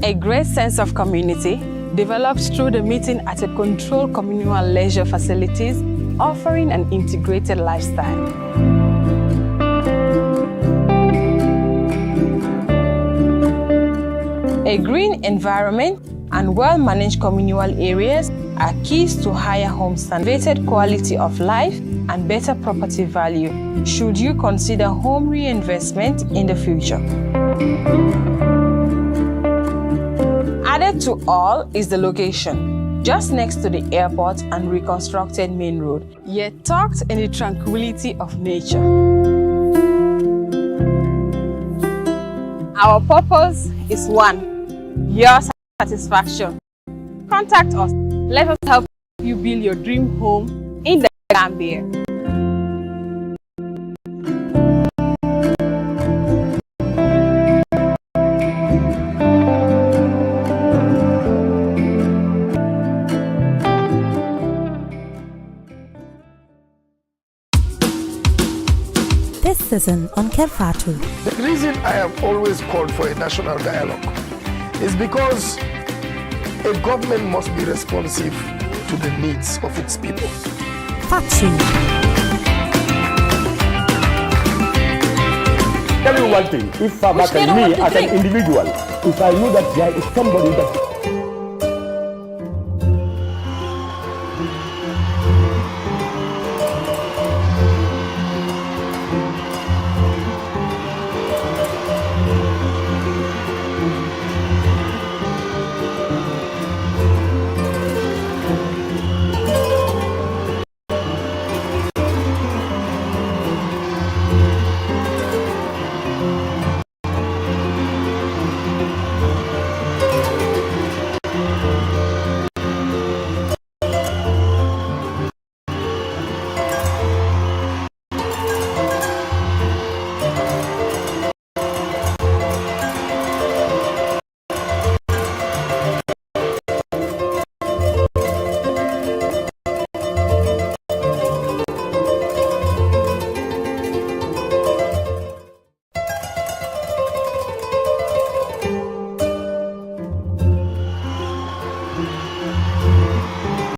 A great sense of community develops through the meeting at a controlled communal leisure facilities, offering an integrated lifestyle. A green environment and well-managed communal areas are keys to higher home standards, quality of life, and better property value should you consider home reinvestment in the future. Added to all is the location, just next to the airport and reconstructed main road, yet tucked in the tranquility of nature. Our purpose is one, your satisfaction. Contact us. Let us help you build your dream home in the Gambia. This season on Kerr Fatou. The reason I have always called for a national dialogue is because a government must be responsive to the needs of its people. Fatou. Tell you one thing, if me as an individual, if I know that there is somebody that